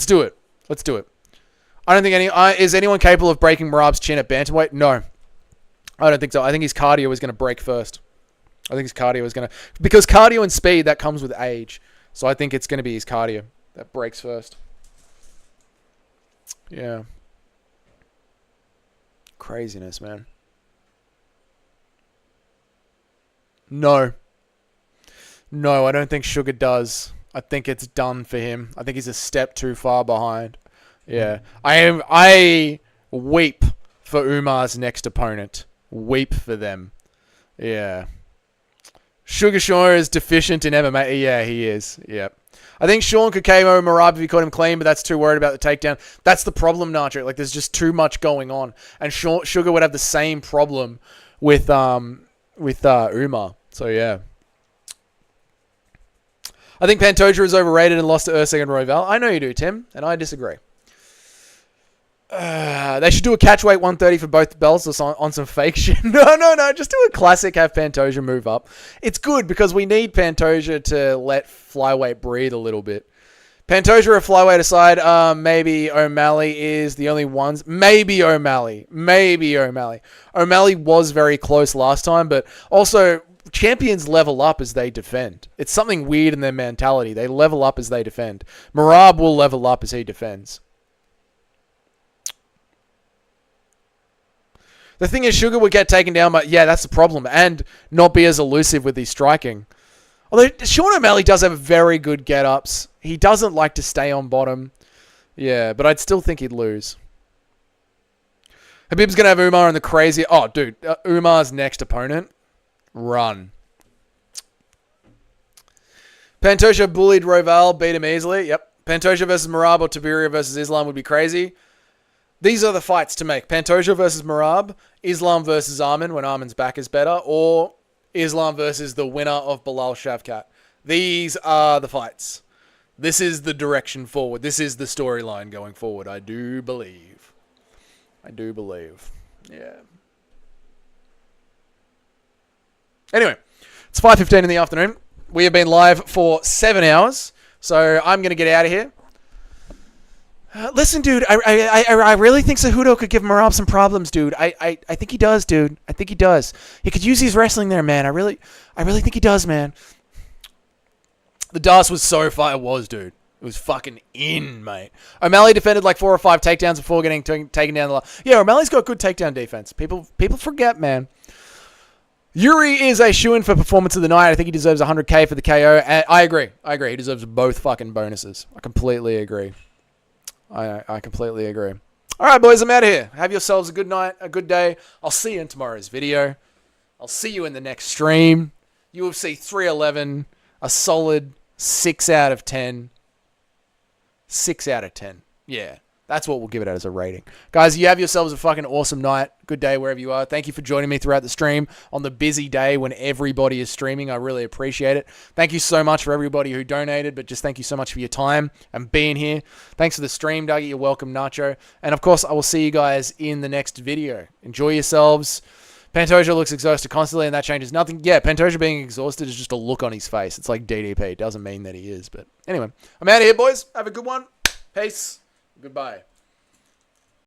don't think is anyone capable of breaking Merab's chin at bantamweight? No. I don't think so. I think his cardio is going to break first. Because cardio and speed, that comes with age. So I think it's going to be his cardio that breaks first. Yeah. Craziness, man. No. No, I don't think Sugar does. I think it's done for him. I think he's a step too far behind. Yeah. I weep for Umar's next opponent. Weep for them. Yeah. Sugar Sean is deficient in MMA. Yeah, he is. Yep. I think Sean could KO Merab if he caught him clean, but that's too worried about the takedown. That's the problem, Nacho. Like, there's just too much going on. And Sugar would have the same problem with Umar. So, yeah. I think Pantoja is overrated and lost to Usyk and Royval. I know you do, Tim, and I disagree. They should do a catchweight 130 for both belts on some fake shit. No. Just do a classic, have Pantoja move up. It's good because we need Pantoja to let flyweight breathe a little bit. Pantoja or flyweight aside, maybe O'Malley is the only ones. Maybe O'Malley. O'Malley was very close last time, but also champions level up as they defend. It's something weird in their mentality. They level up as they defend. Merab will level up as he defends. The thing is, Sugar would get taken down, but yeah, that's the problem. And not be as elusive with his striking. Although Sean O'Malley does have very good get-ups. He doesn't like to stay on bottom. Yeah, but I'd still think he'd lose. Habib's going to have Umar in the crazy... Oh, dude. Umar's next opponent. Run. Pantoja bullied Royval, beat him easily. Yep. Pantoja versus Merab or Tiberia versus Islam would be crazy. These are the fights to make. Pantoja versus Merab, Islam versus Arman when Arman's back is better, or Islam versus the winner of Bilal Shavkat. These are the fights. This is the direction forward. This is the storyline going forward. I do believe. Yeah. Anyway, it's 5:15 in the afternoon. We have been live for 7 hours, so I'm going to get out of here. Listen, dude, I really think Cejudo could give Merab some problems, dude. I think he does, dude. I think he does. He could use his wrestling there, man. I really think he does, man. The dust was so far. It was, dude. It was fucking in, mate. O'Malley defended like 4 or 5 takedowns before getting taken down the line. Yeah, O'Malley's got good takedown defense. People forget, man. Yuri is a shoo-in for performance of the night. I think he deserves 100K for the KO. And I agree. He deserves both fucking bonuses. I completely agree. I completely agree. All right, boys, I'm out of here. Have yourselves a good night, a good day. I'll see you in tomorrow's video. I'll see you in the next stream. UFC 311, a solid 6 out of 10. 6 out of 10. Yeah, that's what we'll give it as a rating. Guys, you have yourselves a fucking awesome night. Good day wherever you are. Thank you for joining me throughout the stream on the busy day when everybody is streaming. I really appreciate it. Thank you so much for everybody who donated, but just thank you so much for your time and being here. Thanks for the stream, Dougie. You're welcome, Nacho. And of course, I will see you guys in the next video. Enjoy yourselves. Pantoja looks exhausted constantly, and that changes nothing. Yeah, Pantoja being exhausted is just a look on his face. It's like DDP. It doesn't mean that he is. But anyway, I'm out of here, boys. Have a good one. Peace. Goodbye.